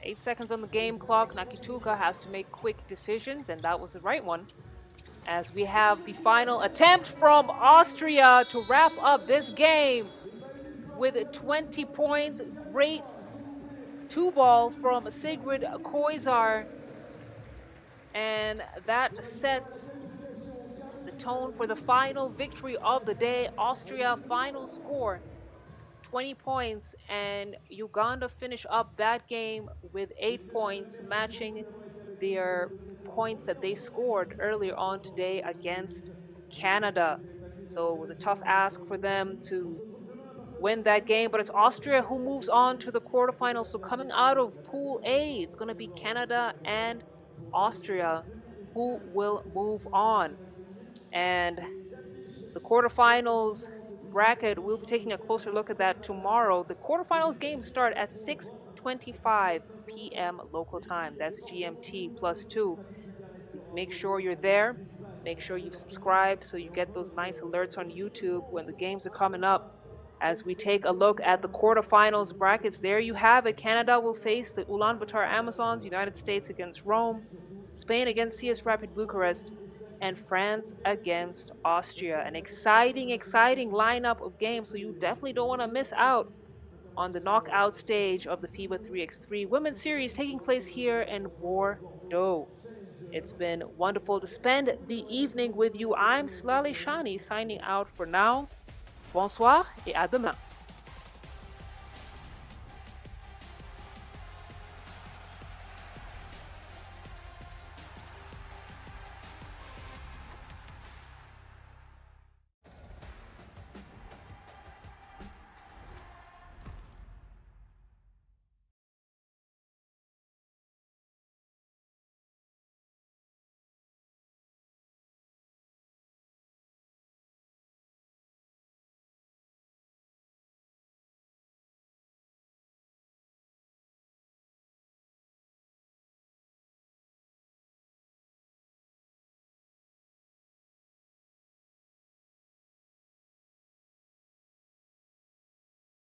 Eight seconds on the game clock. Nakituka has to make quick decisions, and that was the right one. As we have the final attempt from Austria to wrap up this game with 20 points. Great two-ball from Sigrid Koizar. And that sets the tone for the final victory of the day. Austria final score 20 points, and Uganda finish up that game with 8 points, matching their points that they scored earlier on today against Canada. So it was a tough ask for them to win that game, but it's Austria who moves on to the quarterfinals. So coming out of Pool A, it's going to be Canada and Austria who will move on. And the quarterfinals bracket, we'll be taking a closer look at that tomorrow. The quarterfinals games start at 6:25 p.m. local time. That's GMT +2. Make sure you're there. Make sure you've subscribed so you get those nice alerts on YouTube when the games are coming up. As we take a look at the quarterfinals brackets, there you have it. Canada will face the Ulaanbaatar Amazons, United States against Rome, Spain against CS Rapid Bucharest, and France against Austria. An exciting lineup of games, so you definitely don't want to miss out on the knockout stage of the FIBA 3x3 Women's Series taking place here in Bordeaux. It's been wonderful to spend the evening with you. I'm Slali Shani signing out for now. Bonsoir et à demain.